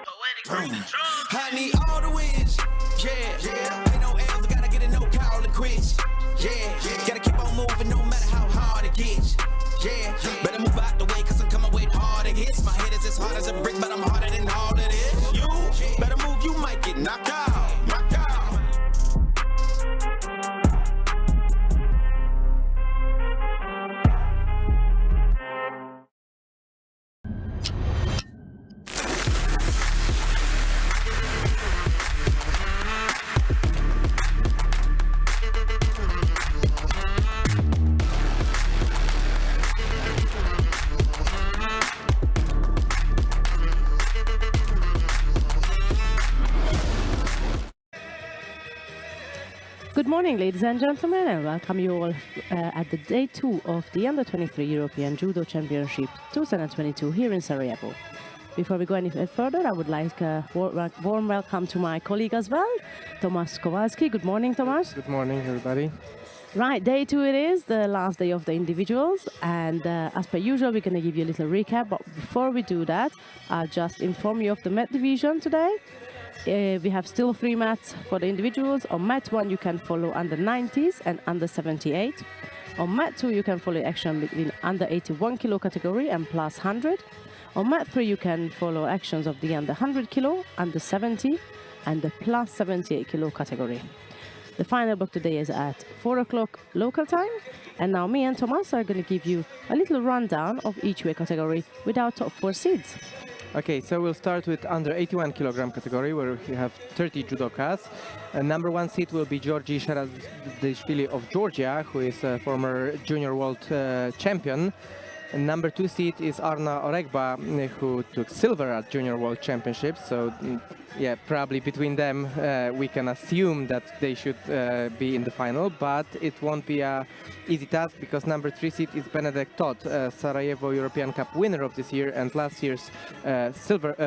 I need all the wins, yeah. Ain't no L's, gotta get a no call and quits, yeah. Gotta keep on moving no matter how hard it gets, yeah. Better move out the way, cause I'm coming with harder hits. My head is as hard as a brick, but I'm harder than all of this. You better move, you might get knocked out, knocked out. Good morning, ladies and gentlemen, and welcome you all at the day 2 of the Under-23 European Judo Championship 2022 here in Sarajevo. Before we go any further, I would like a warm welcome to my colleague as well, Tomasz Kowalski. Good morning, Tomasz. Good morning, everybody. Right, day 2 it is, the last day of the individuals, and as per usual, we're going to give you a little recap, but before we do that, I'll just inform you of the mat division today. We have still 3 mats for the individuals. On mat 1 you can follow under 90s and under 78. On mat 2 you can follow action between under 81 kilo category and plus 100. On mat 3 you can follow actions of the under 100 kilo, under 70 and the plus 78 kilo category. The final block today is at 4 o'clock local time, and now me and Tomasz are going to give you a little rundown of each weight category with our top 4 seeds. Okay, so we'll start with under 81 kilogram category, where we have 30 judokas. Number 1 seed will be Georgi Sharadishvili of Georgia, who is a former junior world champion. And number 2 seed is Arna Oregba, who took silver at Junior World Championships. So, yeah, probably between them, we can assume that they should be in the final. But it won't be an easy task, because number 3 seed is Benedek Todd, Sarajevo European Cup winner of this year and last year's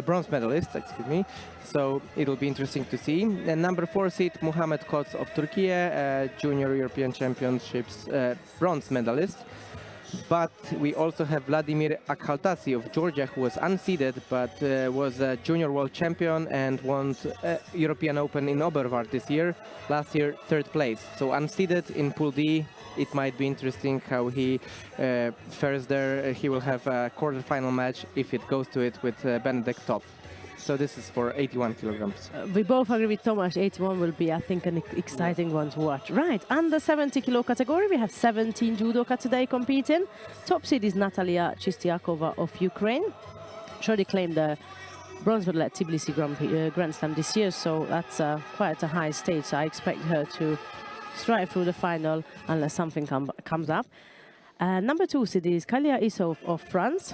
bronze medalist, excuse me. So it'll be interesting to see. And number 4 seed Muhammed Koç of Turkey, Junior European Championships bronze medalist. But we also have Vladimir Akhaltasi of Georgia, who was unseeded but was a junior world champion and won European Open in Oberwart this year. Last year, 3rd place. So unseeded in Pool D. It might be interesting how he fares there. He will have a quarterfinal match if it goes to it with Benedek Todd. So this is for 81 kilograms. We both agree with Tomasz. 81 will be, I think, an exciting one to watch. Right, under 70 kilo category, we have 17 judoka today competing. Top seed is Natalia Chistiakova of Ukraine. She already claimed the bronze medal at Tbilisi Grand Slam this year, so that's quite a high stage. So I expect her to stride through the final unless something comes up. Number 2 seed is Kalia Isov of France.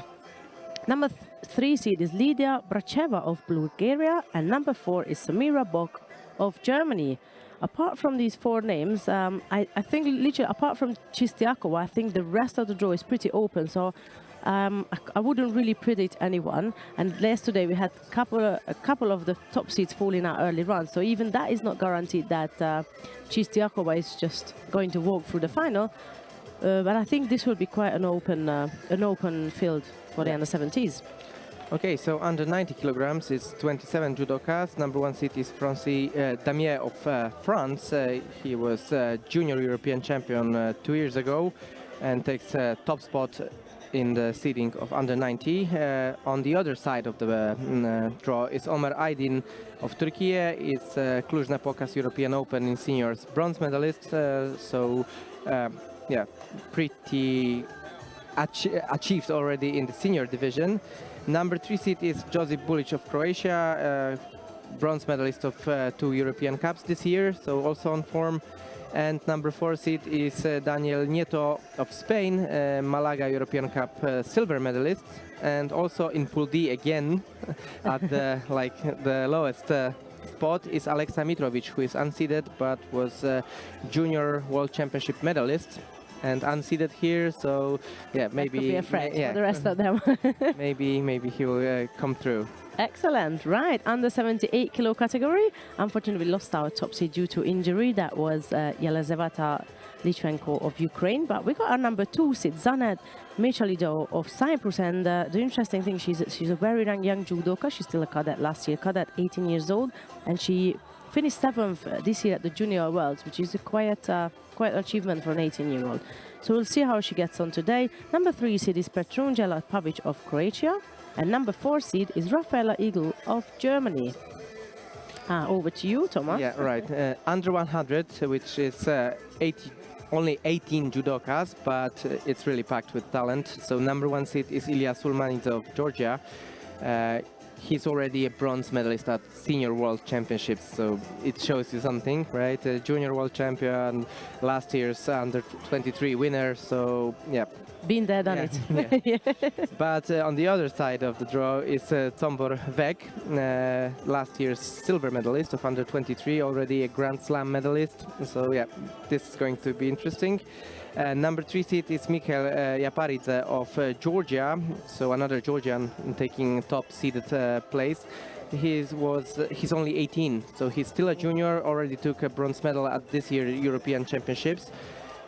Number 3 seed is Lydia Bracheva of Bulgaria, and number 4 is Samira Bock of Germany. Apart from these 4 names, I think literally apart from Chistiakova, I think the rest of the draw is pretty open. So I wouldn't really predict anyone. And yesterday we had a couple of the top seeds falling out early rounds. So even that is not guaranteed that Chistiakova is just going to walk through the final. But I think this will be quite an open field for the under-70s. Okay, so under 90 kilograms is 27 judokas. Number 1 seed is Francis Damier of France. He was junior European champion 2 years ago and takes a top spot in the seeding of under 90. On the other side of the draw is Omer Aydin of Turkey. It's Cluj-Napoca European Open in seniors bronze medalist. Yeah, pretty achieved already in the senior division. Number 3 seed is Josip Bulic of Croatia, bronze medalist of 2 European Cups this year, so also on form. And number 4 seed is Daniel Nieto of Spain, Malaga European Cup silver medalist, and also in Pool D again at the lowest spot is Alexa Mitrovic, who is unseeded but was Junior World Championship medalist. and unseeded here. So yeah, maybe Could be a threat for the rest of them. maybe he will come through. Excellent. Right, under 78 kilo category. Unfortunately, we lost our top seed due to injury. That was Yelizaveta Litvenko of Ukraine. But we got our number 2 seed, Zanet Michalido of Cyprus. And the interesting thing, she's a very young judoka. She's still a cadet last year, cadet, 18 years old. And she finished 7th this year at the Junior Worlds, which is a quite an achievement for an 18-year-old. So we'll see how she gets on today. Number 3 seed is Petrunjela Pavic of Croatia. And number 4 seed is Rafaela Igl of Germany. Over to you, Thomas. Yeah, right. Under 100, which is only 18 judokas, but it's really packed with talent. So number 1 seed is Ilya Sulmanidze of Georgia. He's already a bronze medalist at Senior World Championships, so it shows you something, right? A Junior World Champion, last year's Under 23 winner, so yeah. Been there, done it. Yeah. But on the other side of the draw is Tombor Vek, last year's silver medalist of Under 23, already a Grand Slam medalist. So yeah, this is going to be interesting. Number 3 seed is Mikhail Yaparidze of Georgia, so another Georgian taking top seeded place. He's only 18, so he's still a junior, already took a bronze medal at this year's European Championships.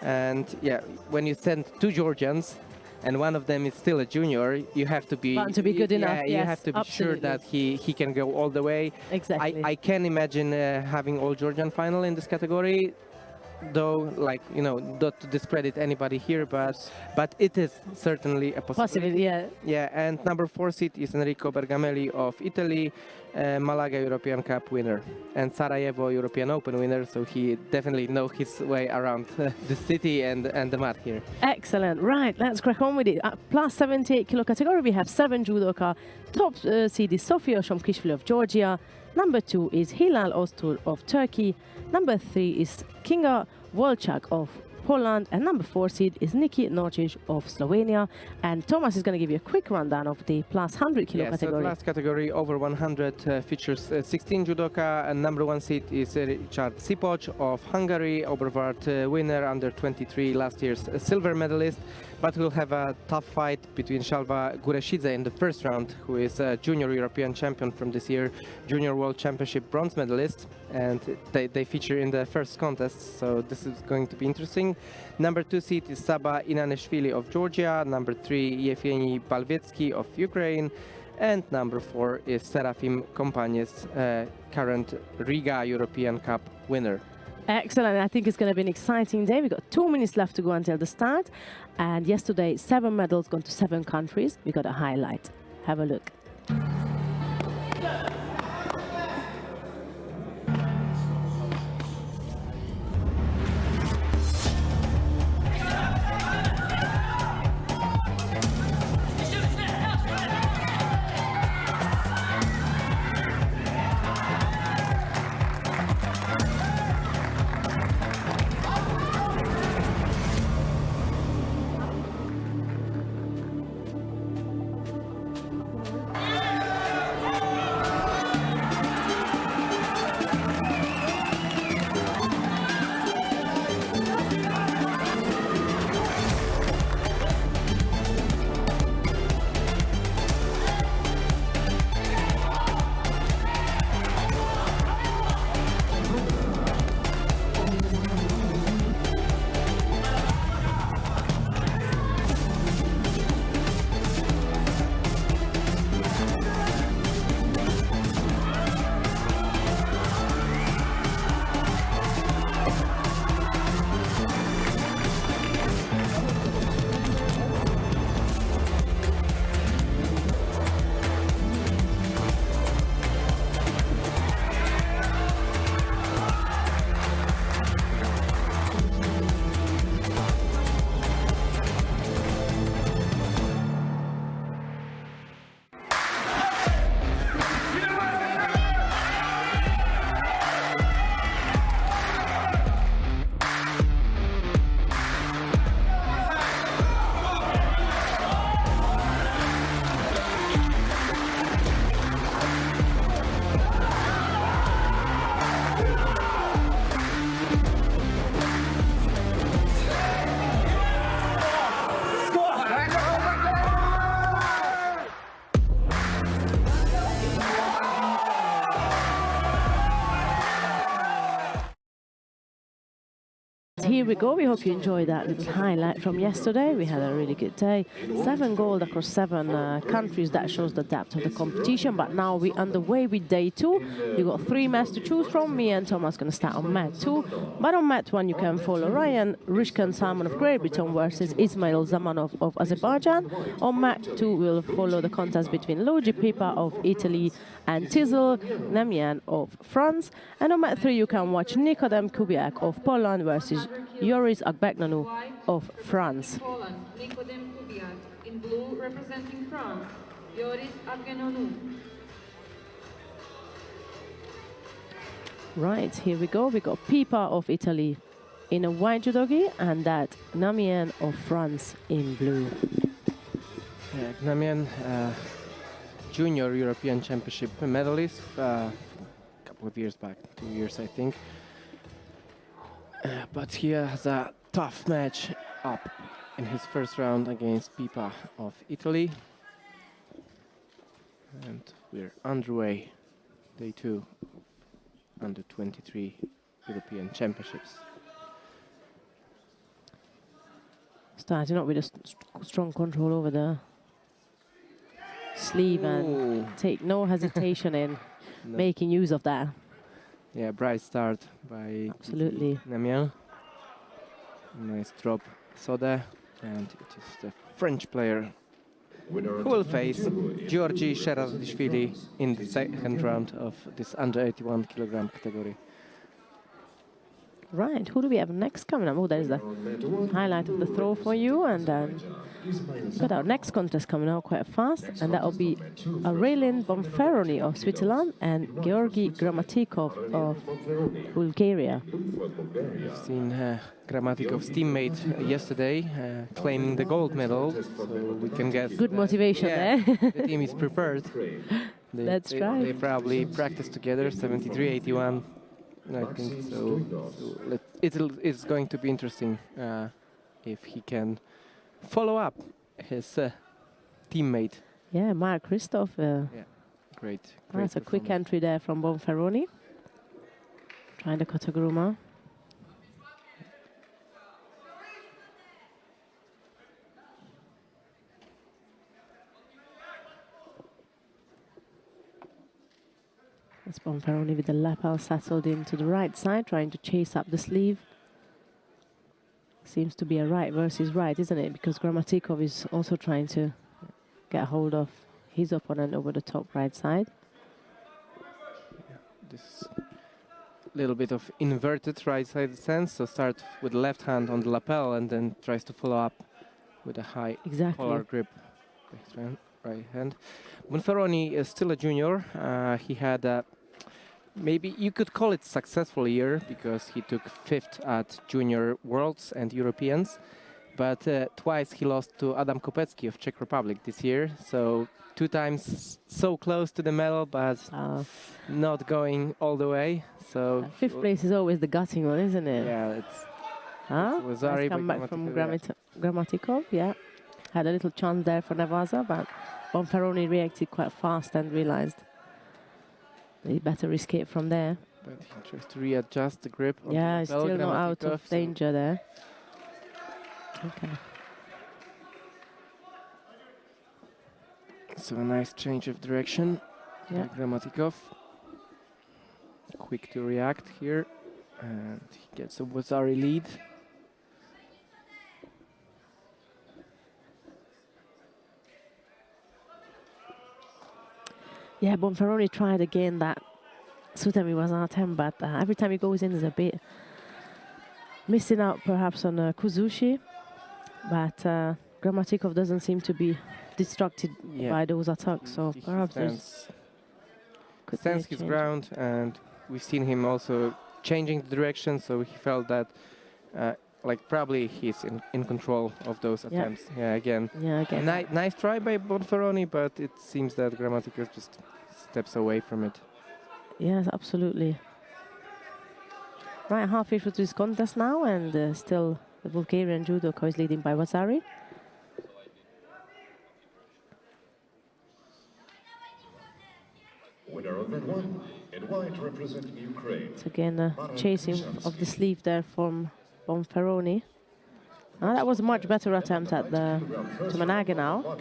And yeah, when you send 2 Georgians and one of them is still a junior, you have to be good enough. Yeah, you have to be sure that he can go all the way. Exactly. I can imagine having all Georgian final in this category, though, like, you know, not to discredit anybody here, but it is certainly a possibility. Yeah, and number 4 seed is Enrico Bergamelli of Italy, Malaga European Cup winner and Sarajevo European Open winner, so he definitely knows his way around the city and the mat here. Excellent. Right, let's crack on with it. At plus 78 kilo category, we have 7 judoka. Top seed is Sofia Shomkishvili of Georgia. Number 2 is Hilal Ostur of Turkey. Number 3 is Kinga Wolchak of Poland, and number 4 seed is Niki Norcic of Slovenia. And Thomas is going to give you a quick rundown of the plus 100 kilo category. So the last category over 100 features 16 judoka, and number 1 seed is Richard Sipoc of Hungary, Oberwart winner, under 23, last year's silver medalist. But we'll have a tough fight between Shalva Gureshidze in the first round, who is a junior European champion from this year, Junior World Championship bronze medalist, and they feature in the first contest, so this is going to be interesting. Number 2 seed is Saba Inanishvili of Georgia, number 3 Yevgeny Balvetsky of Ukraine, and number 4 is Serafim Kompanies, current Riga European Cup winner. Excellent. I think it's going to be an exciting day. We've got 2 minutes left to go until the start. And yesterday, 7 medals gone to 7 countries. We got a highlight. Have a look. here we go. We hope you enjoyed that little highlight from yesterday. We had a really good day. 7 gold across 7 countries. That shows the depth of the competition. But now we're underway with day 2. You got 3 mats to choose from. Me and Thomas going to start on mat 2. But on mat 1, you can follow Ryan Rishkan Salman of Great Britain versus Ismail Zamanov of Azerbaijan. On mat 2, we'll follow the contest between Luigi Pipa of Italy and Tizel Namian of France. And on mat 3, you can watch Nikodem Kubiak of Poland versus Joris Agbegnanu of France. Poland, Nikodem Kubiak. In blue, representing France, Joris Agbegnanu. Right, here we go. We got Pipa of Italy in a white judogi and that Namian of France in blue. Yeah, Namian, Junior European Championship medalist a couple of years back, 2 years I think. But he has a tough match up in his first round against Pipa of Italy. And we're underway, day 2, under 23 European Championships. Starting up with a strong control over the sleeve and take no hesitation in making use of that. Yeah, bright start by Absolutely. Namian. Nice drop, Soda, and it is the French player who will face Georgi Sherazishvili in the second round of this under 81 kilogram category. Right, who do we have next coming up? Oh, there's the highlight of the throw for you. And then got our next contest coming out quite fast. And that will be Aurelien Bonferroni of Switzerland and Georgi Grammatikov of Bulgaria. We've seen Grammatikov's teammate yesterday claiming the gold medal. So we can guess. Good motivation there. The team is prepared. That's right. They probably practiced together, 73-81. I think so. It's going to be interesting if he can follow up his teammate. Yeah, Mark Christoph. Yeah, great. That's a quick entry there from Bonferroni. Trying the Kotaguruma. That's Bonferroni with the lapel settled into the right side, trying to chase up the sleeve. Seems to be a right versus right, isn't it? Because Grammatikov is also trying to get hold of his opponent over the top right side. Yeah, this little bit of inverted right side stance. So start with the left hand on the lapel and then tries to follow up with a high collar grip. Right hand. Bonferroni is still a junior. He had maybe you could call it successful year because he took 5th at Junior Worlds and Europeans, but twice he lost to Adam Kopecki of Czech Republic this year. So 2 times so close to the medal, but not going all the way. So 5th place is always the gutting one, isn't it? Yeah, it's nice comeback from Grammatikov. Yeah, had a little chance there for Navaza, but Bonferroni reacted quite fast and realized he better risk it from there. But he tries to readjust the grip. Yeah, he's still not out of danger there. Okay. So a nice change of direction by Grammatikov. Quick to react here. And he gets a Wazari lead. Yeah, Bonferroni tried again that Sutemi was on 10, but every time he goes in, there's a bit missing out perhaps on Kuzushi. But Grammatikov doesn't seem to be distracted by those attacks, so perhaps there's stands his ground, and we've seen him also changing the direction, so he felt that like probably he's in control of those attempts. Yeah, again. Nice try by Bonferroni, but it seems that Grammatikov just steps away from it. Yes, absolutely. Right, halfway through this contest now, and still the Bulgarian judoka is leading by Wazari. Winner of that one, in white representing Ukraine. It's again chasing of the sleeve there from Bonferroni. Ah, that was a much better attempt at the Tumanaga now.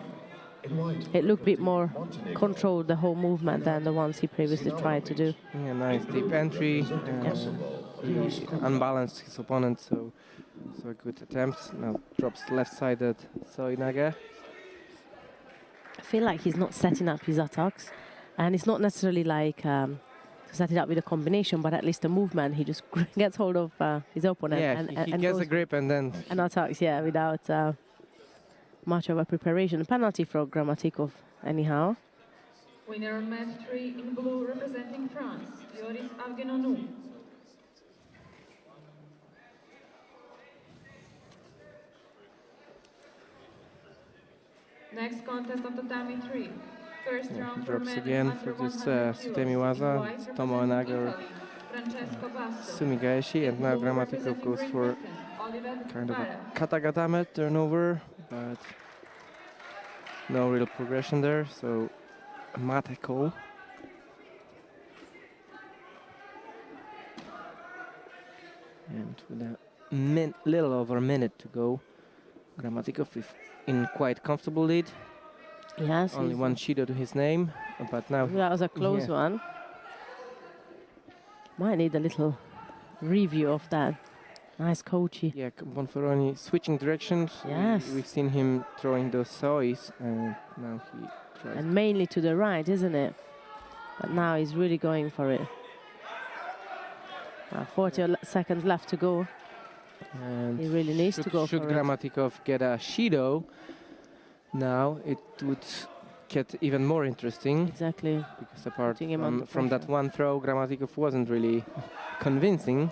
It looked a bit more controlled, the whole movement, than the ones he previously tried to do. Yeah, nice deep entry. He unbalanced his opponent, so a good attempt. Now drops left-sided Soinaga. I feel like he's not setting up his attacks, and it's not necessarily like to set it up with a combination, but at least the movement, he just gets hold of his opponent Yeah, he and gets goes a grip and then... and attacks, yeah, without much of a preparation. A penalty for Grammatikov, anyhow. Winner of match 3 in blue representing France, Yoris Avgenonou. Next contest of tatami 3. First round for Drops men again under for this 100 Sutemi kilos. Waza. In white Tomo representing Nagar, Italy, Francesco Basso. Sumigaeshi, and now Blue Grammatikov representing goes Great for Britain, Oliver kind of a Farah. katagatame turnover, but no real progression there, so Mateko. And with a little over a minute to go, Grammatikov is in quite comfortable lead. Yes, Only one Shido to his name, but now... that was a close one. Might need a little review of that. Nice coachy. Yeah, Bonferroni switching directions. Yes. We've seen him throwing those sois, and now he tries. And mainly to the right, isn't it? But now he's really going for it. 40 seconds left to go. And He really needs to go should for it. Grammatikov get a Shido, now it would get even more interesting. Exactly. Because apart Putting him under from that pressure. one throw, Grammatikov wasn't really convincing.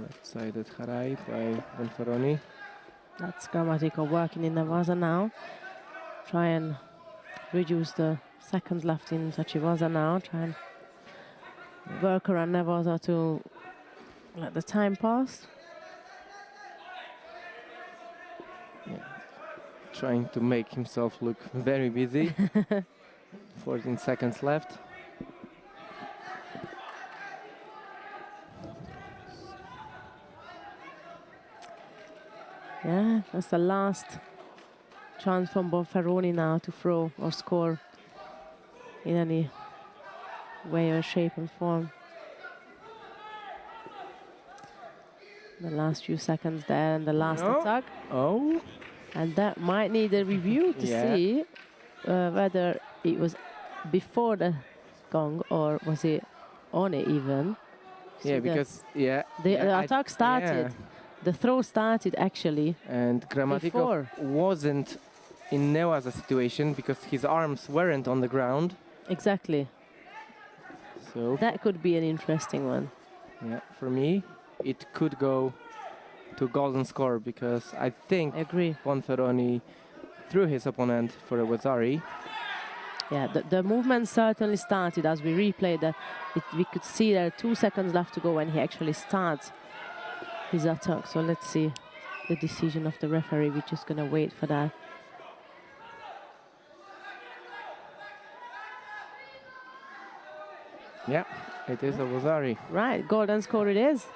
Left-sided Harai by Bonferroni. That's Grammatikov working in Nevaza now. Try and reduce the seconds left in Tachivaza now. Try and work around Nevaza to let the time pass. Yeah. Trying to make himself look very busy. 14 seconds left. Yeah, that's the last chance from Bonferroni now to throw or score in any way or shape and form. The last few seconds there and the last attack. Oh. And that might need a review to see whether it was before the gong or was it on it even. Yeah, because the attack started. The throw started actually. And Grammatikov wasn't in Nevaza situation because his arms weren't on the ground. Exactly. So that could be an interesting one. Yeah, for me, it could go to golden score because I think Bonferroni threw his opponent for a Wazari. Yeah, the movement certainly started as we replayed that. We could see there 2 seconds left to go when he actually starts his attack. So let's see the decision of the referee. We're just going to wait for that. Yeah, it is a Wazari. Right, golden score it is.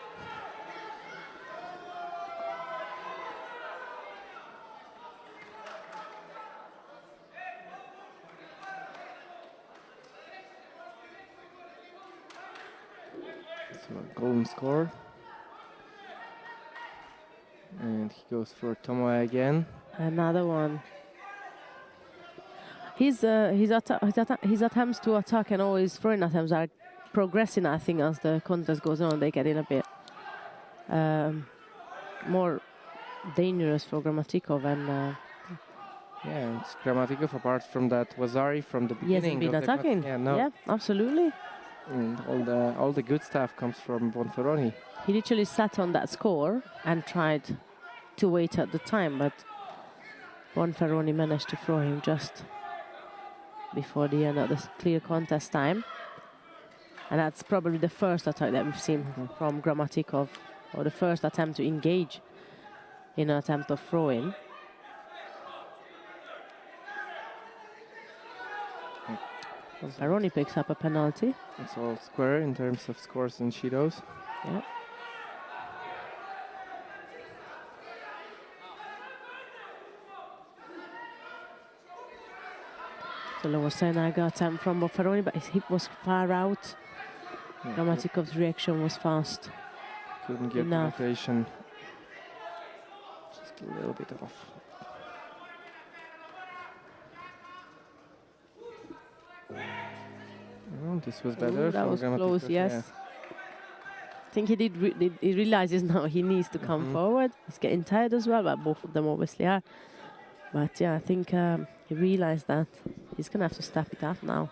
So a golden score. And he goes for Tomoe again. Another one. His attempts to attack and all his throwing attempts are progressing, I think, as the contest goes on. They get in a bit more dangerous for Grammatikov. And yeah, and Grammatikov, apart from that Wazari from the beginning. He hasn't been attacking. Yeah, absolutely. And all the good stuff comes from Bonferroni. He literally sat on that score and tried to wait at the time, but Bonferroni managed to throw him just before the end of the clear contest time. And that's probably the first attack that we've seen from Grammatikov, or the first attempt to engage in an attempt of throwing. Peroni picks up a penalty. It's all square in terms of scores and shidos. Yeah. The lower Senaga attempt from Boffaroni, but his hip was far out. Yeah, Gramatikov's reaction was fast. couldn't get enough. the rotation. Just a little bit off. Oh, this was better. Ooh, that for was close, Grammatikov, yes. yeah. I think he realizes now he needs to come forward. He's getting tired as well, but both of them obviously are. But yeah, I think he realized that he's going to have to step it up now.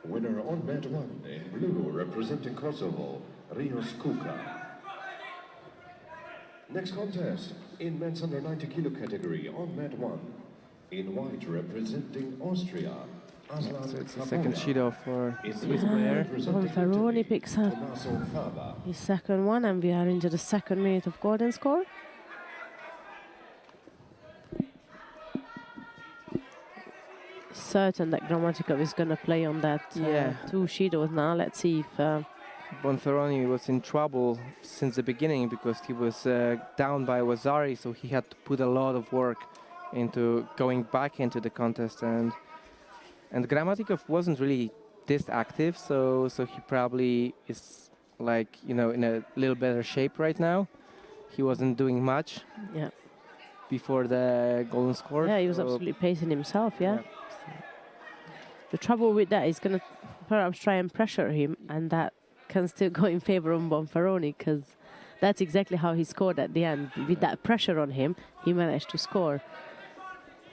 Winner on mat 1 in blue, representing Kosovo, Rios Kuka. Next contest in men's under 90 kilo category on mat 1. In white, representing Austria, Aslan So it's the Kapola. second shido for In Swiss blue, player. representing Bonferroni Italy, picks up Tommaso Fava. his second one, and we are into the second minute of golden score. Certain that Grammatikov is going to play on that two shidos now. Let's see if Bonferroni was in trouble since the beginning because he was down by Wazari, so he had to put a lot of work into going back into the contest, and Grammatikov wasn't really this active, so he probably is, like, you know, in a little better shape right now. He wasn't doing much before the golden score. Yeah, he was so absolutely pacing himself, yeah. The trouble with that is going to perhaps try and pressure him, and that can still go in favor of Bonferroni, because that's exactly how he scored at the end. With that pressure on him, he managed to score.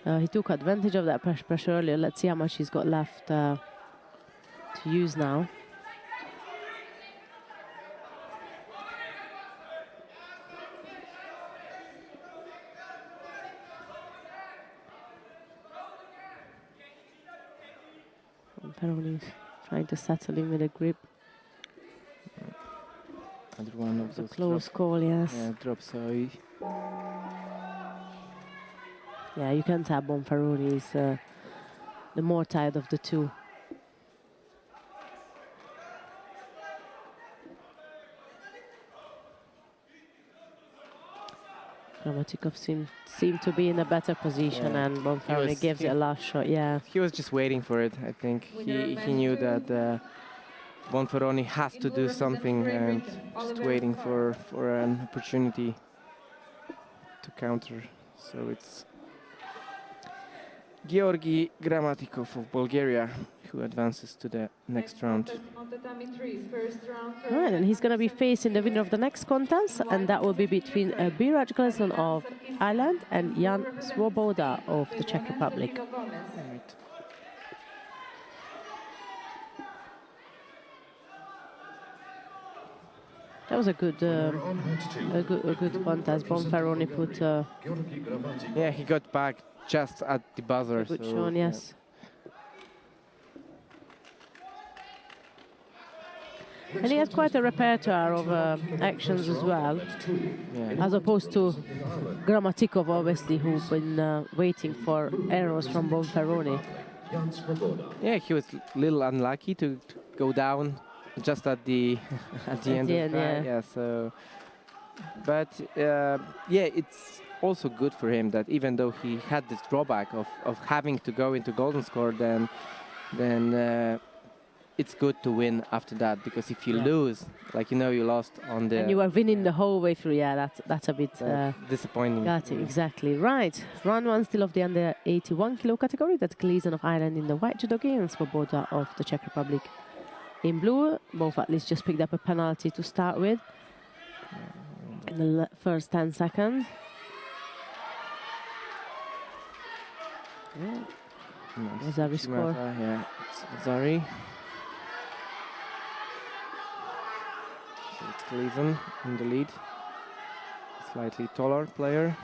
He took advantage of that pressure earlier. Let's see how much he's got left to use now. Bonferroni's trying to settle in with a grip. Another one of It's a those close call, yes. Yeah, drop, so Yeah, you can tell Bonferroni is the more tired of the two. Grammatikov seemed to be in a better position, and Bonferroni gives it a last shot, yeah. he was just waiting for it. I think he knew that Bonferroni has to do something, and just waiting for an opportunity to counter. So it's Georgi Grammatikov of Bulgaria who advances to the next round. Right, and he's going to be facing the winner of the next contest, and that will be between Biraj Gleason of Ireland and Jan Swoboda of the Czech Republic. Right. That was a good contest. Bonferroni put yeah, he got back just at the buzzer. good so, shown, yes. And he has quite a repertoire of actions as well, as opposed to Grammatikov, obviously, who've been waiting for arrows from Bonferroni. Yeah, he was a little unlucky to go down just at the at the end of the try. Yeah, so but yeah, it's also good for him that even though he had this drawback of having to go into golden score, then it's good to win after that, because if you lose, like, you know, you lost on the... And you are winning the whole way through, yeah, that's a bit... disappointing. Got it, exactly. Right, round one still of the under 81 kilo category. That's Gleason of Ireland in the white judogi and Swoboda of the Czech Republic in blue. Both athletes just picked up a penalty to start with in the first 10 seconds. Nice. Wazari score. Yeah, it's Wazari. So it's Gleason in the lead. Slightly taller player.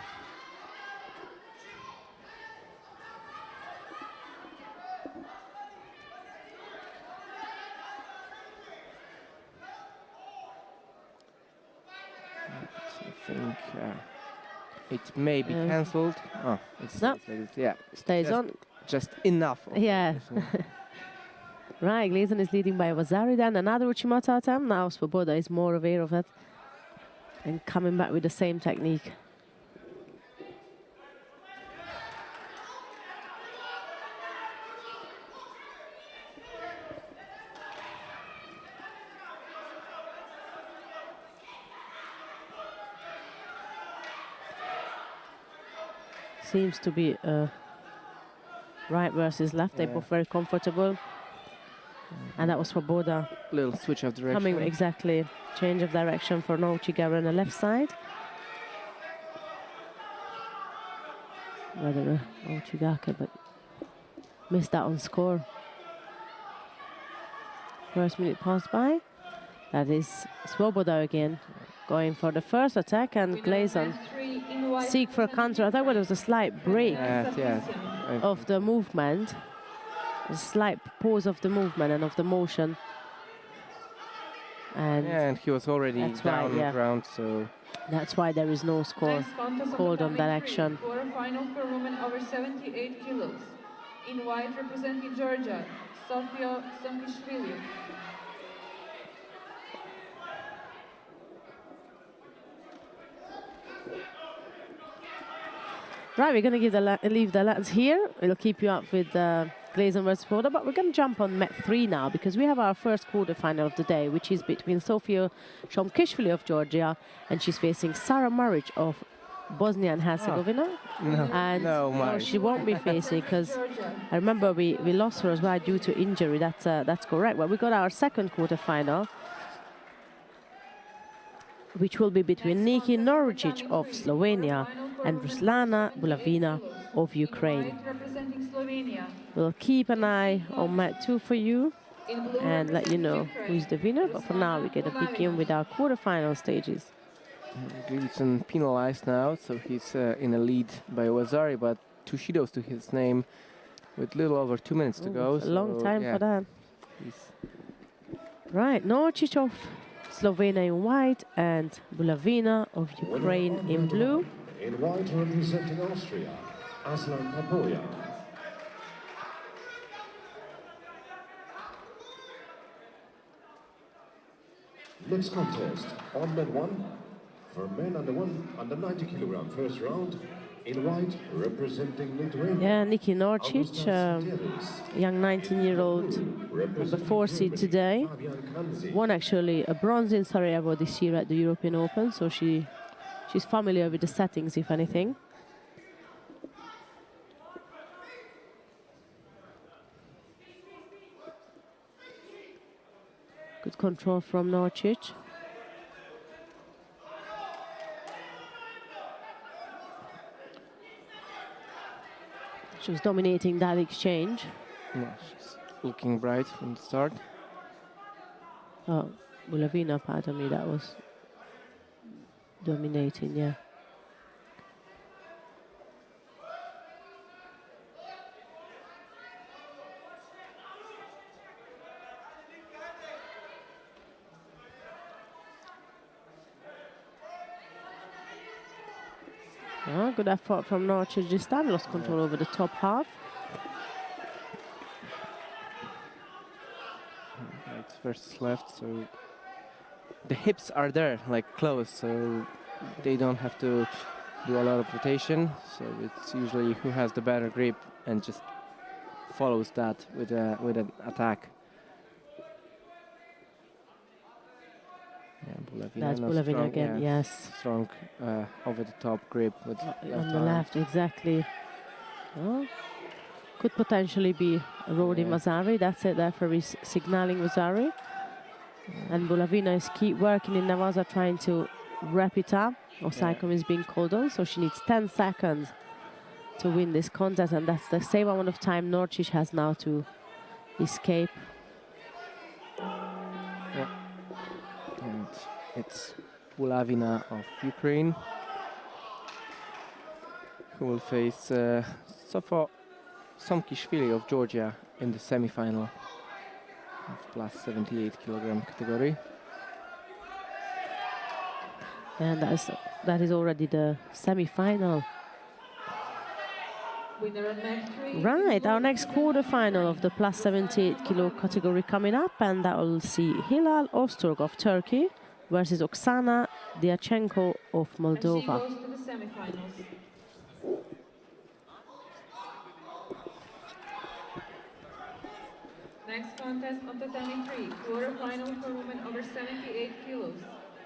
I think It may be cancelled. Oh, it's No. yeah, Stays on. just enough. Yeah. Right, Gleason is leading by Vasari then. Another Uchimata attempt. Now Svoboda is more aware of it and coming back with the same technique. Seems to be right versus left. They both very comfortable. And that was for Boda. Little switch of direction. Coming exactly. Change of direction for Nouchigara on the left side. Rather Nouchigake, but missed that on score. First minute passed by. That is Svoboda again. Going for the first attack, and Gleason seek for a counter attack, but there was a slight break of the movement, a slight pause of the movement and of the motion. And he was already down on the ground, so that's why there is no score called on that action. Quarterfinal for women over 78 kilos. In white, representing Georgia, Sofia Sankishvili. Right, we're going to leave the lads here. We'll keep you up with Gleason versus Boda, but we're going to jump on Met 3 now because we have our first quarterfinal of the day, which is between Sofia Shomkishvili of Georgia and she's facing Sara Maric of Bosnia and Herzegovina. No, she won't be facing because I remember we lost her as well due to injury. That's correct. Well, we got our second quarterfinal, which will be between Niki Noricic of Slovenia and Ruslana Bulavina of Ukraine. We'll keep an eye on Mat 2 for you and let you know who is the winner. But for now, we're going to begin with our quarterfinal stages. Gleason penalized now, so he's in a lead by Wazari, but 2 shidos to his name with little over 2 minutes to go. A long time for that. Right, Noricic of Slovenia in white and Bulavina of Ukraine in blue. In white, representing Austria, Aslan Papoya. Next contest, on Med 1, for men under 90 kilogram, first round. In white, representing Lithuania. Yeah, Niki Noricic, young 19-year-old, number 4 seed today. Won actually a bronze in Sarajevo this year at the European Open, so she's familiar with the settings, if anything. Good control from Noricic. She was dominating that exchange. Yeah, she's looking bright from the start. Oh, Bulavina, pardon me, that was dominating, yeah. Oh, good effort from Noricic this time. Lost control over the top half. Right versus left, so the hips are there, like close, so they don't have to do a lot of rotation. So it's usually who has the better grip and just follows that with an attack. That's Bulavina again, yes. Strong over-the-top grip with on the left, exactly. Oh, could potentially be Rodi Mazari. That's it there for his signaling Mazari. And Bulavina is keep working in Navaza, trying to wrap it up. Osaikom is being called on, so she needs 10 seconds to win this contest, and that's the same amount of time Noricic has now to escape. It's Bulavina of Ukraine who will face Sofia Somkishvili of Georgia in the semi-final of plus 78 kilogram category. And that is already the semi-final. Winner of match 3. Right, our next quarterfinal of the plus 78 kilo category coming up, and that will see Hilal Öztürk of Turkey versus Oksana Diachenko of And she Moldova. goes to the semifinals. Next contest on tatami 3, quarterfinal for women over 78 kilos.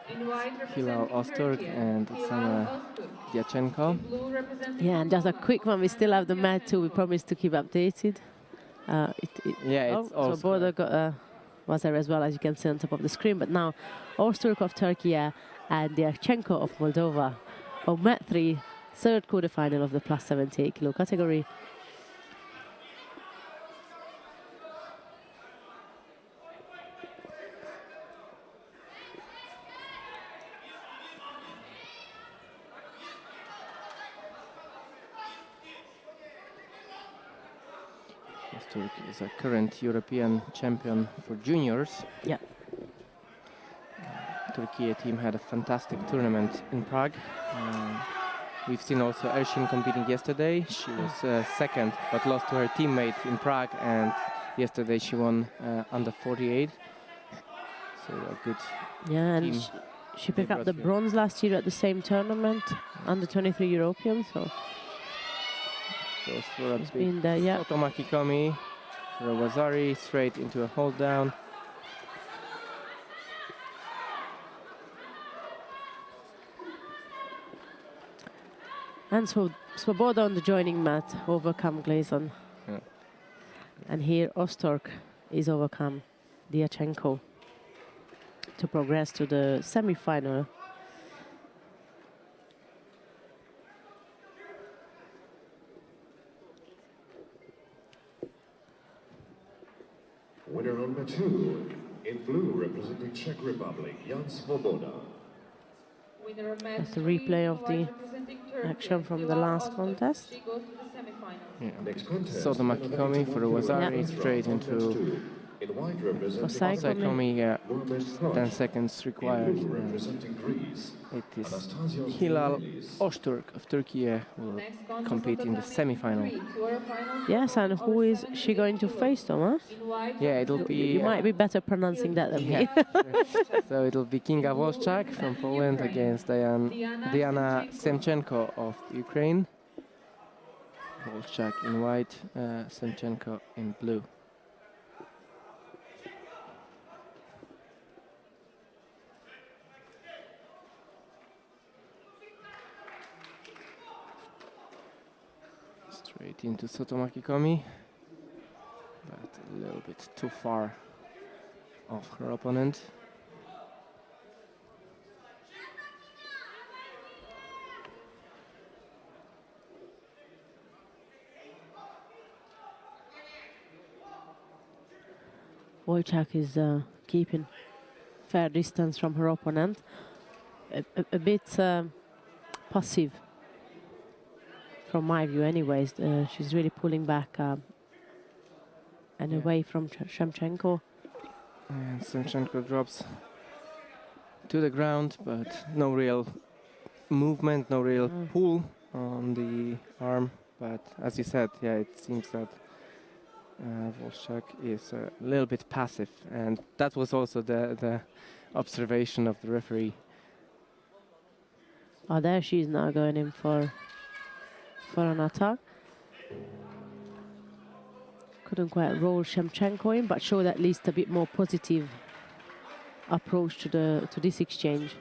In white Hilal representing Öztürk Turkey, and Hilal Oksana Öztürk. Diachenko. In blue representing Yeah, and just a Moldova, quick one, we still have the Oksana mat too, we Diachenko. promised to keep updated. Yeah, it's so all Border was there as well, as you can see on top of the screen, but now Öztürk of Turkey and Diachenko of Moldova on mat 3, third quarterfinal of the plus 78 kilo category. Öztürk is a current European champion for juniors. Yeah. Turkey team had a fantastic tournament in Prague. We've seen also Ershin competing yesterday. She was second, but lost to her teammate in Prague, and yesterday she won under 48. So a good Yeah, and team. she picked up the here. bronze last year at the same tournament, under 23 European, so Goes for a she's big been there, yeah. Sotomaki Komi for a Wazari, straight into a hold down. And so Svoboda on the joining mat, overcome Glazon. Yeah. And here Öztürk is overcome Diachenko to progress to the semi-final. Winner on mat 2, in blue representing Czech Republic, Jan Svoboda. Winner of match That's the 3, replay of white the representing Turkey, action from the Hilal last Öztürk. contest. She goes to the semifinals. Yeah. Next contest. Sotomaki Komi for a Wazari, Yeah. straight into In white representing Osai Osai Komi. Komi. Women's 10 cross. seconds In required. blue representing Greece, It is Anastasios Hilal Michaelis. Öztürk of Turkey will Next contest compete on in the tatami semi-final. 3, quarterfinal Yes, for and women who over is she 78 going to kilos. face, Thomas? In white Yeah, it'll representing be, You might be better pronouncing that than me. So it'll be Kinga Wolszczak from Poland against Diana Semchenko of Ukraine. Wolszczak in white, Semchenko in blue. Straight into Sotomaki Komi, but a little bit too far off her opponent. Wojciech is keeping fair distance from her opponent. A bit passive, from my view anyways. She's really pulling back and away from Shemchenko. And Semchenko drops to the ground, but no real movement, no real pull on the arm. But as you said, yeah, it seems that Wolszczak is a little bit passive, and that was also the observation of the referee. Oh, there she is now going in for an attack. Couldn't quite roll Shemchenko in, but showed at least a bit more positive approach to this exchange.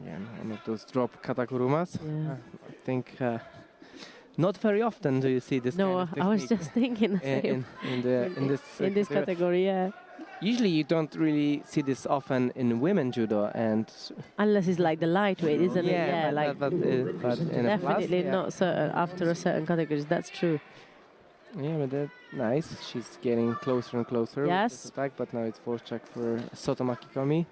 Yeah, one of those drop katakurumas. Yeah. I think not very often do you see this No, kind of I was technique just thinking the same. in this in this category, yeah. Usually you don't really see this often in women judo, and Unless it's like the lightweight, isn't it? Yeah, like but in a plus, definitely yeah. not certain after a certain categories. That's true. Yeah, but that's nice. She's getting closer and closer with Yes. this attack, but now it's Wolszczak for Sotomaki Komi.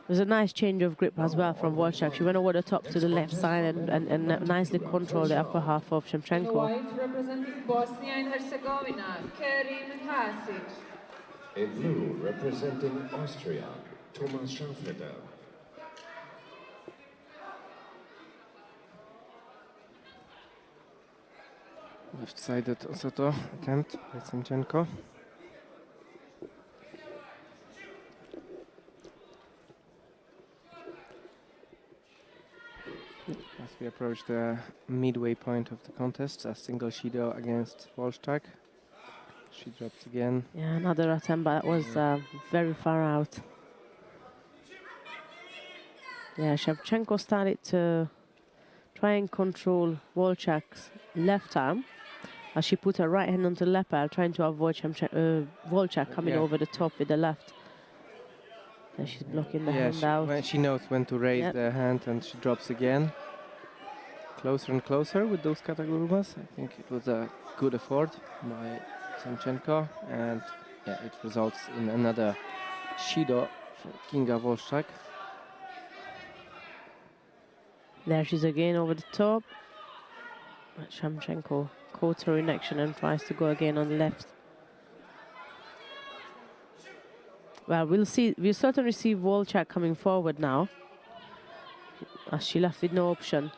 was a nice change of grip as well from Wolchak. She went over the top to the left side and nicely controlled the upper half of In Shevchenko. white, representing Bosnia and Herzegovina, Kerim Hasic. In blue, representing Austria, Thomas Schafeder. Left-sided Osoto attempt by Semchenko. As we approach the midway point of the contest, a single Shido against Wolchak. She drops again. Yeah, another attempt, but that was very far out. Yeah, Shevchenko started to try and control Wolchak's left arm as she put her right hand onto the lapel, trying to avoid Wolchak coming over the top with the left. And she's blocking the hand out. When she knows when to raise the hand, and she drops again. Closer and closer with those katagurumas. I think it was a good effort by Semchenko, and yeah, it results in another Shido for Kinga Wolchak. There she's again over the top. But Semchenko caught her in action and tries to go again on the left. Well, we'll see. We'll certainly see Wolchak coming forward now, as she left with no option.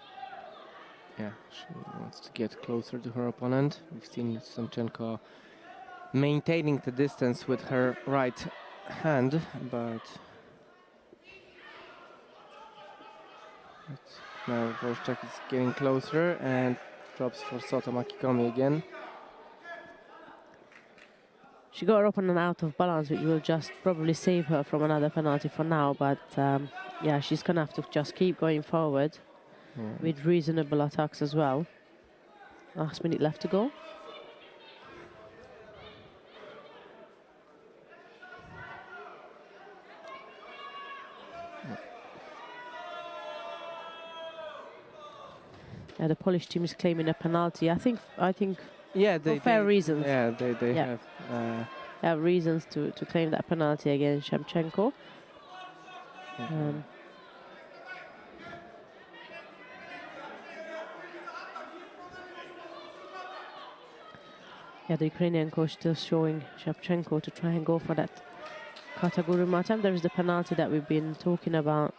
Yeah, she wants to get closer to her opponent. We've seen Semchenko maintaining the distance with her right hand, but now Wolchak is getting closer and drops for Soto Makikomi again. She got her opponent out of balance, which will just probably save her from another penalty for now. But yeah, she's gonna have to just keep going forward with reasonable attacks as well. Last minute left to go. Yeah, the Polish team is claiming a penalty. I think. Yeah, for fair reasons. Yeah, they have reasons to claim that penalty against Shevchenko. Yeah, the Ukrainian coach still showing Shevchenko to try and go for that Kataguruma attempt. There is the penalty that we've been talking about.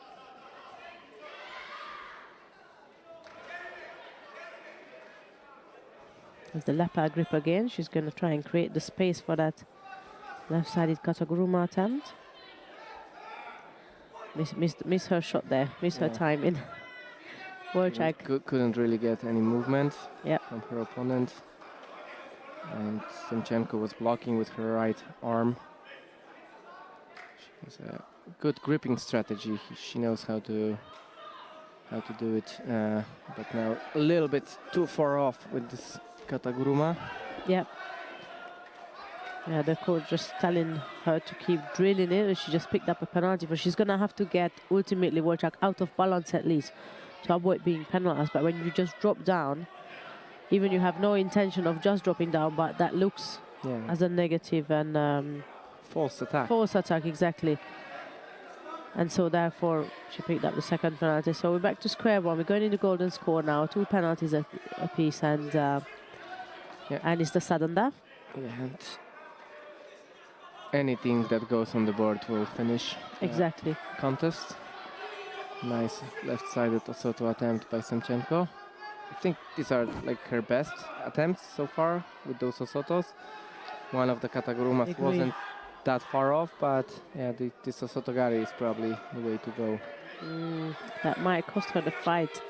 There's the lapel grip again. She's going to try and create the space for that left-sided Kataguruma attempt. Miss her shot there. Miss her timing. Wolchak couldn't really get any movement from her opponent. And Semchenko was blocking with her right arm. She has a good gripping strategy. She knows how to do it. But now a little bit too far off with this Kataguruma. Yeah, the coach just telling her to keep drilling it. She just picked up a penalty, but she's gonna have to get ultimately Wolchak out of balance at least to avoid being penalized. But when you just drop down, even you have no intention of just dropping down, but that looks as a negative and false attack. False attack, exactly. And so therefore she picked up the second penalty. So we're back to square one. We're going in the golden score now. 2 penalties a piece, and it's the sudden death. Yeah, and anything that goes on the board will finish exactly contest. Nice left-sided Osoto attempt by Semchenko. I think these are like her best attempts so far with those Osotos. One of the Katagurumas wasn't that far off, but yeah, this Osotogari is probably the way to go. That might cost her the fight.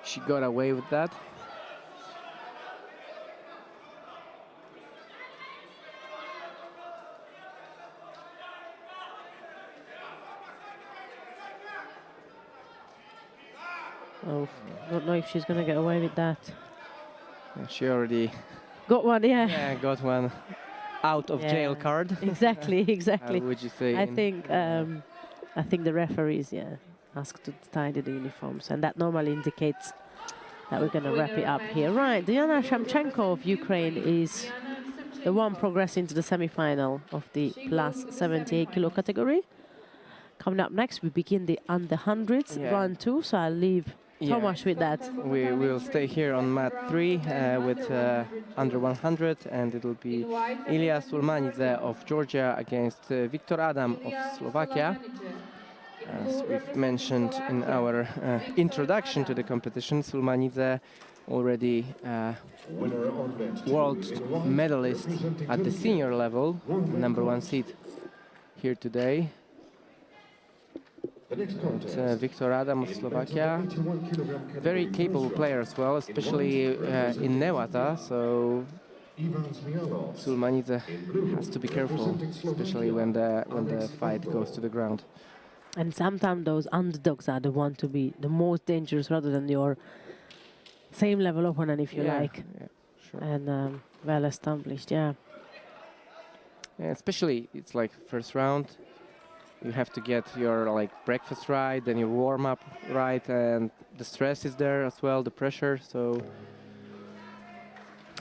She got away with that. Oh, don't know if she's going to get away with that. Yeah, she already got one, got one out of jail card. Exactly. Would you say? I think the referees, asked to tie the uniforms, and that normally indicates that we're going to wrap it up here. Right, Diana Shamchenko of Ukraine is the one progressing to the semi-final of the plus 78 kilo category. Coming up next, we begin the under 100s round 2, so I'll leave Tomasz with that. We will stay here on mat 3 with under 100, and it will be Ilya Sulmanidze of Georgia against Viktor Adam of Slovakia. As we've mentioned in our introduction to the competition, Sulmanidze already world medalist at the senior level, #1 seed here today. And Viktor Adam of Slovakia, very capable player as well, especially in Newata, so Sulmanidze has to be careful, especially when the fight goes to the ground. And sometimes those underdogs are the one to be the most dangerous rather than your same level opponent, if you like. Yeah, sure. And well established, yeah. Especially, it's like first round, you have to get your breakfast right, then your warm up right, and the stress is there as well, the pressure. So,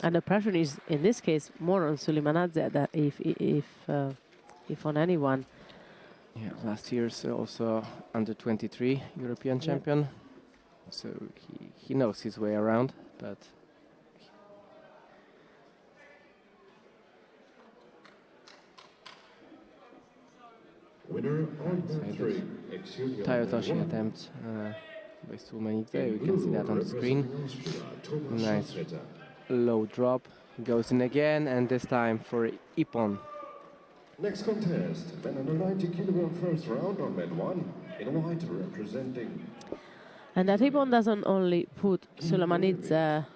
and the pressure is in this case more on Sulmanidze that if on anyone. Yeah, last year's also under 23 European champion, so he knows his way around, but. Winner on mat 3, Tayotoshi attempt by Sulmanidze. We can see that on the screen. Nice low drop. He goes in again, and this time for Ippon. Next contest, men under 90 kilogram first round on mat 1, in white representing. And that Ippon doesn't only put Sulmanidze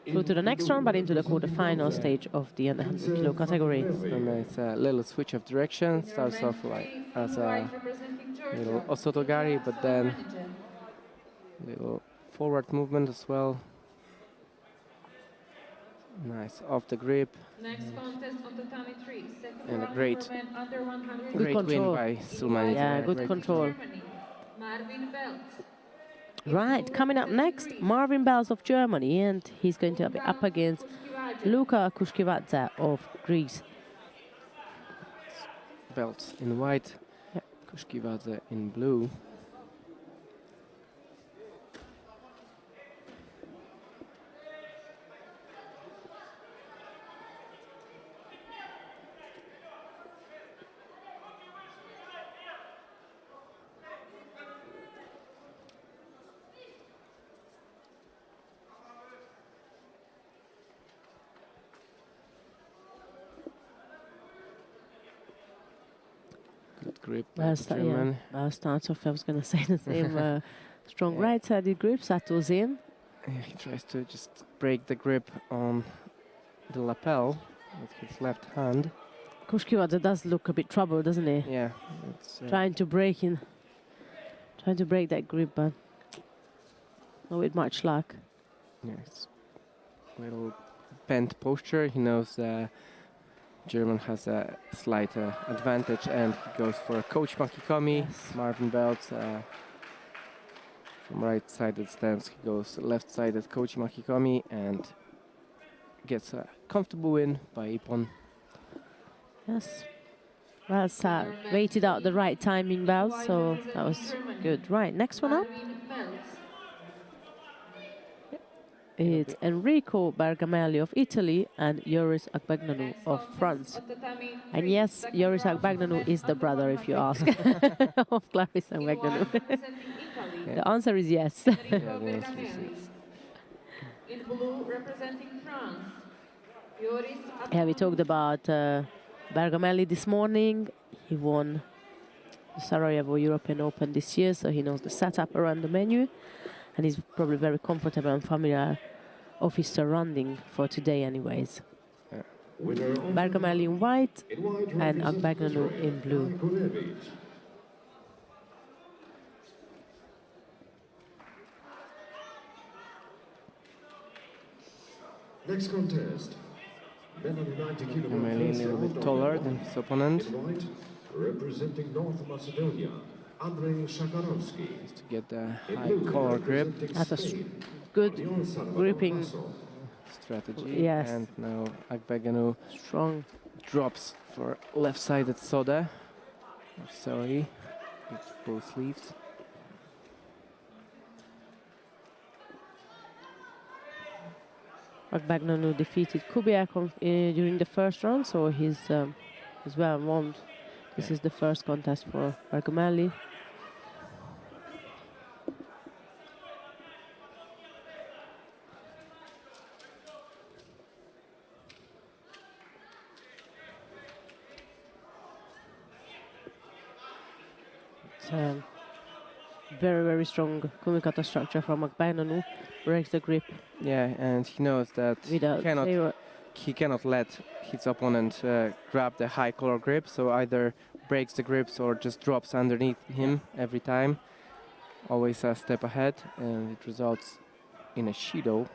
through to the next round, but into the quarterfinal stage of the under 100 kilo category. So nice little switch of direction. Starts off as a little osotogari, but then little forward movement as well. Nice off the grip. Next contest on tatami 3, second And a round great for men under 100. Great win by Sulmanidze. Yeah, good Great control. Germany, Marvin Beltz. Right, coming up next, Marvin Beltz of Germany, and he's going to be up against Luka Kushkivadze of Greece. Belts in white, Kushkivadze in blue. Grip. Well starts off, I was going to say the same. Strong right-sided grip, settles in. Yeah, he tries to just break the grip on the lapel with his left hand. Kushkivadze does look a bit troubled, doesn't he? Yeah, it's trying to break that grip, but not with much luck. Yeah, it's a little bent posture. He knows German has a slight advantage, and he goes for a coach makikomi. Yes. Marvin Beltz from right-sided stance, he goes left-sided coach makikomi and gets a comfortable win by Ippon. Yes. Well, waited out the right timing, Beltz, so that was good. Right, next one up. It's Enrico Bergamelli of Italy and Joris Agbagnanu of France. And yes, Joris Agbagnanu is the brother, if you ask, of Clarissa Agbagnanu. The answer is yes. Yeah, the answer is yes. In blue, representing France, Joris Yeah, we talked about Bergamelli this morning. He won the Sarajevo European Open this year, so he knows the setup around the menu. And he's probably very comfortable and familiar of his surrounding for today anyways. Yeah. Bergamelli in white and Agbagnanu in blue. Next contest, men under 90 kilogram Bergamelli a little bit taller than his opponent. in white, representing North Macedonia, Andrei Shakarovsky. To get the high collar grip. That's a good gripping. Strategy. Yes. And now Akbeganu Strong. drops for left-sided Soda. Sorry, with both sleeves. Akbeganu defeated Kubiak during the first round, so he's well warmed. This is the first contest for Bergamelli. Very, very strong kumikata structure from Akbeganu. Breaks the grip. Yeah, and he knows that he cannot let his opponent grab the high collar grip, so either breaks the grips or just drops underneath him every time. Always a step ahead, and it results in a Shido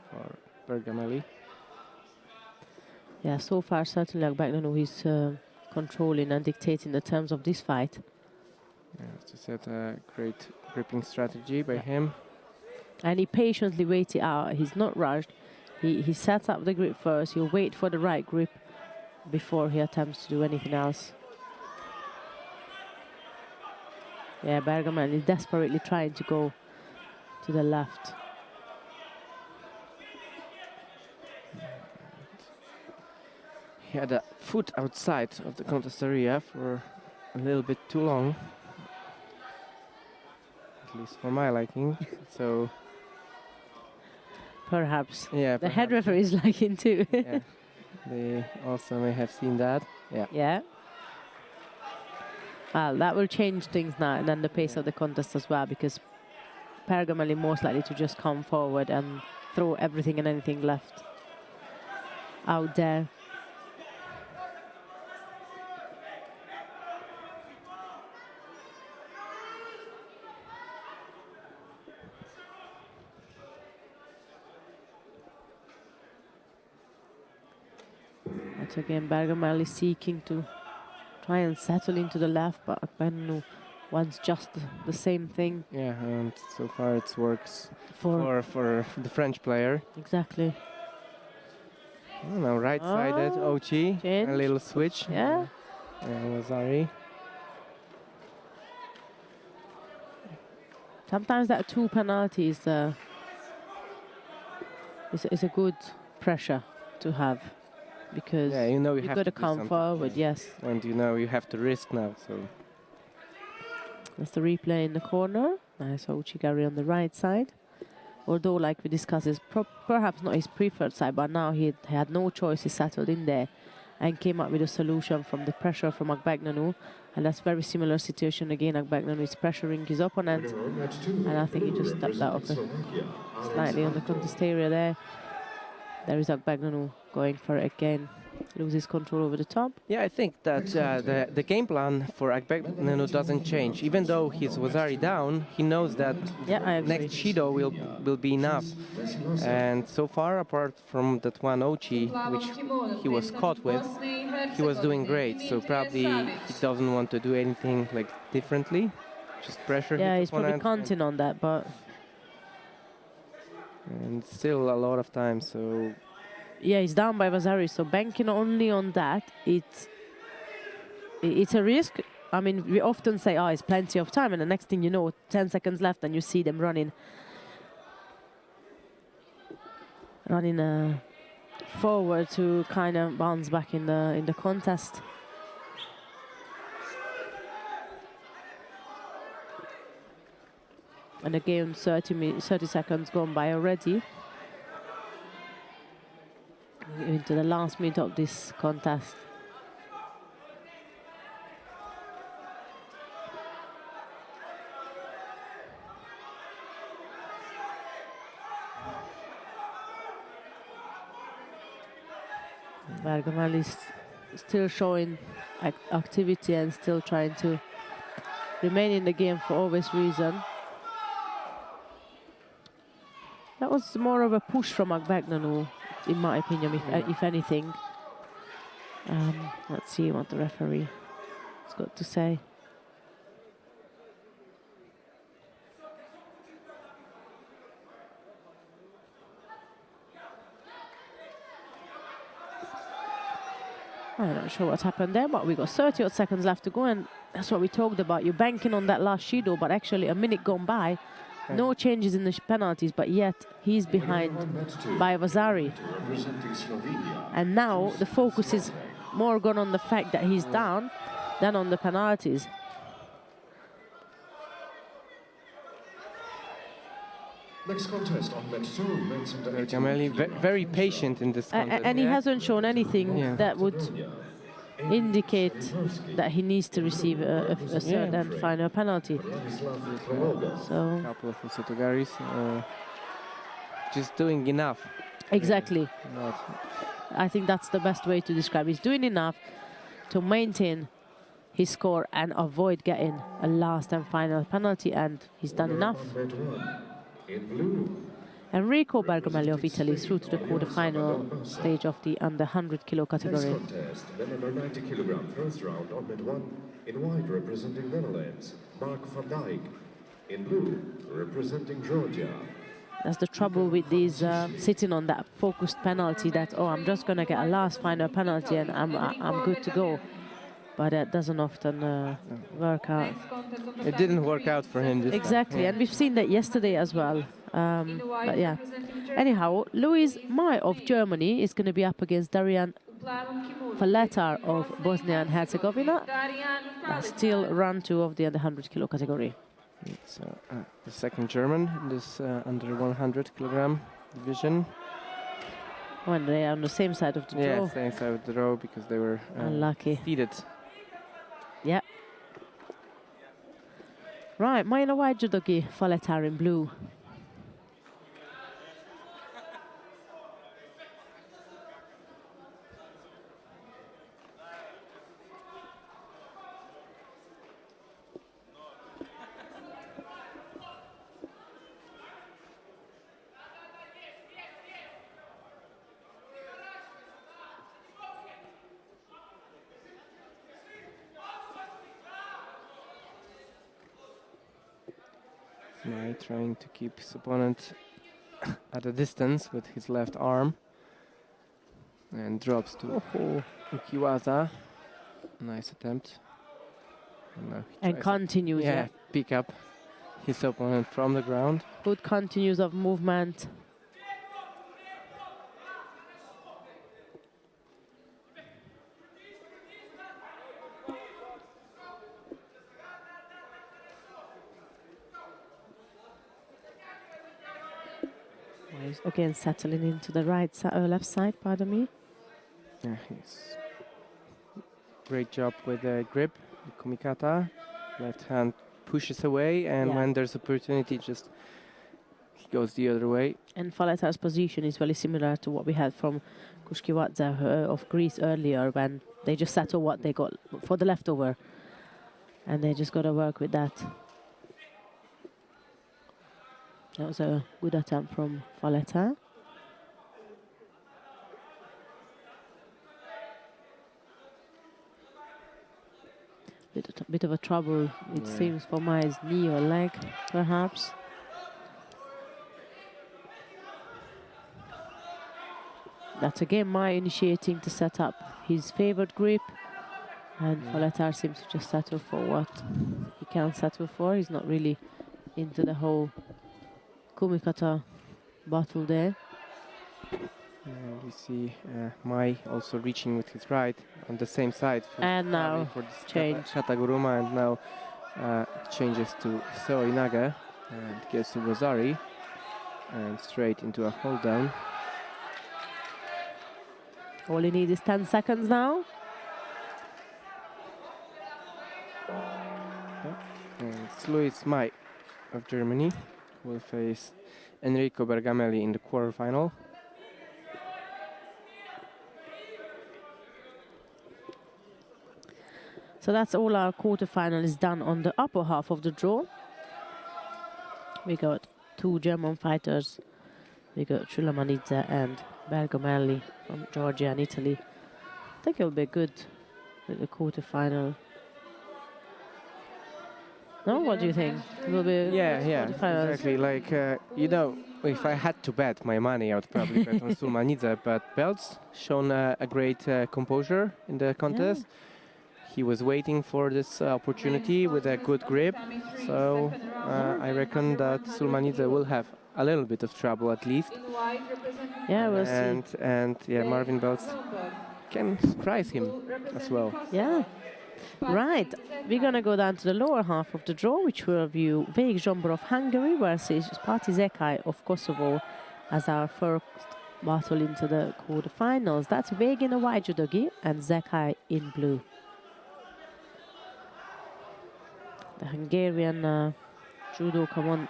for Bergamelli. Yeah, so far certainly Akbeganu is controlling and dictating the terms of this fight. Yeah, as I said, a great gripping strategy by him. And he patiently waits it out. He's not rushed. He sets up the grip first. He'll wait for the right grip before he attempts to do anything else. Yeah, Bergamelli is desperately trying to go to the left. He had a foot outside of the contest area for a little bit too long. At least for my liking. So perhaps. Yeah. The head referee is liking too. Yeah. They also may have seen that. Yeah. Yeah. Well, that will change things now and then the pace of the contest as well, because Bergamelli most likely to just come forward and throw everything and anything left out there. But again, Bergamelli seeking to try and settle into the left, but Akbeganu wants just the same thing. Yeah, and so far it works for the French player. Exactly. Oh, now right-sided Ochi, a little switch. Yeah. And Lazari. Sometimes that 2 penalties is a good pressure to have, because yeah, you know you have got to do come something, forward, yeah. yes. And you know you have to risk now, so. That's the replay in the corner. Nice Ochigari on the right side. Although, like we discussed, is perhaps not his preferred side, but now he had no choice. He settled in there and came up with a solution from the pressure from Akbeganu. And that's very similar situation again. Akbeganu is pressuring his opponent. And I think he just stepped out of it slightly on the contest area there. There is Akbeganu going for it again. Loses control over the top. Yeah, I think that the game plan for Akbeganu doesn't change. Even though he's Wazari down, he knows that next Shido will be enough. And so far, apart from that one Ochi, which he was caught with, he was doing great. So probably he doesn't want to do anything like differently. Just pressure his Yeah, he's opponent probably counting on that, but... And still a lot of time, so... Yeah, he's down by Vasari, so banking only on that, it's a risk. I mean, we often say, oh, it's plenty of time, and the next thing you know, 10 seconds left, and you see them running forward to kind of bounce back in the contest. And again, 30 seconds gone by already. Into the last minute of this contest. Bergamelli is still showing activity and still trying to remain in the game for obvious reason. That was more of a push from Akbeganu, in my opinion, if anything. Let's see what the referee has got to say. Not sure what's happened there, but we got 30 odd seconds left to go, and that's what we talked about. You're banking on that last Shido, but actually a minute gone by, no changes in the penalties, but yet he's behind by Vasari. And now the focus is more gone on the fact that he's down than on the penalties. Next contest on match 2, men's under 18 Gamelli kilograms. very patient in this contest. And he hasn't shown anything Yeah. that would indicate that he needs to receive a certain final penalty. So Couple of Usatogaris, just doing enough. exactly, Not I think that's the best way to describe. He's doing enough to maintain his score and avoid getting a last and final penalty, and he's done enough. In blue, Enrico Bergamelli of Italy is through to the quarterfinal stage of the under 100 kilo next category. contest, men under 90 kilogram, first round on mat 1. In white, representing Netherlands, Mark van Dijk. In blue, representing Georgia. That's the trouble with these sitting on that focused penalty, that, oh, I'm just going to get a last final penalty and I'm good to go. But that doesn't often work out. It didn't work out for him this Exactly, time. and we've seen that yesterday as well. But yeah. Anyhow, Luis Mai of Germany is going to be up against Darian Faletar of Bosnia and Herzegovina. That's still round 2 of the under 100 kilo category. It's the second German in this under 100 kilogram division. When they are on the same side of the draw. Yeah, same side of the row because they were Unlucky. seeded. Yeah. Right, Maina white judogi, Faletar in blue. Mai trying to keep his opponent at a distance with his left arm. And drops to Ukiwaza. Nice attempt. And, now he And tries continues, to, yeah. pick up his opponent from the ground. Good continues of movement. He's again settling into the right side, left side, pardon me. Yeah, he's great job with the grip, the kumikata. Left hand pushes away, and Yeah. when there's opportunity, just he goes the other way. And Faletar's position is very similar to what we had from Kushkiwadze of Greece earlier, when they just settle what they got for the leftover. And they just got to work with that. That was a good attempt from Faletar. Bit of a trouble, it seems, for Mai's knee or leg, perhaps. That's again Mai initiating to set up his favored grip. And Faletar seems to just settle for what he can settle for. He's not really into the whole kumikata battle there. We see Mai also reaching with his right on the same side. And now for this change. Kataguruma, and now changes to Seo Inaga and gets to Rosari and straight into a hold down. All he needs is 10 seconds now. And it's Luis Mai of Germany who will face Enrico Bergamelli in the quarterfinal. So that's all our quarterfinals done on the upper half of the draw. We got 2 German fighters. We got Chulamanidze and Bergamelli from Georgia and Italy. I think it'll be good with the quarterfinal. No, what do you think? Will be Yeah, quarterfinals. exactly. Like, you know, if I had to bet my money, I would probably bet on Sulmanidze, but Belts shown a great composure in the contest. He was waiting for this opportunity with a good grip, so I reckon that Sulmanidze will have a little bit of trouble at least. In white representing Yeah, we'll see. And yeah, Marvin Belts can surprise him as well. Yeah. Right, we're going to go down to the lower half of the draw, which will view Vég Zsombor of Hungary versus Pati Zekai of Kosovo as our first battle into the quarterfinals. That's Vég in a white judogi and Zekai in blue. The Hungarian judoka won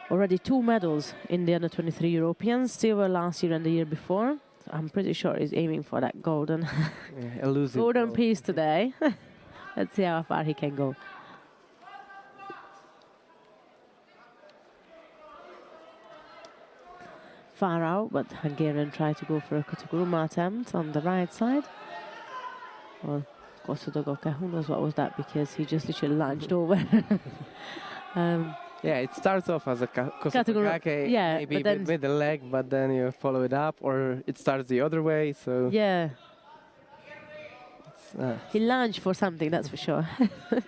already 2 medals in the under-23 Europeans, silver last year and the year before. I'm pretty sure he's aiming for that golden, golden piece today. Let's see how far he can go. Far out, but Hungarian tried to go for a Kutaguruma attempt on the right side. Well, Kosodogoka, who knows what was that, because he just literally lunged over. Yeah, it starts off as a Kosotogake, yeah, maybe with the leg, but then you follow it up, or it starts the other way, so... Yeah. He lunged for something, that's for sure. Yeah.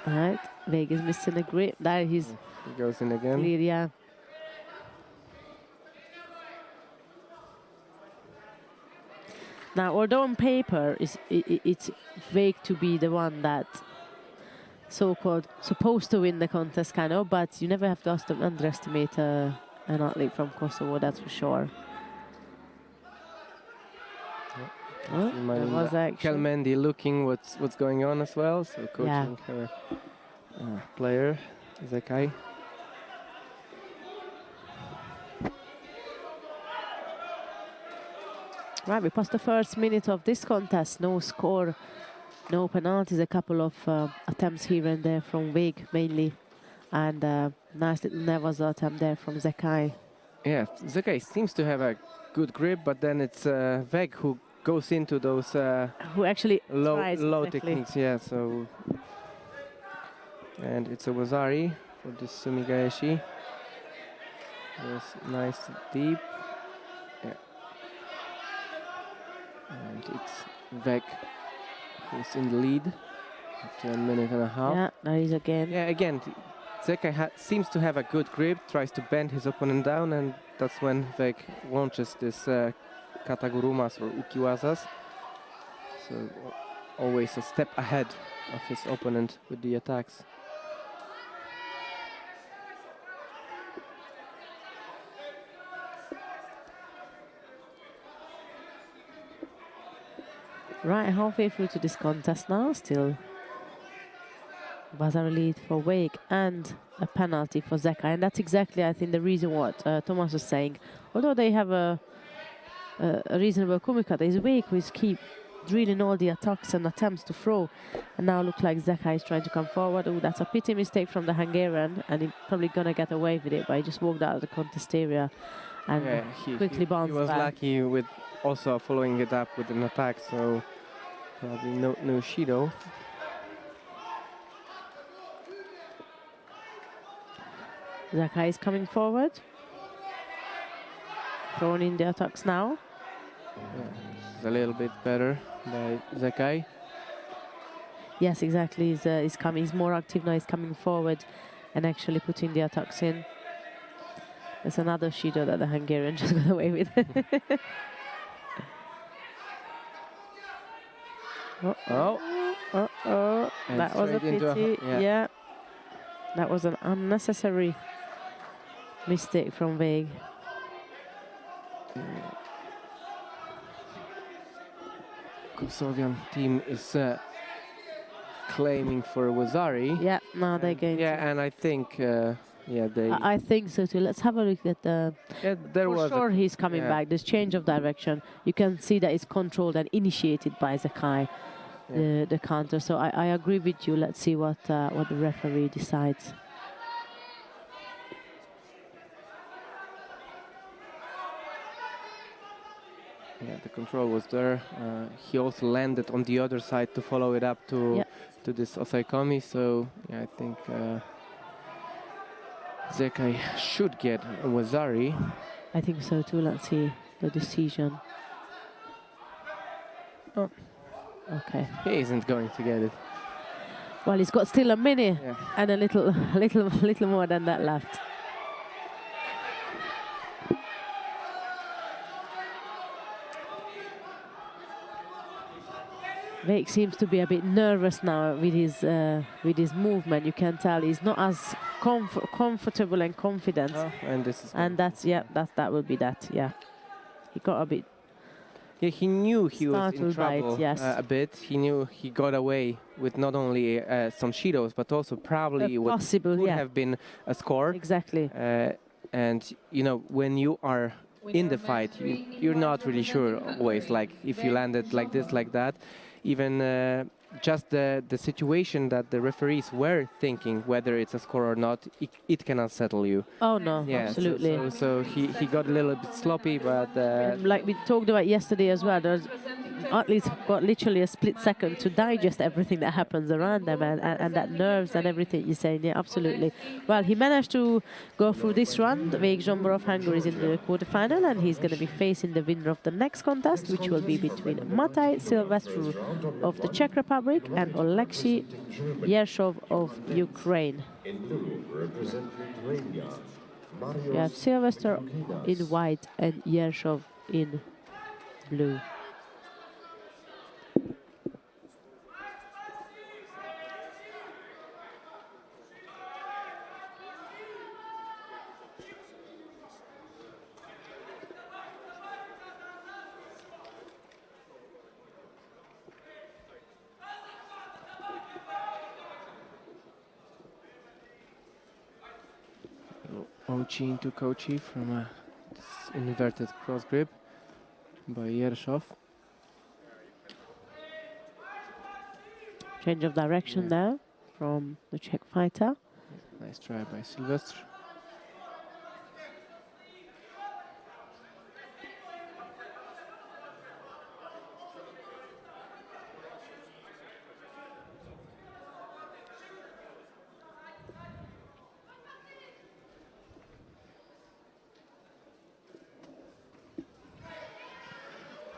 All right, Vegas missing a grip. There he goes in again. Clear, yeah. Now, although on paper it's Vég to be the one that so-called supposed to win the contest, kind of, but you never have to underestimate an athlete from Kosovo, that's for sure. Oh, was Kelmendi looking what's going on as well, so coaching her player, Zekai. Right, we passed the first minute of this contest. No score, no penalties, a couple of attempts here and there from Vég mainly, and nice little Nevaza attempt there from Zekai. Yeah, Zekai seems to have a good grip, but then it's Vég who goes into those who actually low techniques. Yeah, so and it's a Wazari for this Sumigaeshi. Yes, nice deep. Yeah. And it's Vég who's in the lead after a minute and a half. Yeah, there he is again. Yeah, again, Zekai seems to have a good grip, tries to bend his opponent down, and that's when Vég launches this Katagurumas or Ukiwazas. So always a step ahead of his opponent with the attacks. Right, halfway through to this contest now, still buzzer lead for Vég and a penalty for Zekai, and that's exactly, I think, the reason what Thomas was saying. Although they have a reasonable kumikata, is Vég who is keep drilling all the attacks and attempts to throw, and now look like Zekai is trying to come forward. Oh, that's a pity mistake from the Hungarian, and he's probably gonna get away with it, but he just walked out of the contest area and quickly bounced back. He was lucky with also following it up with an attack, so probably no Shido. Zekai is coming forward, throwing in the attacks now. Yeah, it's a little bit better by Zekai. Yes, exactly. He's coming. He's more active now. He's coming forward and actually putting the attacks in. There's another Shido that the Hungarian just got away with. That was a pity. Yeah, that was an unnecessary mistake from Vég. Kosovian team is claiming for Wazari. Yeah, now they're going. Yeah, and I think they. I think so too. Let's have a look at the. Yeah, there was. For sure, he's coming back. There's change of direction. You can see that it's controlled and initiated by Zekai, the counter. So I agree with you. Let's see what the referee decides. Yeah, the control was there. He also landed on the other side to follow it up to this osaikomi. So yeah, I think Zekai should get a wazari. I think so too. Let's see the decision. Oh. Okay. He isn't going to get it. Well, he's got still a minute Yeah. and a little more than that left. Vake seems to be a bit nervous now with his movement. You can tell he's not as comfortable and confident. Oh, and this is. And that's that will be that. Yeah, he got a bit. Yeah, he knew he was in startled by it, trouble yes. a bit. He knew he got away with not only some shidos, but also probably what possible, could yeah. have been a score. Exactly. And you know, when you are in the fight, you're not really sure always. Like if you landed like this, like that, even just the situation that the referees were thinking whether it's a score or not, it cannot settle you. Oh no, Yeah, absolutely. So he got a little bit sloppy, but Like we talked about yesterday as well, there's athletes got literally a split second to digest everything that happens around them, and that nerves and everything you're saying. Yeah, absolutely. Well, he managed to go through this round. Vake Zsombor of Hungary is in the quarterfinal, and he's going to be facing the winner of the next contest, which will be between Mataj Silvestru of the Czech Republic and Oleksiy Yershov of Ukraine. In blue, representing Lithuania, We have Silvester in white and Yershov in blue. Ochi into Kochi from a inverted cross grip by Yershov. Change of direction there from the Czech fighter. Nice try by Silvestr.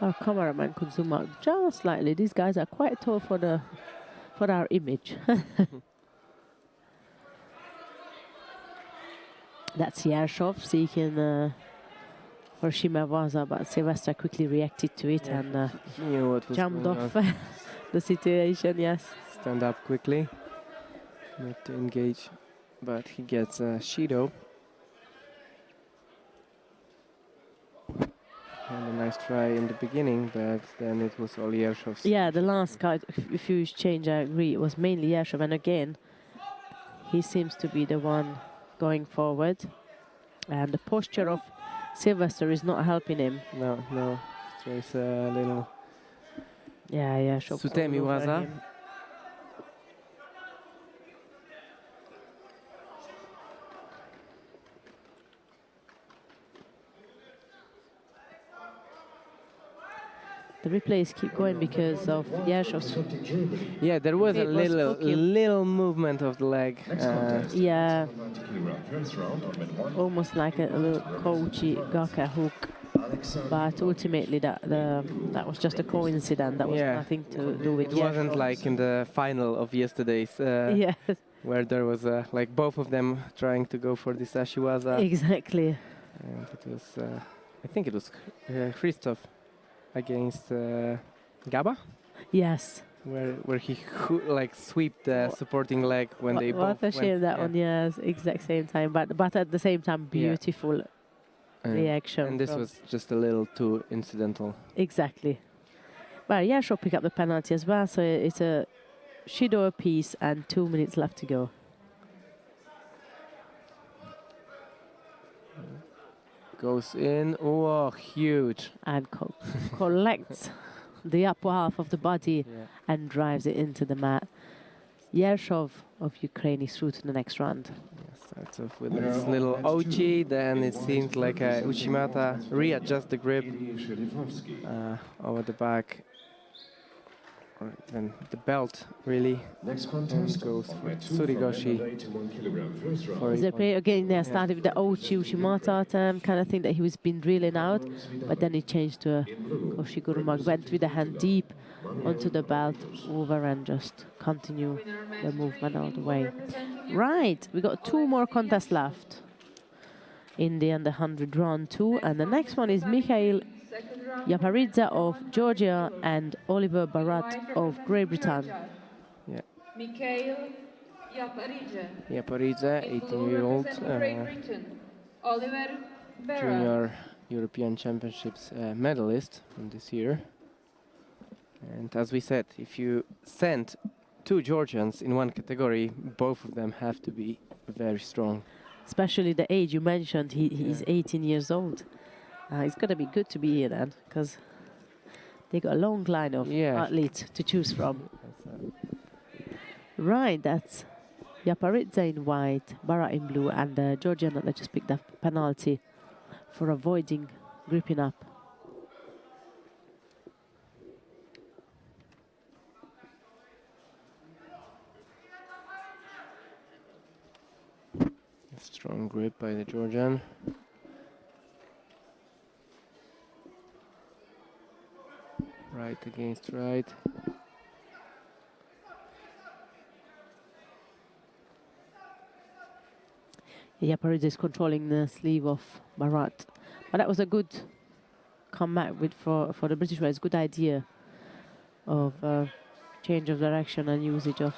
Our cameraman could zoom out just slightly. These guys are quite tall for our image. That's Yershov seeking for Shimawaza, but Silvestre quickly reacted to it and He knew what was jumped going off on. the situation. Yes. Stand up quickly, not to engage, but he gets a Shido. And a nice try in the beginning, but then it was all Yershov's. Yeah, the last card, if you change, I agree, it was mainly Yershov, and again, he seems to be the one going forward. And the posture of Silvestre is not helping him. No. So it's a little Yeah, Yershov. Sutemi all over waza. him. The replays keep going because of Yershov's. Yeah, there was a It was hooking. little movement of the leg. Yeah, 90 kilogram first round on mat 1. almost like a little Kochi Gaka hook. But ultimately, that was just a coincidence. That was Yeah. nothing to do with It wasn't Yershov. like in the final of yesterday's, Yes, where there was like both of them trying to go for this Ashiwaza. exactly. And it was, I think it was Christoph against Gaba, Yes. where he like swept the supporting leg when they What both a shame went, that yeah. one, yes, exact same time. But at the same time, beautiful reaction. And this from- was just a little too incidental. Exactly. Well, Yershov picked up the penalty as well, so it's a Shido apiece and 2 minutes left to go. Goes in, oh, huge. And collects the upper half of the body Yeah. and drives it into the mat. Yershov of Ukraine is through to the next round. Starts off with this little Ochi, then it seems like Uchimata readjusts the grip over the back, or even the belt, really. Next And contest, goes for Ahmed 2 from Surigoshi. 81 kilogram first round. For They play again. They started with the Ochi Uchimata kind of thing that he was been drilling out, but then he changed to a Koshigurumag, went with the hand deep onto the belt, over and just continue the movement all the way. Right, we got 2 more contests left in the under 100 round 2, and the next one is Mikhail Yaparidze of Georgia and Oliver Barat of Great Britain. Yeah. Mikhail Yaparidze. Yaparidze, 18-year-old Oliver Barat. junior European Championships medalist from this year. And as we said, if you send 2 Georgians in one category, both of them have to be very strong. Especially the age you mentioned, he's 18 years old. It's going to be good to be here then, because they got a long line of athletes to choose from. Right, that's Yaparidze in white, Barat in blue, and the Georgian that just picked up penalty for avoiding gripping up. Strong grip by the Georgian. Right against right. Yaparidze is controlling the sleeve of Barat. But that was a good comeback for the British players. Good idea of change of direction and usage of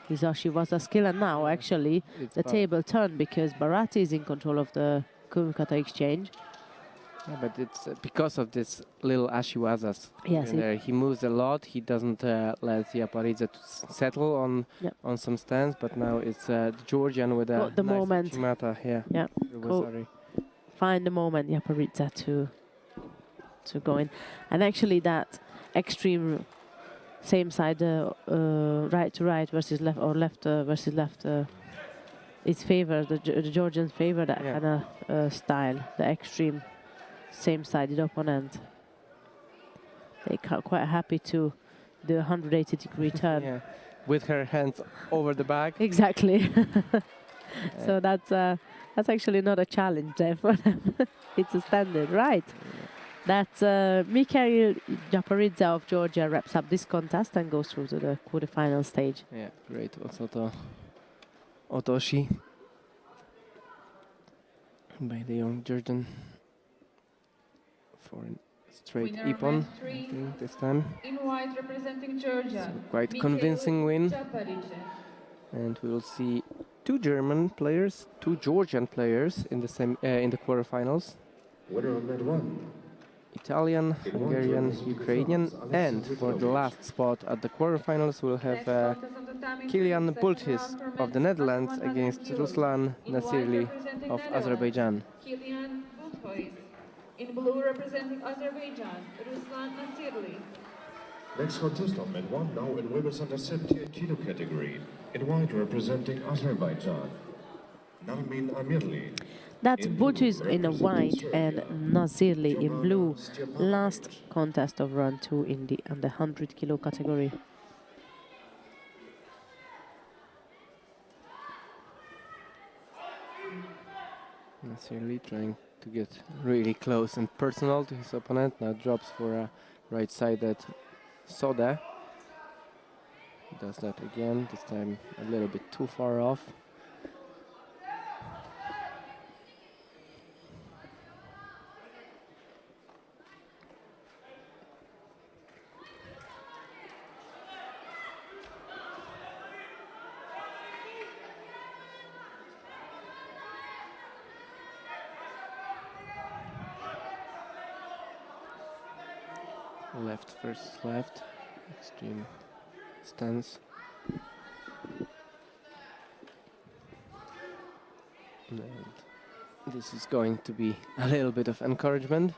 his Ashiwaza skill. And now actually the table turned because Barat is in control of the Kumikata exchange. Yeah, but it's because of this little Ashiwazas. Yes, he moves a lot. He doesn't let Yaparidze settle on some stance. But now it's the Georgian with a the nice moment. Uchimata. Yeah. Find the moment Yaparidze to go in, and actually that extreme same side right to right versus left, or left versus left. It's favor the Georgians favor that kind of style, the extreme same-sided opponent. They quite happy to do a 180-degree turn. Yeah, with her hands over the back. Exactly. So that's actually not a challenge there for them. It's a standard, right? That's Mikhail Yaparidze of Georgia wraps up this contest and goes through to the quarterfinal stage. Yeah, great. Also Otoshi by the young Georgian for a straight Ippon, I think, this time. In white representing Georgia. So quite convincing win. And we will see 2 German players, 2 Georgian players in the quarterfinals. Winner on that one. Italian, Hungarian, Ukrainian, and for the last spot at the quarterfinals we'll have Kilian Bultis of the Netherlands against Ruslan Nasirli of Azerbaijan. Kilian Bultis. In blue representing Azerbaijan, Ruslan Nasirli. Next contest on men 1, now in women's under 78 kilo category. In white representing Azerbaijan, Narmin Amirli. That's Bultis in white and Nasirli in blue. Last contest of round 2 in the under 100 kilo category. Nasirli trying to get really close and personal to his opponent. Now drops for a right-sided Soda. He does that again, this time a little bit too far off. Left versus left, extreme stance. And this is going to be a little bit of encouragement.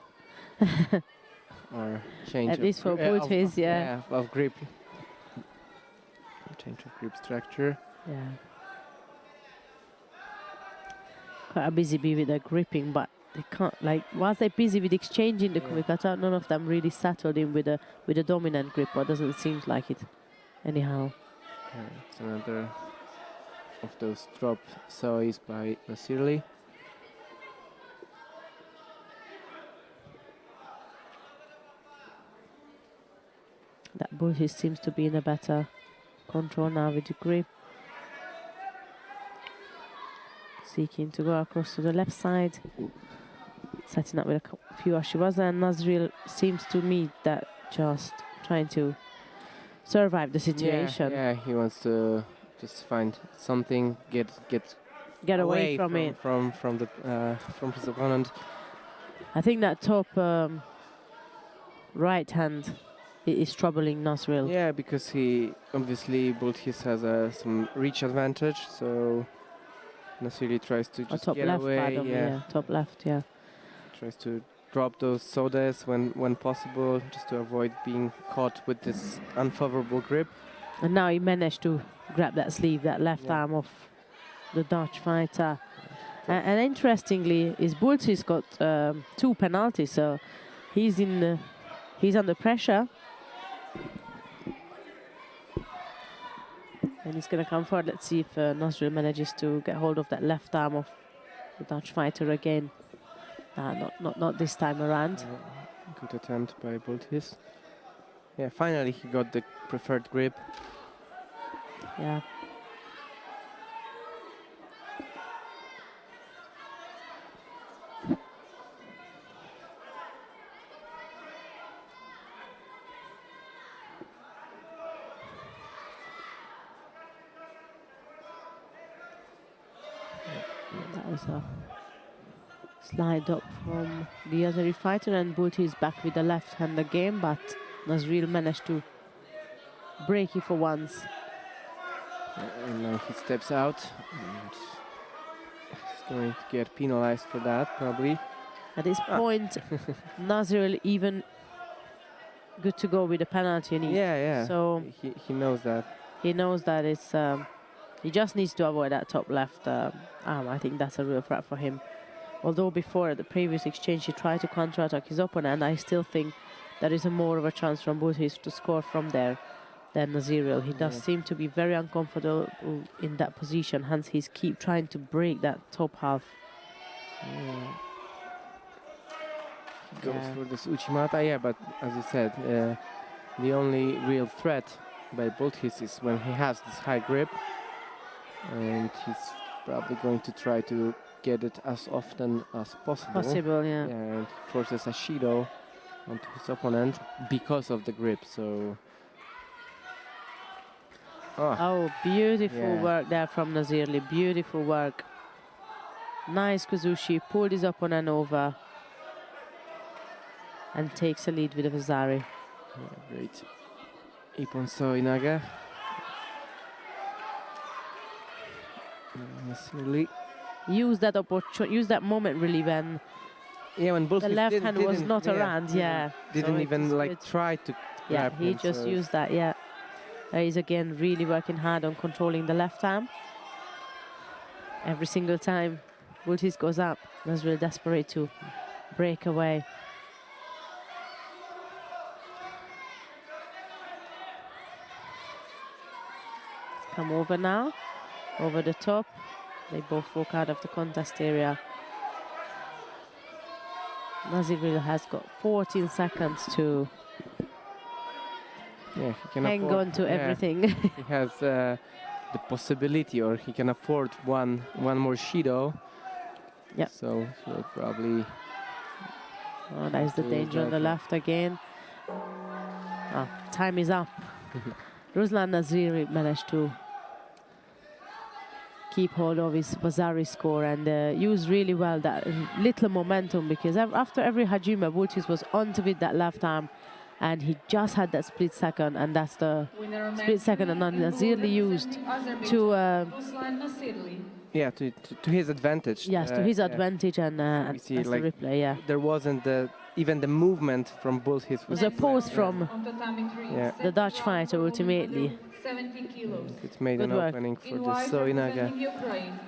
Or change at least for Bultis, of grip. Change of grip structure. Yeah. Quite a busy bee with their gripping, but they can't, like, whilst they're busy with exchanging the kumikata, none of them really settled in with a dominant grip, or doesn't seem like it anyhow. It's another of those drop sois by Nasirli. That Buddhist seems to be in a better control now with the grip. Seeking to go across to the left side. Setting up with a few Ashiwaza, and Nazril seems to me that just trying to survive the situation. Yeah, he wants to just find something, get away from it. from his opponent. I think that top right hand is troubling Nasril. Yeah, because he obviously Bulthis has some reach advantage, so Nasrili tries to just top get left, away. pardon me, yeah, top left, yeah. Tries to drop those sodas when possible, just to avoid being caught with this unfavorable grip. And now he managed to grab that sleeve, that left arm of the Dutch fighter. And interestingly, his Bulthis got 2 penalties, so he's under pressure. And he's going to come forward. Let's see if Nasril manages to get hold of that left arm of the Dutch fighter again. Not this time around. Good attempt by Bulthis. Yeah, finally he got the preferred grip. Yeah. That was a slide up from the other fighter, and Bulti is back with the left hand again, but Nasril managed to break it for once. And now he steps out, and he's going to get penalized for that, probably. At this point, Nasril even good to go with a penalty. And Yeah. So he knows that. He knows that it's. He just needs to avoid that top left arm. I think that's a real threat for him. Although before the previous exchange, he tried to counter-attack his opponent, I still think there is more of a chance from Bulthis to score from there than Nasril. He does seem to be very uncomfortable in that position, hence he's keep trying to break that top half. Goes for this Uchimata, but as you said, the only real threat by Bulthis is when he has this high grip, and he's probably going to try to get it as often as possible. Yeah. And forces a Shido onto his opponent because of the grip, so... Oh, beautiful work there from Nasirli, beautiful work. Nice Kuzushi, pulled his opponent over and takes a lead with a Vazari. Yeah, great. Ippon Inaga. Nasirli. Use that opportunity, use that moment really when Bulthis the left hand was not around. Didn't so even like try to grab he him, just used that. He's again really working hard on controlling the left arm. Every single time Bulthis goes up, Nasril desperate to break away. Let's come over now, over the top. They both walk out of the contest area. Nasril has got 14 seconds to he can hang on to everything. He has the possibility, or he can afford one more Shido. Yeah. So he'll probably... Oh, that's the danger on the left again. Oh, time is up. Ruslan Nasiri managed to keep hold of his Vazari score and use really well that little momentum, because after every Hajime, Bulthis was onto with that left arm, and he just had that split second, and that's the split second and Nasirli used to Yeah, to his advantage. Yes, to his yeah. advantage, and We see, that's like, the replay. Yeah, there wasn't even the movement from both his. was a pose from On tatami 3, Yeah. the Dutch second round fighter for women ultimately. under 70 kilos. It's made Good an work. opening for In the white Soinaga. representing Ukraine.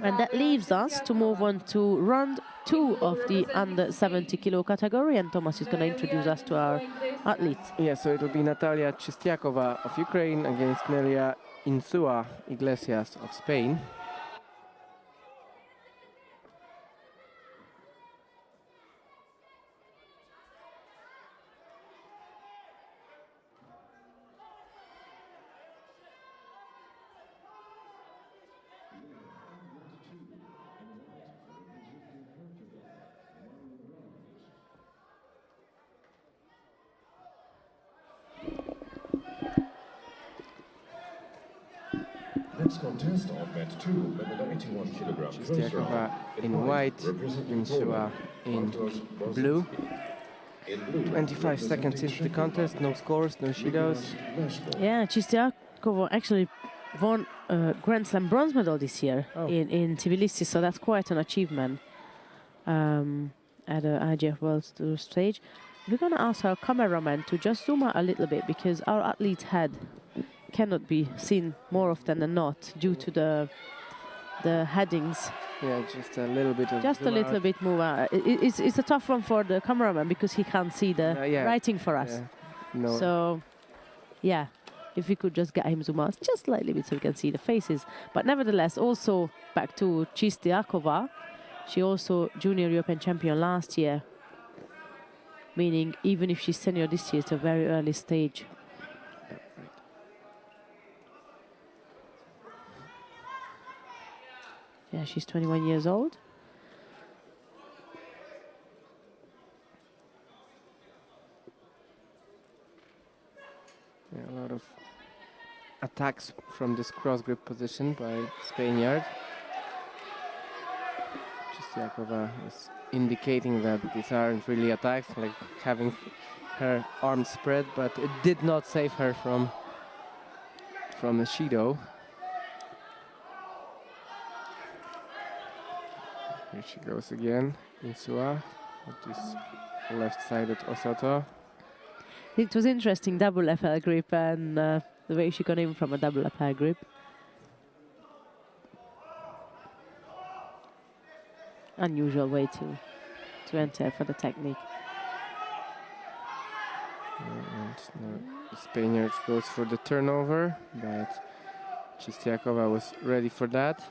And that leaves us to move on to round 2 of the under 70 kilo category, and Thomas is going to introduce us to our athletes. Yeah, so it'll be Natalia Chistiakova of Ukraine against Nelia Insua Iglesias of Spain. Next contest on mat 2, men under 81 kilograms. First Chistiakova round, in white, representing Insua Poland, in Bartosz blue. In blue, 25 seconds into the contest, no scores, no shidos. Yeah, Chistiakova actually won a Grand Slam bronze medal this year in Tbilisi, so that's quite an achievement at the IGF World Tour stage. We're going to ask our cameraman to just zoom out a little bit, because our athlete's head cannot be seen more often than not due to the headings. Yeah, just a little bit of Just a zoom little out. bit more. It's a tough one for the cameraman because he can't see the Yeah. writing for us. Yeah. No. So, yeah, if we could just get him zoom out just slightly bit so we can see the faces. But nevertheless, also back to Chistiakova. She also junior European champion last year, meaning even if she's senior this year, it's a very early stage. Yeah, she's 21 years old. Yeah, a lot of attacks from this cross grip position by Spaniard. Chistiakova is indicating that these aren't really attacks, like having her arms spread, but it did not save her from the shido. Here she goes again, Insua, with this left-sided Osoto. It was interesting, double FL grip, and the way she got in from a double FL grip. Unusual way to enter for the technique. And now the Spaniard goes for the turnover, but Chistiakova was ready for that.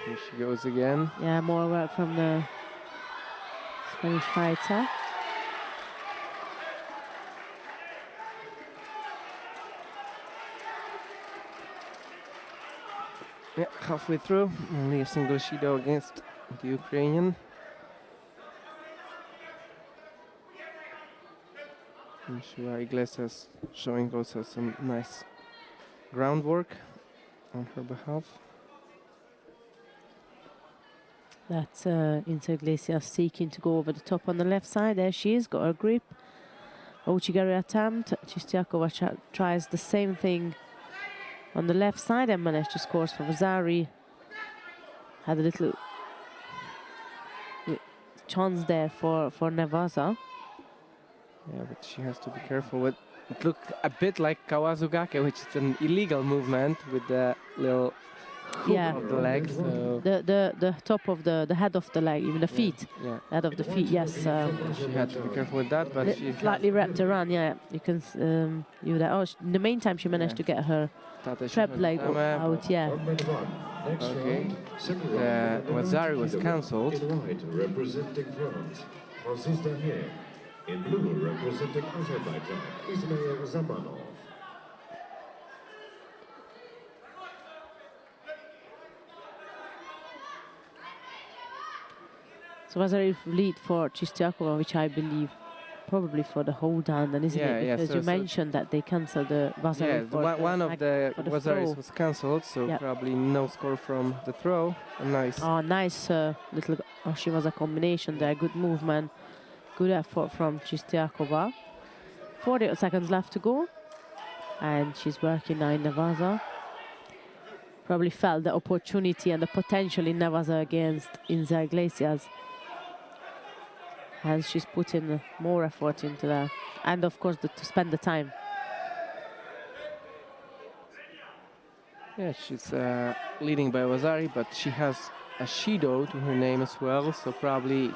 Here she goes again. Yeah, more work from the Spanish fighter. Yeah, halfway through, only a single shido against the Ukrainian. And Shua Iglesias showing also some nice groundwork on her behalf. That's Inter Iglesias seeking to go over the top on the left side. There she is, got her grip. Ouchigari attempt. Chistiakova tries the same thing on the left side and managed to score for Vasari. Had a little chance there for Nevasa. Yeah, but she has to be careful with. It looked a bit like Kawazugake, which is an illegal movement with the little hook of the leg. So The top of the head of the leg, even the feet. yeah, Head of the feet, yes. she had to be careful with that, but she Slightly wrapped around, yeah. You can you that. Oh, in the meantime, she managed to get her trap leg out, yeah. Okay. Wazari was cancelled. In white, representing France, Francis Danier. In blue, representing Azerbaijan, Ismail Zamanov. So Vasari lead for Chistiakova, which I believe probably for the hold down, then isn't it? Because you mentioned that they cancelled the Vasari. Yeah, one of the Vasaris was cancelled, so probably no score from the throw. Nice. Oh, nice little Oshimaza combination there. Good movement, good effort from Chistiakova. 40 seconds left to go. And she's working now in Nevada. Probably felt the opportunity and the potential in Nevada against Inza Iglesias. And she's putting more effort into that. And of course, to spend the time. Yeah, she's leading by Wazari, but she has a Shido to her name as well, so probably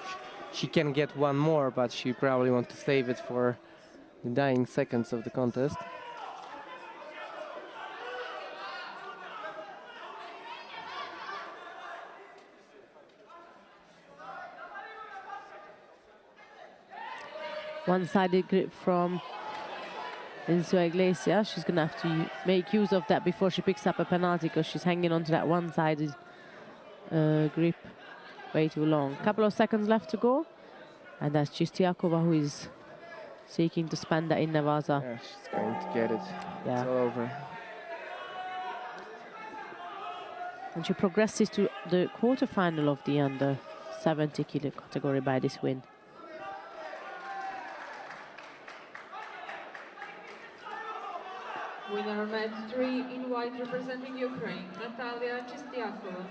she can get one more, but she probably wants to save it for the dying seconds of the contest. One-sided grip from Inza Iglesias. She's going to have to make use of that before she picks up a penalty, because she's hanging on to that one-sided grip way too long. Couple of seconds left to go. And that's Chistiakova who is seeking to spend that in Nevada. Yeah, she's going to get it. Yeah. It's all over. And she progresses to the quarterfinal of the under 70 kilo category by this win. Winner match 3 in white representing Ukraine, Natalia Chistiakova.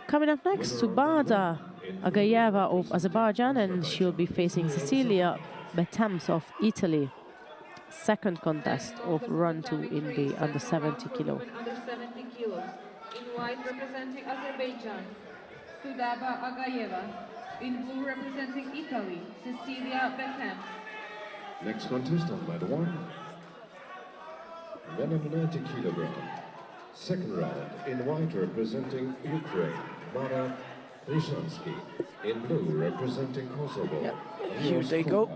Coming up next, Subada Agayeva of Azerbaijan, and she'll be facing Cecilia Betams of Italy. Second contest of run 2 in the under 70 kilo. Under 70 kilos. In white representing Azerbaijan, Sudaba Agayeva. In blue representing Italy, Cecilia Betams. Next contest on mat 1. Men under 90 kilogram. Second round in white representing Ukraine, Mara Rishansky. In blue representing Kosovo. Yep. Here they go.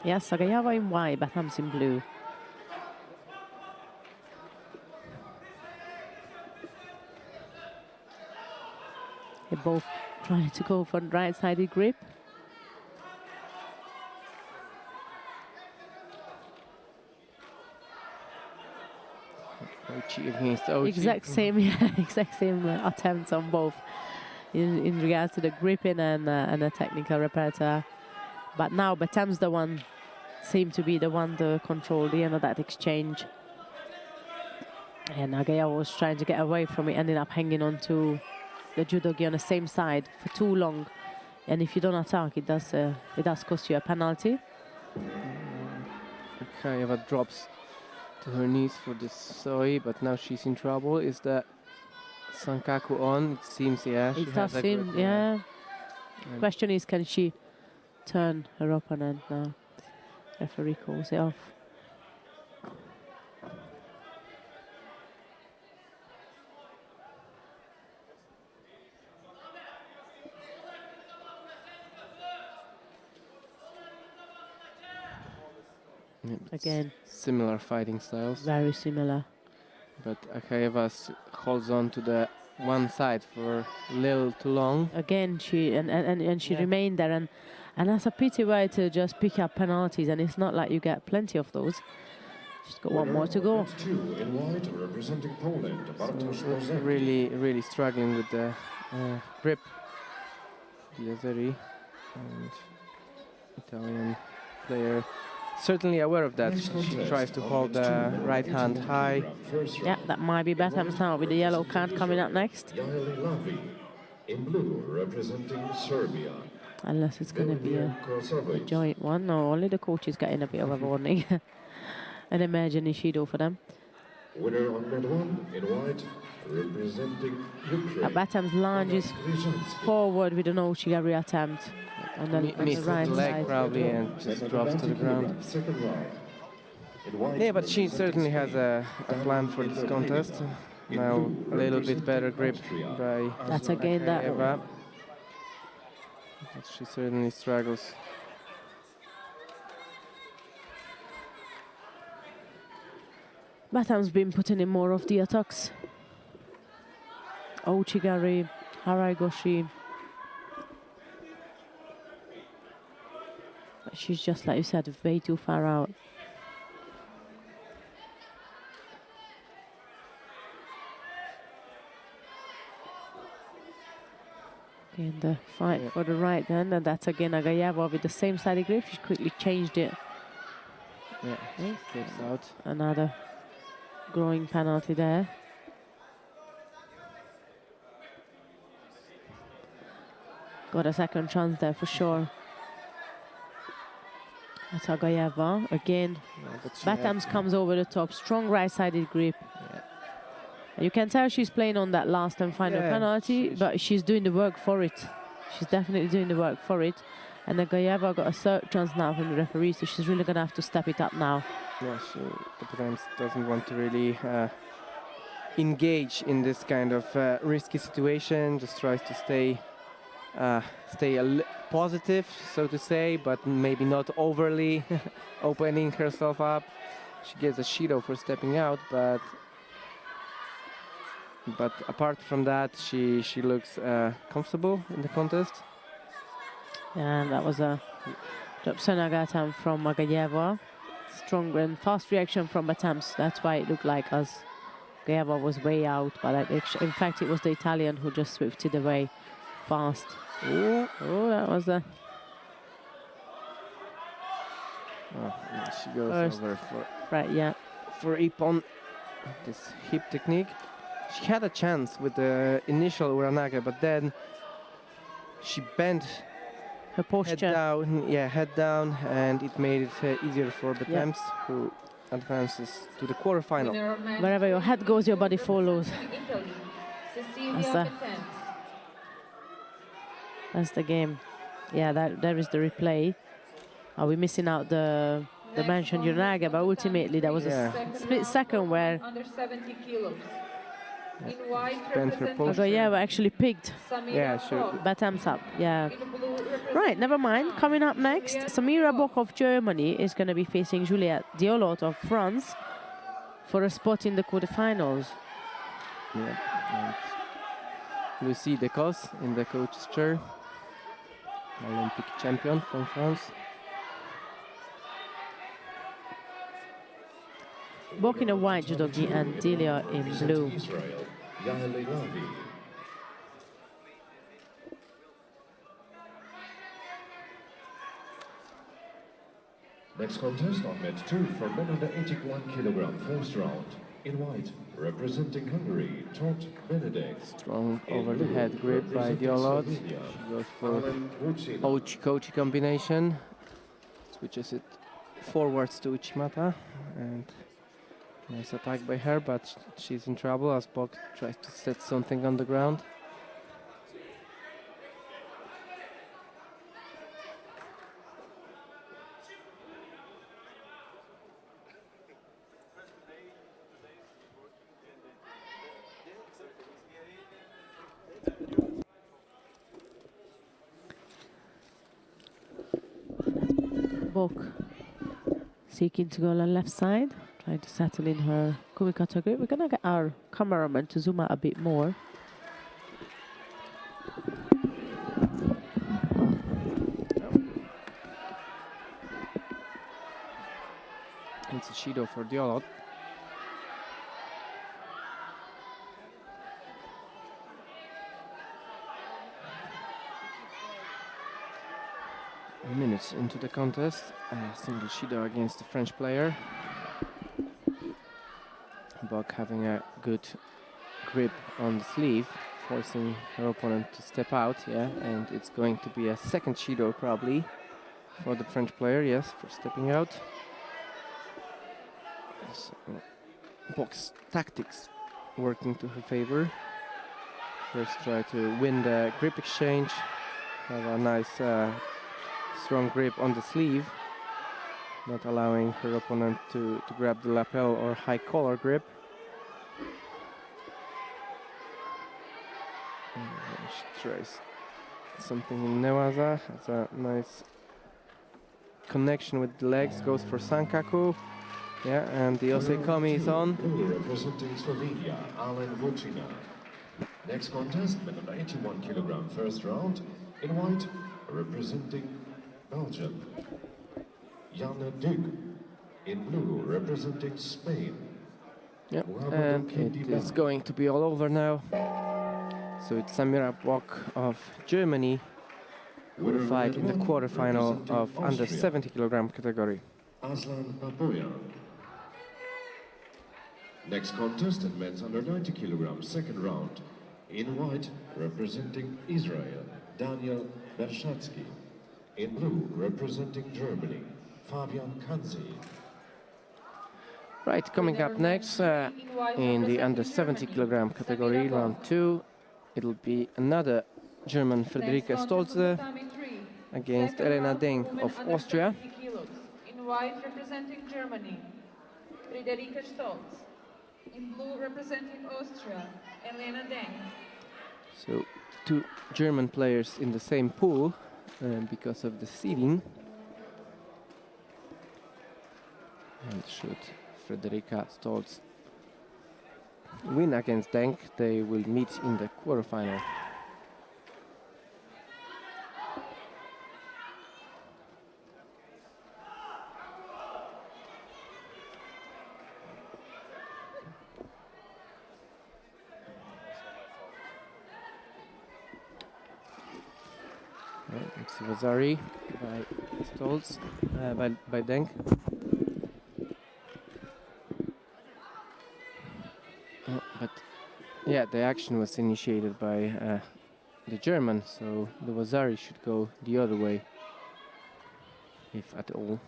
Yes, Agayeva in white, Betams in blue. They're both trying to go for the right-sided grip. Ochi against Ochi. Exact same attempts on both in regards to the gripping and the technical repertoire. But now Betams the one seemed to be the one to control the end of that exchange. And Agayeva was trying to get away from it, ended up hanging on to the judogi on the same side for too long. And if you don't attack, it does cost you a penalty. Agayeva drops to her knees for the soi, but now she's in trouble. Is the Sankaku on? It seems, yeah. It does seem, yeah. Question is, can she turn her opponent now? Referee calls it off. Again, similar fighting styles. very similar. But Agayeva holds on to the one side for a little too long. Again, she remained there, and that's a pity way to just pick up penalties, and it's not like you get plenty of those. She's got one more to go. Two in white representing Poland, Bartosz So Bozek. really struggling with the grip. The Azeri and Italian player. Certainly aware of that. She tries to hold the right hand high. Yeah, that might be Betams now with the yellow card coming up next. Yaeli Lavi in blue representing Serbia. Unless it's going to be a joint one. No, only the coach is getting a bit of a warning. And imagine Ishido for them. Winner on mat 1 in white representing Ukraine. Betams lunges forward with an Ochigari attempt. On the right leg side. probably and just drops to the ground. Second round. In white Yeah, but she certainly has a plan for this contest. Now a little bit better grip by That's again that. Eva. But she certainly struggles. Betams been putting in more of the attacks. Ochigari, Haraigoshi. But she's just, like you said, way too far out. In the fight for the right hand, and that's again Agayeva with the same side grip. She quickly changed it Yeah, steps out. Another growing penalty there. Got a second chance there for sure. That's Agayeva again. Yeah, but she Batams comes over the top, strong right-sided grip. Yeah. You can tell she's playing on that last and final Yeah, penalty, but she's doing the work for it. She's definitely doing the work for it. And Agayeva got a third chance now from the referee, so she's really gonna have to step it up now. Yeah, she at times doesn't want to really engage in this kind of risky situation. Just tries to stay positive, so to say, but maybe not overly opening herself up. She gets a Shido for stepping out, but apart from that, she looks comfortable in the contest. And that was a Jopsanagatam from Agayeva. Strong and fast reaction from Batams. That's why it looked like Agayeva was way out, but in fact it was the Italian who just swifted away fast. Oh, that was a... Oh, and she goes First. over for Right, yeah. Ippon. This hip technique. She had a chance with the initial Uranaga, but then she bent Her posture. head down, and it made it easier for the Yeah. Temps, who advances to the quarterfinal. Winner of match Wherever your head goes, your body follows. Italy, Cecilia That's a- Betance. That's the game. Yeah, there is the replay. Are we missing out the mentioned Uranaga? But ultimately, there was Yeah. a split second where Under 70 kilos. In white bent her representing posture. Agayeva actually picked Samira Yeah, sure. Koch. Batams up. Yeah. In blue representing Right, never mind. Coming up next, Samira Bock of Germany is going to be facing Juliette Diolot of France for a spot in the quarterfinals. Yeah, and Lucie Decos in the coach's chair, Olympic champion from France. Bock in a white judogi and Delia in blue. Israel, Yaeli Lavi. Next contest on match 2 for men under 81 kilogram, first round. In white, representing Hungary, Todd Benedict. Strong over the head grip by Diolot. She goes for Ochi-Kochi combination. Switches it forwards to Uchimata. And nice attack by her, but she's in trouble as Bock tries to set something on the ground. Bock seeking to go on the left side, trying to settle in her kumikata grip. We're going to get our cameraman to zoom out a bit more. It's a Shido for Diolot. Minutes into the contest, single Shido against the French player. Bock having a good grip on the sleeve, forcing her opponent to step out, and it's going to be a second Shido probably for the French player, yes, for stepping out. So, Bock's tactics working to her favor. First try to win the grip exchange, have a nice strong grip on the sleeve, not allowing her opponent to grab the lapel or high collar grip. And she tries something in Newaza, has a nice connection with the legs, goes for Sankaku. Yeah, and the Oseikomi is on. Blue representing Slovenia, Alen Vucina. Next contest, men under 81 kilogram, first round. In white, representing Belgium, Janne Dug. In blue, representing Spain. Yep, and it is going to be all over now. So it's Samira Bock of Germany who will fight in the quarterfinal of under 70 kilogram category. Aslan Papoyan. Next contest in men's under 90 kilograms, second round. In white, representing Israel, Daniel Repchage. In blue, representing Germany, Fabian Kanzi. Right, coming up next in the under 70 kilogram category, round 2, it'll be another German Friederike Stolze against Elena Denk of Austria. In white, representing Germany, Friederike Stolze. In blue, representing Austria, Elena Denk. So, two German players in the same pool because of the seeding. And should Friederike Stolze win against Denk, they will meet in the quarterfinal. It's Vasari by Stolze, by Denk. But yeah, the action was initiated by the German, so the Vasari should go the other way, if at all.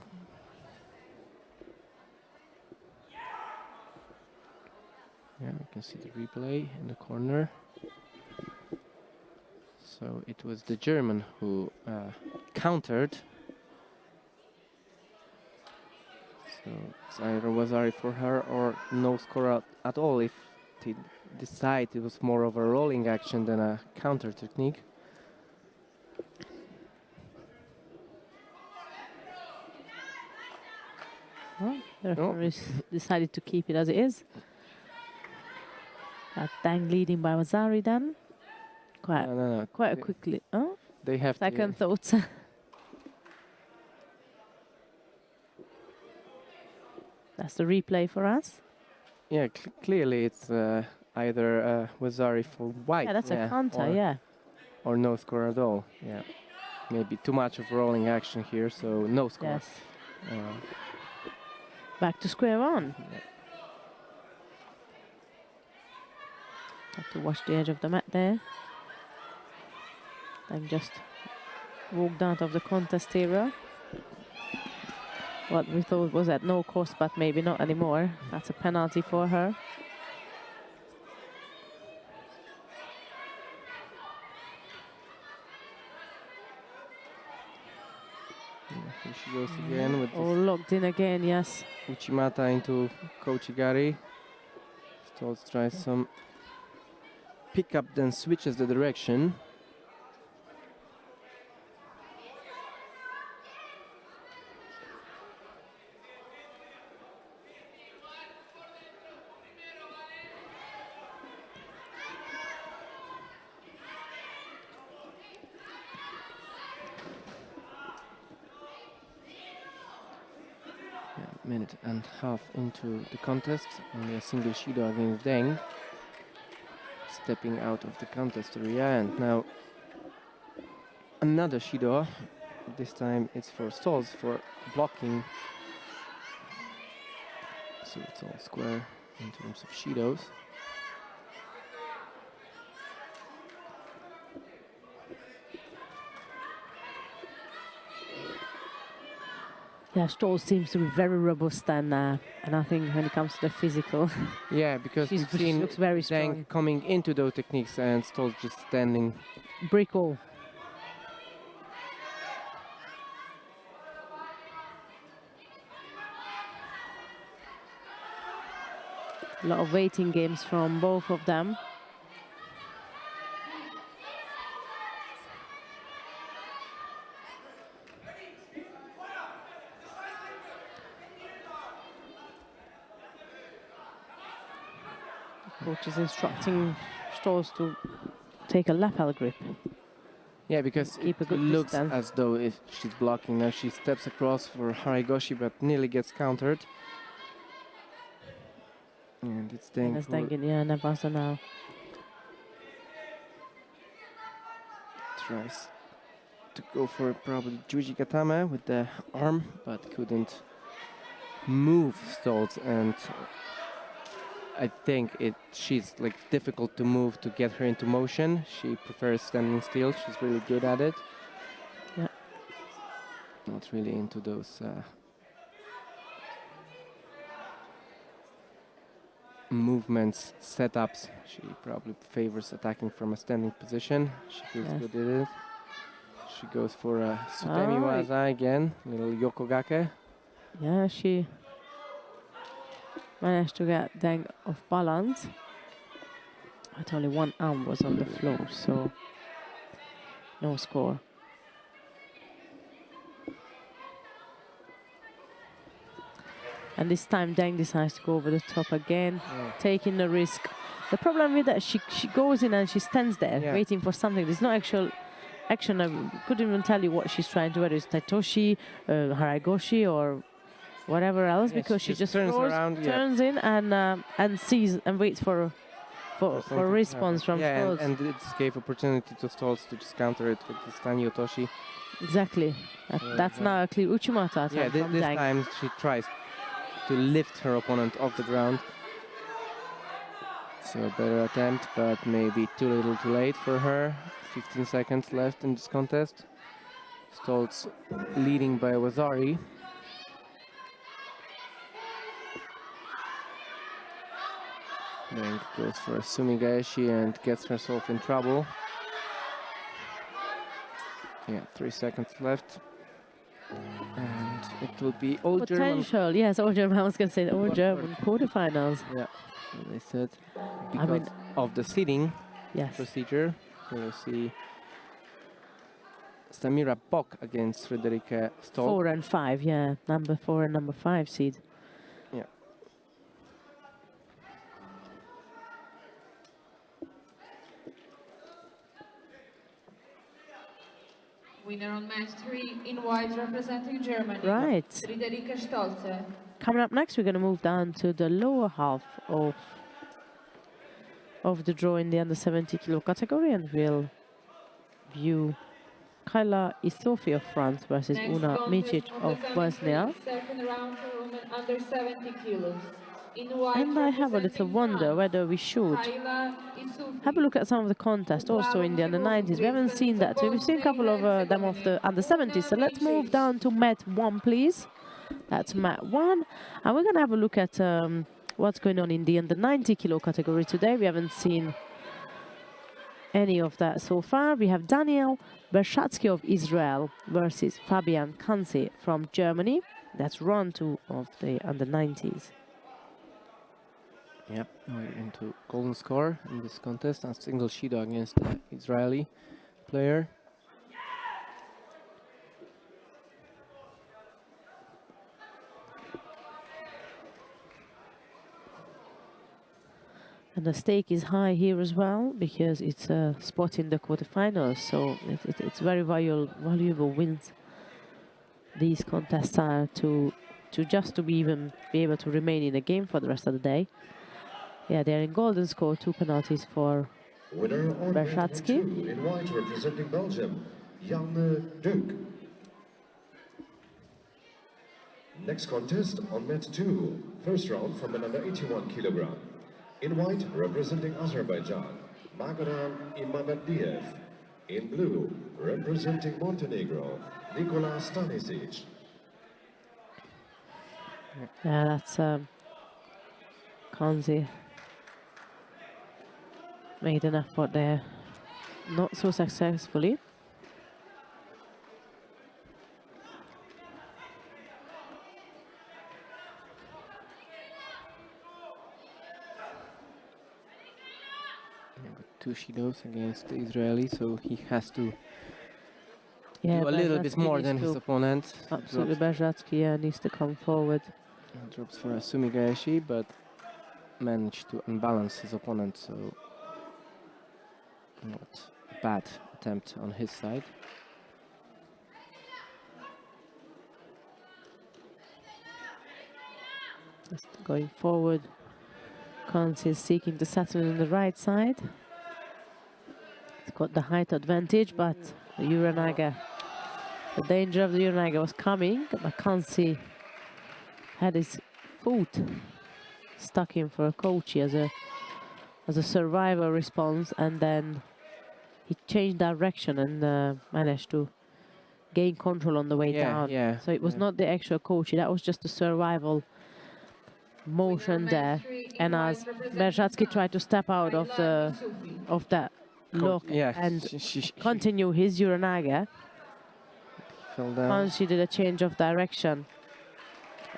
Yeah, we can see the replay in the corner. So it was the German who countered. So it's either Vasari for her or no score at all if they decide it was more of a rolling action than a counter technique. Oh, the referee decided to keep it as it is. That's Denk leading by Vasari then. Quite quickly. Oh, they have second to, thoughts. That's the replay for us. Yeah, clearly it's either Vasari for white. Yeah, that's a counter, or no score at all. Yeah, maybe too much of rolling action here, so no score. Yes. Back to square one. Yeah. Have to watch the edge of the mat there. Then just walked out of the contest area. What we thought was at no cost, but maybe not anymore. That's a penalty for her. Yeah, here she goes again with all locked in again, yes. Uchimata into Kochigari. Stolze tries some pick up, then switches the direction. Minute and a half into the contest, only a single Shido against Denk, stepping out of the contest area, and now another Shido. This time it's for Stolze for blocking, so it's all square in terms of Shidos. Yeah, Stolze seems to be very robust, and I think when it comes to the physical, yeah, because we've seen looks very strong. Denk coming into those techniques and Stolze just standing. Brick wall. A lot of waiting games from both of them. Coach is instructing Stolze to take a lapel grip. Yeah, because Keep a it good looks distance. as though if she's blocking. Now she steps across for Harigoshi, but nearly gets countered. And it's Denk. That's Denk, yeah, Navasa now. Tries to go for probably Juji Katame with the arm, but couldn't move Stoltz, and I think she's like difficult to move to get her into motion. She prefers standing still. She's really good at it. Yeah. Not really into those movements, setups. She probably favors attacking from a standing position. She feels good at it. She goes for a Sutemi Waza again, little Yokogake. Yeah, she managed to get Deng off balance. But only one arm was on the floor, so no score. And this time Deng decides to go over the top again, taking the risk. The problem with that, she goes in and she stands there waiting for something. There's no actual action. I couldn't even tell you what she's trying to do, whether it's Taitoshi, Haragoshi, or whatever else, because she just turns goes, around, turns in and sees and waits for a response from Stoltz. And it gave opportunity to Stoltz to just counter it with the Stani Yotoshi. Exactly. That's now a clear Uchimata. Yeah, this time she tries to lift her opponent off the ground. So a better attempt, but maybe too little too late for her. 15 seconds left in this contest. Stoltz leading by Wazari. Then goes for a Sumigaeshi and gets herself in trouble. Yeah, 3 seconds left. And it will be all potential, German. yes, all German. I was going to say all German quarterfinals. Yeah, they said because of the seeding procedure. We'll see Samira Bock against Friederike Stoltz. 4 and 5, yeah, number 4 and number 5 seed. Yeah. Winner on match 3 in white representing Germany. Right. Friederike Stolze. Coming up next, we're going to move down to the lower half of the draw in the under 70 kilo category, and we'll view Kayla Isofi of France versus Next Una Micic of Bosnia. Second round for women under 70 kilos. And I have a little wonder whether we should have a look at some of the contests also in the under 90s. We haven't seen that. We've seen a couple of them of the under 70s. So let's move down to mat 1, please. That's mat 1. And we're going to have a look at what's going on in the under 90 kilo category today. We haven't seen any of that so far. We have Daniel Bershatsky of Israel versus Fabian Kansi from Germany. That's round 2 of the under 90s. Yep, we're into golden score in this contest, and single Shido against the Israeli player. And the stake is high here as well, because it's a spot in the quarterfinals, so it's very valuable wins. These contests are to just to be able to remain in the game for the rest of the day. Yeah, they're in golden score, 2 penalties for Bershatsky. In white representing Belgium, Jan Duke. Next contest on mat 2, first round from another 81 kilogram. In white representing Azerbaijan, Magadan Imanadiev. In blue representing Montenegro, Nikola Stanisic. Yeah, that's Kanzi made an effort there, not so successfully. Two Shidos against the Israeli, so he has to do a little bit more than his opponent. Absolutely, Bershatsky needs to come forward. Drops for a Sumigaeshi, but managed to unbalance his opponent, so not a bad attempt on his side. Just going forward, Kansi is seeking to settle on the right side. He's got the height advantage, but the Uranaga, the danger of the Uranaga was coming, but Kansi had his foot stuck in for a kochi as a survival response, and then he changed direction and managed to gain control on the way down. So it was not the actual kochi, that was just a survival motion there. And as Repchage tried to step out of that lock and continue his uranage, Kanshi did a change of direction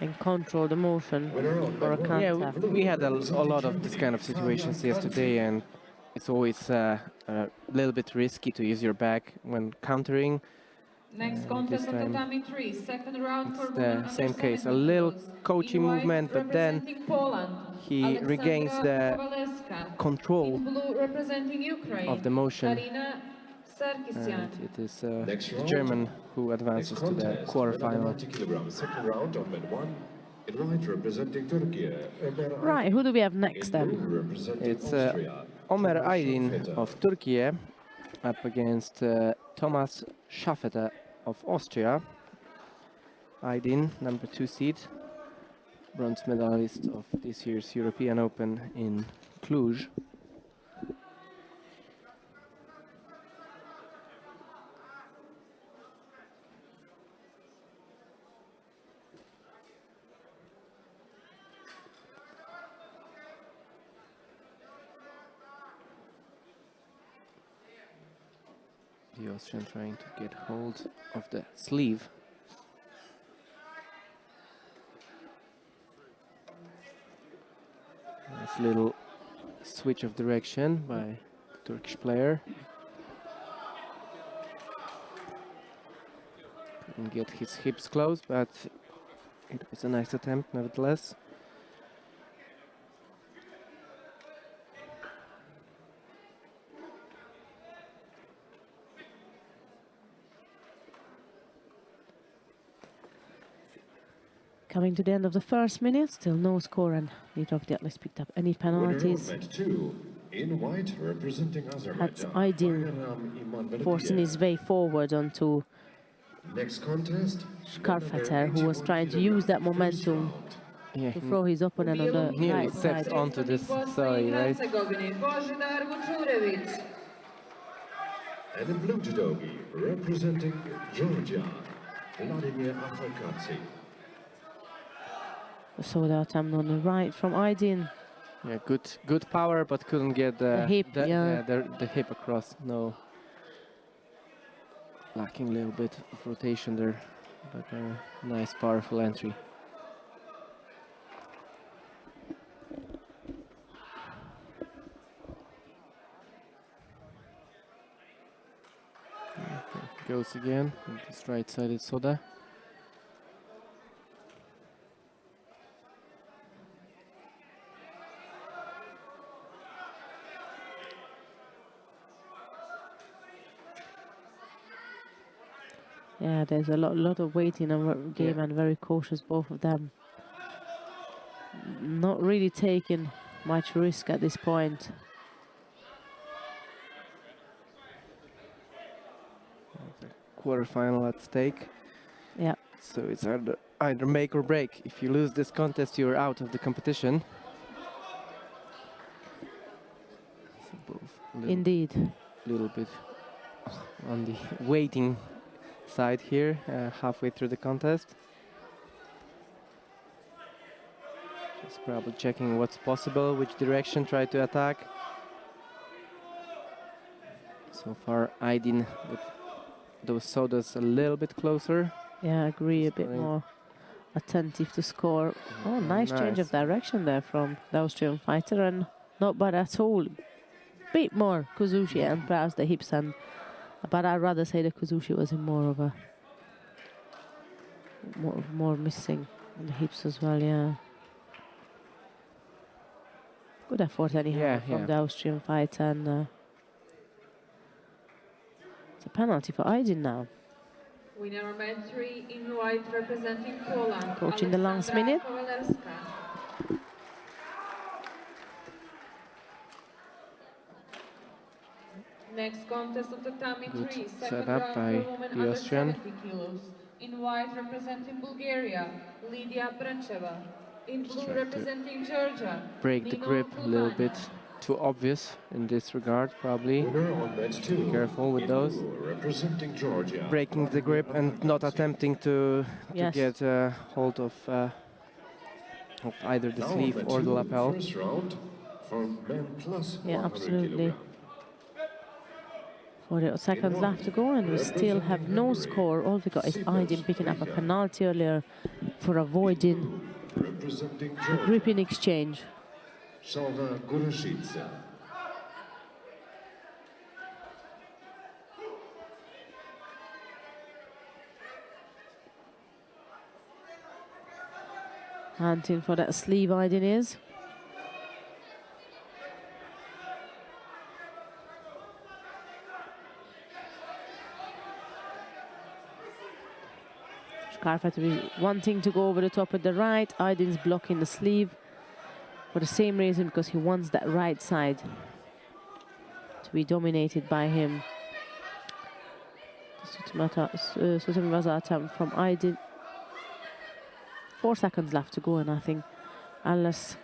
and control the motion for a counter. Yeah, we had a lot of this kind of situations yesterday, and it's always a little bit risky to use your back when countering. Next This contest of time tatami 3, second round for it's women the under same case, a 17 little kilos. kochi In white, movement, but then representing Poland, he regains Alexandra the Kowaleska. control In blue, representing Ukraine, of the motion. Karina Sarkisyan. And it is the German who advances to the quarterfinal. Second round of men 1. In white, representing Turkey. Right, who do we have next then? It's Ömer Aydin of Turkey up against Thomas Schaffeter of Austria. Aydin, number 2 seed, bronze medalist of this year's European Open in Cluj. The Austrian trying to get hold of the sleeve. Nice little switch of direction by the Turkish player. Couldn't get his hips close, but it was a nice attempt nevertheless. Coming to the end of the first minute, still no score, and neither of the athletes picked up any penalties. In white, representing Had Azerbaijan. Aydin forcing his way forward onto Next contest, Schaffeter, who was trying to use that momentum Yeah, to throw his opponent on the nearly right steps side. onto this side, right? and in blue judogi, representing Georgia, Vladimir Afakatsi. So the attempt on the right from Aydin. Yeah, good power, but couldn't get The hip, the hip across. No, lacking a little bit of rotation there, but nice, powerful entry. Goes again with this right-sided soda. Yeah, there's a lot of weight in our game, and very cautious, both of them. Not really taking much risk at this point. Quarterfinal at stake. Yeah. So it's either make or break. If you lose this contest, you're out of the competition. So both Indeed. Little bit on the waiting side here, halfway through the contest. Just probably checking what's possible, which direction try to attack. So far, Aydin with those sodas a little bit closer. Yeah, I agree, a bit more attentive to score. Oh, nice change of direction there from the Austrian fighter, and not bad at all. Bit more Kuzushi and perhaps the hips, and but I'd rather say the Kuzushi was in more of a more missing on the hips as well. Yeah, good effort anyhow from the Austrian fighter, and it's a penalty for Aydin now. Winner number 3 in white, representing Poland. Coach in the last minute. Next contest of the tatami 3, second setup round by for women the under Austrian. 70 kilos. In white representing Bulgaria, Lydia Brancheva. In blue trying to representing Georgia, break the Nino grip a little bit. Kulania. Too obvious in this regard, probably. Winner on match 2. Be careful with in those. blue, representing Georgia. Breaking the grip and not attempting to Yes. get a hold of either the Now on sleeve match or the 2, lapel. First round for men plus Yeah, 100 absolutely. kilogram. 40 seconds left to go, and we still have no score. All we got is Aydin picking up a penalty earlier for avoiding Representing the Georgia, grip in exchange. Shalva Gurashidze. Hunting for that sleeve, Aydin is. Scarfetter wanting to go over the top with the right. Aydin's blocking the sleeve for the same reason, because he wants that right side to be dominated by him. Sutamivaza attempt from Aydin. 4 seconds left to go, and I think unless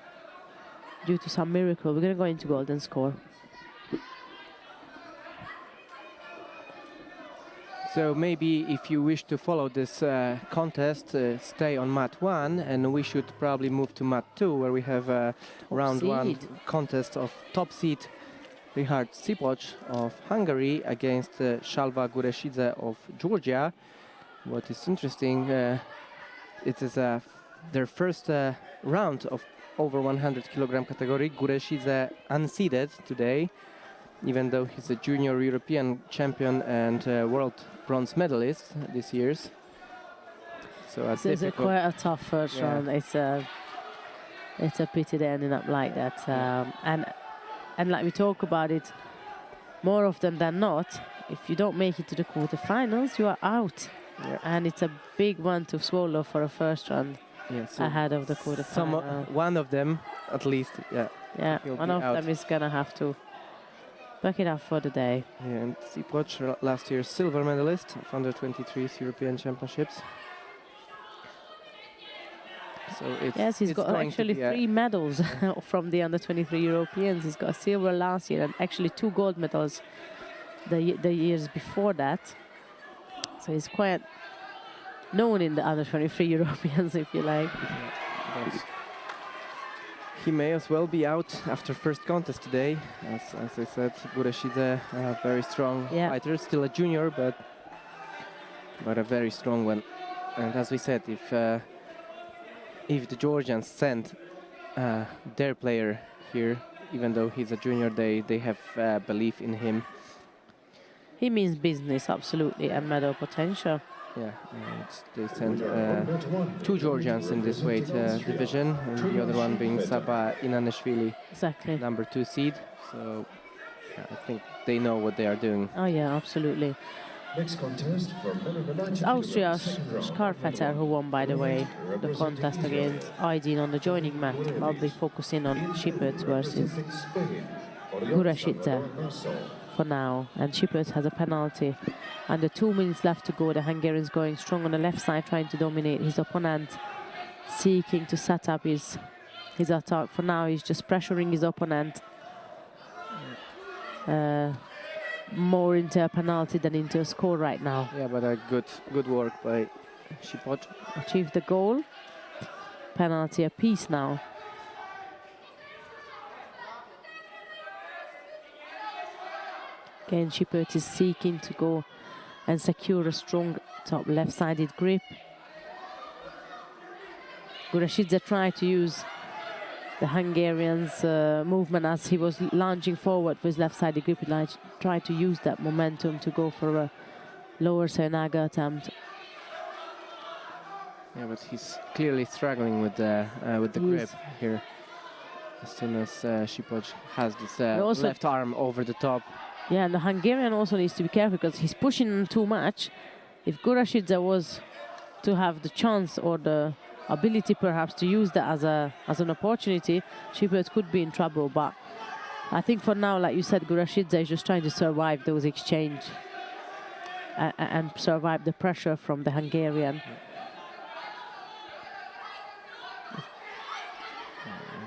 due to some miracle we're going to go into golden score. So maybe if you wish to follow this contest, stay on mat 1, and we should probably move to mat 2, where we have round 1 seed. contest of top seed Richard Sipoc of Hungary against Shalva Gureshidze of Georgia. What is interesting, it is their first round of over 100 kilogram category. Gureshidze unseeded today, even though he's a junior European champion and world bronze medalist this year. So This is quite a tough first round. It's a pity they ended up like that. And like we talk about it, more often than not, if you don't make it to the quarterfinals, you are out. Yeah. And it's a big one to swallow for a first round ahead of the quarterfinal. One of them, at least, Yeah, he'll one be of out. them is gonna have to back it up for the day. Yeah, and Sipoc, last year's silver medalist of under-23 European Championships. So Yes, he's it's got going to actually be a- 3 medals from the under-23 Europeans. He's got a silver last year and actually 2 gold medals the years before that. So he's quite known in the under-23 Europeans, if you like. but he may as well be out after first contest today. As I said, Gureshidze, a very strong fighter, still a junior, but a very strong one. And as we said, if the Georgians send their player here, even though he's a junior, they have belief in him. He means business, absolutely, and medal potential. Yeah, and they sent 2 Georgians in this weight division, and the other one being Saba Inanishvili, Exactly. number 2 seed. So I think they know what they are doing. Oh yeah, absolutely. Next contest for men in the 90 It's Austria's second round. Scarfetter who won, by the way, the contest against Aydin on the joining mat. I'll be focusing on Shipert versus Representing Spain, Gureshidze Nassau. for now, and Shipert has a penalty. Under 2 minutes left to go. The Hungarian's going strong on the left side, trying to dominate his opponent, seeking to set up his attack. For now, he's just pressuring his opponent more into a penalty than into a score right now. Yeah, but a good work by Sipoc. Achieved the goal. Penalty apiece now. Again, Shipert is seeking to go and secure a strong top left-sided grip. Gureshidze tried to use the Hungarian's movement as he was lunging forward with his left-sided grip. He tried to use that momentum to go for a lower Senaga attempt. Yeah, but he's clearly struggling with the grip here. As soon as Sipoc has this left arm over the top. Yeah, and the Hungarian also needs to be careful because he's pushing too much. If Gureshidze was to have the chance or the ability perhaps to use that as an opportunity, Shipert could be in trouble. But I think for now, like you said, Gureshidze is just trying to survive those exchange. and survive the pressure from the Hungarian.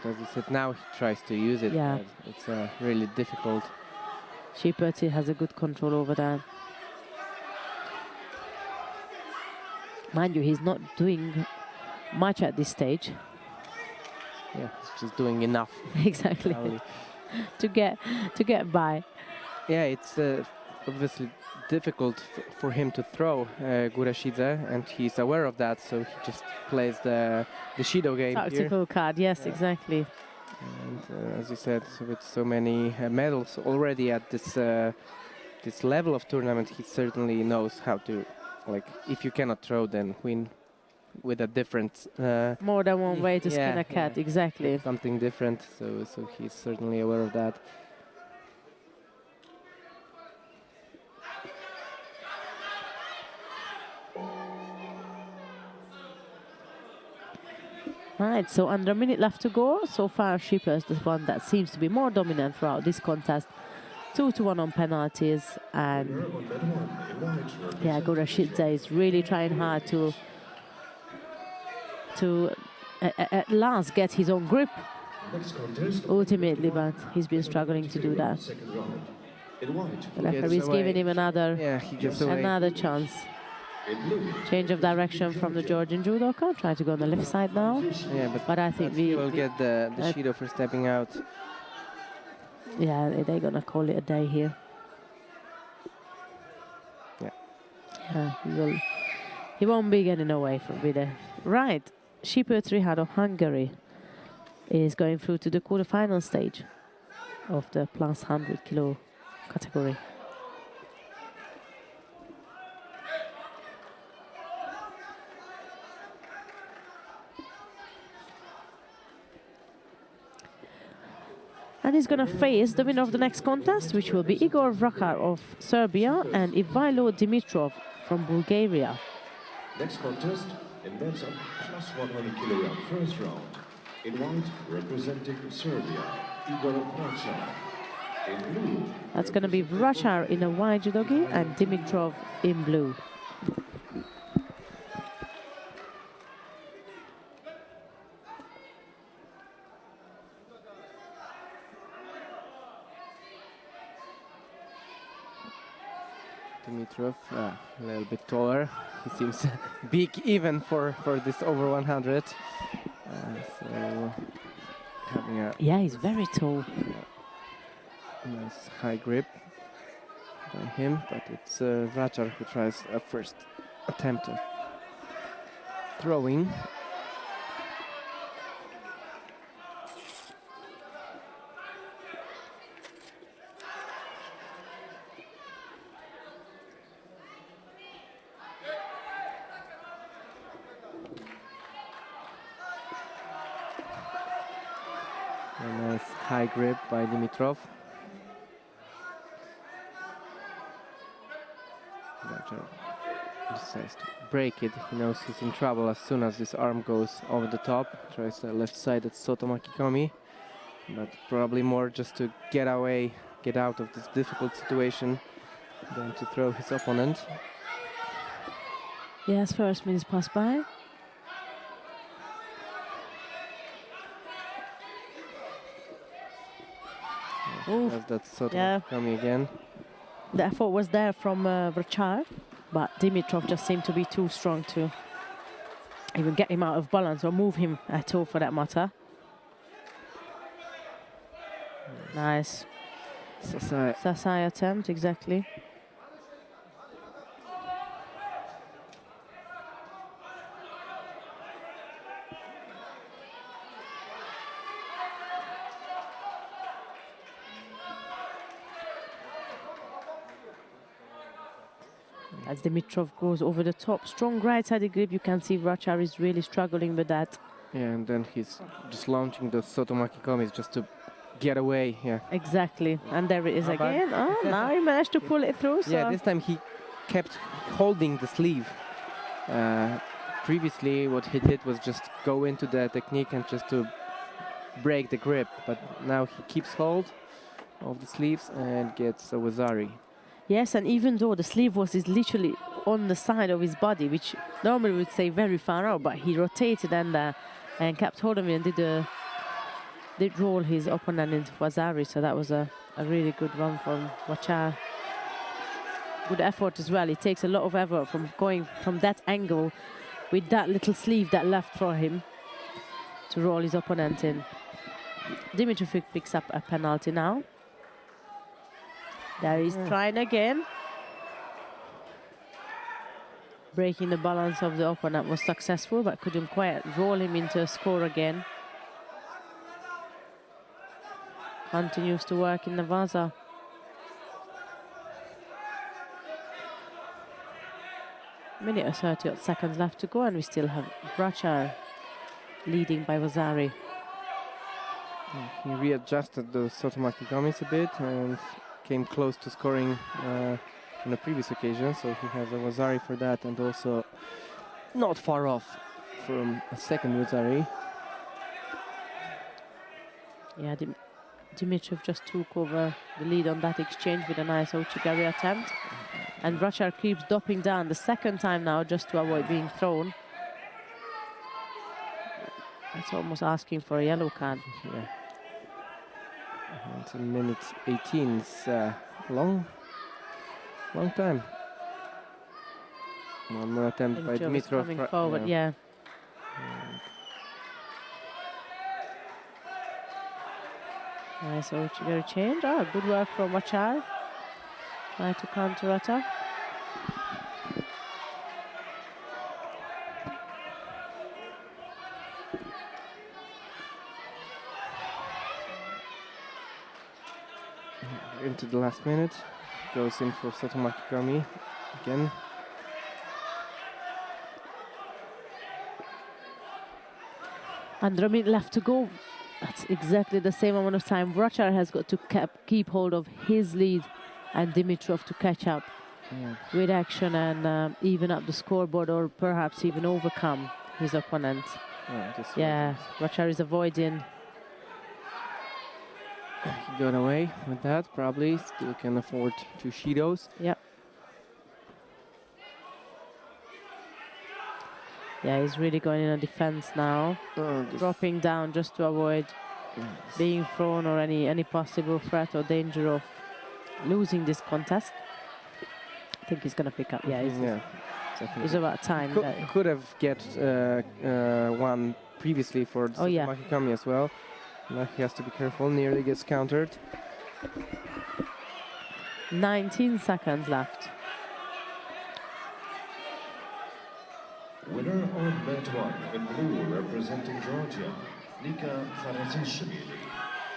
As you said, now he tries to use it. Yeah. But it's really difficult. Shipperty has a good control over that. Mind you, he's not doing much at this stage. Yeah, he's just doing enough. Exactly. Probably. to get by. Yeah, it's obviously difficult for him to throw Gurashidze, and he's aware of that, so he just plays the Shido game Tactical here. card, yes, Yeah. exactly. And as you said, with so many medals already at this level of tournament, he certainly knows how to, like, if you cannot throw, then win with a different... More than one way to skin yeah, a cat, yeah. exactly. Something different, so he's certainly aware of that. Right, so under a minute left to go. So far, Shipper is the one that seems to be more dominant throughout this contest. 2-1 on penalties, and yeah, Gurashidze is really trying hard to at last get his own grip ultimately, but he's been struggling to do that. The referee's giving him another chance. Change of direction from the Georgian judoka. Try to go on the left side now. Yeah, but I think we will get the Shido for stepping out. Yeah, they're gonna call it a day here. Yeah. Yeah, he won't be getting away from it. Right, Shipper Trihad of Hungary is going through to the quarterfinal stage of the plus 100 kilo category. And he's going to face the winner of the next contest, which will be Igor Vrachar of Serbia and Ivailo Dimitrov from Bulgaria. Next contest in men's plus 100 kilogram first round. In white, representing Serbia, Igor Vrachar. In blue, that's going to be Vrachar in a white judogi and Dimitrov in blue. Dimitrov, a little bit taller. He seems big even for this over 100. So having a he's very tall. Nice high grip by him, but it's Vrachar who tries a first attempt at throwing. A nice high grip by Dimitrov. Vrachar decides to break it. He knows he's in trouble as soon as this arm goes over the top. Tries the left-sided Sotomaki Komi, but probably more just to get out of this difficult situation than to throw his opponent. Yes, first minutes pass by. That's Sotomaki Komi again. The effort was there from Vrachar, but Dimitrov just seemed to be too strong to even get him out of balance or move him at all, for that matter. Nice. Sasai attempt, exactly. As Dimitrov goes over the top, strong right-sided grip, you can see Vrachar is really struggling with that. Yeah, and then he's just launching the Sotomaki Komis just to get away. Yeah, exactly. And there it is again. Oh, now he managed to pull it through. So. Yeah, this time he kept holding the sleeve. Previously, what he did was just go into the technique and just to break the grip. But now he keeps hold of the sleeves and gets a Wazari. Yes, and even though the sleeve is literally on the side of his body, which normally we'd say very far out, but he rotated and kept hold of it and did roll his opponent into Vasari. So that was a really good run from Repchage. Good effort as well. It takes a lot of effort from going from that angle with that little sleeve that left for him to roll his opponent in. Dimitri picks up a penalty now. There he's trying again. Breaking the balance of the opponent was successful, but couldn't quite roll him into a score again. Continues to work in the Vaza. Minute or 30 seconds left to go, and we still have Repchage leading by Vasari. He readjusted the Sotomaki gamis a bit and came close to scoring on the previous occasion, so he has a Vasari for that, and also not far off from a second Vasari. Yeah, Dimitrov just took over the lead on that exchange with a nice Ouchigari attempt. And Repchage keeps dropping down the second time now just to avoid being thrown. That's almost asking for a yellow card. Yeah. It's a minute 18. It's long time. One more attempt by Dimitrov. Coming forward, yeah. Nice Ouchigari change. Oh, good work from Repchage. Try to counter attack. Into the last minute, goes in for Sotomaki gami again. Under a minute left to go. That's exactly the same amount of time. Repchage has got to keep hold of his lead, and Dimitrov to catch up with action and even up the scoreboard, or perhaps even overcome his opponent. Yeah, Repchage is avoiding. He got away with that, probably. Still can afford 2 Shidos. Yep. Yeah, he's really going in a defense now. Dropping down just to avoid being thrown or any possible threat or danger of losing this contest. I think he's going to pick up. Yeah, it's about time. Could have get one previously for Sotomaki gami as well. Now he has to be careful, nearly gets countered. 19 seconds left. Winner on mat 1 in blue, representing Georgia, Nika Farazishvili.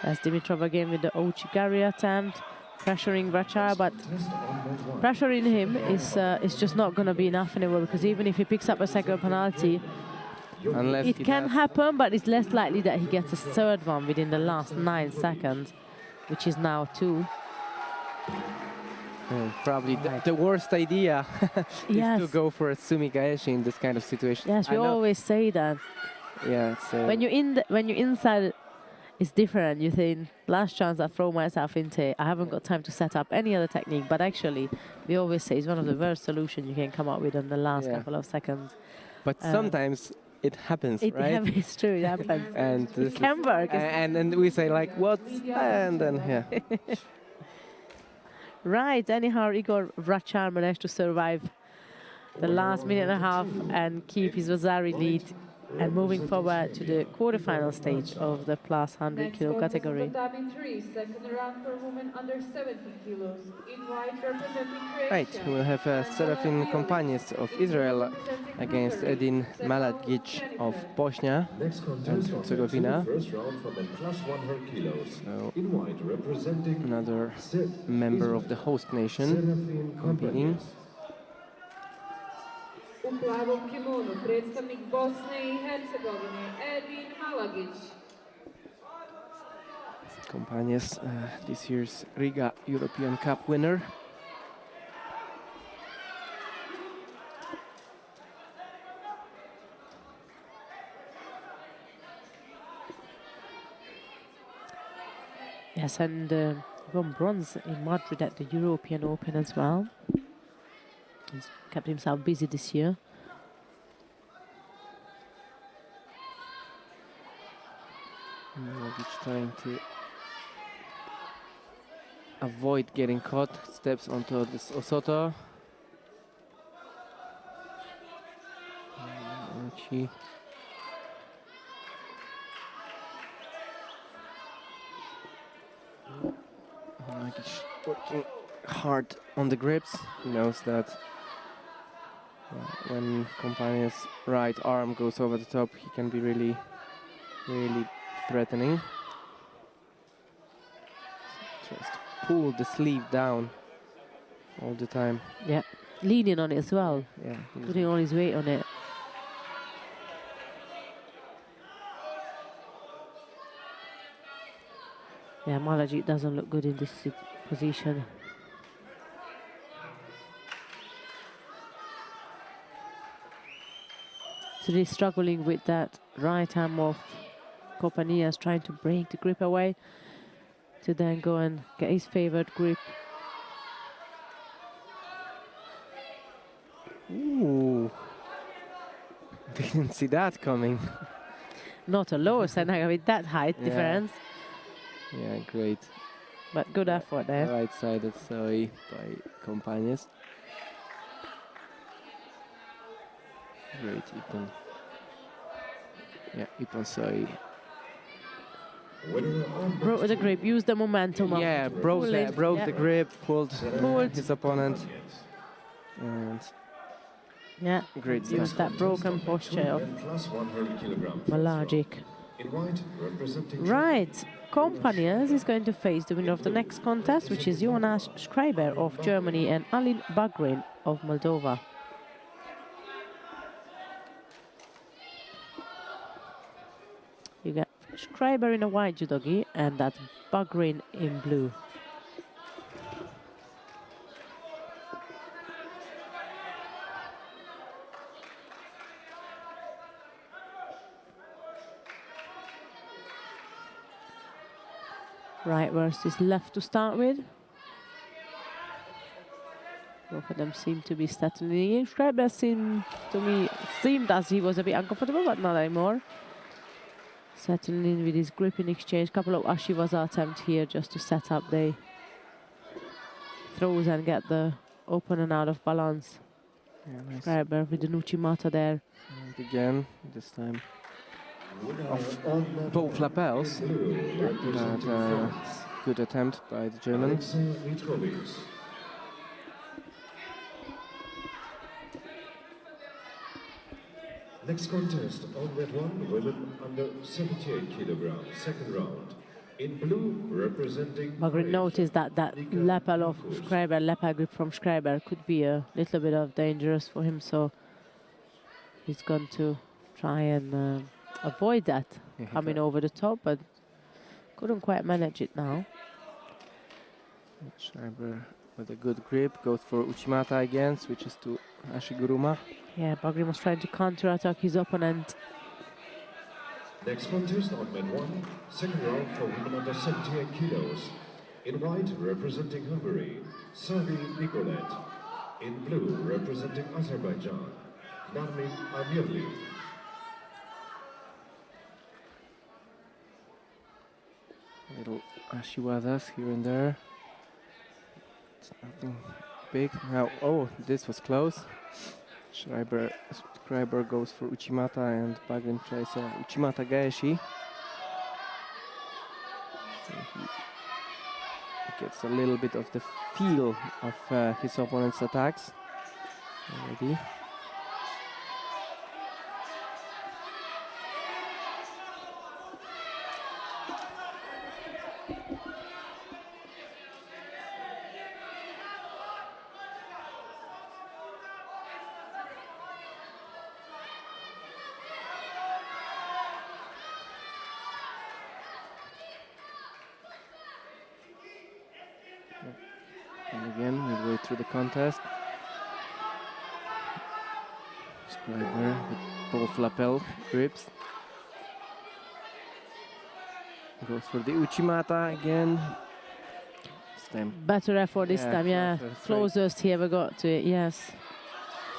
That's Dimitrov again with the Ouchigari attempt, pressuring Repchage, but pressuring him is just not going to be enough anymore, because even if he picks up a second penalty, it can happen, but it's less likely that he gets a third one within the last 9 seconds, which is now 2. Probably the worst idea is to go for a Sumigaeshi in this kind of situation. Yes, we always say that. Yeah. When you're inside, it's different. You think, last chance I throw myself into it. I haven't got time to set up any other technique. But actually, we always say it's one of the worst solutions you can come up with in the last couple of seconds. But sometimes it happens, right? It's true, it happens. And it can work. And then we say like, what? And then, Right, anyhow, Igor Repchage managed to survive the last minute and a half and keep his Vasari lead, and moving forward to the quarterfinal stage of the plus 100 kilo category. Second round for women under 70 kilos. In white, representing Croatia. Right, we'll have Serafin Companies of Israel against Edin Malagic of Bosnia and Herzegovina. So another member of the host nation competing. U plavom kimonu, predstavnik Bosne I Hercegovine, Edin Malagic. Companies, this year's Riga European Cup winner. Yes, and won bronze in Madrid at the European Open as well. He's kept himself busy this year. Milovic trying to avoid getting caught, steps onto this Osoto. She Milovic working hard on the grips. He knows that when Compagne's right arm goes over the top, he can be really threatening. Tries to pull the sleeve down all the time. Yeah, leaning on it as well. Yeah, Putting all his weight on it. Yeah, Milovic doesn't look good in this position. So he's struggling with that right arm of Compagne's, trying to break the grip away to then go and get his favorite grip. Ooh. Didn't see that coming. Not a lower Senaga with that height Yeah. difference, Yeah, great. but good effort there. Right-sided Soi by Compagnes. Great Ippon. Yeah, Ippon Soi. Winner on Broke the grip, used the momentum. Yeah, broke Yeah. the grip, pulled Pulled. his opponent, and Yeah, great used stuff. that broken posture of plus 100 kilograms. Milovic. In white, representing Right, Compagnes is going to face the winner of the next contest, which is Jonas Schreiber of Germany and Alin Bagrin of Moldova. You get Schreiber in a white judogi and that's Bagrin in blue. Right versus left to start with. Both of them seem to be settling in. Schreiber seemed as he was a bit uncomfortable, but not anymore. Settling in with his grip in exchange. Couple of Ashiwaza attempt here just to set up the throws and get the opponent out of balance. Yeah, nice. Schreiber with the Nuchimata there. And again, this time Of both lapels, but good attempt by the German. Next contest on red one, women under 78 kilograms, second round. In blue, representing Bagrin noticed that lapel of Schreiber, lapel grip from Schreiber could be a little bit of dangerous for him, so he's going to try and avoid that coming over the top, but couldn't quite manage it now. Schreiber with a good grip, goes for Uchimata again, switches to Ashiguruma. Yeah, Bagrin was trying to counter-attack his opponent. Next contest on red one, second round for women under 78 kilos. In white, representing Hungary, Savi Nicolet. In blue, representing Azerbaijan, Narmin Amirli. Little Ashiwadas here and there. It's nothing big. Now, oh, this was close. Schreiber goes for Uchimata and Bagrin tries Uchimata Gaeshi. So he gets a little bit of the feel of his opponent's attacks already. And again, midway through the contest, Schreiber with both lapel grips. Goes for the Uchimata again. time. Better effort this time, yeah. Closest he ever got to it, yes.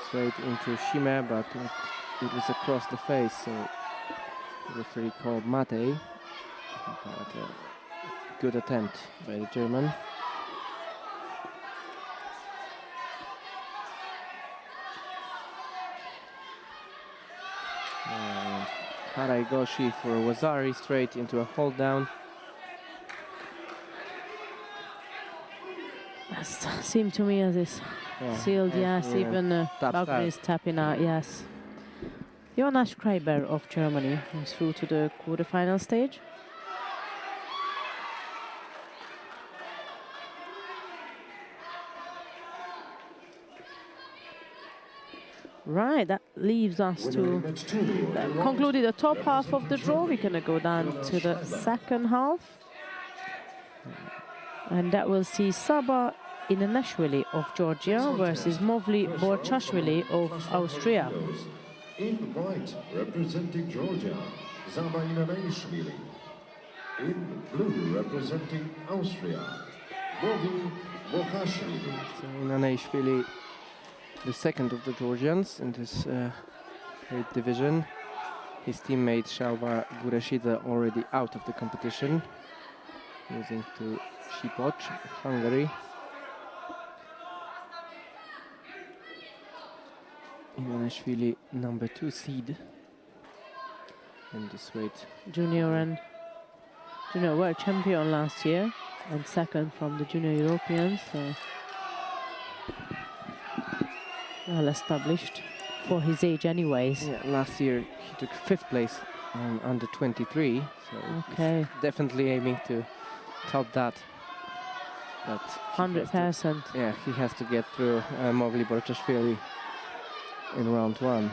Straight into Shime, but it was across the face, so the referee called Mate. But good attempt by the German. And Haraigoshi for Wazari, straight into a hold down. Seemed to me as is sealed, yes, even Bagri is tapping out, yes. Jonas Schreiber of Germany is through to the quarterfinal stage. Right, that leaves us to conclude the top half of the draw. We're going to go down to the second half. And that will see Saba Inanashvili of Georgia versus Movli Borchashvili of Austria. In white, representing Georgia, Saba Inanashvili. In blue, representing Austria, Movli Borchashvili. So Inanashvili, the second of the Georgians in this weight division. His teammate Shalva Gureshidze already out of the competition, losing to Sipoc of Hungary. Ivanishvili, number 2 seed in this weight. Junior world champion last year and second from the junior Europeans, so well established for his age anyways. Yeah, last year he took 5th place on under 23, so okay, he's definitely aiming to top that. But 100%. Yeah, he has to get through Movli Borchashvili in round 1.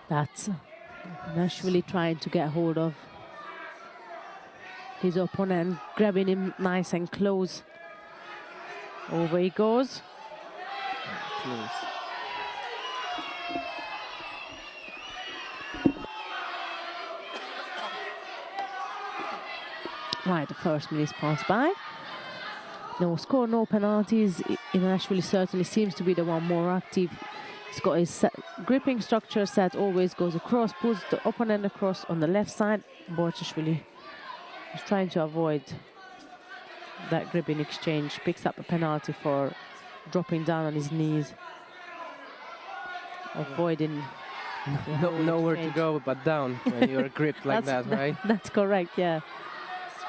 That's Nashvili trying to get hold of his opponent, grabbing him nice and close. Over he goes. Close. Right, the first minute passed by. No score, no penalties. Nashvili certainly seems to be the one more active. He's got his gripping structure set, always goes across, pulls the opponent across on the left side. Borchashvili is trying to avoid that gripping exchange, picks up a penalty for dropping down on his knees, avoiding nowhere to go but down when you're gripped like that, right? That's correct, yeah.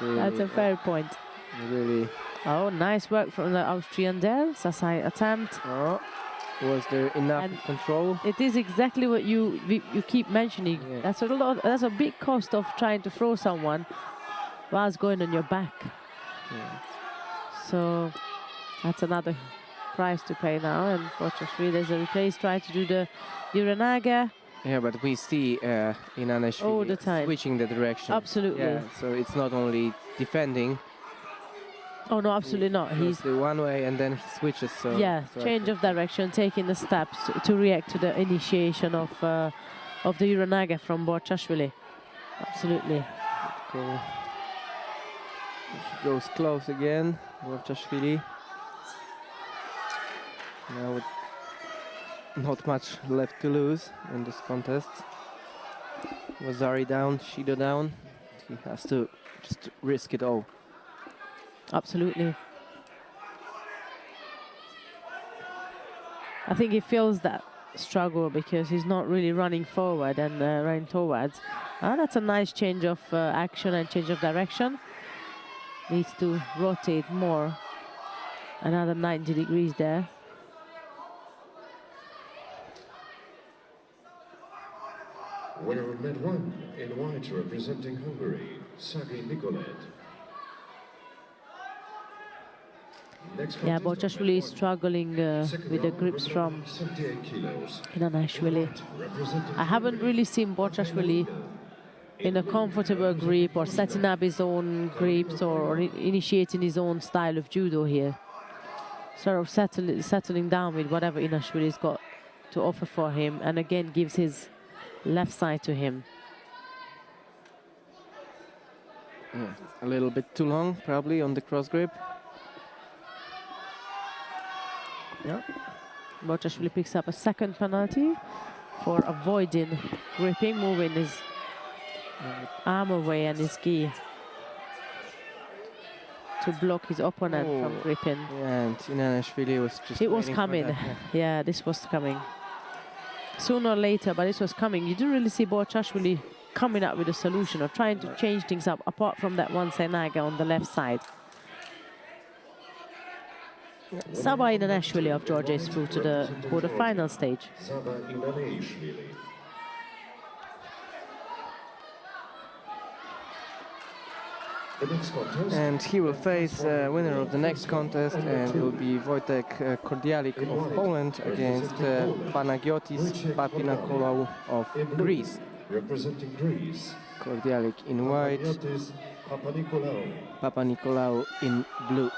Really, that's a fair point. Really. Oh, nice work from the Austrian there. Sasai attempt. Oh, was there enough control? It is exactly what you keep mentioning. Yeah. That's a big cost of trying to throw someone whilst going on your back. Yeah. So that's another price to pay now. And fortunately, there's a replace. Try to do the Uranaga. Yeah, but we see Inanashvili all the time switching the direction. Absolutely. Yeah, so it's not only defending. Oh no, absolutely not. He's the one way and then he switches. So yeah, so change of direction, taking the steps to react to the initiation of the Uranaga from Borchashvili. Absolutely. Cool. He goes close again, Borchashvili. Now with not much left to lose in this contest. Wazari down, Shido down. He has to just risk it all. Absolutely. I think he feels that struggle because he's not really running forward and running towards. That's a nice change of action and change of direction. Needs to rotate more. Another 90 degrees there. Winner of Med 1 in white, representing Hungary, Sergei Nicolet. Yeah, Borchashvili is struggling with the grips from Inanashvili. I haven't really seen Borchashvili in a comfortable grip or setting up his own grips or initiating his own style of judo here. Sort of settling down with whatever Inashvili's got to offer for him, and again gives his left side to him. A little bit too long, probably, on the cross grip. Yeah. Repchage picks up a second penalty for avoiding gripping, moving his arm away and his gi to block his opponent from gripping. Yeah, and Inanashvili was just It was waiting for coming. that, Yeah, this was coming. Sooner or later, but this was coming. You didn't really see Repchage coming up with a solution or trying to change things up, apart from that one Senaga on the left side. Saba Inanashvili of Georgia is through to the quarterfinal stage. Saba Inanashvili. The next contest. And he will face winner of the next contest, and it will be Wojtek Kordialik of Poland against Panagiotis Papinakolau of In blue, Greece. representing Greece. Kordialik in white, Panagiotis Papanikolaou. Papanikolaou in blue.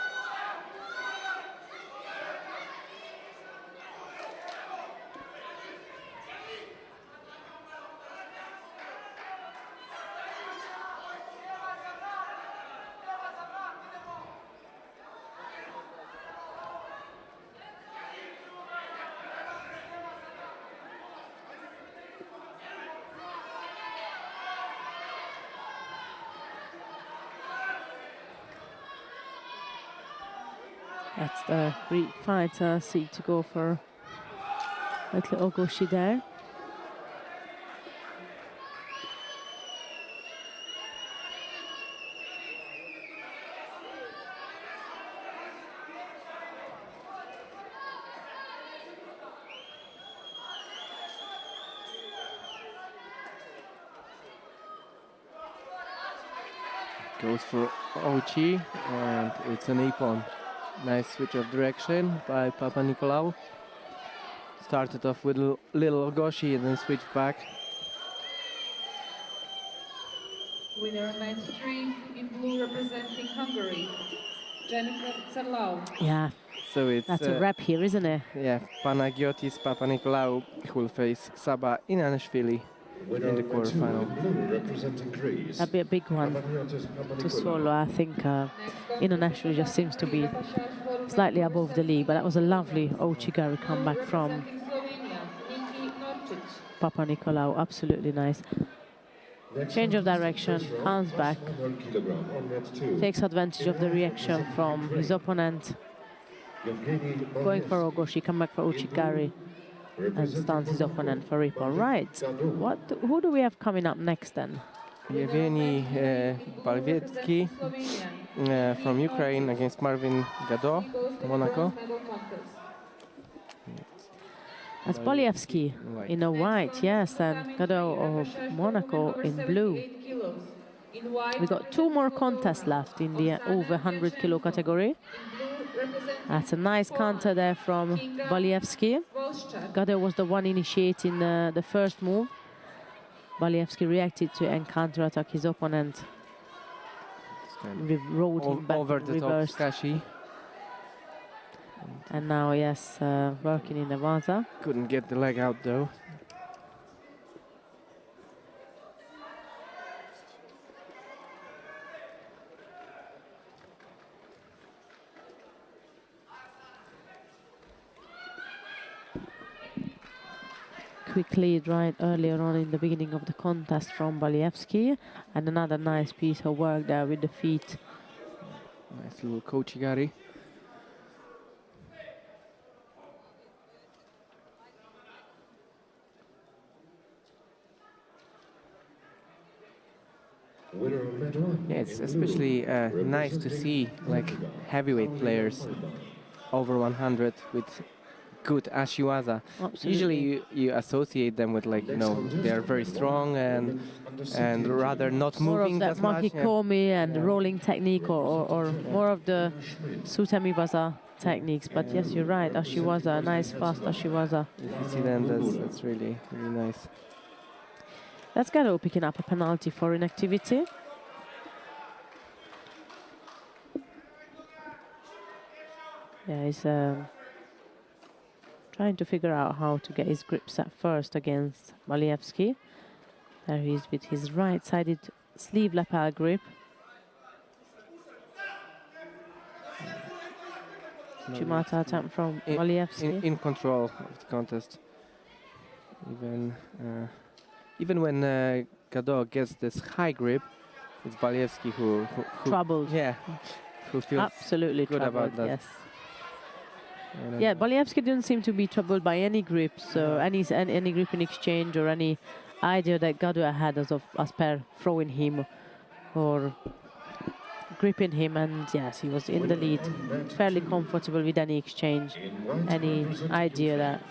That's the Greek fighter seek to go for little Ogoshi there. Goes for Ochi, and it's an ippon. Nice switch of direction by Papanikolaou. Started off with little Ogoshi and then switched back. Winner match 3 in blue representing Hungary, Jennifer Zerlau. Yeah, So it's that's a wrap here, isn't it? yeah, Panagiotis Papanikolaou who will face Saba Inanashvili Winner in the match 2 quarterfinal. in blue, representing Greece. That'd be a big one Panagiotis to Papanikolaou. swallow. I think International just seems to be slightly above the league, but that was a lovely Ochigari comeback from Papanikolaou. Absolutely nice. Next Change of contest, direction, first round, comes plus back, 100 kilogram on net 2. takes advantage of the reaction from his opponent, Yevgeny going for Barnevsky. Ogoshi, come back for Ochigari, and Representing stuns his Monaco, opponent for Ippon. Right, Gado. who do we have coming up next then? Yevgeny Balviecki from Ukraine against Marvin Gado, Monaco. That's Bolievsky White. in a white, yes, and Gado of Monaco in blue. We got 2 more contests left in the over 100 kilo category. That's a nice counter there from Bolievsky. Gado was the one initiating the first move. Bolievsky reacted to and counter-attack his opponent. Rolled him back Over and the top reversed. Skashi. And now, yes, working in the Vaza. Couldn't get the leg out though. Quick lead right earlier on in the beginning of the contest from Bolievsky, and another nice piece of work there with the feet. Nice little Kochigari. Winner of match 1 Yeah, it's in especially blue, nice to see like heavyweight players over 100 with good ashiwaza. Absolutely. Usually you associate them with like, you know, they are very strong and rather not More moving of that as much. Yeah. makikomi and rolling technique, or more of the sutemiwaza techniques. But yes, you're right, ashiwaza, nice fast ashiwaza. If you see them, that's really nice. That's Gado picking up a penalty for inactivity. Yeah, he's trying to figure out how to get his grip set first against Malievsky. There he is with his right-sided sleeve lapel grip. Chimata attempt from Malievsky. In control of the contest. Even when Gado gets this high grip, it's Balievsky who Troubled. Yeah, who feels absolutely good troubled, about that. yes. Yeah, Balievsky didn't seem to be troubled by any grip, so any grip in exchange or any idea that Gado had as per throwing him or gripping him, and yes, he was in the lead, fairly comfortable with any exchange, any idea that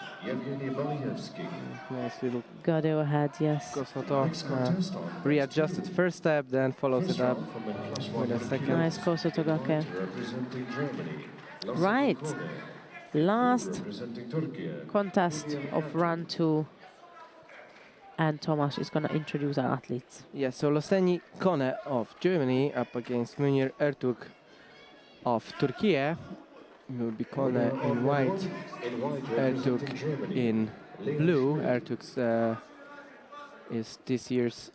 nice little Gado had, yes. Kosoto readjusted first step, then follows it up with a second. Nice Kosoto Gake. Right. Last contest of run 2, and Tomasz is going to introduce our athletes. Yeah, so Loseni Kone of Germany up against Munir Ertug of Turkey. It will be Kone in white, Ertug in blue. Ertug is this year's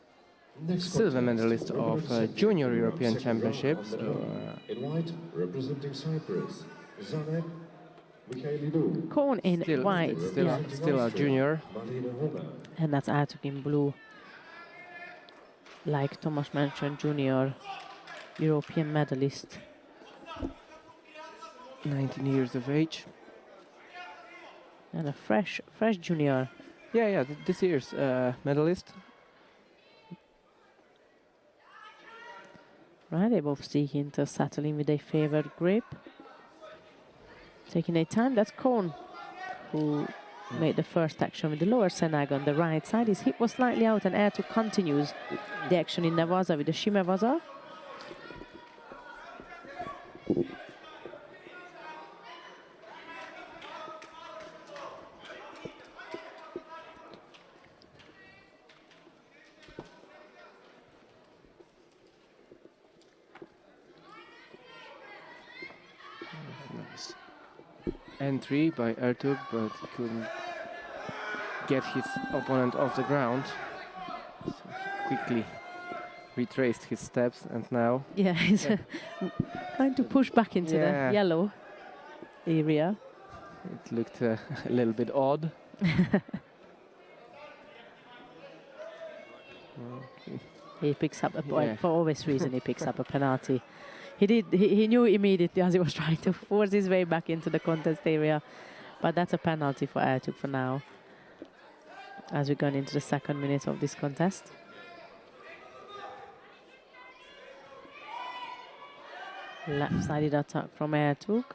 silver medalist of Junior European Championships. In white, representing Cyprus, Zanet Cone in white, still a junior. and that's Ertug in blue. Like Tomasz mentioned, junior European medalist. 19 years of age. And a fresh junior. Yeah, this year's medalist. Right, they're both seeking to settle in with their favored grip. Taking their time, that's Cone, who made the first action with the lower senag on the right side. His hip was slightly out, and Ertug continues the action in Nevaza with the Shimevaza. Nice entry by Ertug, but couldn't get his opponent off the ground. So he quickly retraced his steps, and now He's trying to push back into the yellow area. it looked a little bit odd. Okay. He picks up a point. For obvious reason, he picks up a penalty. He knew immediately as he was trying to force his way back into the contest area. But that's a penalty for Ertug for now, as we're going into the second minute of this contest. Left-sided attack from Ertug.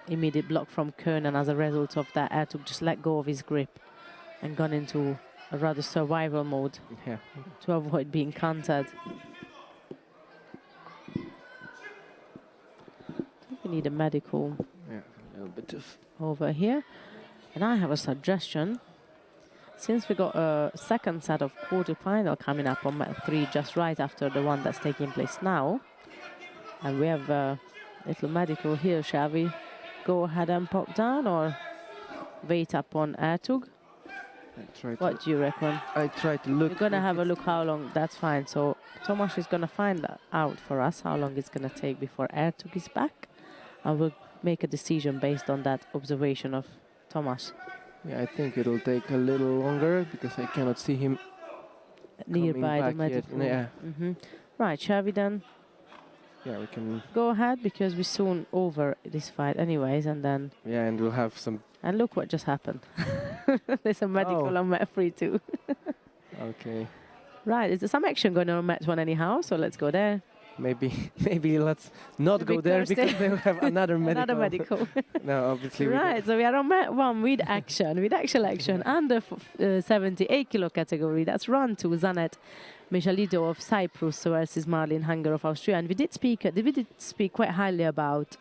Immediate block from Kern, and as a result of that, Ertug just let go of his grip and gone into a rather survival mode to avoid being countered. We need a medical A little bit of over here. And I have a suggestion. Since we got a second set of quarterfinal coming up on mat 3 just right after the one that's taking place now, and we have a little medical here, shall we go ahead and pop down or wait up on Ertug? What do you reckon? I try to look. We're going to have a look how long. That's fine. So Tomasz is going to find that out for us, how long it's going to take before Ertug is back. And we'll make a decision based on that observation of Tomasz. Yeah, I think it'll take a little longer because I cannot see him Nearby the medical. Yeah. Right, shall we then Yeah, we can. go ahead, because we're soon over this fight anyways, and then... Yeah, and we'll have some. And look what just happened. There's a medical on mat 3 too. Okay. Right, is there some action going on mat 1 anyhow? So let's go there. Maybe let's not go there because they'll have another medical. Another medical. No, obviously. Right, so we are on mat 1 with action, with actual action, under 78 kilo category. That's run to Zanet Mejalido of Cyprus versus Marlin Hanger of Austria. And we did speak quite highly about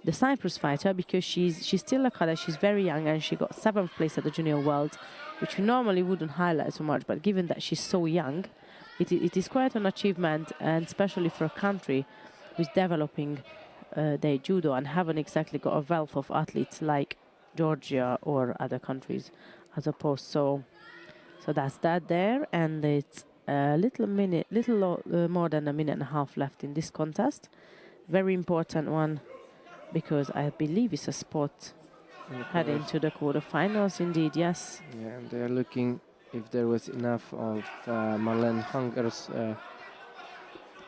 the Cyprus fighter, because she's still a cadet, she's very young, and she got 7th place at the Junior Worlds, which we normally wouldn't highlight so much, but given that she's so young, it is quite an achievement, and especially for a country who's developing their judo and haven't exactly got a wealth of athletes like Georgia or other countries as opposed. So that's that there, and it's a little more than a minute and a half left in this contest. Very important one, because I believe it's a spot heading to the quarterfinals. Indeed, yes. Yeah, and they're looking if there was enough of Marlene Hunger's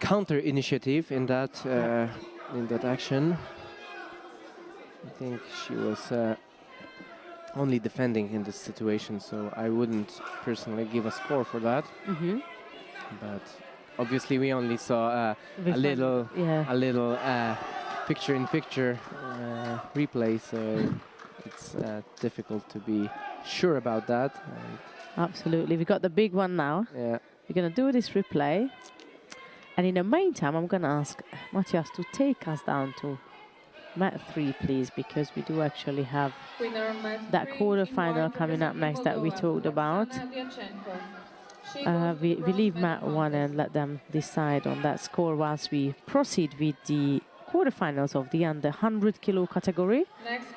counter initiative in that action. I think she was only defending in this situation, so I wouldn't personally give a score for that. But obviously, we only saw a little picture-in-picture replay, so it's difficult to be sure about that. Absolutely, we got the big one now. Yeah, we're gonna do this replay, and in the meantime, I'm gonna ask Matthias to take us down to mat 3, please, because we do actually have that quarterfinal coming up next that we talked about. We leave mat 1 and let them decide on that score whilst we proceed with the quarterfinals of the under 100 kilo category.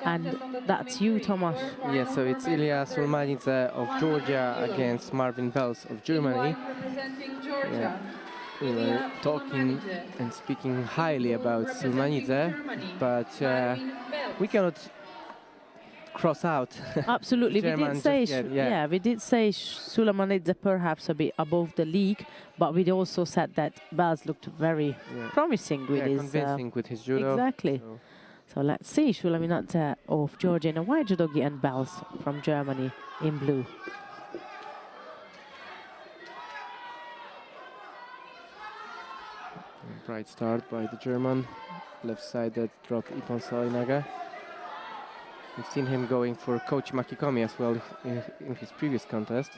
And that's you, Tomasz. Yeah, so it's Ilya Sulmanidze of Georgia against Marvin Belz of Germany. Yeah. We were talking and speaking highly about Sulmanidze, but we cannot cross out. Absolutely, we did say, we did say Sulmanidze perhaps a bit above the league, but we also said that Belz looked very promising with his convincing with his judo. Exactly. So let's see, Sulmanidze of Georgia in a white judogi and Belz from Germany in blue. Bright start by the German. Left-sided drop Ippon Sainaga. We've seen him going for Coach Makikomi as well in his previous contest.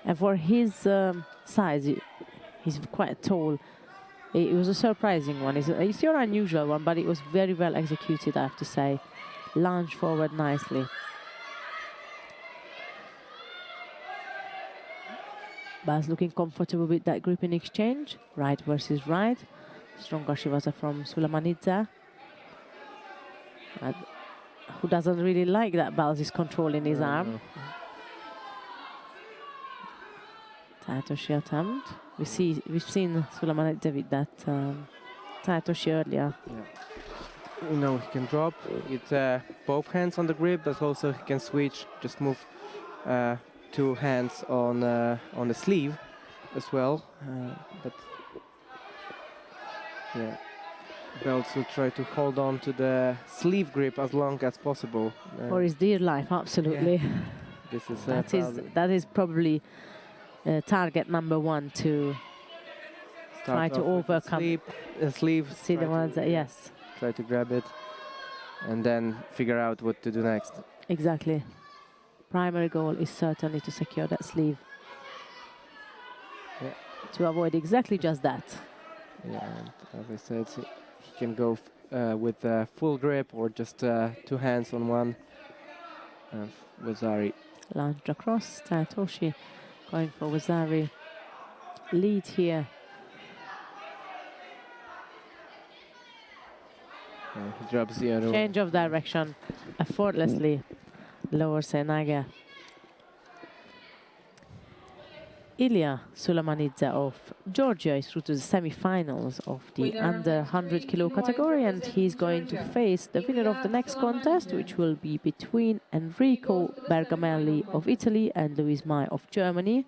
And for his size, he's quite tall. It was a surprising one. It's your unusual one, but it was very well executed, I have to say. Lunge forward nicely. Baz looking comfortable with that gripping exchange. Right versus right. Stronger Shivaza from Sulmanidze. Who doesn't really like that Belz is controlling his arm. Taitoshi attempt. We've seen Sulmanidze with that Taitoshi earlier. Yeah. You know, he can drop with both hands on the grip, but also he can switch, just move 2 hands on the sleeve as well. But yeah, Belz will try to hold on to the sleeve grip as long as possible. For his dear life, absolutely. Yeah. This is that is probably target number 1 to try to overcome. Sleeve. See the ones that, yes. Try to grab it and then figure out what to do next. Exactly. Primary goal is certainly to secure that sleeve. Yeah. To avoid exactly just that. Yeah, and as I said, he can go with full grip or just 2 hands on one. Wazari. Lunge across, Taitoshi going for Wazari. Lead here. He drops the other. Change of direction, effortlessly lower Sainaga. Ilya Sulmanidze of Georgia is through to the semi-finals of the under 100 kilo category, and he's going to face the winner of the next contest, which will be between Enrico Bergamelli of Italy and Luis Mai of Germany.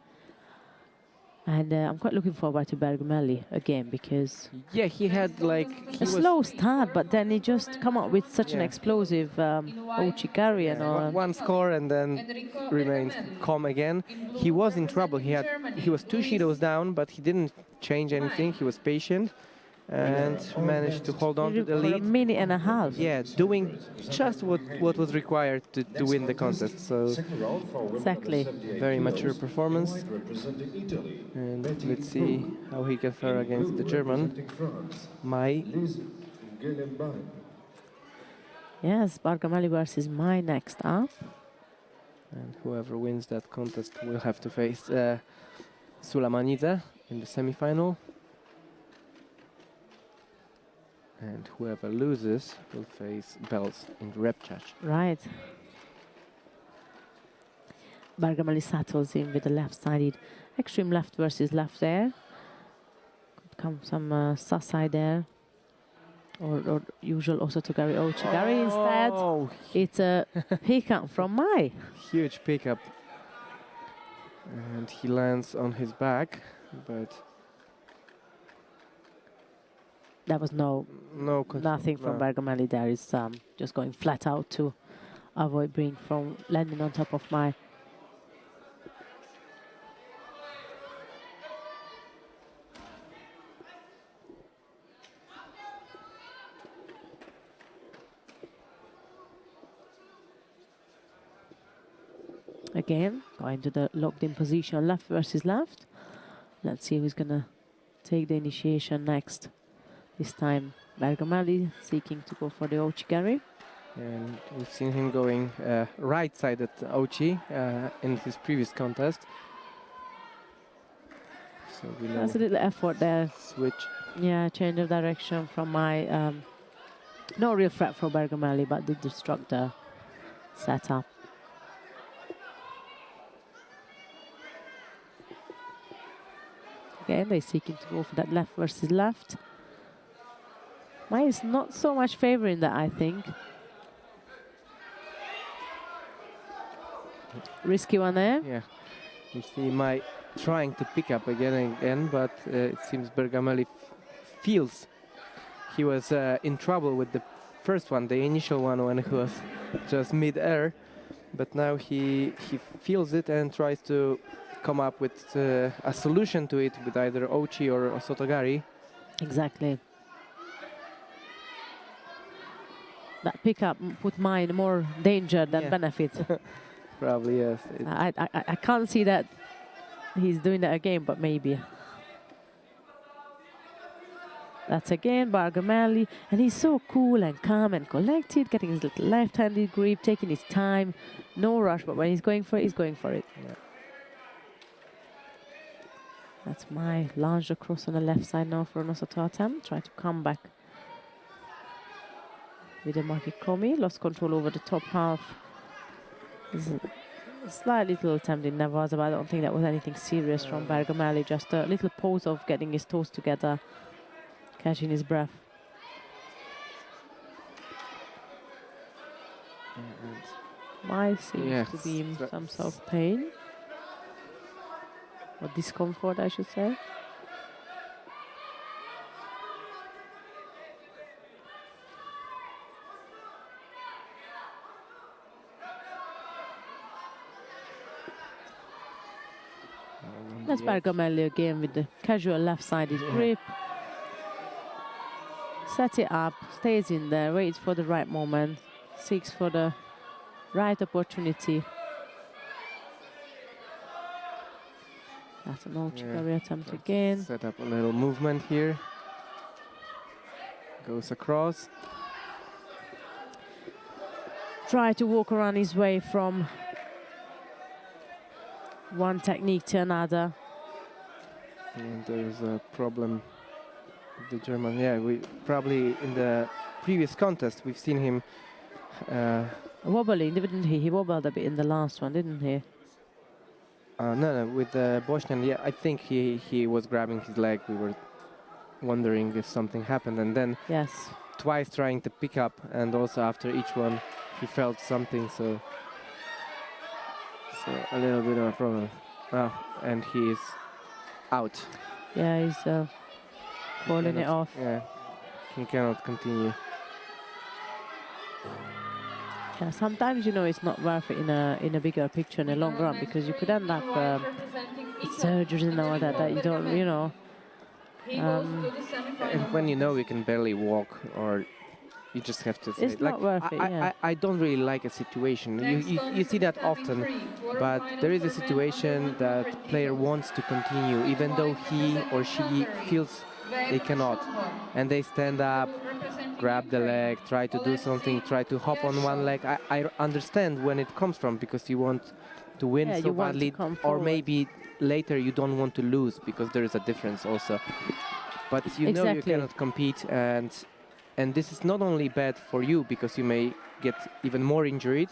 And I'm quite looking forward to Bergamelli again, because he had a slow start, but then he just come up with such an explosive Ochikarian. One score and then remained calm again. He was in trouble. He was 2 shidos down, but he didn't change anything. He was patient and managed to hold on to the lead. For a minute and a half. Yeah, doing just what was required to win the contest. So exactly. Very mature performance. And let's see how he can fare against the German, Mai. Yes, Bargamali versus Mai next up. And whoever wins that contest will have to face Sulamanidze in the semi-final. And whoever loses will face Bells in Repchage. Right. Bargamali settles in with the left-sided extreme left versus left there. Could come some Sasai there. Or usual Osotogari Ochigari instead. It's a pickup from Mai. Huge pickup. And he lands on his back, but There was nothing from Bargamali there. It's just going flat out to avoid being from landing on top of Mai. Again, going to the locked in position, left versus left. Let's see who's gonna take the initiation next. This time, Bargamali seeking to go for the Ochigari. and we've seen him going right-sided Ochi in his previous contest. So we know There's a little effort there. switch. Yeah, change of direction from Mai. No real threat for Bargamali, but did disrupt the setup. Again, they're seeking to go for that left versus left. Mai is not so much favoring that, I think. Risky one there. Yeah, you see Mai trying to pick up again and again, but it seems Bargamali feels he was in trouble with the first one, the initial one when he was just mid-air. But now he feels it and tries to come up with a solution to it with either Ochi or Osotogari. Exactly. That pickup put Mai in more danger than benefit. Probably, yes. I can't see that he's doing that again, but maybe. That's again Bargamali, and he's so cool and calm and collected, getting his little left-handed grip, taking his time, no rush, but when he's going for it, he's going for it. Yeah. That's Mai lunged across on the left side now for an Osoto attempt, try to come back with a Makikomi, lost control over the top half. This is a slight little attempt in Navaza, but I don't think that was anything serious from Bargamali, just a little pose of getting his toes together, catching his breath. Mai seems to be in some sort of pain. Or discomfort, I should say. That's Bargamali again with the casual left-sided grip. Sets it up, stays in there, waits for the right moment, seeks for the right opportunity. That's an Ochigari attempt again. Set up a little movement here. Goes across. Try to walk around his way from one technique to another. And there's a problem with the German. Yeah, we probably in the previous contest we've seen him wobbling, didn't he? He wobbled a bit in the last one, didn't he? no, with the Bosnian, yeah, I think he was grabbing his leg. We were wondering if something happened, and then twice trying to pick up, and also after each one he felt something, so a little bit of a problem. And he is out. Yeah, he's calling it off. Yeah, he cannot continue. Yeah, sometimes, you know, it's not worth it in a bigger picture in the long run, because you could end up with surgeries and all that you don't, you know. And when you know you can barely walk, or you just have to say, it's not worth it. I don't really like a situation. You see that often, but there is a situation that player wants to continue, even though he or she feels they cannot. And they stand up, grab the leg, try to do something, try to hop on one leg. I understand when it comes from, because you want to win Yeah, so you want to badly, come or forward. maybe later you don't want to lose, because there is a difference also. But you know you Exactly. cannot compete, and this is not only bad for you because you may get even more injured.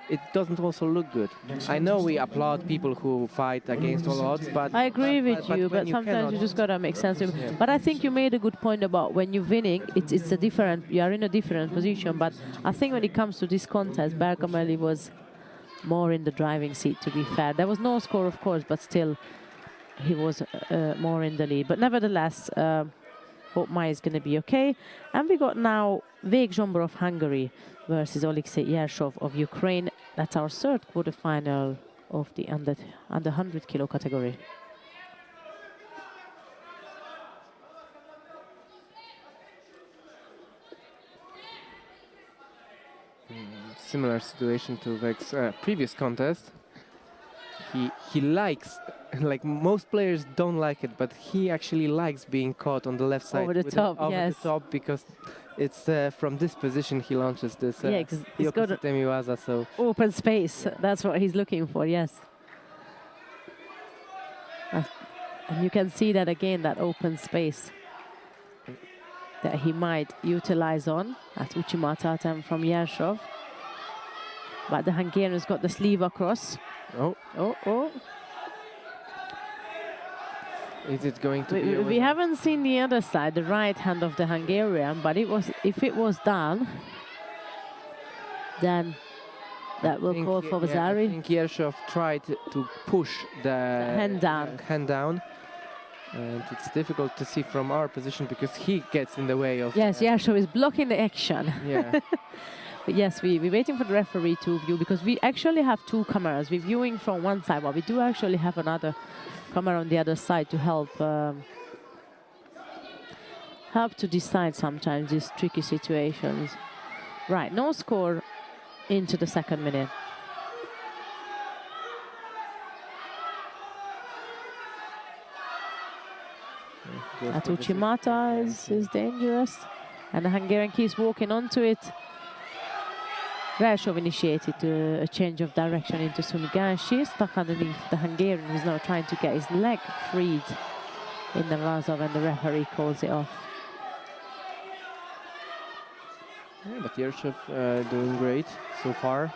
It doesn't also look good. I know we applaud people who fight against all odds, but I agree with you, when but sometimes you just gotta make sense of it. Yeah. But I think you made a good point about when you're winning, it's a different, you are in a different position. But I think when it comes to this contest, Bergamelli was more in the driving seat, to be fair. There was no score, of course, but still he was more in the lead. But nevertheless, hope Maya is going to be okay. And we got now Vég Zsombor of Hungary versus Oleksiy Yershov of Ukraine. That's our third quarterfinal of the under 100 kilo category. Similar situation to Veg's previous contest. He likes, like most players don't like it, but he actually likes being caught on the left side Over the with top, over yes. the top, because it's from this position he launches this Yeah, 'cause he's got a Temiwaza, so open space. That's what he's looking for, yes. And you can see that again, that open space that he might utilize on at Uchimata attempt from Yershov. But the Hungarian's got the sleeve across. oh, Oh. is it going to be? We haven't seen the other side, the right hand of the Hungarian, but if it was done, then that will call for I Vasari. think Yershov tried to push the hand down. hand down, and it's difficult to see from our position because he gets in the way of. Yes, Yershov is blocking the action. Yeah. But yes, we're waiting for the referee to view, because we actually have two cameras. We're viewing from one side, but we do actually have another camera on the other side to help to decide sometimes these tricky situations. Right, no score into the second minute. At Uchimata is dangerous, and the Hungarian keeps walking onto it. Repchage initiated a change of direction into Sumigashi, stuck underneath the Hungarian, who's now trying to get his leg freed in the Razov, and the referee calls it off. Yeah, but Yershov doing great so far.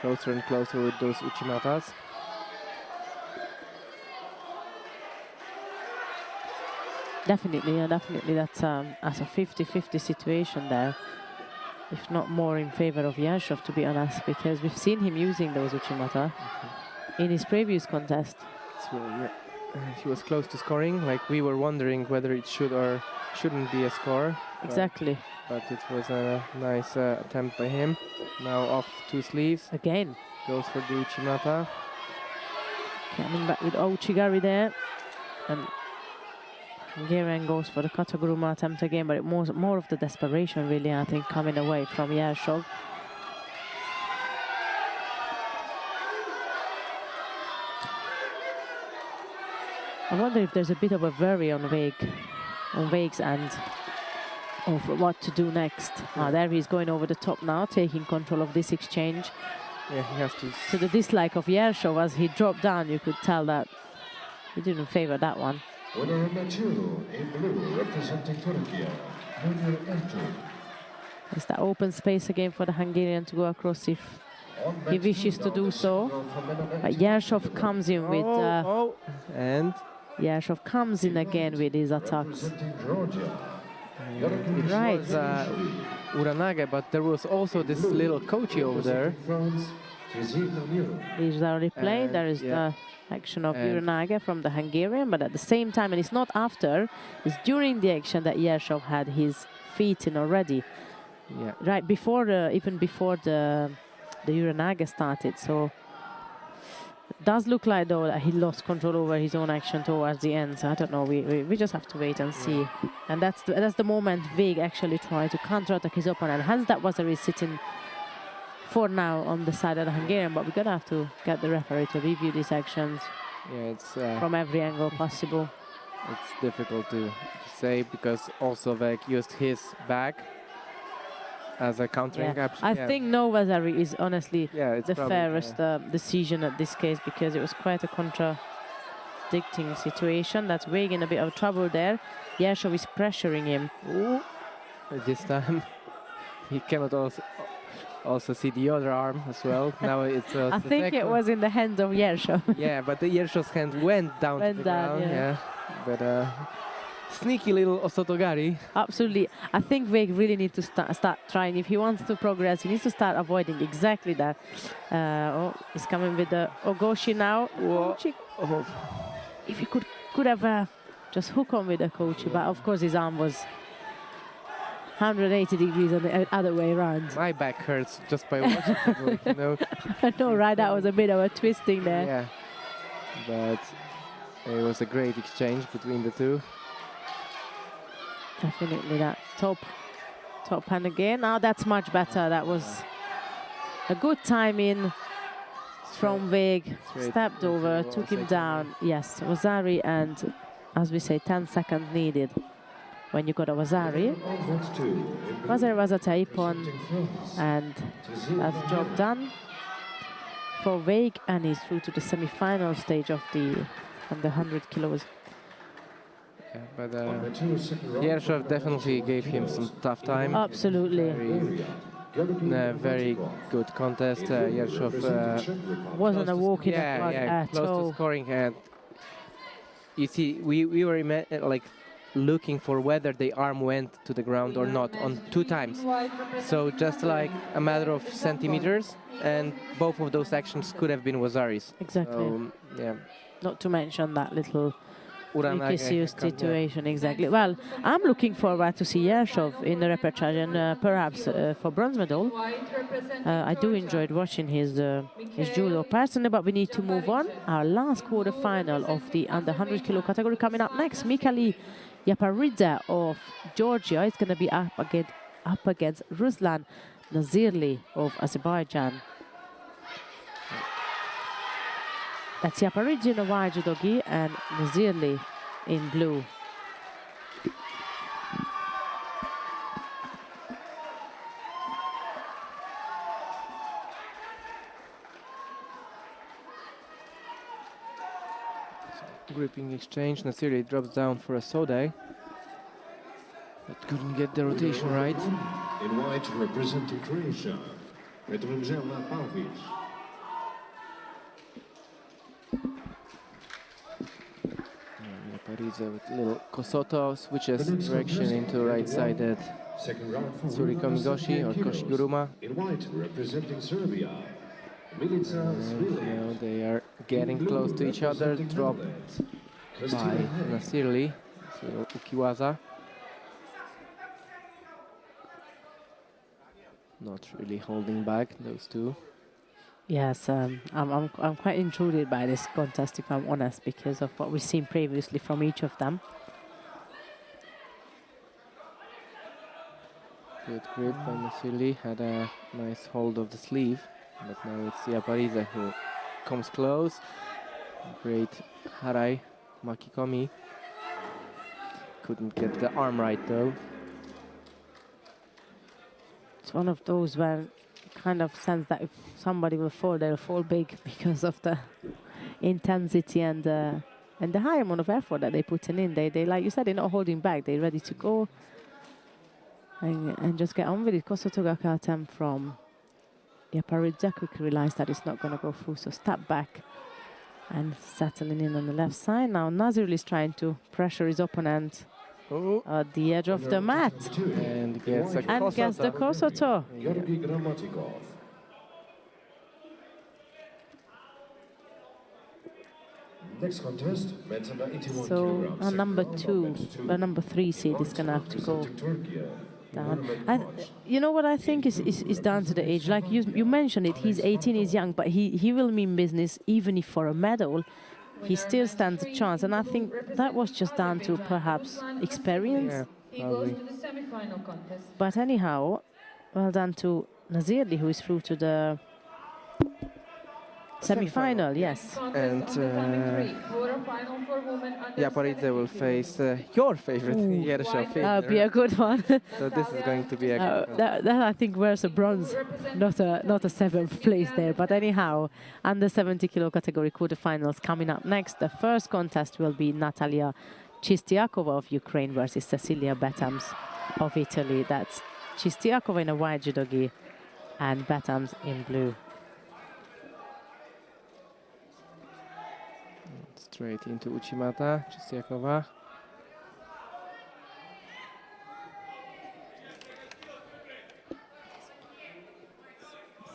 Closer and closer with those Uchimatas. Definitely, yeah, definitely. That's a 50-50 situation there, if not more in favor of Yershov, to be honest, because we've seen him using those Uchimata in his previous contest. So yeah, he was close to scoring. Like we were wondering whether it should or shouldn't be a score. Exactly. But it was a nice attempt by him. Now off two sleeves. Again. Goes for the Uchimata. Coming back with Ouchigari there. And Hungarian goes for the Kataguruma attempt again, but it more of the desperation, really, I think, coming away from Yershov. I wonder if there's a bit of a worry on Veg's end of what to do next. There he's going over the top now, taking control of this exchange. Yeah, he has to. To the dislike of Yershov, as he dropped down, you could tell that he didn't favor that one. Winner number 2 in blue, representing Turkey, Junior Ertuğ. There's that open space again for the Hungarian to go across if he wishes to do so. But Yershov comes in with... and Yershov comes in again with his attacks. Representing Georgia. Right. it was Uranage, but there was also this little coachy over there. France, Tizit Lemieux. There's the replay. There is yeah. the action of Uranage from the Hungarian, but at the same time, and it's not after, it's during the action that Yershov had his feet in already. Yeah. Right before even before the Uranage started. So it does look like though that he lost control over his own action towards the end. So I don't know. We just have to wait and see. And that's the moment Vég actually tried to counterattack his opponent. Hence that was sitting for now on the side of the Hungarian, but we're gonna have to get the referee to review these actions Yeah, it's from every angle possible. It's difficult to say because also Veg used his back as a countering Yeah. option. I think no Vasari is honestly it's the probably, fairest decision at this case, because it was quite a contradicting situation. That's Veg in a bit of trouble there. Yershov is pressuring him. Ooh. This time he cannot also see the other arm as well. Now it's I think it was in the hands of Yershov. yeah, but the Yershov's hand went down to the ground. Yeah. But sneaky little Osotogari. Absolutely. I think Veg really needs to start trying. If he wants to progress, he needs to start avoiding exactly that. He's coming with the Ogoshi now. Oh. If he could have just hook on with the Kochi, but of course his arm was 180 degrees on the other way around. My back hurts just by watching it, like, you know. I know, right? That was a bit of a twisting there. Yeah, but it was a great exchange between the two. Definitely that top hand again. Now that's much better. That was a good timing from Vig. Stepped over, took him down. Yes, Vasari, and as we say, 10 seconds needed. When you got a Vasari, Vasari was a taipon, and that's job done for Vig, and he's through to the semi-final stage of the 100 kilos. Yeah, but Yershov definitely gave him some tough time. Absolutely. Very good contest. Yershov wasn't a walk in the park at close all. to scoring. And you see, we were like looking for whether the arm went to the ground or not on 2 times. So just like a matter of centimeters, and both of those actions could have been Vasari's. Exactly. So, yeah. Not to mention that little Uranage situation, exactly. Well, I'm looking forward to see Yershov in the Repchage and perhaps for bronze medal. I do enjoy watching his judo personally, but we need to move on. Our last quarterfinal of the under 100 kilo category coming up next. Mikhail Yaparidze of Georgia is going to be up against Ruslan Nazirli of Azerbaijan. That's Yaparidze in a white judo gi and Nazirli in blue. Gripping exchange. Nazirli drops down for a Sode, but couldn't get the rotation right. In white, representing Croatia, Repchage. Yaparidze with little Kosoto switches direction into right-sided Tsuriko Migoshi or Koshiguruma. In white, representing Serbia, Milica Now they are getting close to each other, dropped by Nazirli, so Ukiwaza. Not really holding back, those two. Yes, I'm quite intrigued by this contest, if I'm honest, because of what we've seen previously from each of them. Good grip by Nazirli, had a nice hold of the sleeve, but now it's Yaparidze who comes close. Great Harai Makikomi. Couldn't get the arm right though. It's one of those where you kind of sense that if somebody will fall, they'll fall big because of the intensity and the high amount of effort that they put in. They like you said, they're not holding back. They're ready to go and just get on with it. Kosotogaka attempt from Yaparidze quickly realized that it's not going to go through, so step back and settling in on the left side. Now Nazirli is trying to pressure his opponent at the edge of the mat. And gets the Kosoto. Georgi Gramatikov. Next contest, men's under 81 So kilograms. number 3 seed is going to have to go Representing Turkey, down. And you know what I think is down to the age. Like you mentioned it, he's 18, he's young, but he will mean business even if for a medal. He still stands a chance, and I think that was just down to perhaps experience. Yeah, He goes to the semi-final contest. But anyhow, well done to Nazirli, who is through to the Semifinal, yes. Contest And on the commentary, quarterfinal for women under Japaridze will 70 face kilograms. your favorite, Jersza White That'll be a Fitner. good one. So this is going to be a good one. That I think wears a bronze, not a seventh place there. But anyhow, under 70 kilo category quarterfinals coming up next. The first contest will be Natalia Chistiakova of Ukraine versus Cecilia Betams of Italy. That's Chistiakova in a white judogi and Betams in blue. Straight into Uchimata, Chistiakova.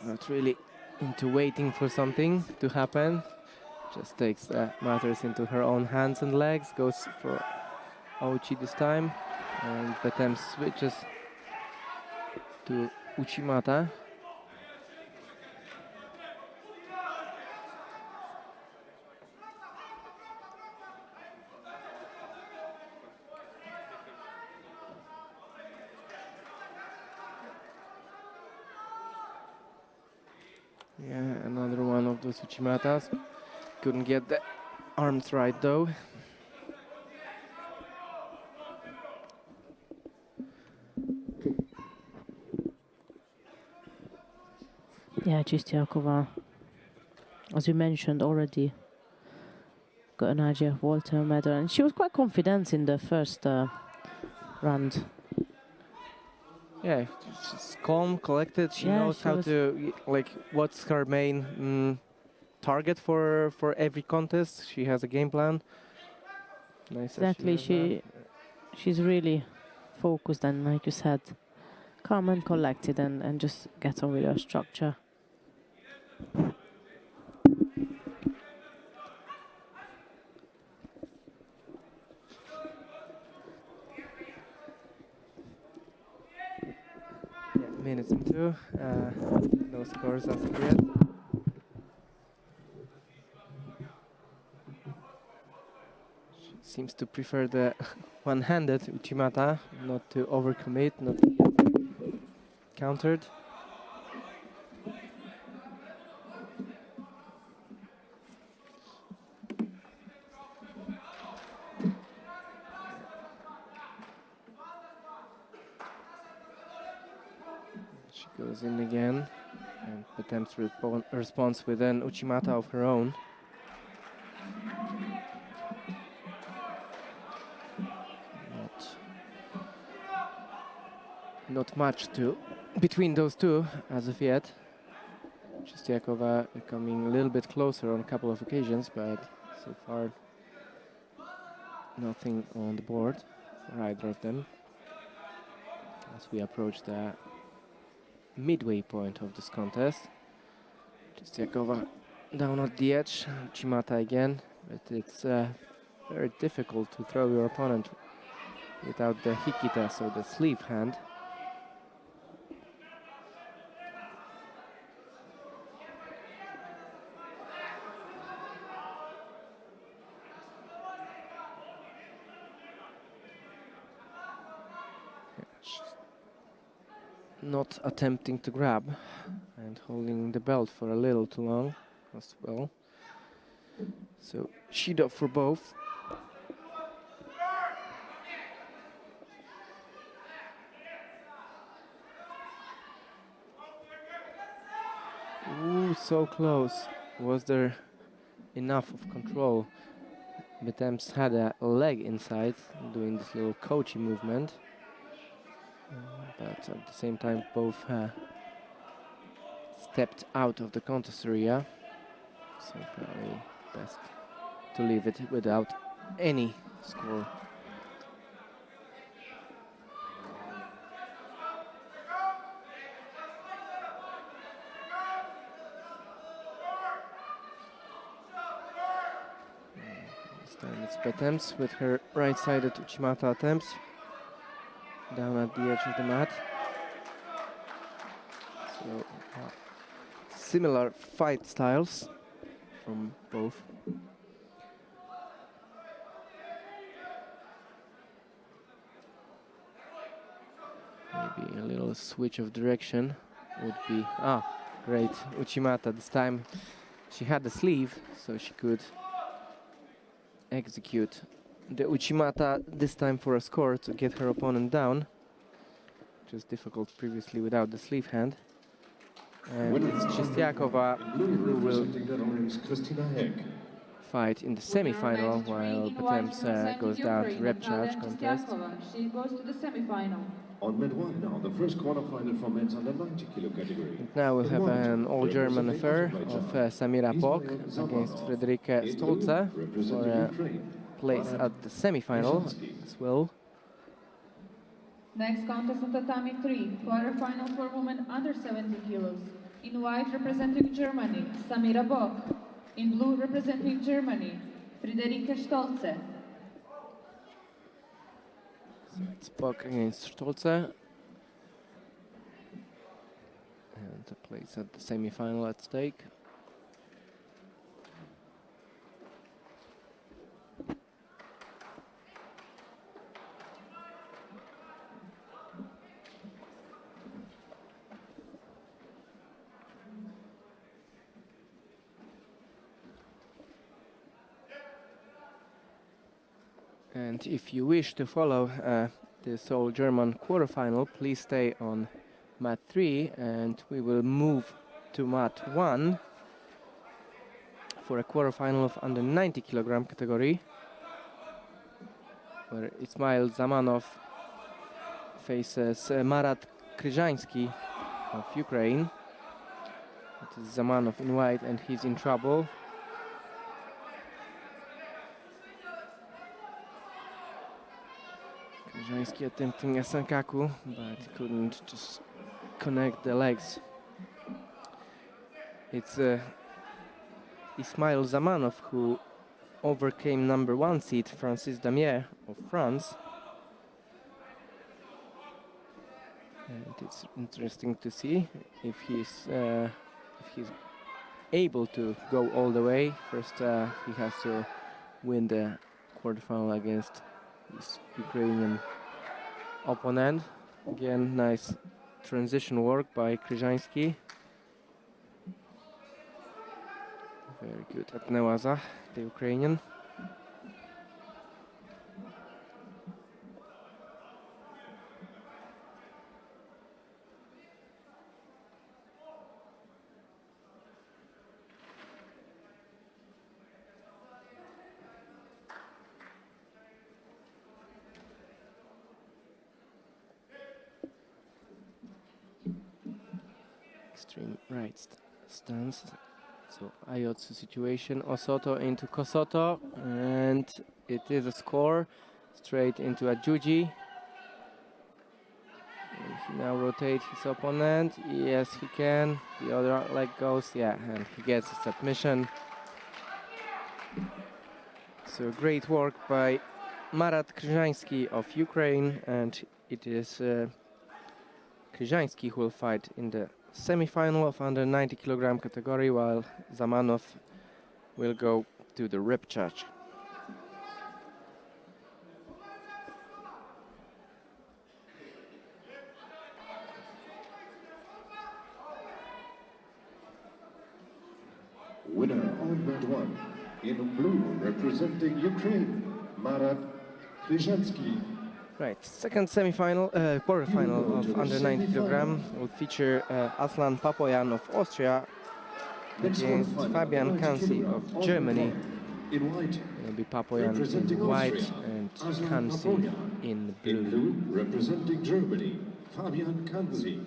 Not really into waiting for something to happen. Just takes matters into her own hands and legs. Goes for Ouchi this time. And Betem switches to Uchimata. Yeah, another one of those Uchimatas. Couldn't get the arms right though. Yeah, Chistiakova, as we mentioned already, got an IGF Walter medal, and she was quite confident in the first round. Yeah, she's calm, collected. She Yeah, knows she how was- to, like, what's her main target for every contest. She has a game plan. Nice that Exactly, does that. she's really focused and, like you said, calm and collected, and just gets on with her structure. Yeah, minutes into. No scores as of yet. She seems to prefer the one-handed Uchimata, not to overcommit, not to get countered. She goes in again and attempts response with an Uchimata of her own. Not much to between those two as of yet. Chistiakova coming a little bit closer on a couple of occasions, but so far nothing on the board for either of them. As we approach the midway point of this contest, Chistiakova down at the edge, Uchimata again, but it's very difficult to throw your opponent without the hikita, so the sleeve hand. Not attempting to grab and holding the belt for a little too long as well. So Shido for both. Ooh, so close. Was there enough of control? Betems had a leg inside doing this little Kochi movement. But at the same time, both stepped out of the contest area. So probably best to leave it without any score. This time it's Betems with her right-sided Uchimata attempts. Down at the edge of the mat. So similar fight styles from both. Maybe a little switch of direction would be great. Uchimata this time She had the sleeve, so she could execute the Uchimata this time for a score to get her opponent down, which was difficult previously without the sleeve hand. And it's Chistiakova who will fight in the semi-final, while Potemse goes down to Repchage contest. She goes to the semi-final. On mat 1 now, the first quarterfinal for men's under 90 kilo category. And now we'll have an all-German affair of Samira Bock against Friederike Stolze for a place at the semi-final as well. Next contest on tatami 3, quarterfinal for women under 70 kilos. In white representing Germany, Samira Bock. In blue representing Germany, Friederike Stolze. So it's Bock against Stolze. And a place at the semi-final at stake. And if you wish to follow this all-German quarterfinal, please stay on mat 3, and we will move to mat 1 for a quarterfinal of under 90 kilogram category, where Ismail Zamanov faces Marat Kryzhański of Ukraine. It is Zamanov in white, and he's in trouble. Kryzhański attempting a sankaku, but couldn't just connect the legs. It's Ismail Zamanov who overcame number 1 seed Francis Damier of France. And it's interesting to see if he's able to go all the way. First, he has to win the quarterfinal against his Ukrainian opponent. Again, nice transition work by Kryzhański. Very good at Newaza, the Ukrainian. Extreme right stance. So Ayotsu situation, Osoto into Kosoto, and it is a score straight into a Juji. And he now rotates his opponent. Yes, he can. The other leg goes, yeah, and he gets a submission. So great work by Marat Kryzhański of Ukraine, and it is Kryzhański who will fight in the semi-final of under 90 kilogram category, while Zamanov will go to the Repchage. Winner on mat 1, in blue representing Ukraine, Marat Kryzhański. Right, second semi-final, quarterfinal of under 90 kilogram will feature Aslan Papoyan of Austria against Fabian Kansi of Germany. In white, It will be Papoyan in white and Kansi in blue. in blue representing Germany, Fabian Kansi.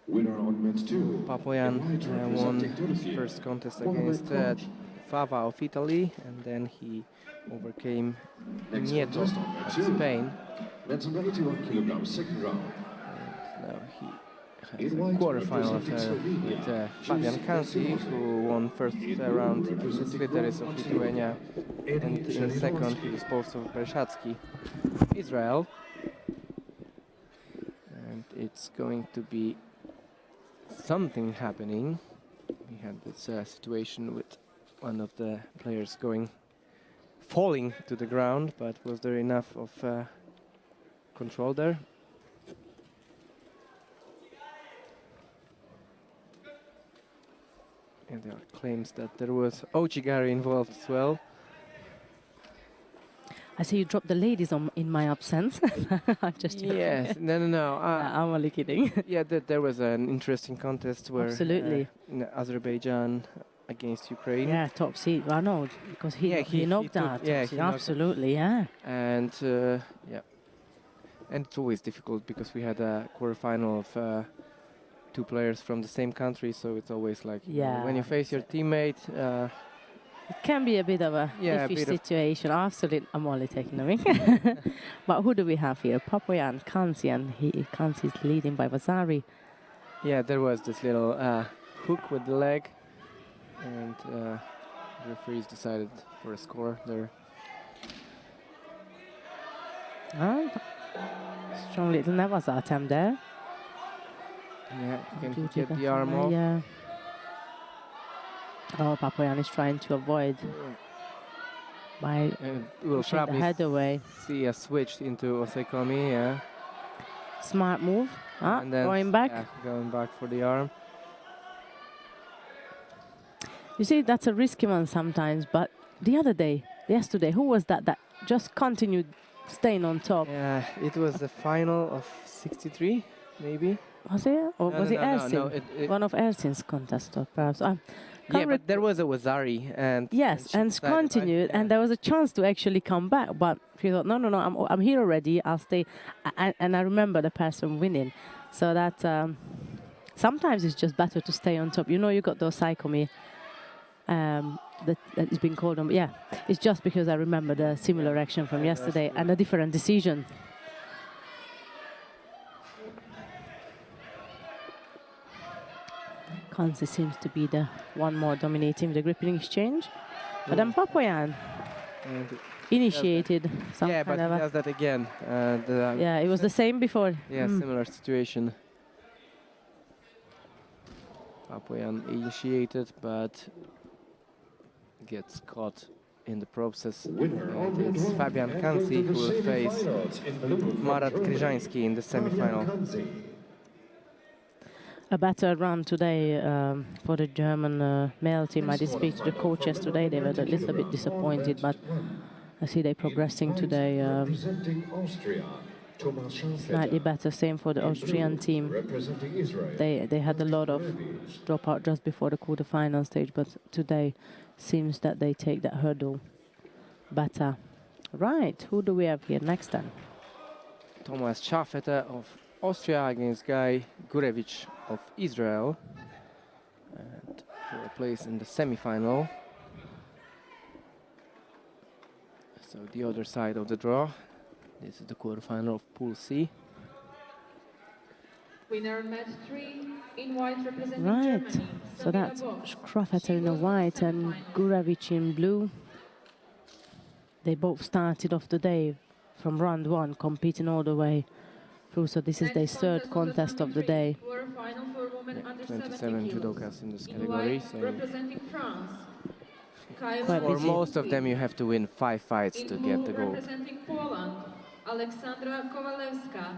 Winner on mat 2. Papoyan won his first contest against Fava of Italy, and then he overcame Nieto of Spain. That's an 81 kilogram second round. And now he has a quarterfinal affair with Fabian Kansi, who won first round against Frideris of Lithuania, and in second he disposed of Bershatsky of Israel. And it's going to be something happening. We had this situation with one of the players falling to the ground, but was there enough of control there? And there are claims that there was Ochigari involved as well. I see you dropped the ladies in my absence. I'm just joking. Yes, no. I'm only kidding. Yeah, there was an interesting contest where Absolutely. Azerbaijan against Ukraine. Yeah, top seed. I know, because he knocked out. Yeah, absolutely, yeah. And and it's always difficult because we had a quarterfinal of 2 players from the same country, so it's always like when you face your teammate. It can be a bit of a iffy situation. Absolutely, I'm only taking a wing. But who do we have here? Papoyan, Kansi, and Kansi is leading by Vasari. Yeah, there was this little hook with the leg, and the referees decided for a score there. Strong little Nevasa attempt there. Yeah, you can get the arm off. Yeah. Oh, Papoyan is trying to avoid by we'll pushing the head away. See a switch into Osekomi, yeah. Smart move. And then, going back. Yeah, going back for the arm. You see, that's a risky one sometimes, but yesterday, who was that just continued staying on top? Yeah, it was the final of 63, maybe. Was it? Or was it Ersin? No, one of Ersin's contests, perhaps. Yeah, but there was a Wazari, and and continued, and there was a chance to actually come back, but he thought, no, I'm here already. I'll stay, and I remember the person winning, so that sometimes it's just better to stay on top. You know, you got those Saikomi that is being called on. Yeah, it's just because I remember the similar action from yesterday and a different decision. Kansi seems to be the one more dominating the gripping exchange. But then Papoyan initiated some yeah, kind but of he does that again. yeah, it was the same before. Yeah, similar situation. Papoyan initiated, but gets caught in the process. And it's Fabian Kansi who will face Marat Kryżański in the semifinal. A better run today for the German male team. I did speak to the coaches today. They were a little bit disappointed, but I see they're progressing today. Slightly better. Same for the Austrian team. They had a lot of dropout just before the quarterfinal stage, but today seems that they take that hurdle better. Right, who do we have here next then? Thomas Schafeter of Austria against Guy Gurevich of Israel, and for a place in the semifinal. So the other side of the draw. This is the quarterfinal of Pool C. Winner match 3 in white representing Right, Germany. so that's Schafeter in the white and Gurevich in blue. They both started off the day from round 1, competing all the way through. So this is their third contest of the day. 27 judokas in this category. So representing France. for most of them, you have to win 5 fights to get the gold. Representing Poland, Aleksandra Kowalewska.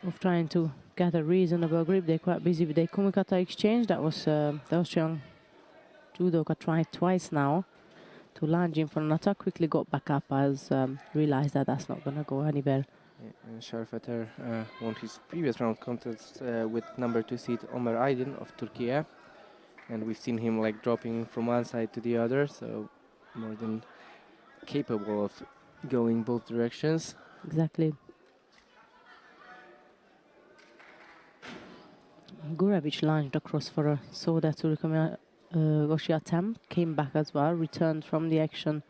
Of trying to get a reasonable grip. They're quite busy with their kumikata exchange. That was the Austrian judoka tried twice now to lunge in for an attack. Quickly got back up as realized that that's not going to go anywhere. Yeah, Schafeter won his previous round contest with number 2 seed Ömer Aydin of Turkey, and we've seen him like dropping from one side to the other, so more than capable of going both directions. Exactly. Gurevich lunged across for a soda to Goshi attempt, came back as well, returned from the action.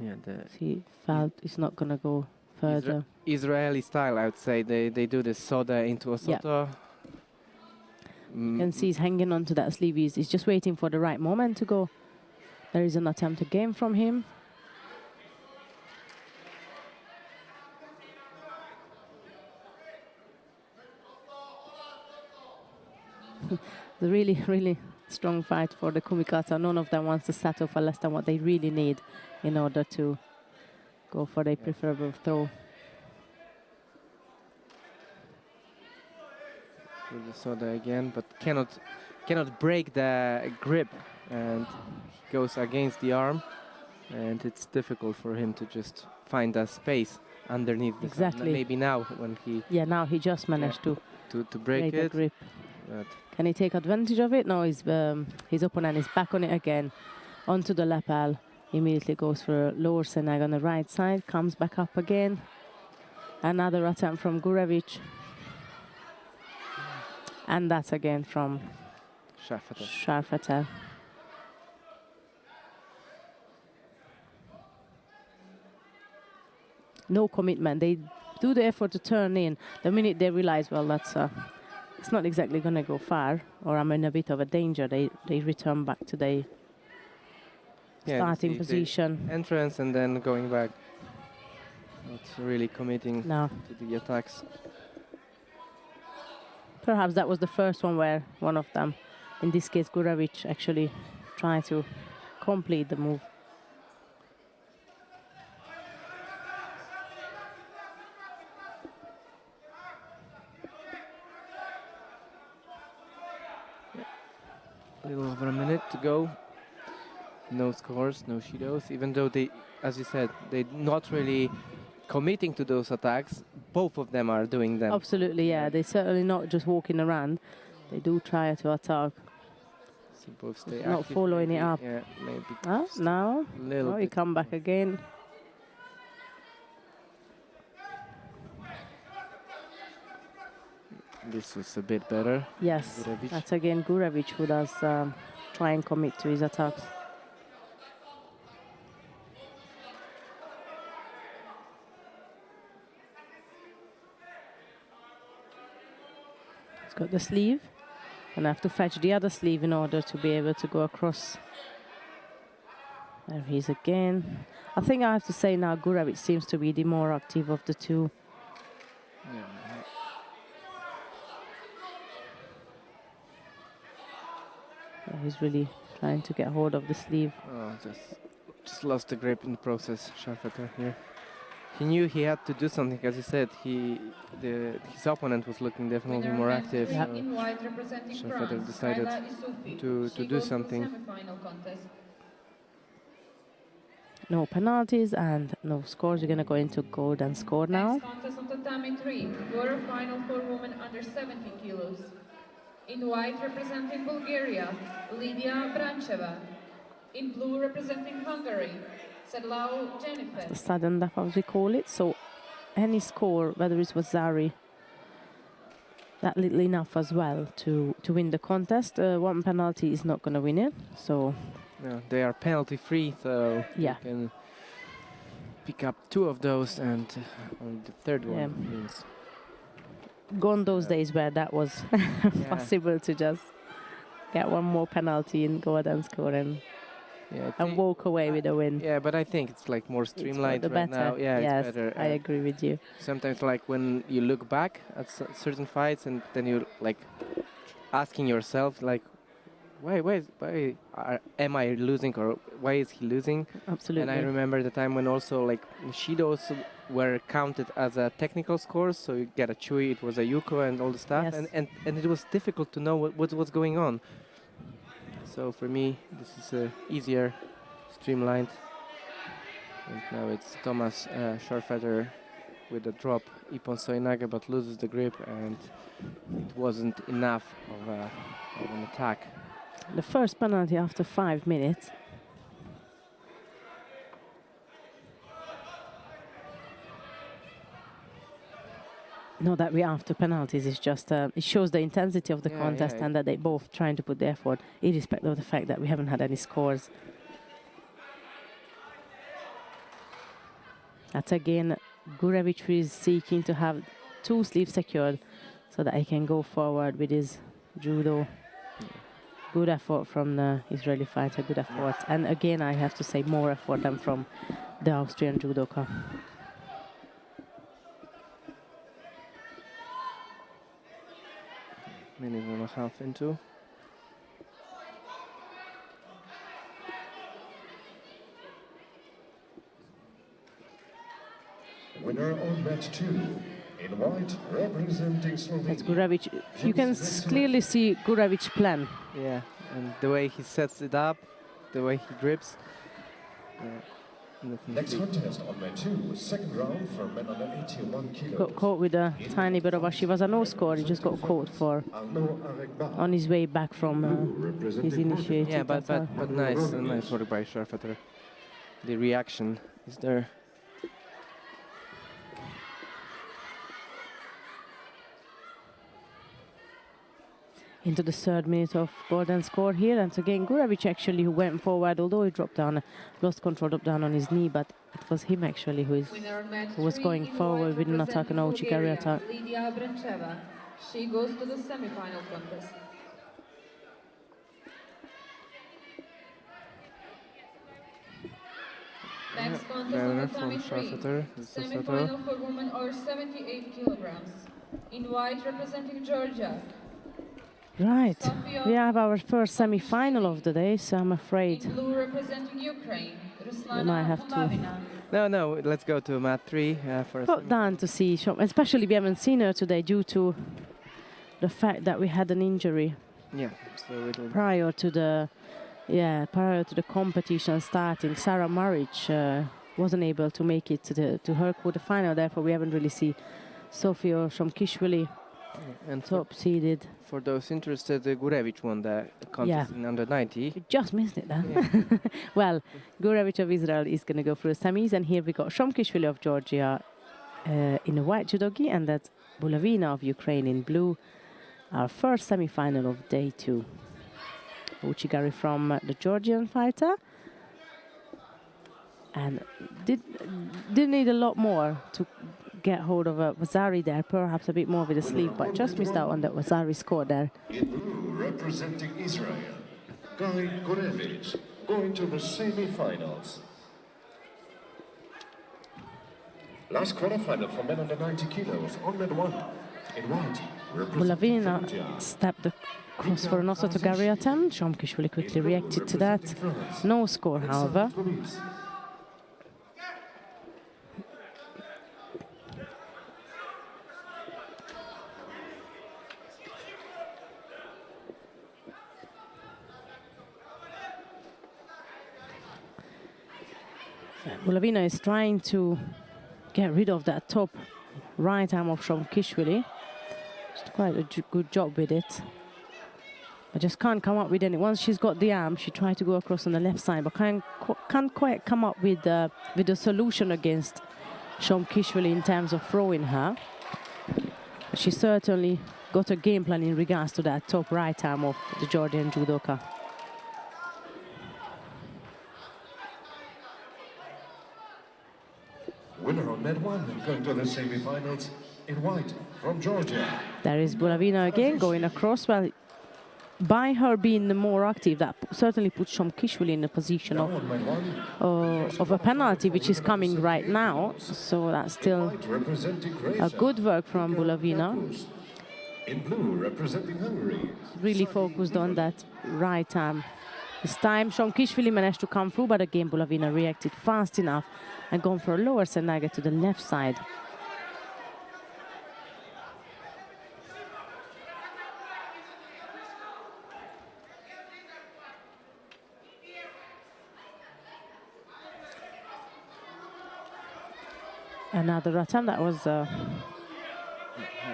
Yeah, He felt it's not going to go further. Israeli style, I would say. They do the soda into a soto. You can see he's hanging on to that sleeve. He's just waiting for the right moment to go. There is an attempt again from him. The really, really strong fight for the kumikata. None of them wants to settle for less than what they really need in order to go for a preferable throw. So the soda again, but cannot break the grip, and goes against the arm, and it's difficult for him to just find a space underneath the Exactly. Maybe now when he Now he just managed to break the it. grip. But Can he take advantage of it? No, his opponent is back on it again. Onto the lapel. Immediately goes for a lower senag on the right side. Comes back up again. Another attempt from Gurevic. And that's again from Sharfatel. No commitment. They do the effort to turn in. The minute they realize, well, that's it's not exactly going to go far, or I'm in a bit of a danger, they return back to the starting position. The entrance and then going back. Not really committing No. to the attacks. Perhaps that was the first one where one of them, in this case Gurevic, actually tried to complete the move. A little over a minute to go. No scores, no shidos, even though they, as you said, they're not really committing to those attacks. Both of them are doing them. Absolutely, yeah. They're certainly not just walking around. They do try to attack. So both stay Not active, following maybe, it up. Yeah, maybe. Oh, no. A little Oh, he bit come back more. again. This was a bit better. Yes, Gurevic. that's again Gurevic who does try and commit to his attacks. He's got the sleeve, and I have to fetch the other sleeve in order to be able to go across. There he is again. I think I have to say now Gurevic seems to be the more active of the two. Yeah. Yeah, he's really trying to get hold of the sleeve. Oh, just lost the grip in the process, Sharfater here. He knew he had to do something, as he said. His opponent was looking definitely more active. Yeah. So In white representing Sharfater France, decided Kayla Isufi. to She do goes something. Semifinal contest. No penalties and no scores. We're going to go into golden score now. Next contest on tatami 3, quarterfinal for women under 70 kilos. In white representing Bulgaria, Lydia Brancheva. In blue representing Hungary, Sedlau Jennifer. The sudden death, as we call it. So any score, whether it was Zari, that little enough as well to win the contest. One penalty is not going to win it. So Yeah, they are penalty free, so Yeah. you can pick up 2 of those, and only the third one Yeah. wins. gone those days where that was possible to just get one more penalty and go ahead and score and walk away with a win. Yeah, but I think it's like more streamlined It's right better. now. Yeah, Yes, it's better. I agree with you. Sometimes, like when you look back at certain fights, and then you're like asking yourself, like, am I losing, or why is he losing? Absolutely. And I remember the time when also like shidos were counted as a technical scores, so you get a chui, it was a yuko and all the stuff, Yes. and it was difficult to know what's going on. So for me, this is easier, streamlined. And now it's Thomas Sharfater with a drop, Ippon Soinaga, but loses the grip, and it wasn't enough of an attack. The first penalty after 5 minutes. Not that we're after penalties, it's just it shows the intensity of the contest and that they both trying to put the effort, irrespective of the fact that we haven't had any scores. That's again, Gurevic is seeking to have 2 sleeves secured so that he can go forward with his judo. Good effort from the Israeli fighter, good effort. And again, I have to say more effort than from the Austrian judoka. Minute and a half into. Winner on match 2, in white, representing Slovenia. That's Gurevic. You can clearly see Gurevic's plan. Yeah, and the way he sets it up, the way he grips. Next contest on match 2, second round for men under 81 kilos. Got caught with a tiny bit of a Shivaza no score. He just got caught on his way back from his initiative. Yeah, but nice work by Sharfater. The reaction is there. Into the 3rd minute of golden score here, and again Gurevic actually who went forward, although he dropped down, lost control, dropped down on his knee, but it was him actually who was going forward with an attack, an Ochikari attack. Lidia Brancheva. She goes to the semi-final contest. Next contest on the from Sharfater. semi-final for women over 78 kilograms. In white representing Georgia. Right, we have our first semi-final of the day, so I'm afraid In blue representing Ukraine. we might have to No, let's go to mat 3 for a put down to see, especially we haven't seen her today due to the fact that we had an injury. Yeah, so it'll Prior to the competition starting. Sarah Maric wasn't able to make it to her quarterfinal, therefore we haven't really seen Sophie or Shomkishvili and top seeded. for those interested, Gurevic won the contest in under 90. You just missed it then. Well, Gurevic of Israel is going to go through the semis, and here we got Shomkishvili of Georgia in a white judogi, and that's Bulavina of Ukraine in blue. Our first semi-final of day 2. Uchigari from the Georgian fighter, and did need a lot more to get hold of Vazari there, perhaps a bit more with the sleeve, but just missed out on that Vazari score there. In blue, representing Israel, Guy Gurevic, going to the semi-finals. Last quarterfinal for men under 90 kilos, on mat 1, in white, representing Bulavina Georgia. stepped across for an Osotogari attempt. Shomkishvili quickly reacted to that. No score, however. Bulavina is trying to get rid of that top right arm of Shomkishvili. She's quite a good job with it. I just can't come up with any. Once she's got the arm, she tried to go across on the left side, but can't quite come up with a solution against Shomkishvili in terms of throwing her. She certainly got a game plan in regards to that top right arm of the Georgian judoka. Winner on mat 1, going to the semi-finals, in white, from Georgia. There is Bulavina again going across. Well, by her being more active, that certainly puts Shomkishvili in a position of a penalty, which is coming right now. So that's still a good work from Bulavina. In blue, representing Hungary. Really focused on that right arm. This time Shomkishvili managed to come through, but again Bulavina reacted fast enough and gone for a lower Senaga to the left side. Another attempt that was Not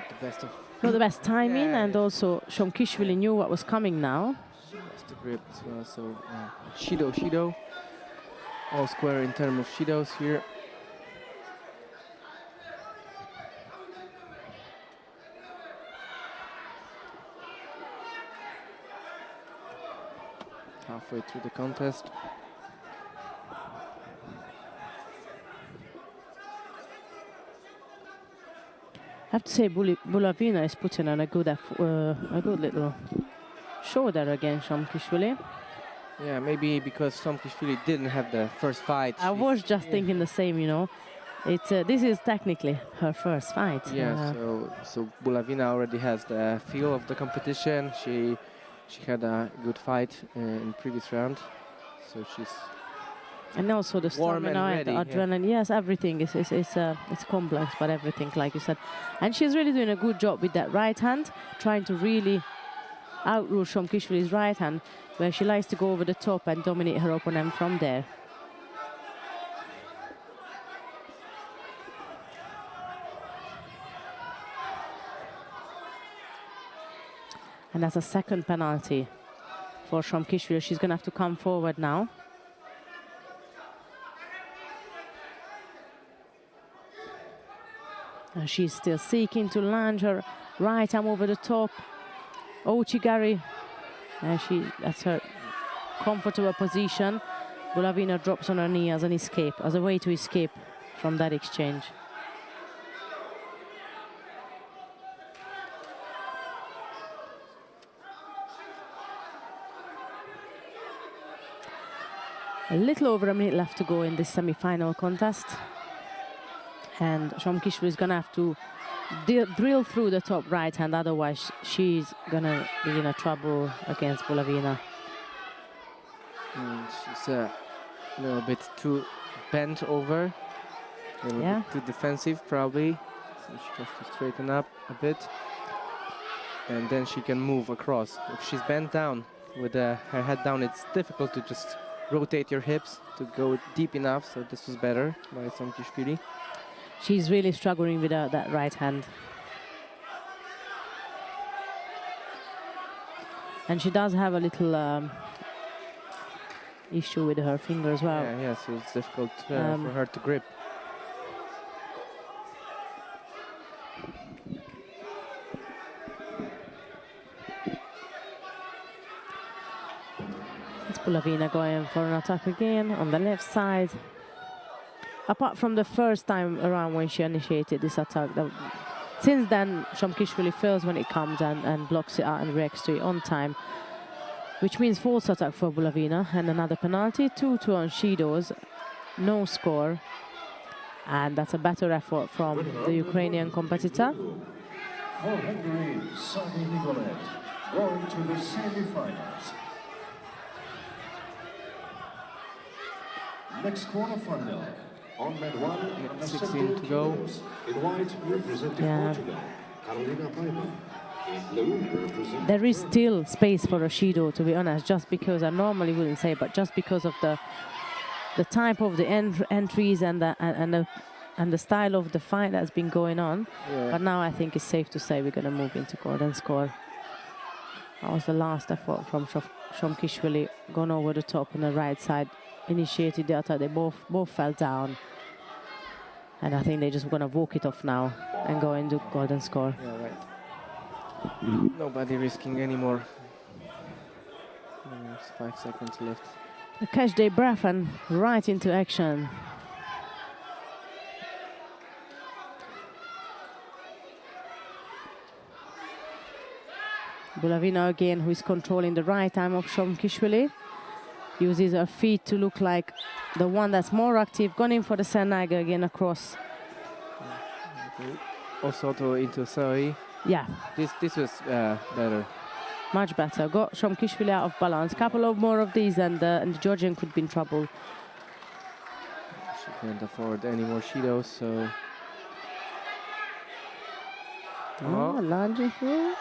the best of not the best timing, and also Shomkishvili knew what was coming now. the grip as well. So Shido, all square in terms of Shidos here. Halfway through the contest. I have to say Bulavina is putting on a good little shoulder against Shomkishvili. Yeah, maybe because Shomkishvili didn't have the first fight. I was just thinking the same, you know. It's this is technically her first fight. Yeah, so Bulavina already has the feel of the competition. She had a good fight in previous round, so she's and also the warm and stamina and ready, the adrenaline. Yes, everything is it's complex, but everything, like you said, and she's really doing a good job with that right hand, trying to really outrule Shomkishvili's right hand, where she likes to go over the top and dominate her opponent from there. And that's a second penalty for Shomkishvili. She's going to have to come forward now. And she's still seeking to land her right arm over the top. Ouchigari, that's her comfortable position. Bulavina drops on her knee as an escape, as a way to escape from that exchange. A little over a minute left to go in this semi-final contest. And Shomkishvili is going to have to drill through the top right hand, otherwise she's going to be in a trouble against Bulavina. She's a little bit too bent over, a little bit too defensive probably. So she has to straighten up a bit. And then she can move across. If she's bent down with her head down, it's difficult to just rotate your hips to go deep enough, so this was better by Shomkishvili. She's really struggling with that right hand. And she does have a little issue with her finger as well. Yeah, so it's difficult for her to grip. Bulavina going for an attack again on the left side. Apart from the first time around when she initiated this attack, since then Shomkishvili feels when it comes and blocks it out and reacts to it on time, which means false attack for Bulavina and another penalty. 2-2 on Shido's, no score, and that's a better effort from the Ukrainian competitor. For Hungary, Sami Nicolet, going to the semi-finals. Next quarterfinal, on mat 1, under 16 to go. In white, representing Portugal, Carolina Paiva. In blue, representing There is still space for Shido, to be honest, just because I normally wouldn't say, but just because of the type of the entries and the style of the fight that's been going on. Yeah. But now I think it's safe to say we're going to move into golden score. That was the last effort from Shomkishvili, gone over the top on the right side. Initiated the attack, they both fell down, and I think they're just going to walk it off now and go into golden score. Yeah, right. Nobody risking anymore. There's 5 seconds left. They catch their breath and right into action. Bulavina again, who is controlling the right arm of Shomkishvili. Uses her feet to look like the one that's more active, gone in for the Senaga again across. Also into Soi. Yeah. This was better. Much better. Got Shomkishvili out of balance. Couple of more of these and the Georgian could be in trouble. She can't afford any more Shidos, so... Lunging through.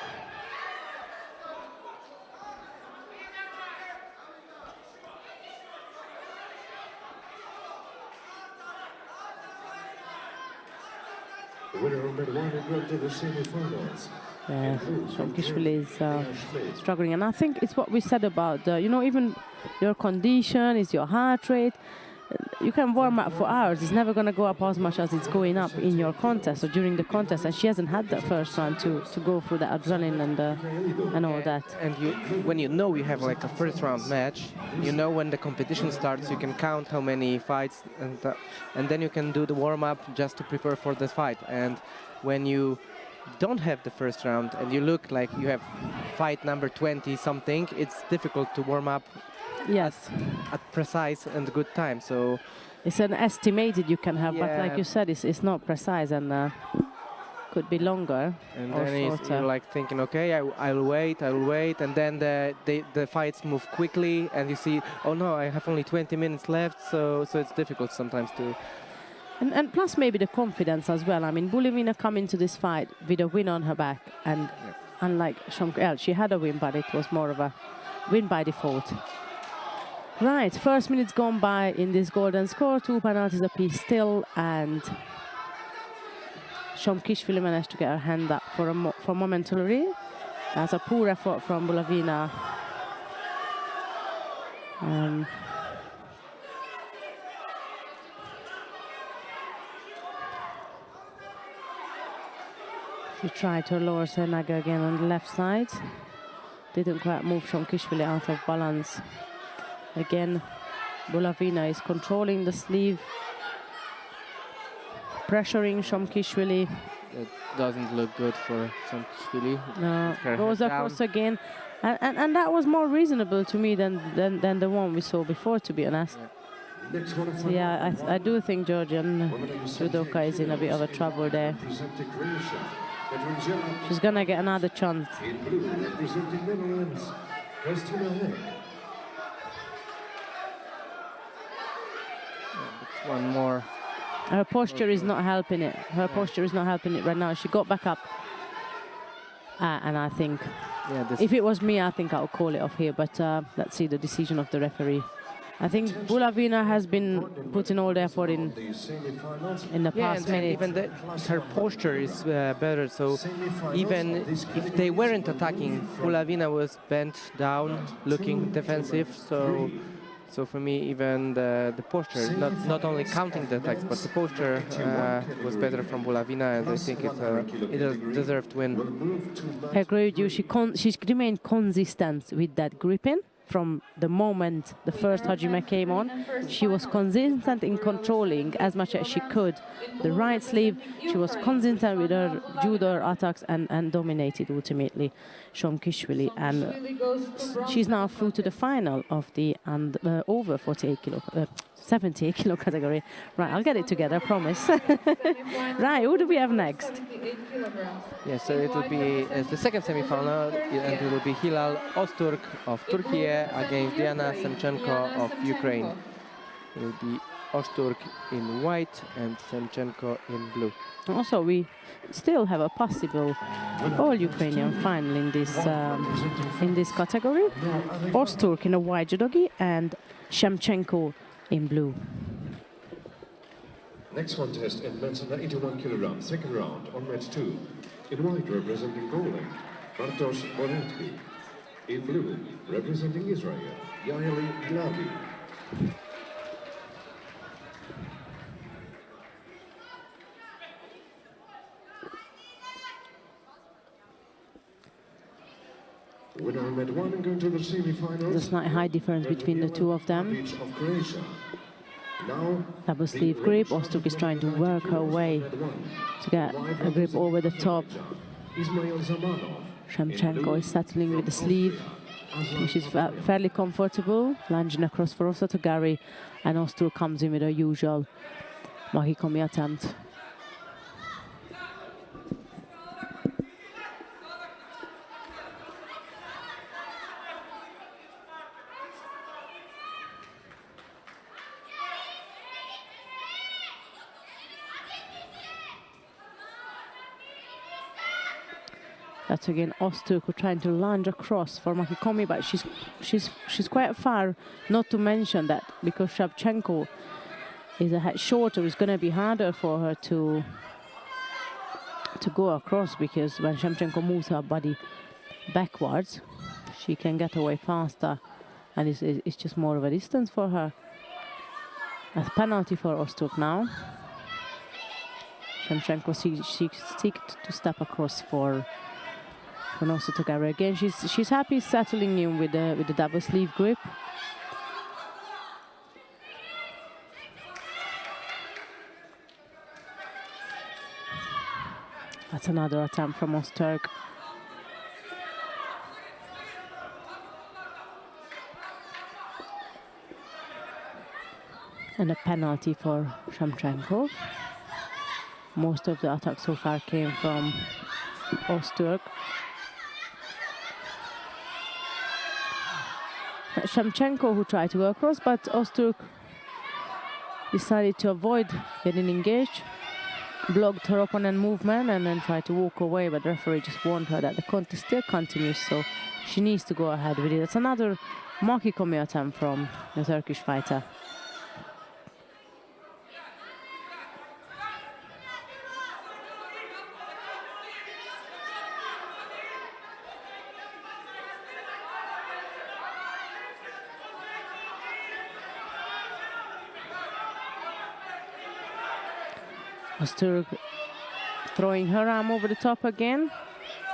the winner of mat 1 and going to the semi-finals. Yeah, Shomkishvili is struggling, and I think it's what we said about you know, even your condition is your heart rate. You can warm up for hours. It's never going to go up as much as it's going up in your contest or during the contest, and she hasn't had that first round to go through the adrenaline and all that. And when you know you have like a first round match, you know when the competition starts, you can count how many fights, and then you can do the warm up just to prepare for the fight. And when you don't have the first round and you look like you have fight number 20 something, it's difficult to warm up Yes. at precise and good time. So It's an estimated you can have, but Yeah. like you said, it's not precise and could be longer and or then shorter. you're like thinking, okay, I'll wait, and then the fights move quickly, and you see, oh no, I have only 20 minutes left, so it's difficult sometimes to. And plus maybe the confidence as well. I mean, Bulimina come into this fight with a win on her back, and unlike Shomkel, she had a win, but it was more of a win by default. Right, first minute's gone by in this golden score, 2 penalties apiece still, and Shomkishvili managed to get her hand up for momentarily. That's a poor effort from Bulavina. She tried to lower Senaga again on the left side. Didn't quite move Shomkishvili out of balance. Again, Bulavina is controlling the sleeve, pressuring Shomkishvili. It doesn't look good for Shomkishvili. No, Her goes head across down. again. And that was more reasonable to me than the one we saw before, to be honest. Next one So yeah, I do think Georgian judoka is in a bit of a trouble there. She's gonna get another chance. In blue, representing Netherlands, Christina Heck. One more. Her posture is not helping it. Her posture is not helping it right now. She got back up. And I think, Yeah, this if it was me, I think I'll call it off here. But let's see the decision of the referee. I think Bulavina has been putting all the effort in The semifinals. the Yeah, past and minute. even her posture is better. So even if they weren't attacking, Bulavina was bent down, looking defensive. So for me, even the posture, not only counting the attacks, but the posture was better from Bulavina, and I think it a deserved win. I agree with you. She remained consistent with that gripping from the moment the first Hajime came on. She was consistent in controlling as much as she could the right sleeve. She was consistent with her judo attacks and dominated ultimately Shomkishvili. And she's now through to the final of the over 48 kilo, 78 kilo category. Right, I'll get it together, I promise. Right, who do we have next? Yeah, so it will be the second semi-final, and it will be Hilal Öztürk of Turkey against Diana Semchenko of Ukraine. It will be Öztürk in white and Semchenko in blue. Also, we still have a possible all-Ukrainian final in this category. Öztürk in a white judogi and Semchenko in blue. Next contest in men's under 81 kilograms, second round on match 2. In white, representing Poland, Bartosz Borecki. In blue, representing Israel, Yaeli Glavi. Winner on mat 1 and going to the semi-finals. There's a slight high difference between the two of them. Of Croatia. Now, Double sleeve grip. Öztürk is trying to work her way to get a grip over the top. Ismail Zamanov. Semchenko is settling with the sleeve. She's fairly comfortable, lunging across for Osatogari, and Öztürk comes in with her usual Mahikomi attempt. That's again Öztürk trying to lunge across for Mahikomi, but she's quite far. Not to mention that because Shevchenko is a head shorter, it's going to be harder for her to go across, because when Shevchenko moves her body backwards, she can get away faster, and it's just more of a distance for her. A penalty for Öztürk now. Shevchenko seeks to step across for Osatogari again. She's happy settling in with the double sleeve grip. That's another attempt from Ozturk. And a penalty for Shevchenko. Most of the attacks so far came from Ozturk. Shevchenko who tried to go across, but Ozturk decided to avoid getting engaged, blocked her opponent movement and then tried to walk away, but the referee just warned her that the contest still continues, so she needs to go ahead with it. It's another makikomi attempt from the Turkish fighter. Ozturk throwing her arm over the top again,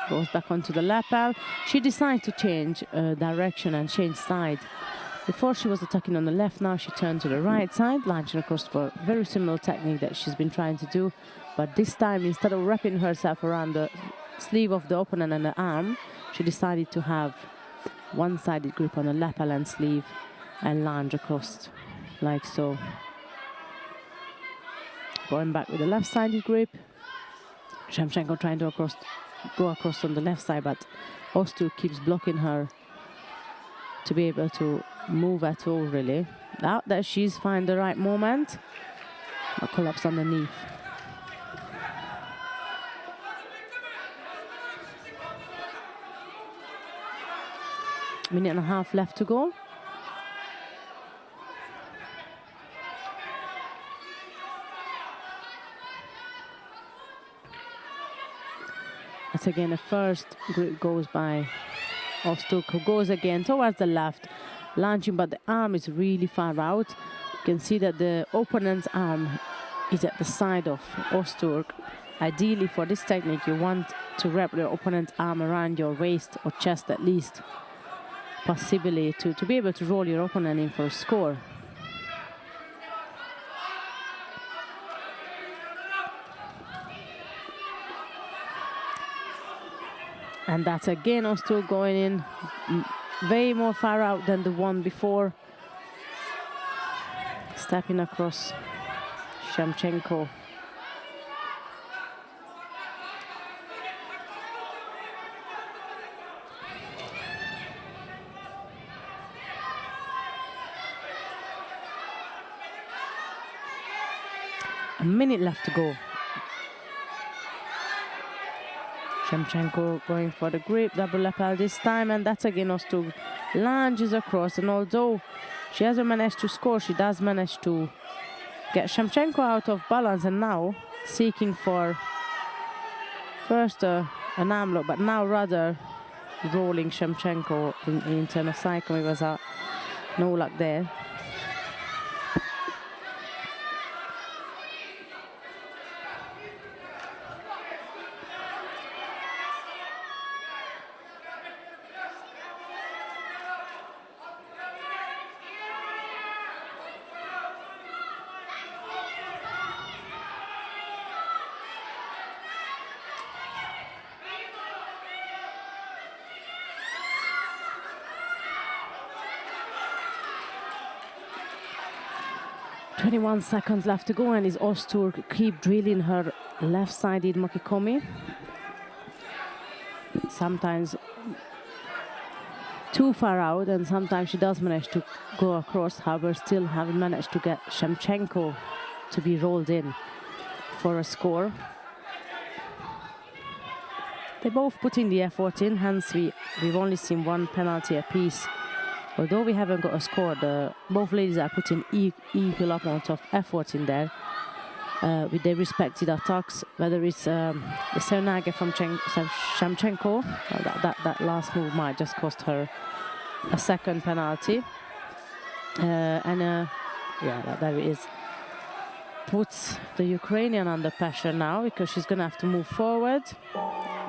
goes back onto the lapel. She decides to change direction and change side. Before she was attacking on the left, now she turned to the right side, launching across for a very similar technique that she's been trying to do. But this time, instead of wrapping herself around the sleeve of the opponent and the arm, she decided to have one-sided grip on the lapel and sleeve and lunge across like so. Going back with the left-sided grip. Shevchenko trying to go across on the left side, but Ozturk keeps blocking her to be able to move at all, really. Out that she's found the right moment. A collapse underneath. Minute and a half left to go. That's again the first grip goes by Ozturk, who goes again towards the left, launching, but the arm is really far out. You can see that the opponent's arm is at the side of Ozturk. Ideally, for this technique, you want to wrap your opponent's arm around your waist or chest at least, possibly to be able to roll your opponent in for a score. And that's again Ozturk going in way more far out than the one before. Stepping across Shevchenko. A minute left to go. Shevchenko going for the grip, double lapel this time, and that's again Ozturk lunges across, and although she hasn't managed to score, she does manage to get Shevchenko out of balance, and now seeking for first an arm lock, but now rather rolling Shevchenko in internal cycle. It was no luck there. .21 seconds left to go, and is Ozturk keep drilling her left-sided makikomi. Sometimes too far out, and sometimes she does manage to go across, however still haven't managed to get Shevchenko to be rolled in for a score. They both put in the effort in, hence we've only seen one penalty apiece. Although we haven't got a score, both ladies are putting equal amount of effort in there with their respective attacks, whether it's the Sernage from Shevchenko. That last move might just cost her a second penalty. Yeah, there it is. Puts the Ukrainian under pressure now because she's going to have to move forward.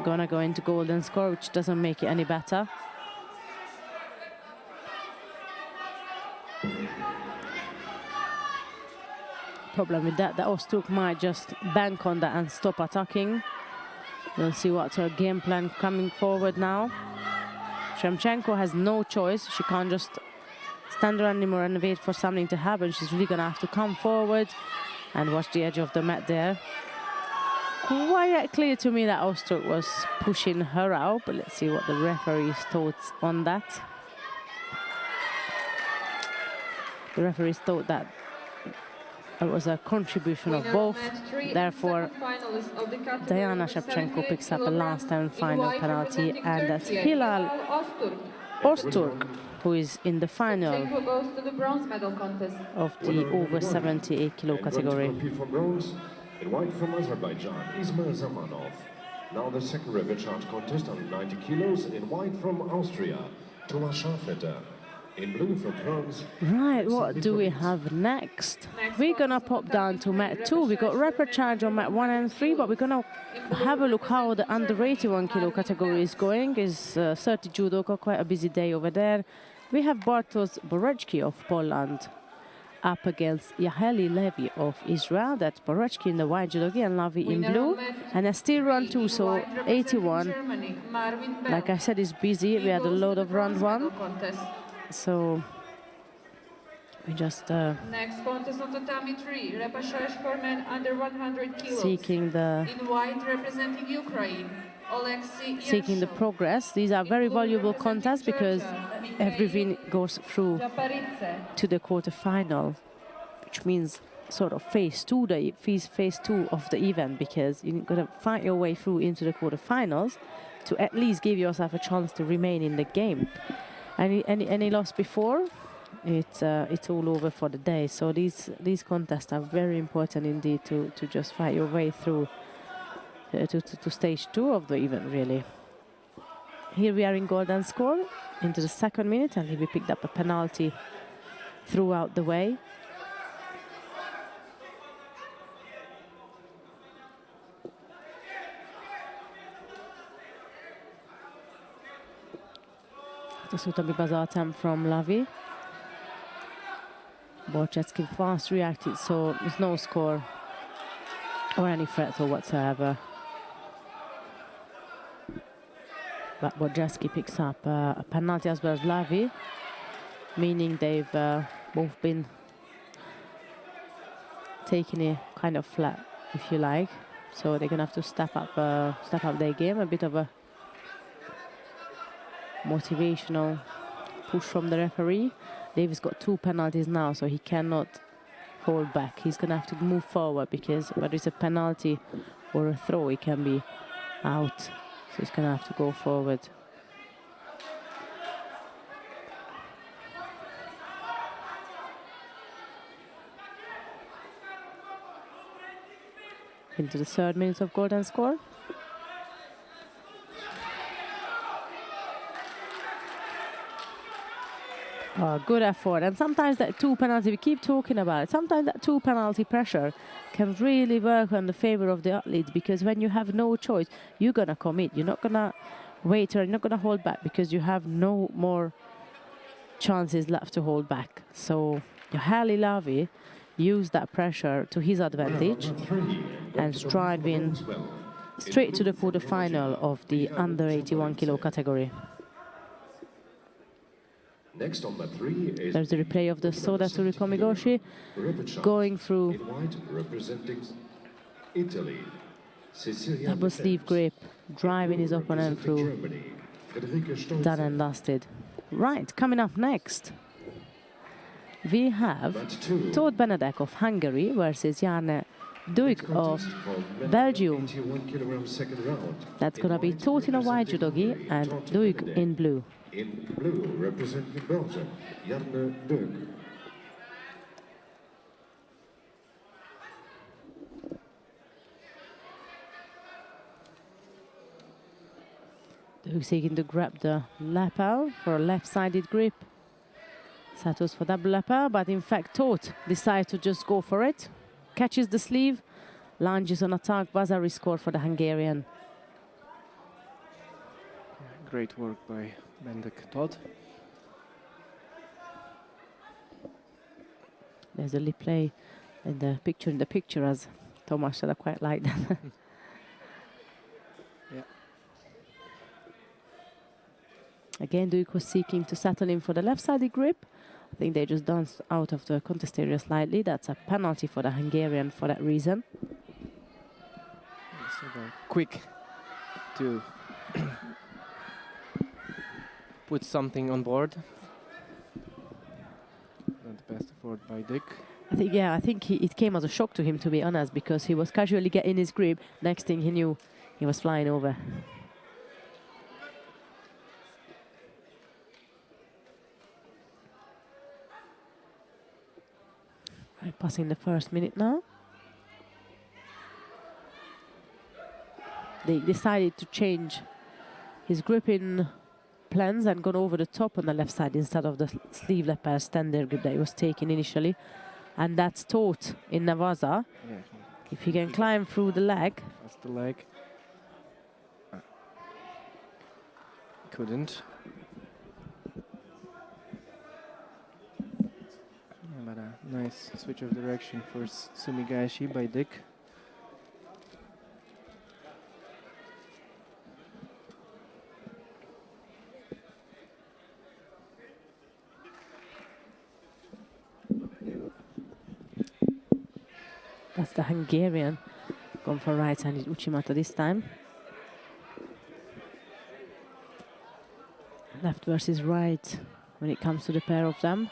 Gonna go into golden score, which doesn't make it any better. Problem with that Ozturk might just bank on that and stop attacking. We'll see what's her game plan coming forward now. Shevchenko has no choice. She can't just stand around anymore and wait for something to happen. She's really gonna have to come forward and watch the edge of the mat there. Quite clear to me that Osterk was pushing her out, but let's see what the referee's thoughts on that. The referees thought that it was a contribution of both. Therefore, Diana Shevchenko picks up a last and final penalty, and that's Hilal Osterk, who is in the final of the over 78 kilo category. In white from Azerbaijan, Ismail Zamanov. Now the second Repchage contest on 90 kilos. In white from Austria, Thomas Schafetter. In blue from France. Right, what do we have next? We're gonna pop down to mat 2. We got Repchage on mat 1 and 3, but we're gonna have a look how the under 81 kilo category is going. Is 30 judo, got quite a busy day over there. We have Bartosz Boreczki of Poland up against Yaheli Levy of Israel. That's Boreczki in the white judogi and Levy in blue. And a still run 2, so 81. Like I said, it's busy. We had a load of round 1. So we just next contest on tatami 3, Repchage for men under 100 kilos. seeking the in white representing Ukraine, seeking the progress. These are very valuable contests because everything goes through to the quarterfinal, which means sort of phase 2 of the event, because you're gonna fight your way through into the quarterfinals to at least give yourself a chance to remain in the game. Any loss before, it's all over for the day. So these contests are very important indeed to just fight your way through to stage 2 of the event, really. Here we are in golden score into the second minute, and we picked up a penalty throughout the way. To suit a attempt from Lavi. Borczewski fast reacted, so there's no score or any threat or whatsoever. But Borczewski picks up a penalty as well as Lavi, meaning they've both been taking it kind of flat, if you like. So they're gonna have to step up their game. A bit of a motivational push from the referee. Davis got 2 penalties now, so he cannot hold back. He's gonna have to move forward, because whether it's a penalty or a throw, he can be out. So he's gonna have to go forward. Into the third minute of golden score. Good effort, and sometimes that 2 penalty, we keep talking about it, sometimes that 2 penalty pressure can really work on the favor of the athletes, because when you have no choice, you're gonna commit. You're not gonna wait, or you're not gonna hold back, because you have no more chances left to hold back. So Yaheli Lavi used that pressure to his advantage and striving straight to the quarterfinal of the under 81 kilo category. Next on mat 3 is there's the replay of the Soda Surikomi Goshi going through in white representing Italy. Cecilia double sleeve grip, driving his opponent through, done and dusted. Right, coming up next, we have Todd Benedek of Hungary versus Jarne Duik of Belgium. That's going to be Todd in a white judogi and Duik in blue. In blue, representing Belgium, Jarne Duik. Duik seeking to grab the lapel for a left-sided grip. Settles for double lapel, but in fact Todd decides to just go for it. Catches the sleeve, lunges on attack. Vasari score for the Hungarian. Great work by Benedek Todd. There's a lip play in the picture, as Tomas said. I quite like that. Again, Duke was seeking to settle in for the left-sided grip. I think they just danced out of the contest area slightly. That's a penalty for the Hungarian for that reason. So they're quick to put something on board. Not the best effort by Dick. I think it came as a shock to him, to be honest, because he was casually getting his grip. Next thing he knew, he was flying over. Right, passing the first minute now. They decided to change his gripping plans and gone over the top on the left side instead of the sleeve lapel standard grip that he was taking initially. And that's taught in Navaza. Yeah. If he can climb through the leg. That's the leg. Couldn't. Yeah, but a nice switch of direction for Sumigaeshi by Dick. That's the Hungarian. Gone for right-handed Uchimata this time. Left versus right when it comes to the pair of them.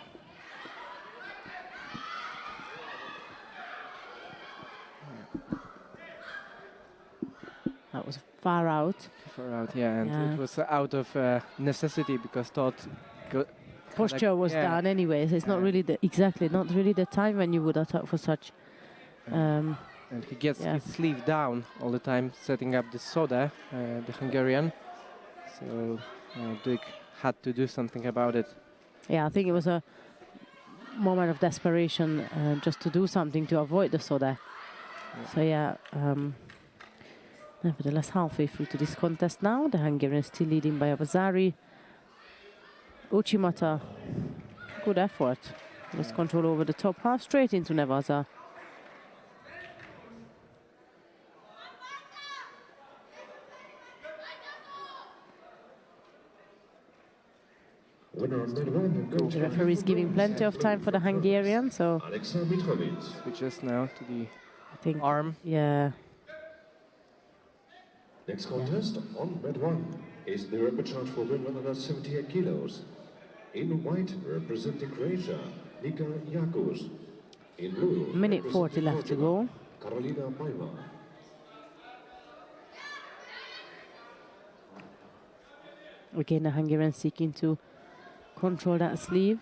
That was far out. Far out, yeah, and Yeah. it was out of necessity because Todd Posture was down anyways. It's not really not really the time when you would attack for such. And he gets his sleeve down all the time, setting up the soda, the Hungarian. So Dick had to do something about it. Yeah, I think it was a moment of desperation just to do something to avoid the soda. Yeah. So yeah, nevertheless, halfway through to this contest now. The Hungarian is still leading by Avazari. Uchimata, good effort. Lost control over the top half, straight into Navaza. The referee is giving plenty of time for the Hungarian, so switches now to the arm. Yeah. Next contest on red one is the Repchage for women under 78 kilos. In white, representing Croatia, Nika Jakus. In blue, minute 40 left to go. Karolina Paiva. Again, the Hungarian seeking to control that sleeve.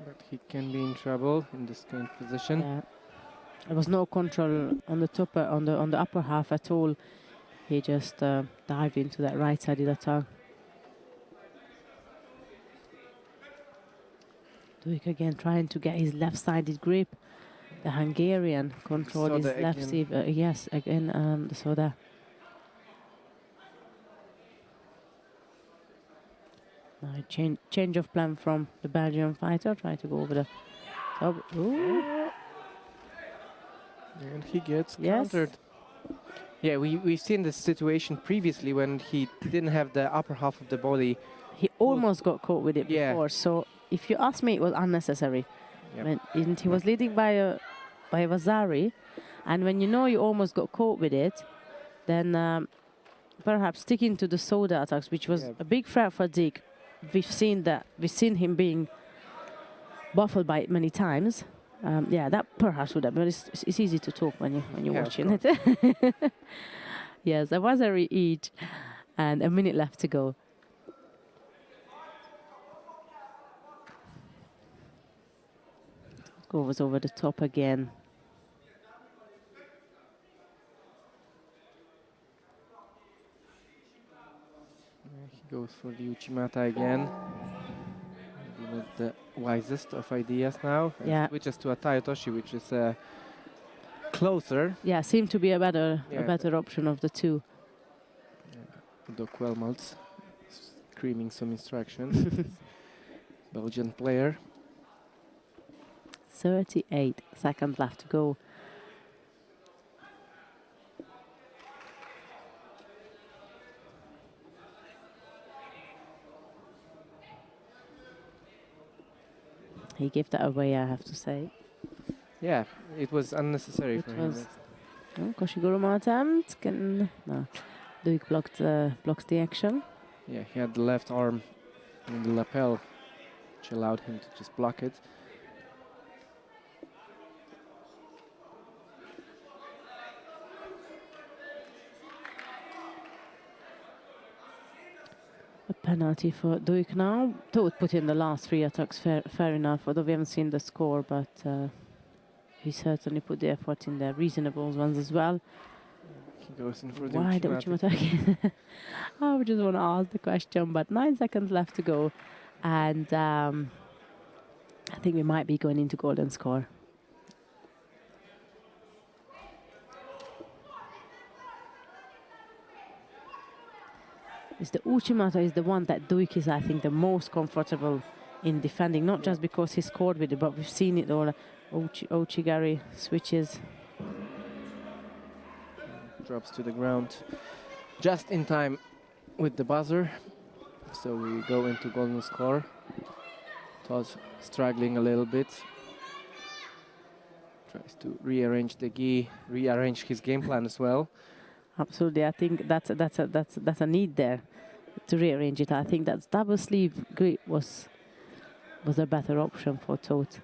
But he can be in trouble in this kind of position. Yeah. There was no control on the top, on the upper half at all. He just dived into that right-sided attack. Duik again trying to get his left-sided grip. The Hungarian control his left sleeve. Yes, again, the soda. Now change of plan from the Belgian fighter, trying to go over the top. Ooh. And he gets countered. Yeah, we've seen this situation previously when he didn't have the upper half of the body. He almost got caught with it before, so if you ask me, it was unnecessary. Yep. When he was leading by Vasari, and when you know you almost got caught with it, then perhaps sticking to the soda attacks, which was a big threat for Dick. We've seen him being buffeted by it many times. Yeah, that perhaps would have, but it's easy to talk when you're watching it. Yes, there was a re-eat, and a minute left to go. Goes over the top again. He goes for the Uchimata again. Maybe not the wisest of ideas now. Yeah. Switches to a Tayotoshi, which is closer. Yeah, seemed to be a better option of the two. Doc Welmaltz screaming some instructions. Belgian player. 38 seconds left to go. he gave that away, I have to say. Yeah, it was unnecessary for him. Oh, Koshiguro attempt. No, Duik blocks the action. Yeah, he had the left arm in the lapel, which allowed him to just block it. A penalty for Duik now. Toth put in the last 3 attacks, fair enough, although we haven't seen the score, but he certainly put the effort in there. Reasonable ones as well. He goes in for the Why the Uchimata. Uchimata? I just want to ask the question, but 9 seconds left to go. And I think we might be going into golden score. The Uchimata is the one that Duik is, I think, the most comfortable in defending, not just because he scored with it, but we've seen it all. Ochigari switches. Drops to the ground just in time with the buzzer. So we go into golden score. Todd struggling a little bit. Tries to rearrange the gi, rearrange his game plan as well. Absolutely, I think that's a need there to rearrange it. I think that double sleeve grip was a better option for Toth.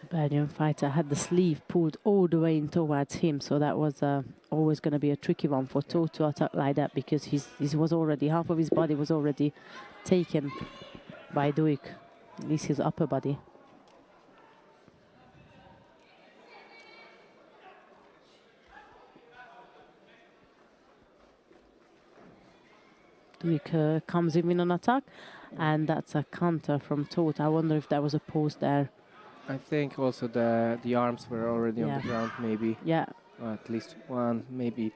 The Belgian fighter had the sleeve pulled all the way in towards him, so that was always going to be a tricky one for Toth to attack like that, because he was already, half of his body was already taken by Duik, at least his upper body. Duik comes in with an attack, and that's a counter from Toth. I wonder if there was a pause there. I think also the arms were already on the ground, maybe. Yeah. Or at least one, maybe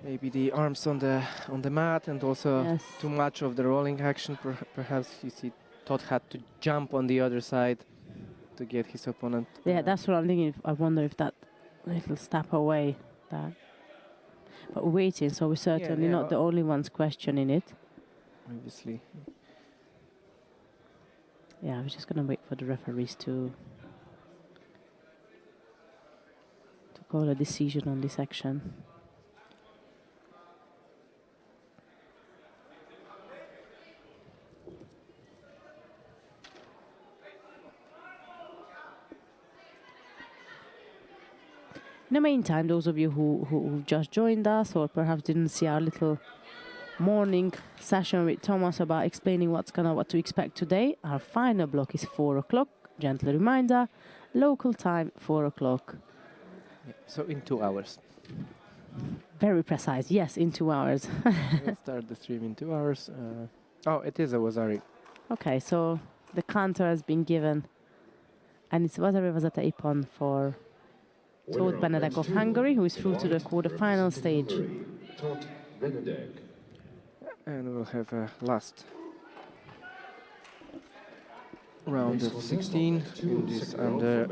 the arms on the mat, and also too much of the rolling action. Perhaps you see Toth had to jump on the other side to get his opponent. Yeah, that's what I'm thinking. I wonder if that little step away, that. But waiting, so we're certainly not the only ones questioning it. Obviously. Yeah, I was just going to wait for the referees to call a decision on this action. In the meantime, those of you who just joined us or perhaps didn't see our little morning session with Thomas about explaining what to expect today, our final block is 4 o'clock. Gentle reminder, local time 4 o'clock. Yeah, so in 2 hours. Very precise, yes, in 2 hours. We'll start the stream in 2 hours. Oh, it is a Wazari. Okay, so the counter has been given, and it's Wazari Vazata Ippon for Toth Benedek of Hungary, who is through to the quarter-final stage. Toth Benedek. And we'll have a last round of 16 in this under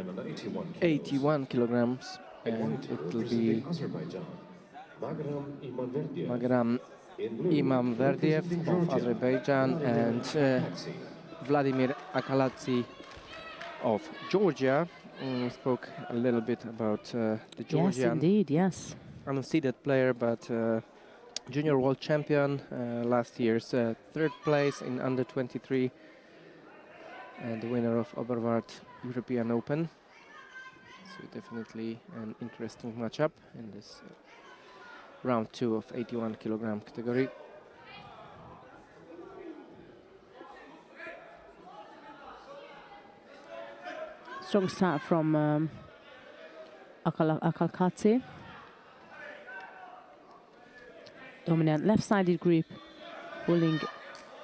81 kilograms, and it will be Magram Imamverdiev of Azerbaijan and Vladimir Akaladze of Georgia. We spoke a little bit about the Georgian. Yes, indeed, yes. Unseeded player, but junior world champion, last year's 3rd place in under 23, and the winner of Oberwart European Open. So definitely an interesting matchup in this round 2 of 81 kilogram category. Strong start from Akaladze. Dominant left-sided grip, pulling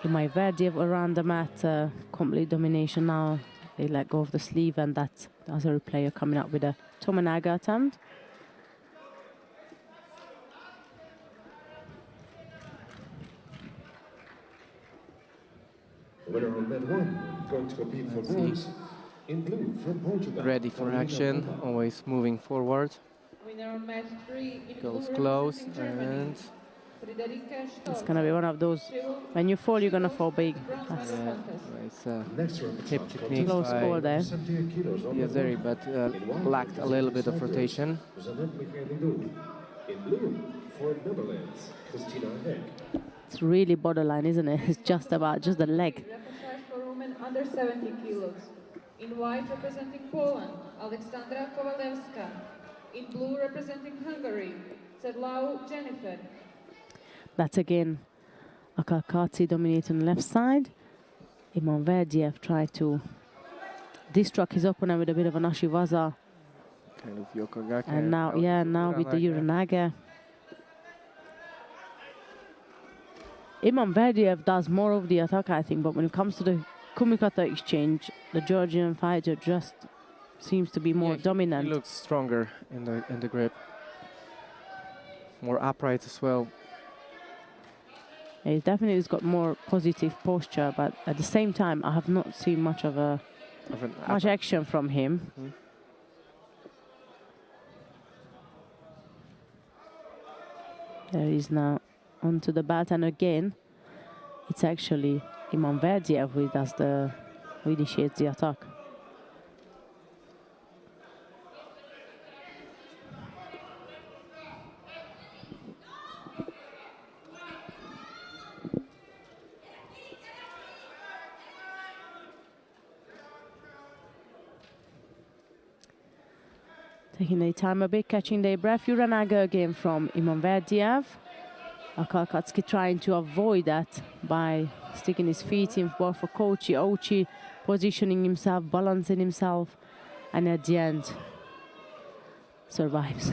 Imamverdiev around the mat. Complete domination now. They let go of the sleeve, and that's the other player coming up with a Tominaga attempt. Winner of med 1, going to compete for bronze, In blue from Portugal. Ready for Paulina action, Puma. always moving forward. Winner on match 3 in Goes blue close representing Germany. and Friederike It's Stolz. gonna be one of those. When you fall, you're gonna fall big. Bronze That's medal contest. it's Next repechage hip contest. technique Close by call there. 78 kilos on the Yazeri, floor. but In white, lacked a little bit of Cyprus, rotation. Zanet Mikhailidou. In blue for Netherlands, Christina Heck. It's really borderline, isn't it? It's just about just the leg. Repechage for women under 70 kilos. In white representing Poland, Aleksandra Kowalewska. In blue representing Hungary, Sedlau Jennifer. That's again Akalkatsi dominating the left side. Iman Verdiev tried to destruct his opponent with a bit of an Ashiwaza. Kind of Yokogake. And now, yeah, now with the Uranage. Iman Verdiev does more of the attack, I think, but when it comes to the Kumikata exchange, the Georgian fighter just seems to be more dominant. He looks stronger in the grip. More upright as well. Yeah, he's definitely got more positive posture, but at the same time, I have not seen much of much action from him. Mhm. There he is now onto the belt, and again, it's actually Iman Verdiev who initiates the attack. Taking their time a bit, catching their breath. Uranaga again from Iman Verdiev. Akalkatski trying to avoid that by sticking his feet in both for Kochi. Ochi positioning himself, balancing himself, and at the end survives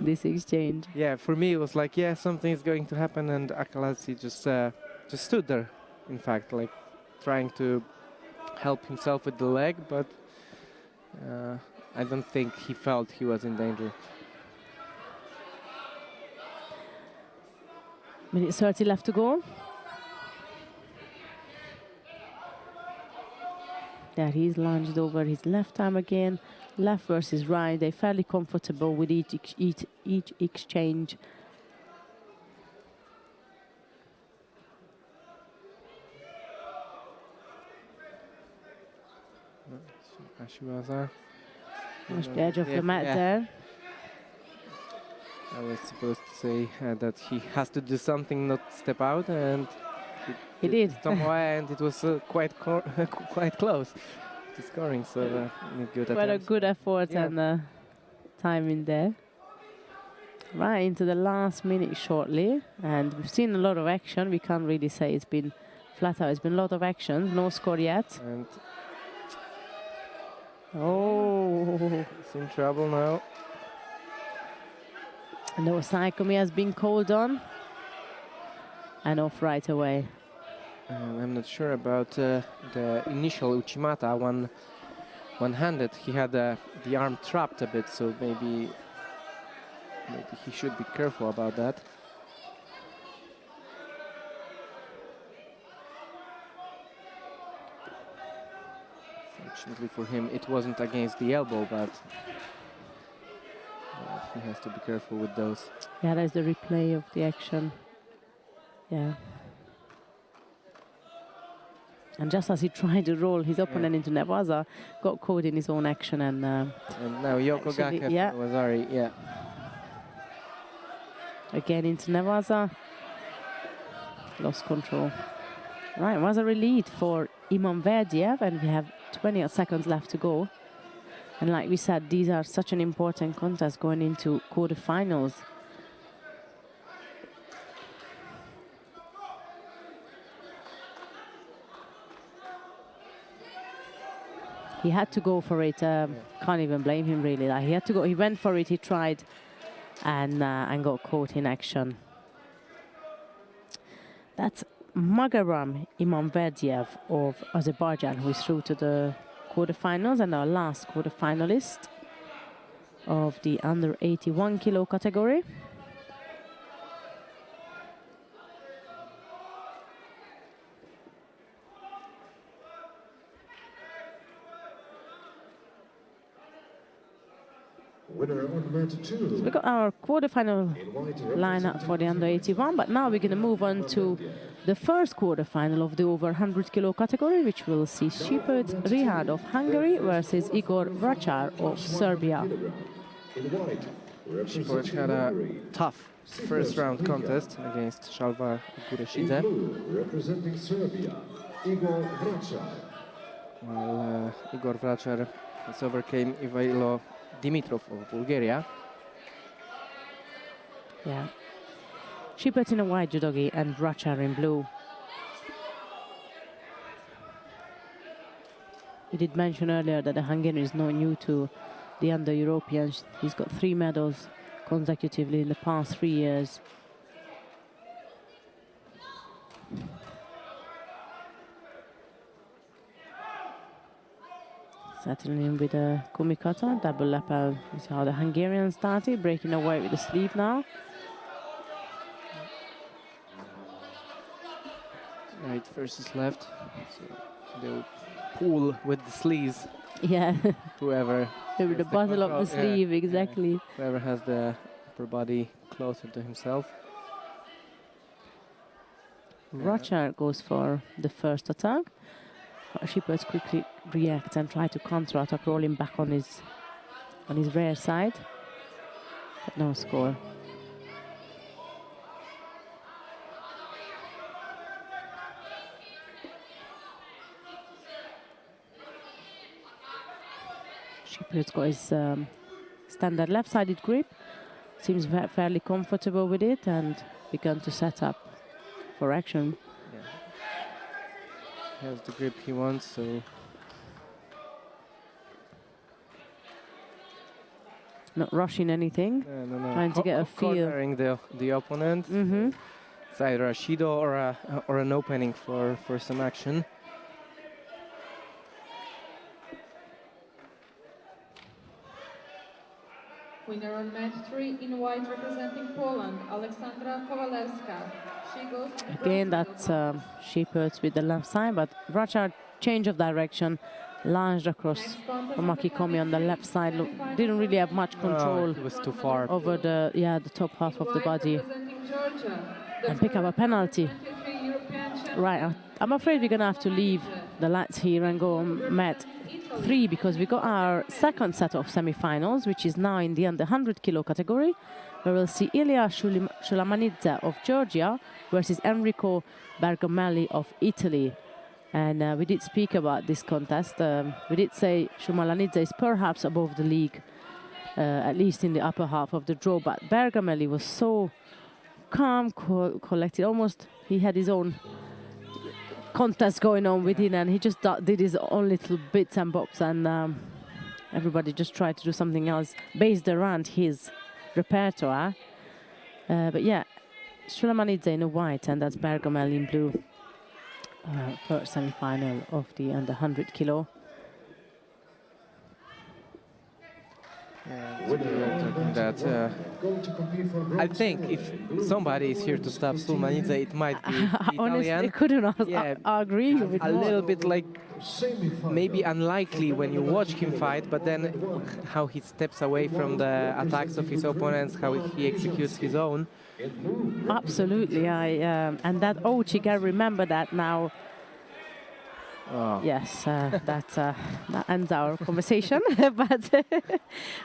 this exchange. Yeah, for me it was like, yeah, something is going to happen, and Akalkatsi just stood there. In fact, like trying to help himself with the leg, but I don't think he felt he was in danger. Minute 30 left to go. There he's lunged over his left arm again. Left versus right. They're fairly comfortable with each exchange. Ashiwaza. Much the edge of the mat there. I was supposed to say that he has to do something, not step out, and He did. Somewhere, and it was quite quite close to scoring. So good Quite a good effort and timing there. Right into the last minute shortly, and we've seen a lot of action. We can't really say it's been flat out. It's been a lot of action. No score yet. And it's in trouble now. And the Saikomi has been called on and off right away. I'm not sure about the initial Uchimata one-handed. He had the arm trapped a bit, so maybe he should be careful about that. Fortunately for him, it wasn't against the elbow, but he has to be careful with those. Yeah, there's the replay of the action. Yeah. And just as he tried to roll his opponent into Nevaza, got caught in his own action and now Yokogake Wazari, yeah. Again into Nevaza. Lost control. Right, Wazari lead for Iman Verdiev, and we have 20 seconds left to go. And like we said, these are such an important contest going into quarterfinals. He had to go for it. Can't even blame him really. Like, he had to go. He went for it. He tried, and got caught in action. That's Magaram Imamverdiev of Azerbaijan, who is through to the quarterfinals, and our last quarterfinalist of the under 81 kilo category. Winner on mat 2. We got our quarterfinal In white, lineup for the under 81, but now we're going to move on to the first quarterfinal of the over 100 kilo category, which will see Shepard Rihad of Hungary versus Igor Vrachar of Serbia. In white, Shepard had a tough first round contest against Shalva in Gureshidze, blue, representing Serbia, Igor Vrachar. while Igor Vrachar has overcame Ivailo Dimitrov of Bulgaria. Yeah. Shepard in a white judogi and Vrachar in blue. We did mention earlier that the Hungarian is not new to the under Europeans. He's got 3 medals consecutively in the past 3 years. Settling in with a kumikata, double lapel is how the Hungarian started, breaking away with the sleeve now. Right versus left, so they'll pull with the sleeves. Yeah, Whoever with has the bottle of the control, sleeve, exactly. whoever has the upper body closer to himself. Vrachar goes for the first attack. Shepard quickly reacts and tries to counter-attack, rolling back on his rear side. But no score. Shepard's got his standard left-sided grip. Seems fairly comfortable with it and begun to set up for action. He has the grip he wants, so Not rushing anything. no. Trying to get a feel. Cornering the opponent. Mm-hmm. It's either a shido or an opening for some action. Winner on mat 3 in white representing Poland, Aleksandra Kowalewska. She goes to the Again, bronze that's medal. Shepard with the left side, but Vrachar change of direction, lunged across Next contest from Makikomi on the left side. Look, didn't really have much control It was too far. over the top half of the White body representing Georgia, the and pick up a penalty. 23 European champion. Right, I'm afraid we're gonna have to leave the lights here and go on mat 3 because we got our second set of semifinals, which is now in the under 100 kilo category, where we'll see Ilya Shulamanidze of Georgia versus Enrico Bergamelli of Italy. And we did speak about this contest. We did say Shulamanidze is perhaps above the league, at least in the upper half of the draw, but Bergamelli was so calm, collected, almost he had his own contest going on within, and he just did his own little bits and bobs, and everybody just tried to do something else based around his repertoire. But yeah, Shulamanidze in a white, and that's Bergamelli in blue. First semi-final of the under 100 kilo. That Going to compete for I bronze think medal if in blue. somebody is here to stop Shulamanidze, it might be the Honestly, Italian. couldn't Yeah, agree with a more. little bit like Semifinal. maybe unlikely when you watch him fight, but then how he steps away from the attacks of his opponents, how he executes his own. In blue, Absolutely, and that you can remember that now. Oh. Yes, that ends our conversation.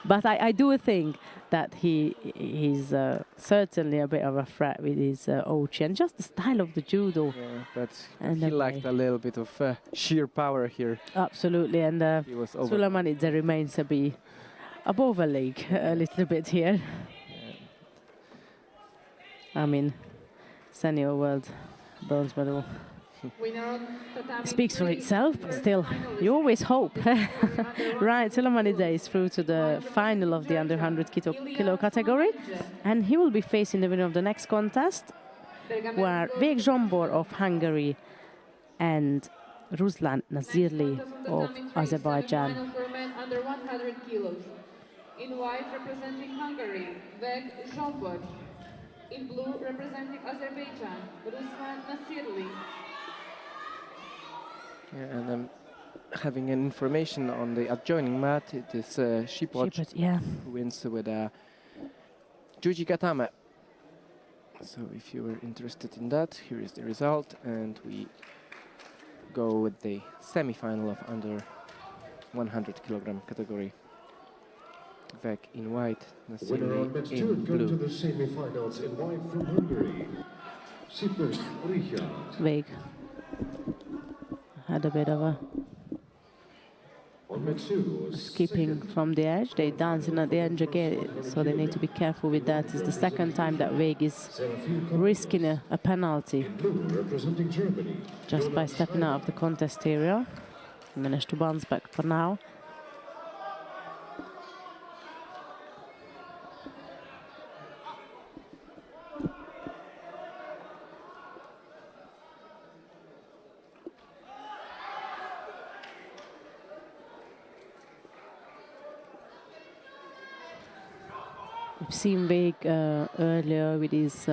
but I do think that he's certainly a bit of a threat with his Ochi and just the style of the judo. Yeah, but And he the lacked a little bit of sheer power here. Absolutely, and He was over. Shulamanidze remains to be above a league a little bit here. I mean, senior world bronze medal Winner on tatami speaks for 3, itself, but still, finalist. you always hope. Right, Shulamanidze is through to the final of the under 100 kilo category, and he will be facing the winner of the next contest, where Vek Zsombor of Hungary and Ruslan Nazirli of Azerbaijan. Semifinal for men under 100 kilos. In white representing Hungary, Vek Zsombor. In blue representing Azerbaijan, Ruslan Nasirli. Yeah, and having an information on the adjoining mat, it is Shipot Yeah. who wins with a Juji Katame. So if you were interested in that, here is the result, and we go with the semi-final of under 100 kilogram category. Veg in white, Winner Nasiri on match 2 in going to blue. the semi-finals in white from Hungary. Repchage. Veg had a bit of a On match 2, skipping second. from the edge. They dancing at the edge again, so they need to be careful with that. It's the second time that Veg is risking a penalty In blue, representing Germany. just by stepping out of the contest area. Managed to bounce back for now. We've seen Veg earlier with his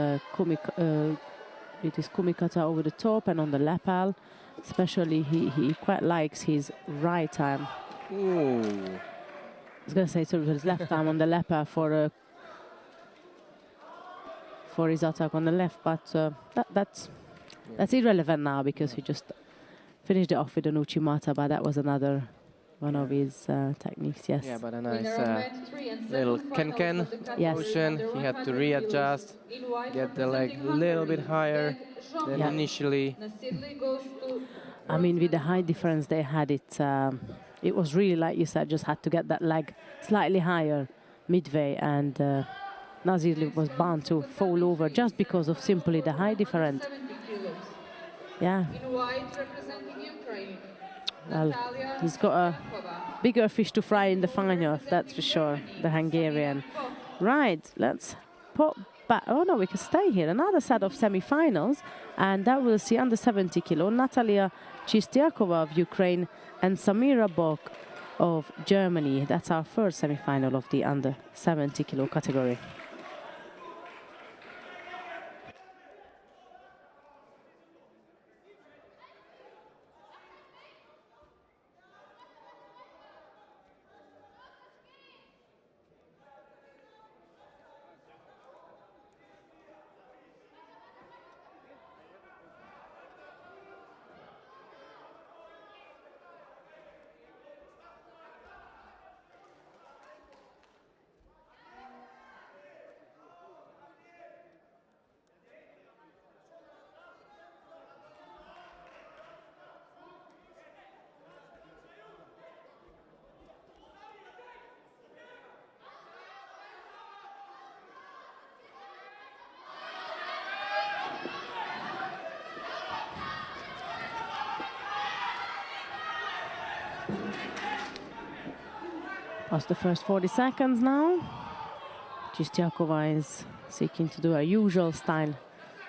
kumikata over the top and on the lapel. Especially, he quite likes his right arm. Ooh. I was going to say sort of his left arm on the lapel for his attack on the left, but that's irrelevant now because he just finished it off with an uchimata, but that was another one of his techniques. Yes. Yeah, but a Winner nice of match 3 and little semi-finals ken-ken of the category Yes. motion. under He had to 100 readjust, kilos. In white get the leg a representing little bit Hungary, higher Veg than Yeah. initially. Nasirli goes to I mean, with the height difference they had, it was really, like you said, just had to get that leg slightly higher midway, and Nazir was bound to fall over just because of simply the height difference. 70 kilos. Yeah, In white representing Ukraine, well, Natalia he's got a Yakova. bigger fish to fry in the final, that's for sure, the Hungarian. Right, let's pop back. Oh no, we can stay here. Another set of semi-finals, and that will see under 70 kilo Natalia Chistiakova of Ukraine and Samira Bok of Germany. That's our first semi-final of the under 70 kilo category. Past the first 40 seconds now. Chistiakova is seeking to do a usual style,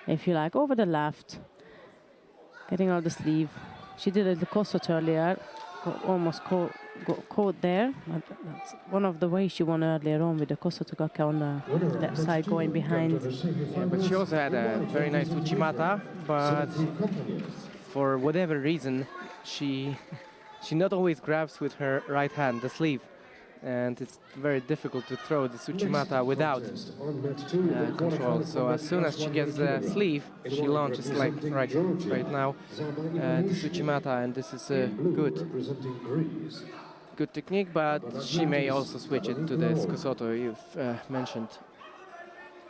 if you like, over the left, getting out the sleeve. She did it the Kosot earlier, almost got caught there. That's one of the ways she won earlier on with the Kosotogaka on the left side going behind. Yeah, but she also had a very nice uchimata, but for whatever reason, she not always grabs with her right hand the sleeve, and it's very difficult to throw the uchimata without control. So as soon as she gets the sleeve, she launches like right now the uchimata, and this is a good technique, but she may also switch it to the Skosoto you've mentioned.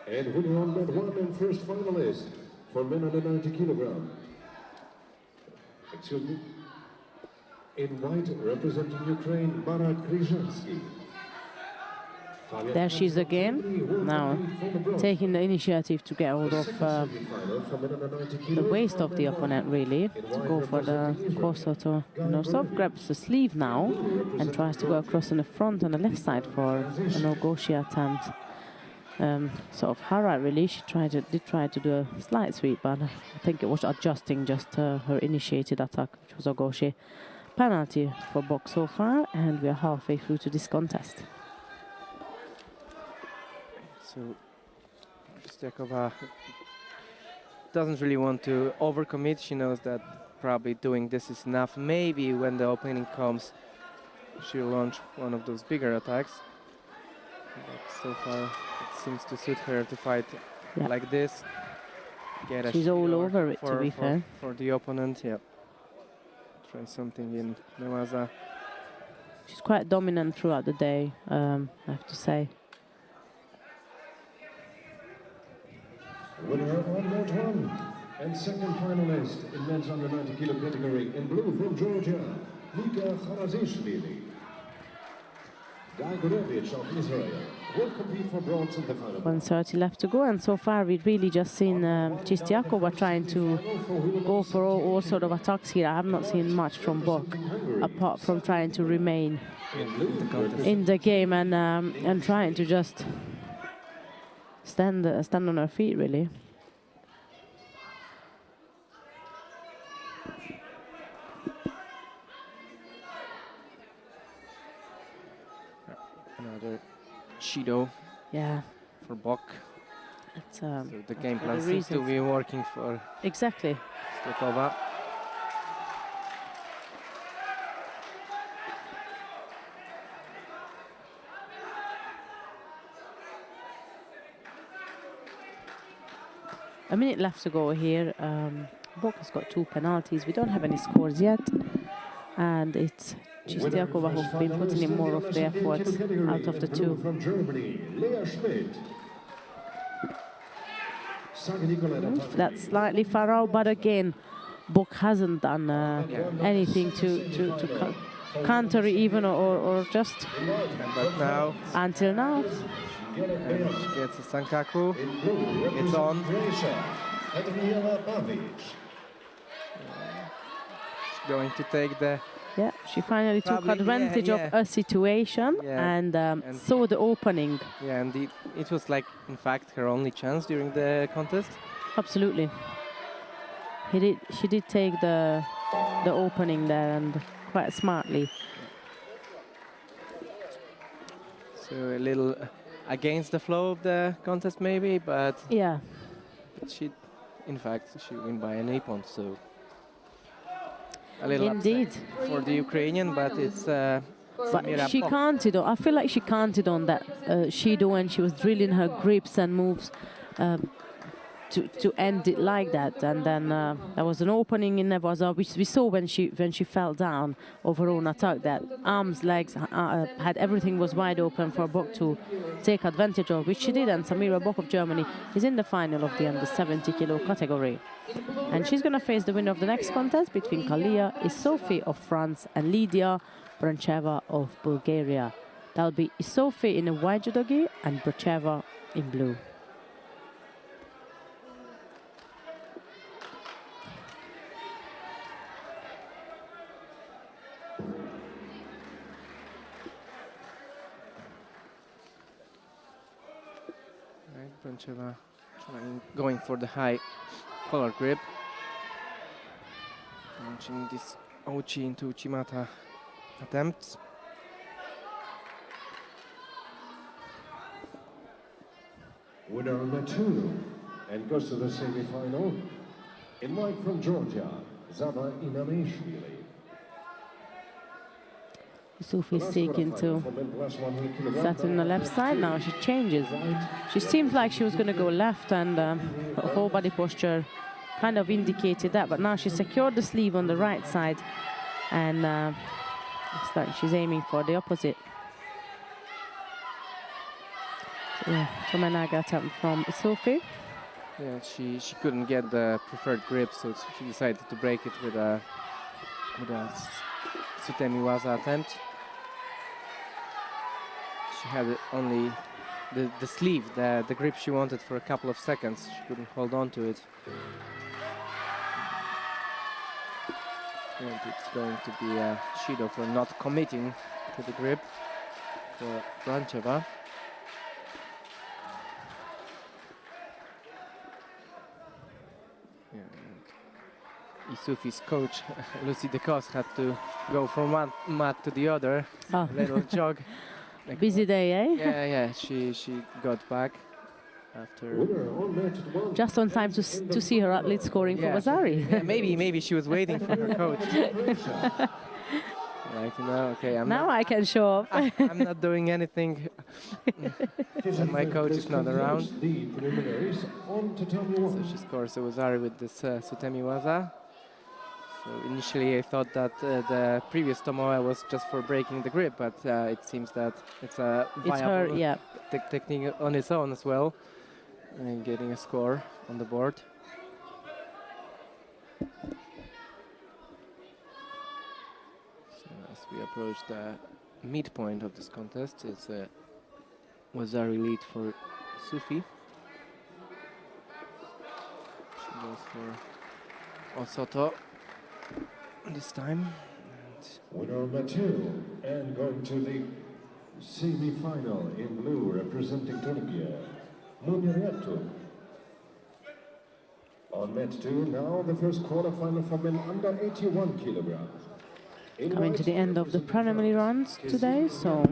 And winning on mat 1 and first finalist for men under 90 kilogram. Excuse me. In white, representing Ukraine, Marat Kryzhansky. There she is again, now taking the initiative to get hold of the waist of the opponent, really, to go for the Kosoto. And also grabs the sleeve now and tries to go across in the front on the left side for an Ogoshi attempt. Sort of Hara, really, she did try to do a slight sweep, but I think it was adjusting just her initiated attack, which was Ogoshi. Penalty for Bok so far, and we are halfway through to this contest. So Chistiakova doesn't really want to overcommit. She knows that probably doing this is enough. Maybe when the opening comes, she'll launch one of those bigger attacks. But so far, it seems to suit her to fight like this. Get a She's all over it, to be fair. For the opponent, yeah. Try something in Newaza. She's quite dominant throughout the day, I have to say. Winner on note one and second finalist in men's under 90 kilo category in blue from Georgia, Nika Kharazishvili. Guy Gurevich of Israel will compete for bronze in the final. 1:30 left to go, and so far we've really just seen Chistiakova trying to go for all sort of attacks here. I have not seen much from Bok, apart from trying to remain in the game and trying to just stand on her feet, really. Another Judo for Bok. So the game plan seems to be working for exactly. Stokova. A minute left to go here. Bok has got 2 penalties. We don't have any scores yet, and it's Chistiakova who's been putting in more of the effort out of the 2. From Germany, Lea Schmidt. That's slightly far out, but again, Bok hasn't done anything to counter it even or just now, until now. And she gets a Sankaku. It's on. She's going to take the... Yeah, she finally took advantage of a situation and saw the opening. Yeah, and it was like, in fact, her only chance during the contest. Absolutely. She did take the opening there, and quite smartly. So a little against the flow of the contest, maybe, but yeah. But she, in fact, she win by an 8 point, so a little indeed for the Ukrainian, but it's. But she counted on. I feel like she counted on that Shido when she was drilling her grips and moves to end it like that, and then there was an opening in Nevaza, which we saw when she fell down of her own attack. That arms, legs had everything was wide open for Bok to take advantage of, which she did. And Samira Bok of Germany is in the final of the under 70 kilo category, and she's going to face the winner of the next contest between Kalia Isofi of France and Lydia Brancheva of Bulgaria. That'll be Isofi in a white judo gi and Brancheva in blue. Brancheva going for the high collar grip. Launching this Ochi into Uchimata attempts. Winner number 2 and goes to the semi-final. In white from Georgia, Zava Inamishvili. Sophie's seeking to set on the left side. Now she changes. She seemed like she was going to go left, and her whole body posture kind of indicated that. But now she secured the sleeve on the right side, and it's like she's aiming for the opposite. So, yeah, Tomenaga attempt from Sophie. Yeah, she couldn't get the preferred grip, so she decided to break it with a Sutemi Waza attempt. She had only the sleeve, the grip she wanted for a couple of seconds. She couldn't hold on to it. And it's going to be a Shido for not committing to the grip for Brancheva. Isufi's coach, Lucy DeCos, had to go from one mat to the other. Oh. A little jog. Busy day, eh? Yeah, she got back. after. Winner on match 1. Just on time to see her athlete scoring for Vasari. Yeah, maybe she was waiting for her coach. Like, you know, okay, Now I can show off. I'm not doing anything when my coach is not around. The preliminaries on tatami So 1. she scores a Wazari with this Sutemi Waza. So initially I thought that the previous Tomoe was just for breaking the grip, but it seems that it's a viable technique on its own as well, and getting a score on the board. So as we approach the midpoint of this contest, it's a Wazari lead for Sufi. She goes for Osoto this time. Winner of match 2 and going to the semi-final in blue representing Turkey, Muniratu. On match 2 now the first quarterfinal for men under 81 kilograms. Coming to the end of the preliminary rounds today, so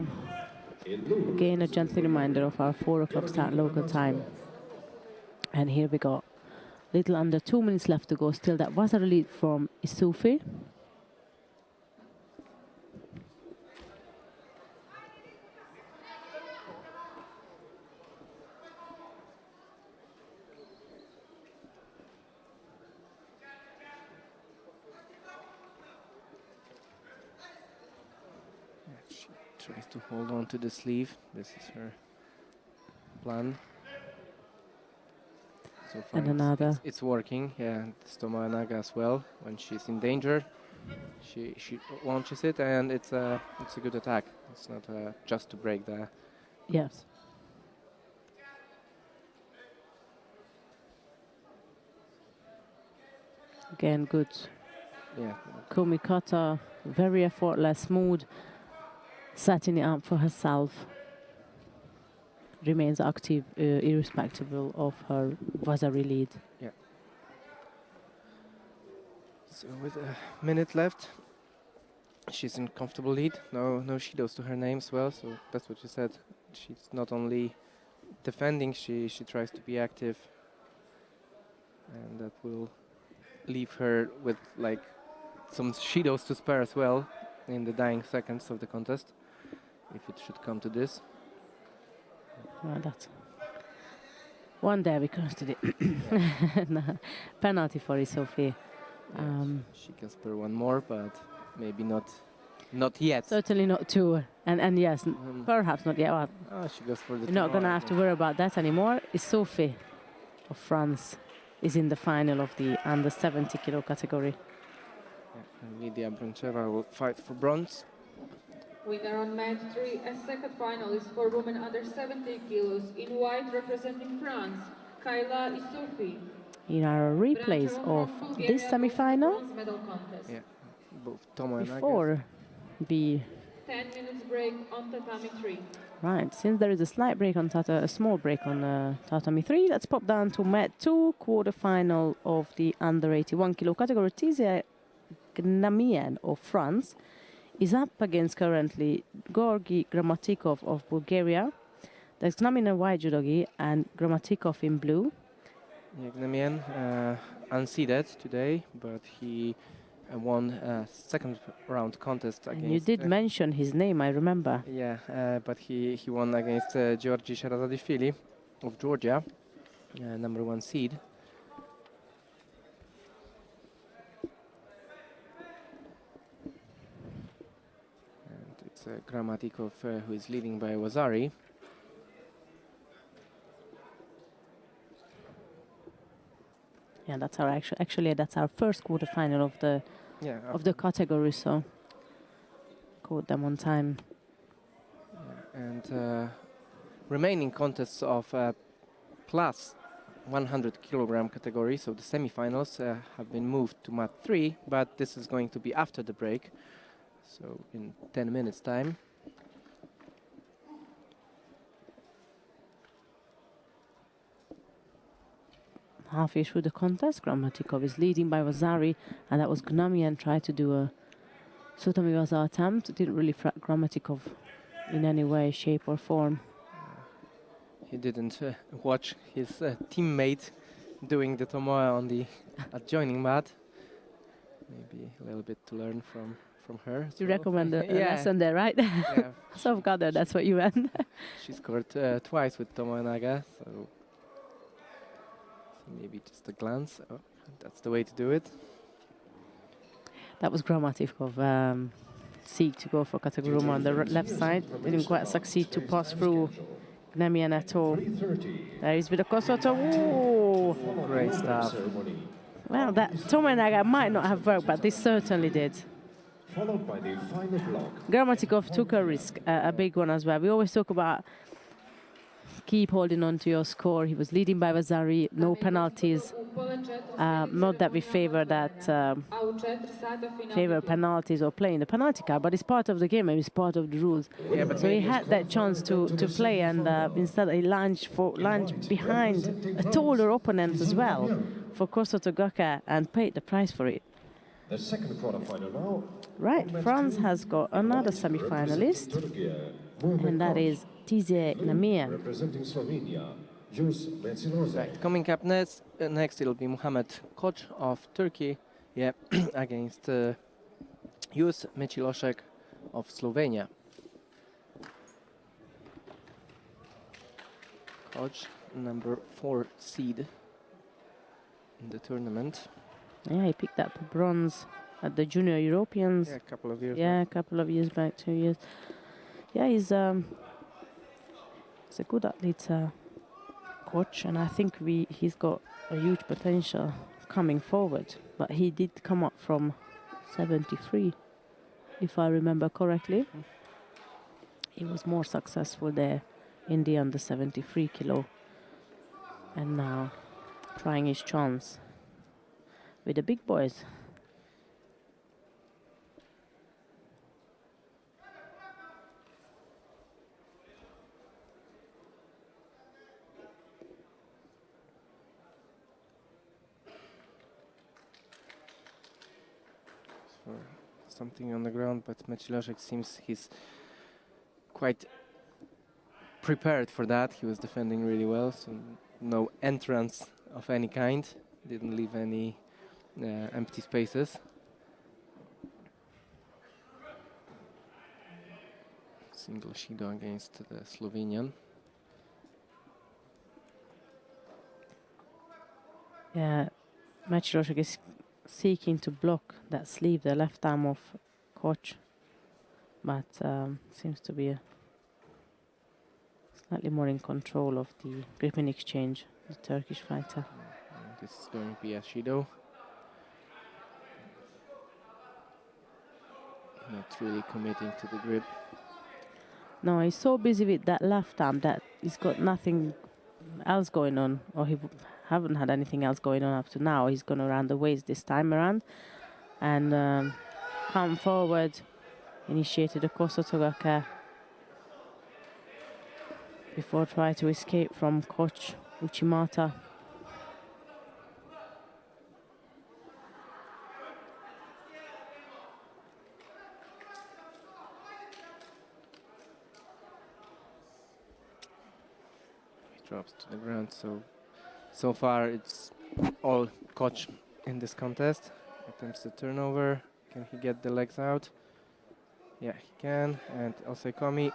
again a gentle reminder of our 4 o'clock start local time. And here we go. Little under 2 minutes left to go. Still that was a lead from Isufi. She tries to hold on to the sleeve. This is her plan. So far And another. it's working, yeah. Stoma Naga as well. When she's in danger, she launches it, and it's a good attack. It's not just to break the. Yes. Again, good. Yeah. Kumikata, very effortless, smooth, setting it up for herself. Remains active, irrespective of her Vasari lead. Yeah. So with a minute left, she's in comfortable lead. No shidos to her name as well. So that's what you said. She's not only defending, she tries to be active, and that will leave her with like some shidos to spare as well in the dying seconds of the contest, if it should come to this. Well, that's one day because today. No, penalty for Sophie. She can spare one more, but maybe not yet. Certainly not two. And yes, perhaps not yet. Well, She goes for the. you're not going to have to worry about that anymore. Sophie of France is in the final of the under 70 kilo category. Yeah, and Lydia Brancheva will fight for bronze. Winner on match 3 as second finalist for women under 70 kilos in white representing France, Kayla Isufi. Here are replays of this semi-final Yeah, both Tomo and before the 10 minutes break on tatami 3. right. Since there is a slight break on a small break on tatami 3, let's pop down to mat 2 quarterfinal of the under 81 kilo category. Tizia Gnamien of France is up against currently Georgi Gramatikov of Bulgaria. There's Gnamien in white judogi and Gramatikov in blue. Yeah, Gnamien unseeded today, but he won a second round contest against. And you did mention his name, I remember. Yeah, but he won against Georgi Sharazadishvili of Georgia, number 1 seed. And it's Gramatikov who is leading by Wazari. Yeah, that's our actually that's our first quarterfinal of the category. So caught them on time. Yeah, and remaining contests of plus 100 kilogram category, so the semifinals have been moved to mat 3, but this is going to be after the break, so in 10 minutes time. Halfway through the contest, Gramatikov is leading by Wazari, and that was Gnamien tried to do a Sutami Waza attempt. Didn't really frack Gramatikov in any way, shape or form. he didn't watch his teammate doing the tomoe on the adjoining mat. Maybe a little bit to learn from her. as You well. recommend a Yeah. lesson there, right? Yeah. So I've gathered that's what you meant. She scored twice with tomoe naga, so maybe just a glance. Oh, that's the way to do it. That was Gramatikov. Seek to go for Kataguruma on the left side. Didn't quite succeed to pass through Gnemian at all. 3:30. There is with the Kosoto. Ooh. Great stuff. Ceremony, Well, that Tomoenaga might not have worked, but this certainly did. followed by the final block. Gramatikov took a risk, a big one as well. We always talk about keep holding on to your score. He was leading by Vasari, no penalties. Not that we favor penalties or playing the penalty card, but it's part of the game and it's part of the rules. Yeah, but So he had that chance to play, and instead he lunged behind a taller opponent as well for Kosoto Gaka and paid the price for it. The second quarterfinal now. Right, France has got another semi-finalist, and that is Tize Gnemian. Representing Slovenia, Jus Metsiloze. Right, coming up next it'll be Muhammed Koç of Turkey, yeah, against Jus Mechilosek of Slovenia. Koç, number 4 seed in the tournament. Yeah, he picked up bronze at the Junior Europeans. Yeah, a couple of years Yeah, back. a couple of years back, 2 years. Yeah, he's a good athlete, coach, and I think he's got a huge potential coming forward. But he did come up from 73, if I remember correctly. He was more successful there in the under 73 kilo, and now trying his chance with the big boys. Something on the ground, but Mechilosek seems he's quite prepared for that. He was defending really well, so no entrance of any kind. Didn't leave any empty spaces. Single Shido against the Slovenian. Yeah, Mechilosek is seeking to block that sleeve, the left arm of Koç, but seems to be slightly more in control of the gripping exchange, the Turkish fighter. This is going to be a Shido. Not really committing to the grip. No, he's so busy with that left arm that he's got nothing else going on, or he haven't had anything else going on up to now. He's gone around the waist this time around and come forward, initiated a Kosoto Gaka before trying to escape from Koç Uchimata. He drops to the ground, so far it's all Koç in this contest. Attempts the turnover. Can he get the legs out? Yeah, he can. And Osekomi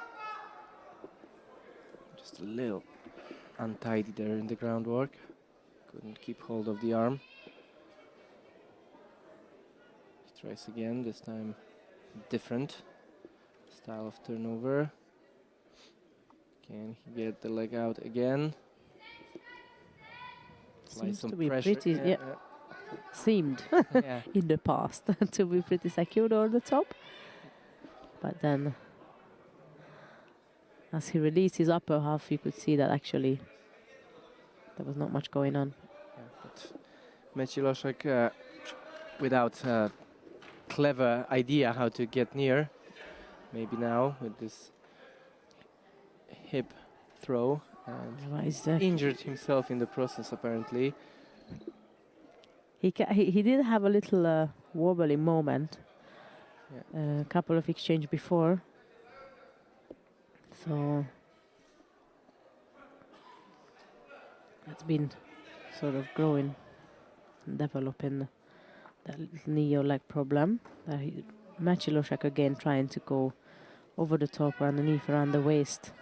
just a little untidy there in the groundwork. Couldn't keep hold of the arm. He tries again, this time different style of turnover. Can he get the leg out again? Apply Seems some to be pressure. pretty, yeah. Seemed Yeah. in the past to be pretty secure over the top. But then, as he released his upper half, you could see that actually there was not much going on. Yeah, but Mechilosek, without a clever idea how to get near, maybe now with this hip throw, and Otherwise, injured himself in the process apparently. he did have a little wobbly moment, a couple of exchange before. So That's been sort of growing and developing that little knee or leg problem. Maciej again trying to go over the top, underneath, around the waist.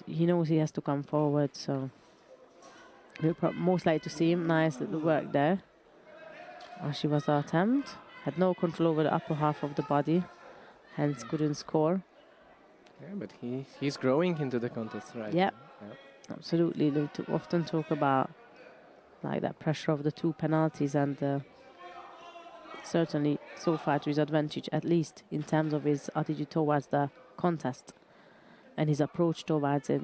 He knows he has to come forward, so we're most likely to see him. Nice little work there. She was our attempt. Had no control over the upper half of the body, hence couldn't score. Yeah, but he's growing into the contest, right? Yep. Absolutely. They often talk about like that pressure of the 2 penalties, and certainly so far to his advantage, at least in terms of his attitude towards the contest and his approach towards it.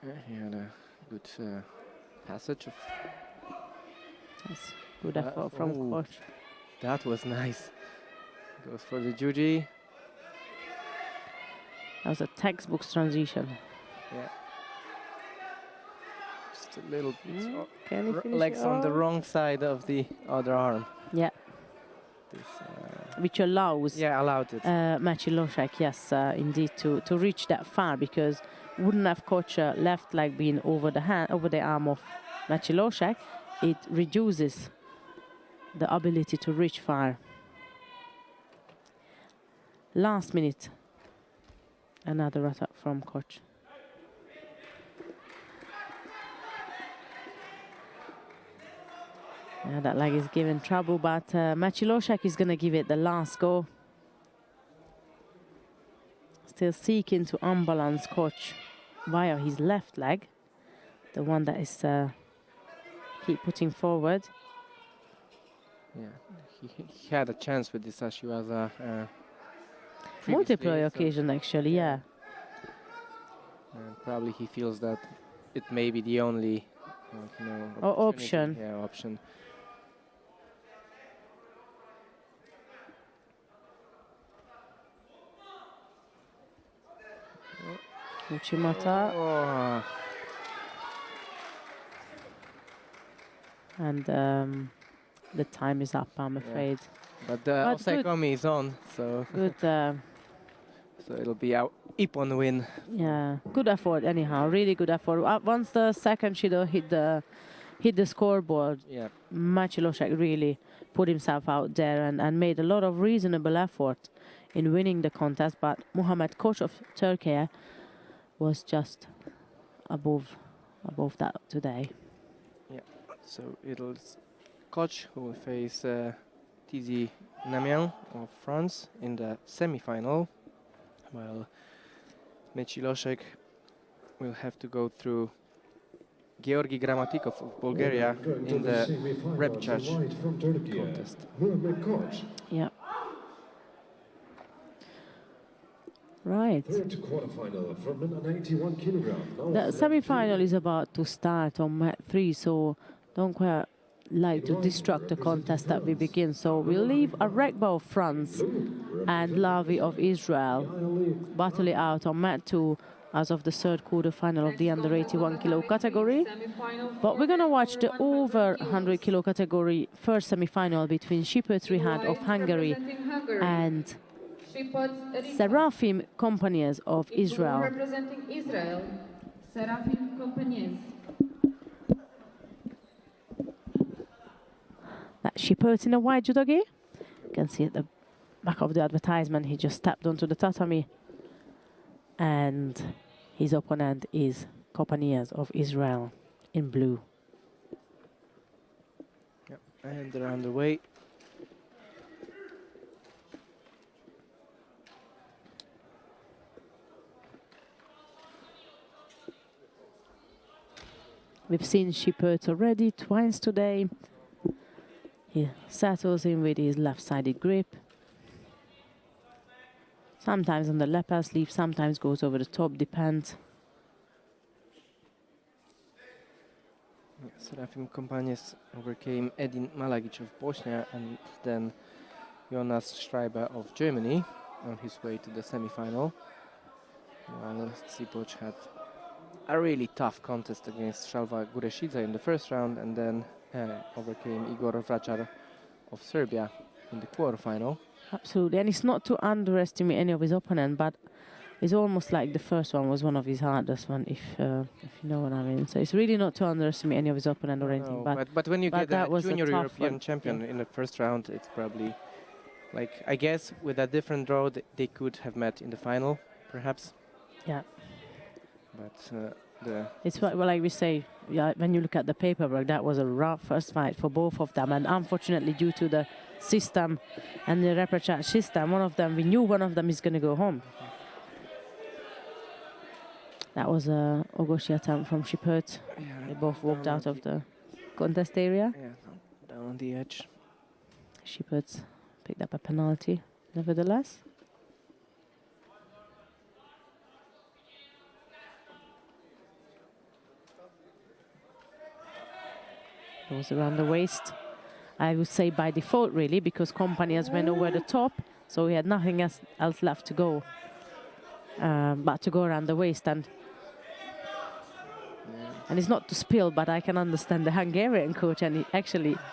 Yeah, he had a good passage of. Yes, good effort from coach. That was nice. Goes for the Juji. That was a textbook transition. Yeah. Just a little bit. Can he finish Legs it on the off? wrong side of the other arm. Yeah. Which allows allowed it. Maciej, yes, indeed, to reach that far, because wouldn't have coach left leg being over the arm of Maciej, it reduces the ability to reach far. Last minute, another attack from coach. Yeah, that leg is giving trouble, but Maciej is going to give it the last go. Still seeking to unbalance coach via his left leg, the one that is keep putting forward. Yeah, he had a chance with this Ashiwaza. Multiple occasion, actually, yeah. And probably he feels that it may be the only option. Yeah, option. Uchimata. Oh. And the time is up, I'm afraid. But the offside commi is on, so good. So it'll be our Ippon win. Yeah, good effort anyhow. Really good effort. Once the second Shido hit the scoreboard, yeah, Maciej really put himself out there and made a lot of reasonable effort in winning the contest. But Muhammed, coach of Turkey, was just above that today. Yeah. So it'll coach who will face Tizi Namian of France in the semi-final, while Maciej will have to go through Georgi Gramatikov of Bulgaria in the Repchage contest. Yeah. Right. Quarterfinal for men on 81 kilograms. The semi-final is about to start on mat 3, so don't quite like to distract the contest that we begin. So we'll leave a Rekba of France and Lavi of Israel battle it out on mat 2 as of the third quarter-final of the under 81 kilo category. But we're going to watch the over 100 kilo category first semi-final between Shipot Rihad of Hungary and Seraphim Companies of Israel. Representing Israel, Seraphim Companies. That Shipot in a white judo gi. You can see at the back of the advertisement, he just stepped onto the tatami. And his opponent is Companies of Israel in blue. Yep. And they're underway. We've seen Shipot already twice today. He settles in with his left-sided grip. Sometimes on the leper sleeve, sometimes goes over the top, depends. Seraphim Companies overcame Edin Malagic of Bosnia and then Jonas Schreiber of Germany on his way to the semi-final. While Sipoc had a really tough contest against Shalva Gureshidze in the first round and then overcame Igor Vracar of Serbia in the quarterfinal. Absolutely, and it's not to underestimate any of his opponents, but It's almost like the first one was one of his hardest one, if you know what I mean. So it's really not to underestimate any of his opponent or anything. No, but when you but get that a was a junior tough European one, champion yeah. in the first round, it's probably like, I guess with a different draw they could have met in the final, perhaps. Yeah. But It's what, well, like we say, yeah, when you look at the paperwork, that was a rough first fight for both of them. And unfortunately, due to the system and the Repchage system, we knew one of them is going to go home. That was a Ogoshi attempt from Shipert. yeah, They both walked down out on of the contest area. yeah, down on the edge. Shipert picked up a penalty, nevertheless. It was around the waist. I would say by default, really, because Companies went over the top, so we had nothing else left to go, but to go around the waist. And it's not to spill, but I can understand the Hungarian coach, and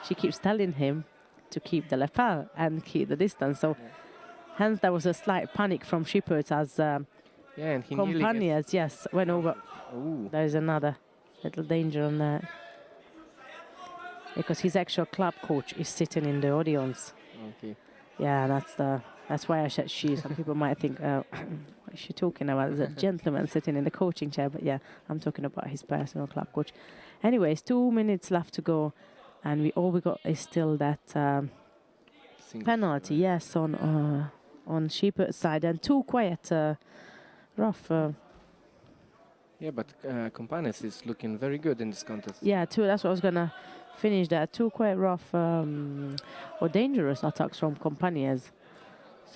she keeps telling him to keep the lapel and keep the distance. So hence there was a slight panic from Shipert as And he Companies, yes, went over. Ooh. There is another little danger on that. Because his actual club coach is sitting in the audience. Okay. Yeah, that's why I said she. Some people might think, what is she talking about? There's a gentleman sitting in the coaching chair, but yeah, I'm talking about his personal club coach. Anyways, 2 minutes left to go, and all we got is still that penalty. Yes, on Shipert's side, and two quite rough. Yeah, but Companies is looking very good in this contest. Yeah, two. That's what I was gonna finish that. Two quite rough or dangerous attacks from Companies.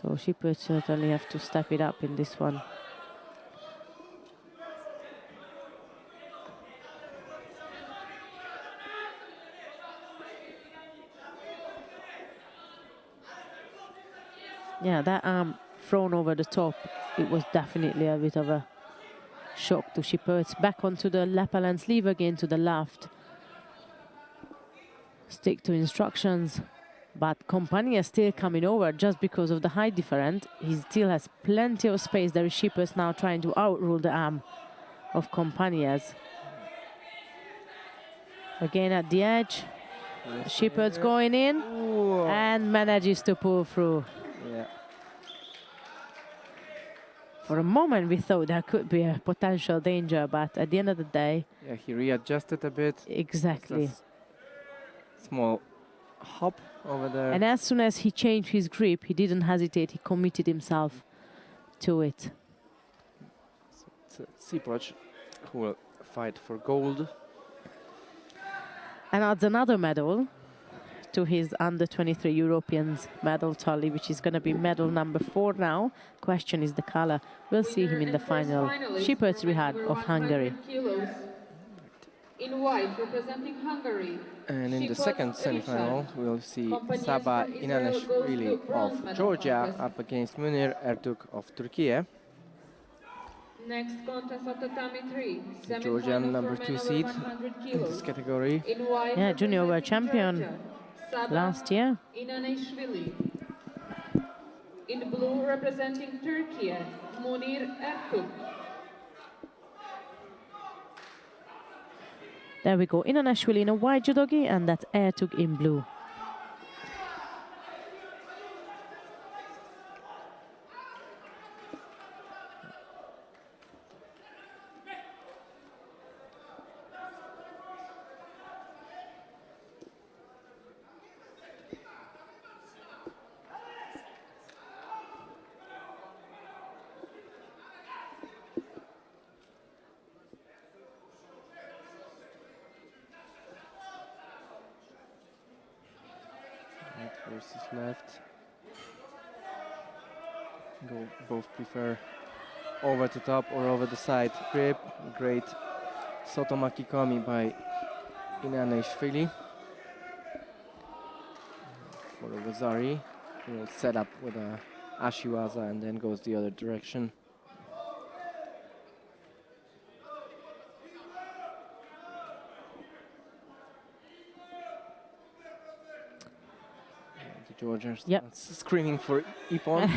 So Shipert certainly have to step it up in this one. Yeah, that arm thrown over the top, it was definitely a bit of a shock to Shipert. Back onto the lapel and sleeve again to the left. Stick to instructions, but Compagnia is still coming over just because of the height difference. He still has plenty of space. There is Shipert now trying to outrule the arm of Compagnias. Again at the edge, Shipert's going in. Ooh. And manages to pull through. Yeah. For a moment we thought there could be a potential danger, but at the end of the day... Yeah, he readjusted a bit. Exactly. Small hop over there. And as soon as he changed his grip, he didn't hesitate. He committed himself to it. So it's Repchage who will fight for gold. And adds another medal to his under-23 Europeans medal tally, which is going to be medal number 4 now. Question is the color. We'll see him in the final. Shipert Rihad of Hungary. In white, representing Hungary. And in the second semifinal, we'll see Saba Inaneshvili of Georgia up against Munir Ertug of Turkey. Next contest of tatami 3. Georgian number 2 seed in this category. Yeah, junior world champion last year. Inaneshvili. In blue, representing Turkey, Munir Ertug. There we go. Inaneshvili in a white judogi, and that's Ertug in blue. Versus left. Both prefer over the top or over the side grip. Great Sotomaki Komi by Inaneshvili. For Wazari, he will set up with a Ashiwaza and then goes the other direction. The Georgians screaming for Ippon.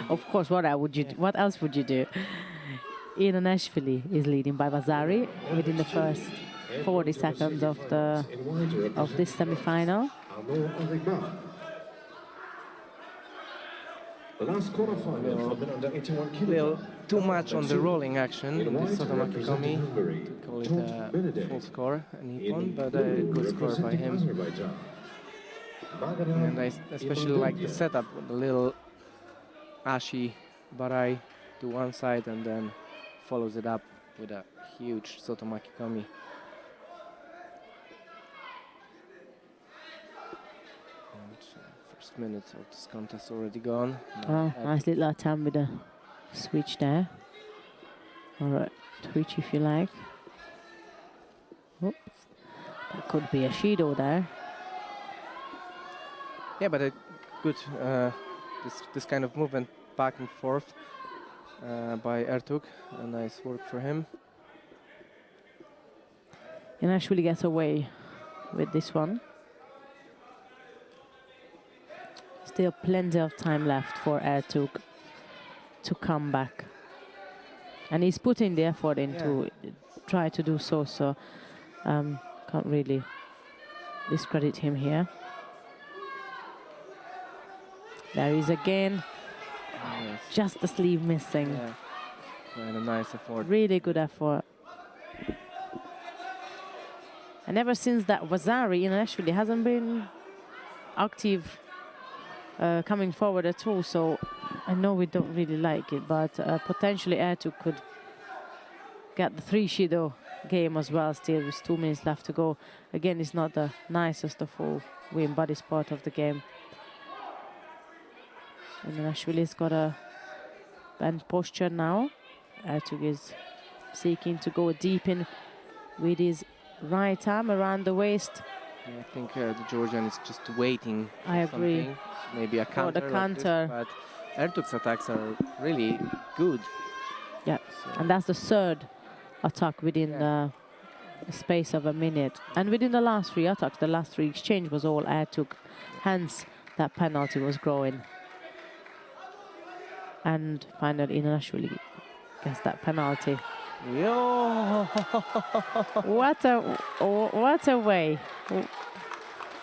Of course, what else would you do? Inanashvili is leading by Vasari within the first 40 seconds of this semi-final. The last quarterfinal for men under 81 kilograms. Too much on the rolling action in this Sotomaki Komi Hungary, to call it a full score, a Nippon, but a good score by him. And I especially like the setup with the little Ashi Barai to one side and then follows it up with a huge Sotomaki Komi. First minute of this contest already gone. Oh, nice little attempt with a switch there. Or a twitch if you like. Oops. That could be a Shido there. Yeah, but a good this kind of movement back and forth by Ertug. A nice work for him. And actually gets away with this one. Still plenty of time left for Ertug to come back. And he's putting the effort in to try to do so, can't really discredit him here. There he is again. Yes. Just the sleeve missing. Yeah. Quite a nice effort. Really good effort. And ever since that, Vasari actually hasn't been active coming forward at all, so I know we don't really like it, but potentially Ertug could get the 3 Shido game as well. Still with 2 minutes left to go. Again, it's not the nicest of all win, but it's part of the game. And then Ashwili's got a bent posture now. Ertug is seeking to go deep in with his right arm around the waist. I think the Georgian is just waiting. I agree. Something. Maybe a counter. The counter. Like this, but Ertug's attacks are really good. Yeah, so. And that's the third attack within the space of a minute. And within the last 3 attacks, the last 3 exchange was all Ertug. Hence, that penalty was growing. And finally, Inanashvili gets that penalty. Yo! What a way.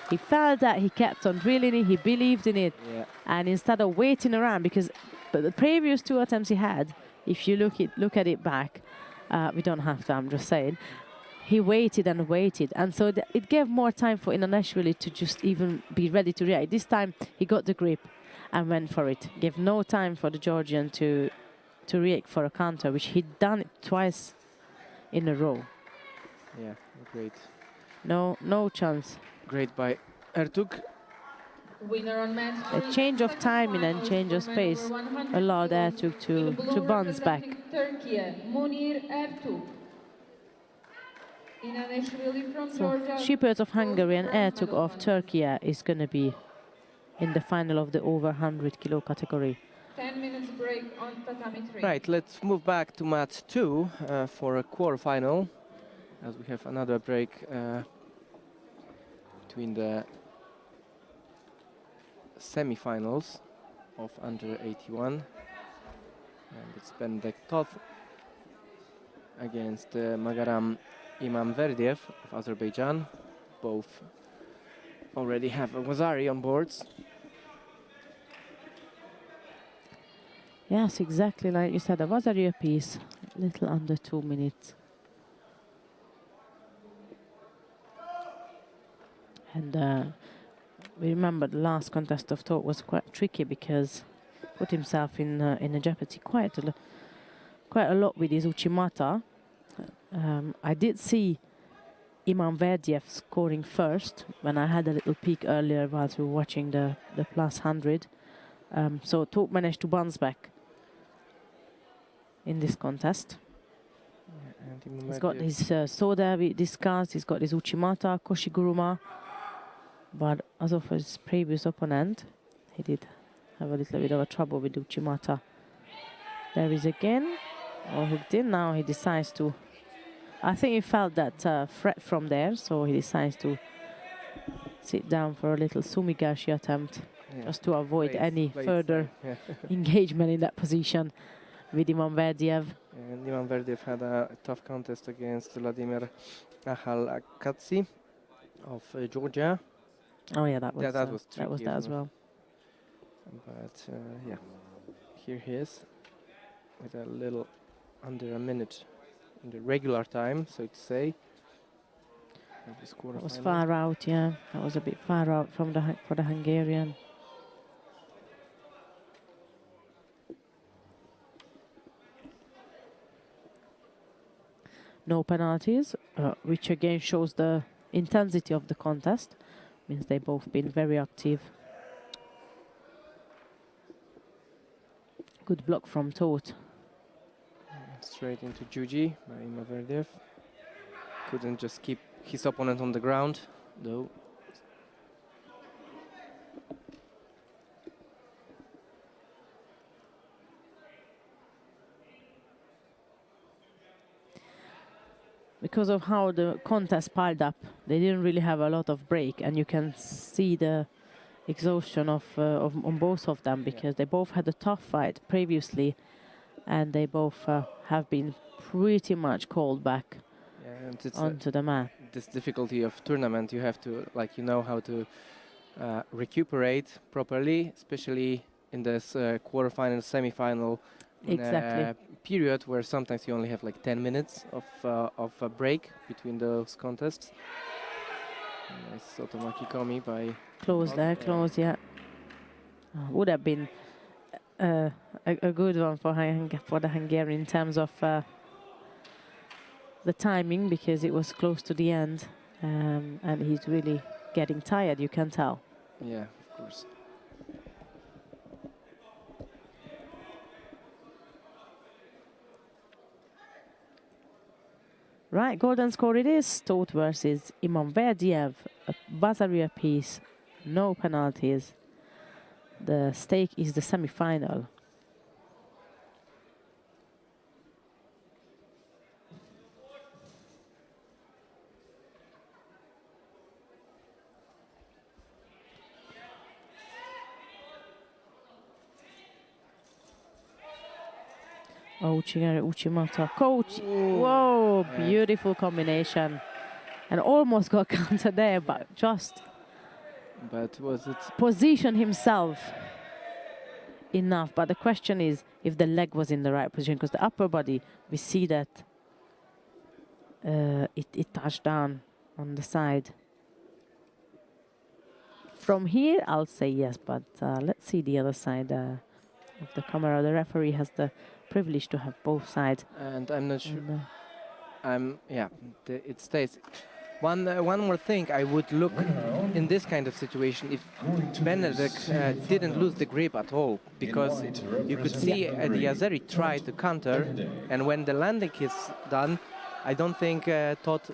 He felt that, he kept on drilling it, he believed in it. Yeah. And instead of waiting around, because the previous 2 attempts he had, if you look at it back, we don't have to, I'm just saying, he waited and waited. And so it gave more time for Inanashvili to just even be ready to react. This time he got the grip and went for it. Gave no time for the Georgian to react for a counter, which he'd done it twice in a row. Yeah, great. No chance. Great by Ertug. Winner on match A 3, change of timing and change of space allowed Ertug to bounce back. Turkey, Munir Ertug. Inanashvili from So Georgia. Shipyards of Hungary and bronze Ertug medal of final. Turkey is going to be in the final of the over 100 kilo category. 10 minutes break on tatami 3. Right, let's move back to mat 2 for a quarterfinal, as we have another break between the semifinals of under 81, and it's Benedek Tov against Magaram Imamverdiev of Azerbaijan. Both already have a Wazari on boards. Yes, exactly like you said, a Vasaria piece, little under 2 minutes. And we remember the last contest of Tov was quite tricky because he put himself in a jeopardy quite a lot with his Uchimata. I did see Imam Verdiev scoring first when I had a little peek earlier whilst we were watching the plus 100. So Tov managed to bounce back in this contest. Yeah, He's got his Soda we discussed, he's got his Uchimata, Koshiguruma, but as of his previous opponent, he did have a little bit of a trouble with Uchimata. There is again, all hooked in. Now he decides to, I think he felt that threat from there, so he decides to sit down for a little Sumigashi attempt. just to avoid any Blades, further yeah. engagement in that position with Ivan Verdiev. And Ivan Verdiev had a tough contest against Vladimir Akhalakadze of Georgia. Oh yeah, that was that was tricky, that was that as well. But yeah, here he is with a little under a minute in the regular time, so to say. That was far out, yeah. That was a bit far out from for the Hungarian. No penalties, which again shows the intensity of the contest. Means they both been very active. Good block from Toth. Straight into Juji by Verdiev. Couldn't just keep his opponent on the ground, though. Because of how the contest piled up, they didn't really have a lot of break, and you can see the exhaustion on both of them, because they both had a tough fight previously, and they both have been pretty much called back onto the mat. This difficulty of tournament, you have to, like, you know how to recuperate properly, especially in this quarterfinal, semifinal period, where sometimes you only have like 10 minutes of a break between those contests. Nice Otomaki Komi by... Close there, close, yeah. Would have been a good one for the Hungarian in terms of the timing, because it was close to the end, and he's really getting tired, you can tell. Yeah, of course. Right, golden score it is. Toth versus Ivan Verdiev. A buzzer piece, no penalties. The stake is the semi-final. Oh, Uchigari Uchimata. Coach. Ooh. Whoa, Yeah. beautiful combination. And almost got counter there, but just But was it... position himself enough. But the question is if the leg was in the right position, because the upper body, we see that it touched down on the side. From here, I'll say yes, but let's see the other side of the camera. The referee has the privilege to have both sides. And I'm not sure. Yeah, it stays. One more thing, I would look in this kind of situation if Benedict didn't lose the grip at all, because you could see the Azeri try to counter, and when the landing is done, I don't think Toth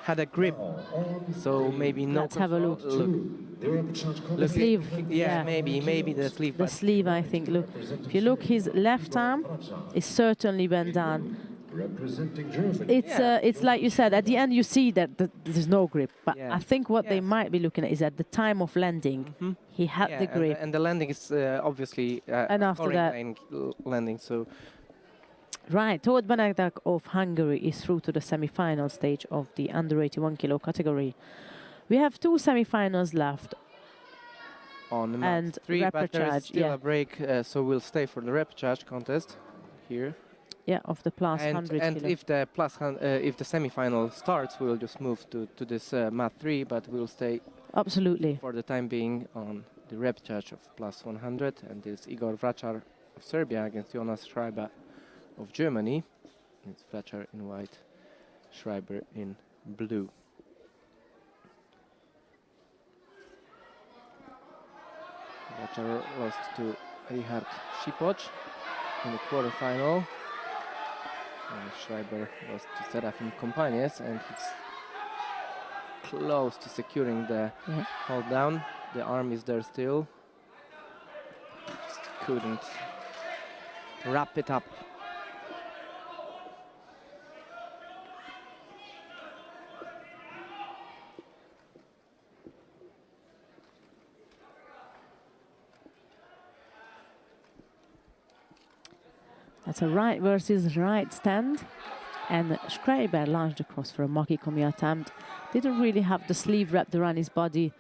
had a grip, so maybe no. Let's have a look. The sleeve. Yeah, maybe the sleeve. The sleeve, I think. Look, if you look, his left arm is certainly bent down. It's like you said, at the end you see that there's no grip, but I think what they might be looking at is at the time of landing, he had the grip. And the landing is obviously and after that, landing, so... Right, Toth Benedek of Hungary is through to the semi-final stage of the under 81 kilo category. We have two semi-finals left. On the and three, Repchage, but there is still a break, so we'll stay for the Repchage contest here. Yeah, of the plus 100 and kilo. if the semi-final starts, we'll just move to this mat 3, but we'll stay absolutely for the time being on the Repchage of plus 100, and this Igor Vrachar of Serbia against Jonas Schreiber of Germany. It's Vrachar in white, Schreiber in blue. Vrachar lost to Richard Šipoć in the quarterfinal. And Schreiber lost to Serafim Companies, and he's close to securing the hold down. The arm is there still. Just couldn't wrap it up. That's a right versus right stand. And Schreiber lunged across for a Makikomi attempt. Didn't really have the sleeve wrapped around his body.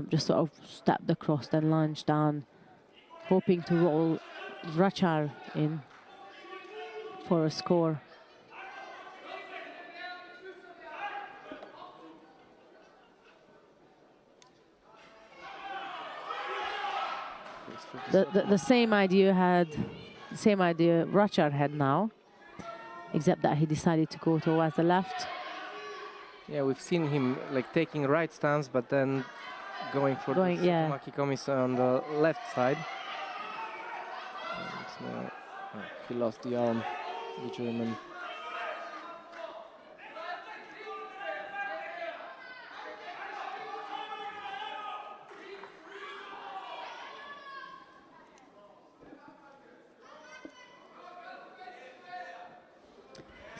Just sort of stepped across, then lunged down, hoping to roll Repchage in for a score. The same idea Repchage had now, except that he decided to go towards the left. Yeah, we've seen him like taking right stance, but then going for the Makikomis on the left side. And, he lost the arm, the German.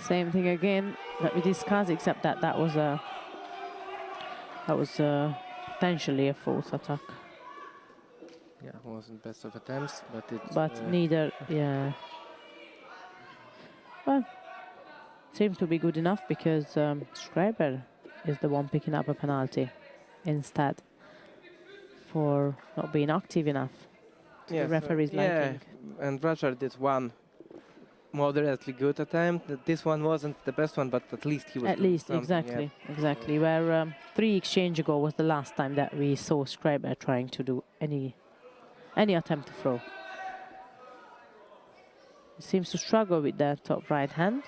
Same thing again that we discussed, except that that was potentially a false attack. Yeah, it wasn't best of attempts, but it. But neither, yeah. Well, seems to be good enough because Schreiber is the one picking up a penalty instead for not being active enough. Yeah, the referee's liking. And Repchage did one moderately good attempt. This one wasn't the best one, but at least he was. At least, exactly. Exactly. Where 3 exchange ago was the last time that we saw Schreiber trying to do any attempt to throw. He seems to struggle with that top right hand,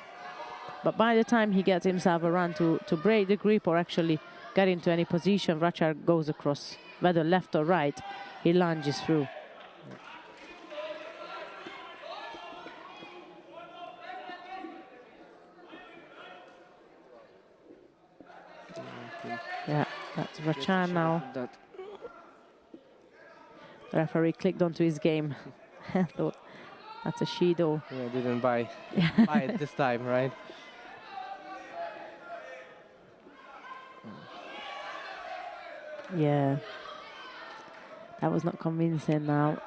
but by the time he gets himself around to break the grip or actually get into any position, Repchage goes across, whether left or right, he lunges through. Yeah, that's Repchage now. The referee clicked onto his game. I thought that's a Judo. Yeah, didn't buy it this time, right? Yeah, that was not convincing now.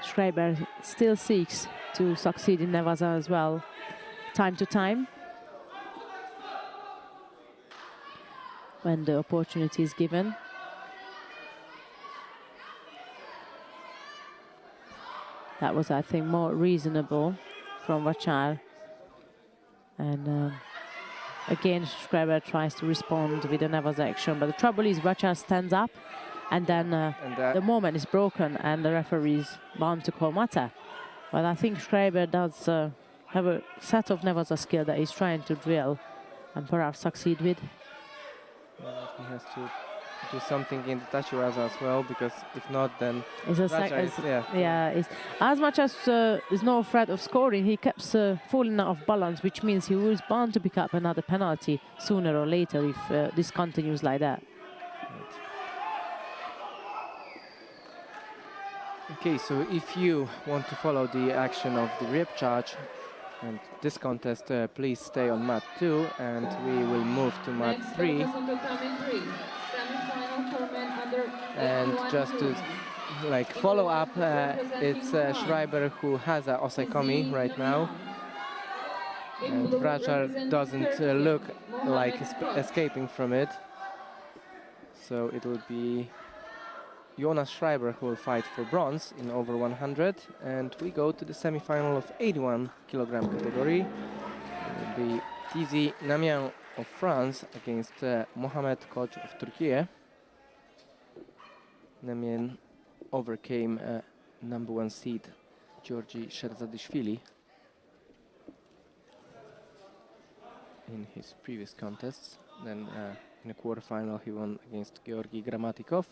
Schreiber still seeks to succeed in Nevada as well, time to time, when the opportunity is given. That was, I think, more reasonable from Repchage. And again, Schreiber tries to respond with a Nevers action. But the trouble is Repchage stands up, and then the moment is broken, and the referee is bound to call Mata. But I think Schreiber does have a set of Nevers skill that he's trying to drill and perhaps succeed with. He has to do something in the Tachiwaza as well, because if not, then it's as much as there's no threat of scoring, he keeps falling out of balance, which means he was bound to pick up another penalty sooner or later if this continues like that. Okay, so if you want to follow the action of the Repchage and this contest, please stay on mat 2, and we will move to mat 3. And just to follow up, it's Schreiber who has a osaikomi right now, and Repchage doesn't look like escaping from it, so it will be Jonas Schreiber who will fight for bronze in over 100, and we go to the semi-final of 81 kilogram category. It will be Tizi Namian of France against Mohamed Koch of Turkey. Namian overcame #1 seed Georgi Sherzadishvili in his previous contests. Then in a quarterfinal he won against Georgi Gramatikov,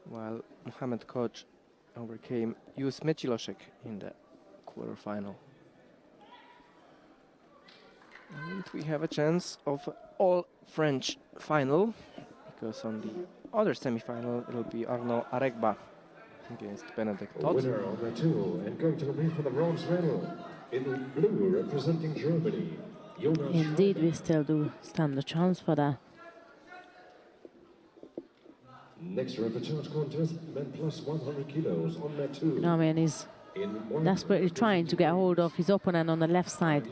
while Mohamed Koch overcame Jus Mechilosek in the quarterfinal. And we have a chance of all-French final, because on the other semi-final it'll be Arnaud Aregba against Benedict Todt. Winner of the 2 and going to compete for the bronze medal in blue, representing Germany. Indeed, we still do stand a chance for that. Next Repchage contest, men plus 100 kilos on mat 2. Namian is desperately trying to get hold of his opponent on the left side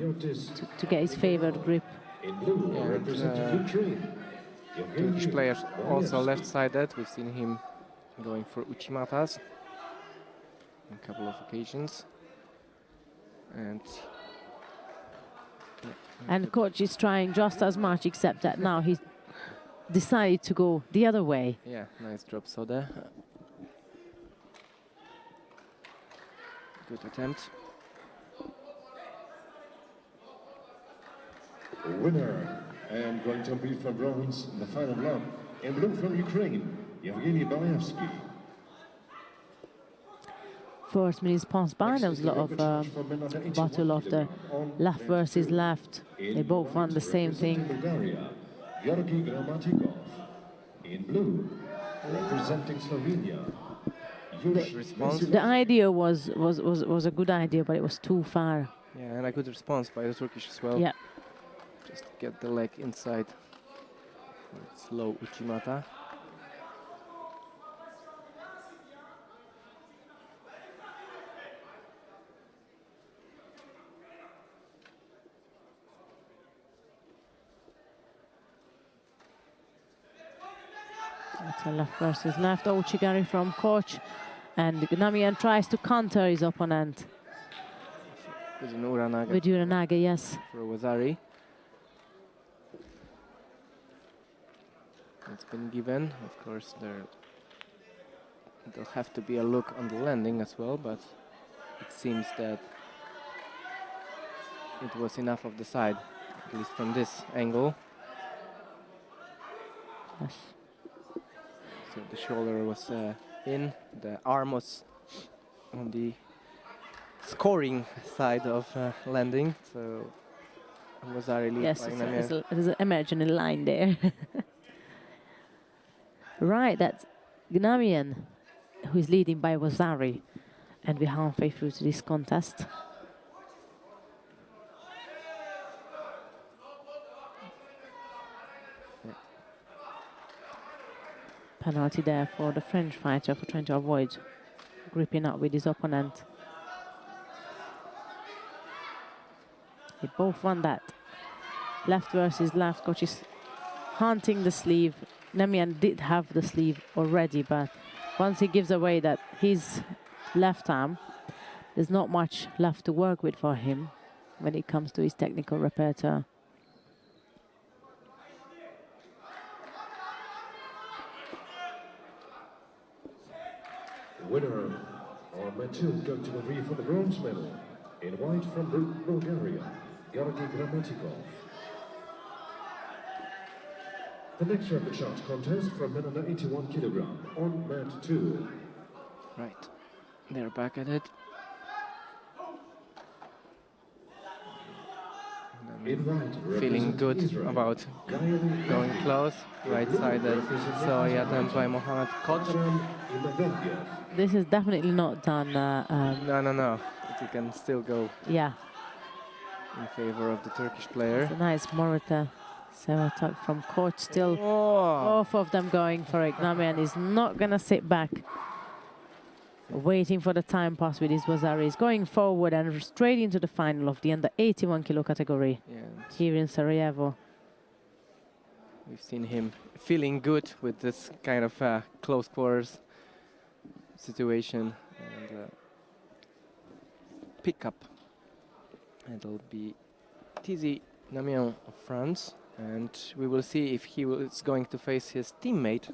to get his favored grip. In blue, Yeah, representing Ukraine. Turkish players also left-sided. We've seen him going for uchimatas on a couple of occasions. And coach is trying just as much, except that now he's decided to go the other way. Yeah, nice drop soda. Good attempt. Winner, and going to compete for bronze in the final block. In blue from Ukraine, Yevgeny Belaevsky. First minutes passed by, there was a lot of battle of the left versus left. They both want the same thing. Bulgaria, Georgi Gramatikov. In blue, representing Slovenia. The idea was a good idea, but it was too far. Yeah, and a good response by the Turkish as well. Yeah. Just get the leg inside. Slow uchimata. That's a left versus left. Ouchigari from coach. And Gnamian tries to counter his opponent. With an uranaga. With uranaga, yes. For Wazari. It's been given. Of course, there'll have to be a look on the landing as well, but it seems that it was enough of the side, at least from this angle. Yes. So the shoulder was in, the arm was on the scoring side of landing, so Wazari lead Yes, by Gnamian. there's an imaginary line there. Right, that's Gnamian, who is leading by Wazari, and we're halfway through to this contest. Penalty there for the French fighter for trying to avoid gripping up with his opponent. They both won that. Left versus left. Coach is hunting the sleeve. Gnamian did have the sleeve already, but once he gives away that his left arm, there's not much left to work with for him when it comes to his technical repertoire. Winner are Matilda going to compete for the bronze medal. In white from Bulgaria, Georgi Gramatikov. The next Repchage contest from men under 81 kilogram on mat 2. Right, they're back at it. In white, Feeling good Israel, about going close. Right-sided Zoe attempt by Mohamed Koch. This is definitely not done. No. You can still go Yeah, in favor of the Turkish player. it's a nice Morita. So attack from coach. Still Oh, both of them going for it. Gnamian is not going to sit back, waiting for the time pass with his Wazari. He's going forward and straight into the final of the under 81 kilo category yeah, here in Sarajevo. we've seen him feeling good with this kind of close quarters situation and pick up. It'll be Tizi Gnamian of France, and we will see if he is going to face his teammate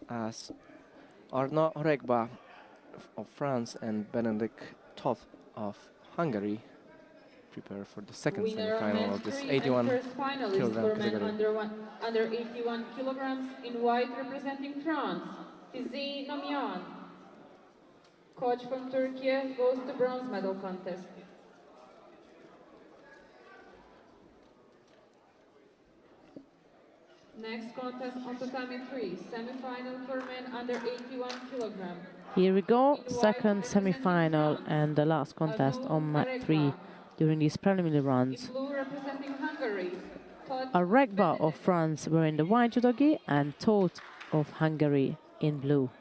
as Arnaud Regba of France and Benedict Toth of Hungary prepare for the second semi-final of this 81 kilogram category. Under 81 kilograms in white representing France, Tizi Gnamian. Coach from Turkey goes to bronze medal contest. Next contest on tatami 3, semi-final for men under 81 kilogram. Here we go, second semi-final and the last contest on mat 3 during these preliminary rounds. In blue representing Hungary, Regba of France wearing the white judogi and Toth of Hungary in blue.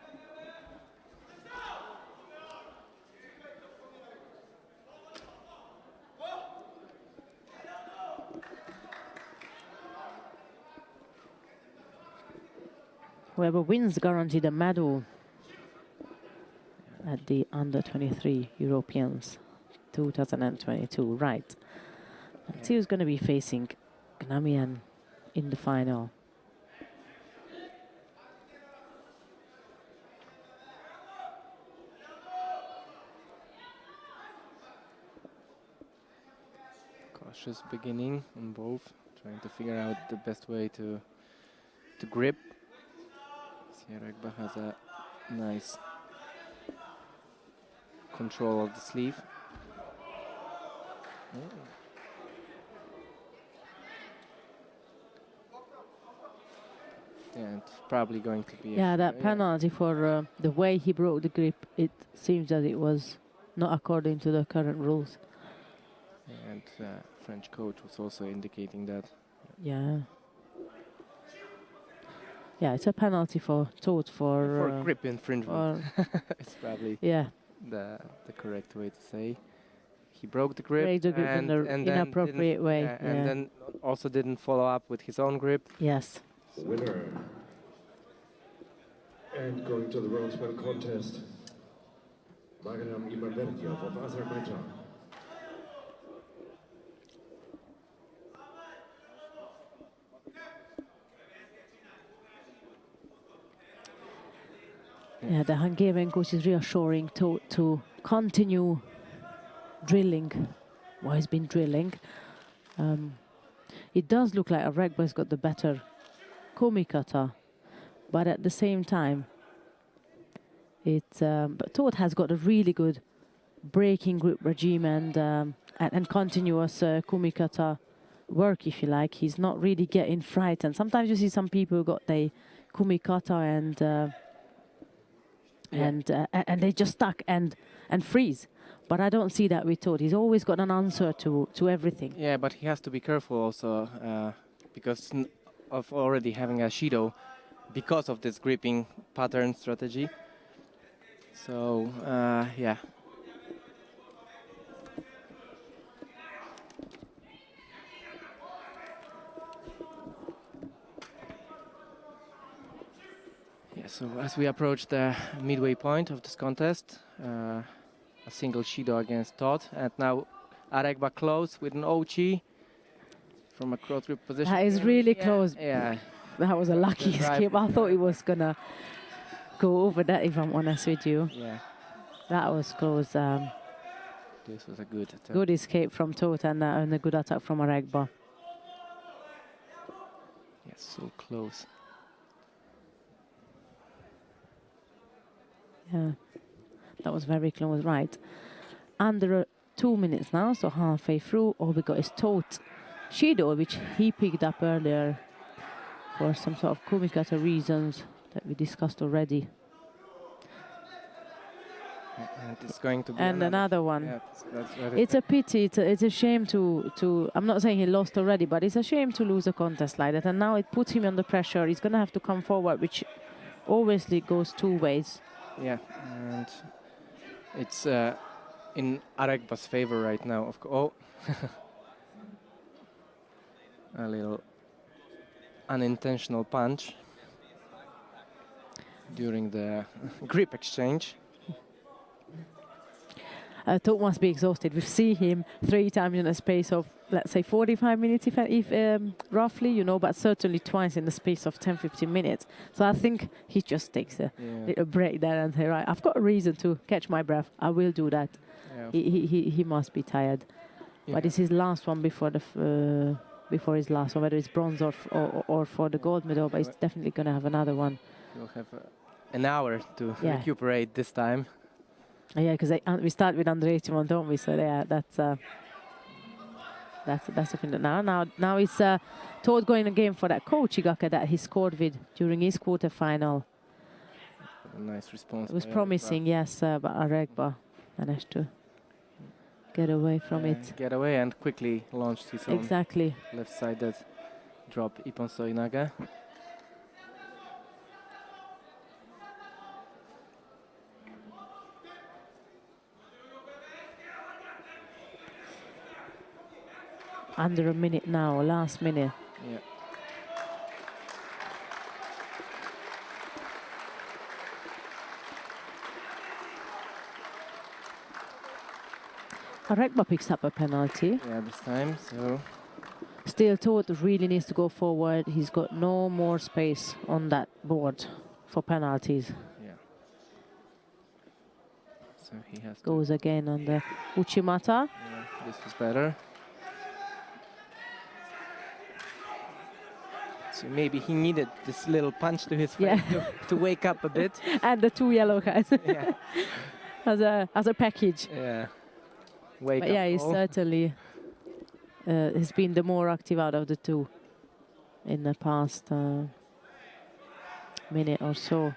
Whoever wins guaranteed a medal at the Under-23 Europeans 2022. Right. Let's see who's going to be facing Gnamian in the final. Cautious beginning on both, trying to figure out the best way to grip. Sierregba has a nice control of the sleeve. And it's probably going to be That penalty for the way he broke the grip, it seems that it was not according to the current rules. And French coach was also indicating that. Yeah. Yeah, it's a penalty for Toth for grip infringement. It's probably the correct way to say. He broke the grip, break the grip in an inappropriate way. And then also didn't follow up with his own grip. Yes. Winner. And going to the bronze medal contest, Magnam Imaberdiov of Azerbaijan. Yeah, the Hungarian coach is reassuring to continue drilling what he's been drilling. It does look like Aregba's got the better kumikata, but at the same time, but Toth has got a really good breaking grip regime and continuous kumikata work, if you like. He's not really getting frightened. Sometimes you see some people who got the kumikata and they just stuck and freeze. But I don't see that with Toth. He's always got an answer to everything. Yeah, but he has to be careful also because of already having a Shido because of this gripping pattern strategy. So, yeah. Yeah, so as we approach the midway point of this contest, a single Shido against Toth, and now Aregba close with an Ochi from a cross grip position. That is really close. Yeah. That was a lucky escape. I thought he was going to go over that, if I'm honest with you. Yeah. That was close. This was a good attempt. Good escape from Toth and a good attack from Aregba. Yes, so close. Yeah, that was very close, right. Under 2 minutes now, so halfway through. All we got is Toth Shido, which he picked up earlier for some sort of kumikata reasons that we discussed already. And it's going to be another one. Yeah, it's a pity. It's a shame to. I'm not saying he lost already, but it's a shame to lose a contest like that. And now it puts him under pressure. He's going to have to come forward, which obviously goes two ways. Yeah, and it's in Aregba's favor right now. Of course, a little unintentional punch during the grip exchange. Toth must be exhausted. We've seen him 3 times in a space of, let's say, 45 minutes, if roughly, you know, but certainly twice in the space of 10-15 minutes. So I think he just takes a little break there and say, right, I've got a reason to catch my breath. I will do that. Yeah. He must be tired. Yeah. But it's his last one before his last one, whether it's bronze or for the gold medal, but he's definitely going to have another one. He'll have an hour to recuperate this time. Yeah, because we start with under 81, don't we? So yeah, that's a thing. Now it's Toth going again for that Kochigaka that he scored with during his quarterfinal. A nice response. It was promising, yes, but Aregba managed to get away from it. Get away and quickly launched his own left-sided drop Ippon Soinaga. Under a minute now, last minute. Yeah. Rekba picks up a penalty. Yeah, this time, so... Still, Todd really needs to go forward. He's got no more space on that board for penalties. Yeah. So he has Goes again on the Uchimata. Yeah, this is better. So maybe he needed this little punch to his face to wake up a bit. And the 2 yellow cards Yeah. as a package. Yeah. Wake But up yeah, he's call. certainly has been the more active out of the 2 in the past minute or so.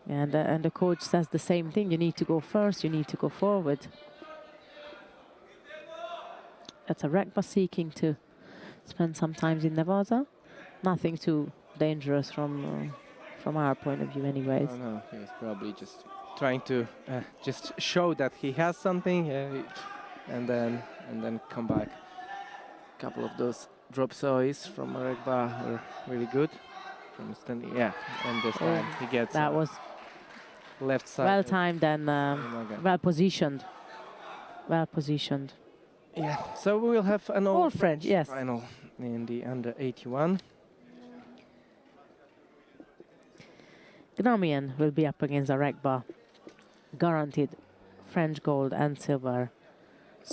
And the coach says the same thing. You need to go first. You need to go forward. That's a Rekba seeking to spend some time in Nevada. Nothing too dangerous from our point of view, anyways. No, he's probably just trying to just show that he has something, and then come back. A couple of those drop soys from Rekba were really good. From standing, yeah, and this time he gets that was left side. well timed and well positioned. Well positioned. Yeah, so we will have an All French, yes. final in the under 81. Gnamian will be up against Rekba. Guaranteed French gold and silver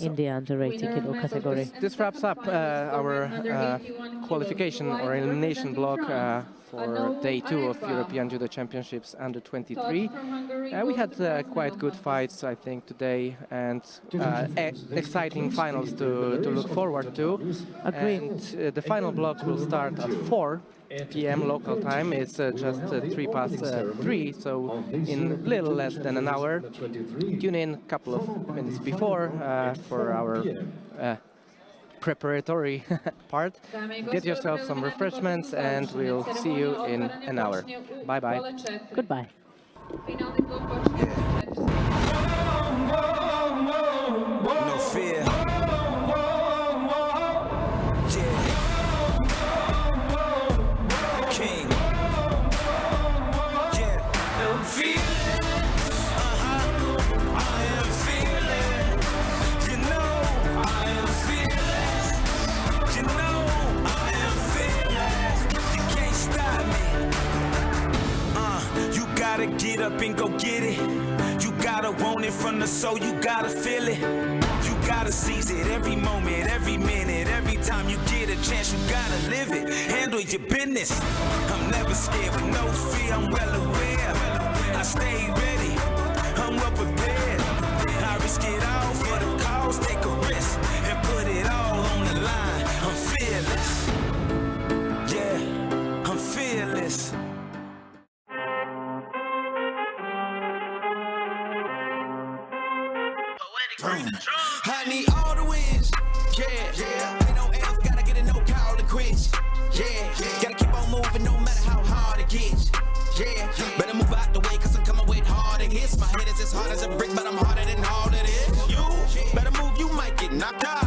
in the under 80 kilo category. This wraps up our qualification or elimination block for day 2 of European Judo Championships under 23. We had quite good fights, I think, today, and exciting finals to look forward to. Agree. And the final block will start at 4 p.m. local time. It's just 3 past 3, so in little less than an hour. Tune in a couple of minutes before for our preparatory part. Get yourself some refreshments, and we'll see you in an hour. Bye-bye. Goodbye. No fear. King. Yeah. I am feeling. You know I am feeling. You know I am feeling. You can't stop me. You gotta get up and go get it. You gotta want it from the soul. You gotta feel it. You gotta seize it every moment, every minute, every time you get a chance. You gotta live it. Handle your business. I'm never scared with no fear. I'm well aware. I stay ready. I'm well prepared. I risk it all for the cause. Take a risk and put it all on the line. I'm fearless. Yeah, I'm fearless. I need all the wins. Yeah. Ain't no else, gotta get it, no call to quits. Yeah. Gotta keep on moving no matter how hard it gets. Yeah. Better move out the way, cause I'm coming with hard hits. My head is as hard as a brick, but I'm harder than all of this. You better move, you might get knocked out.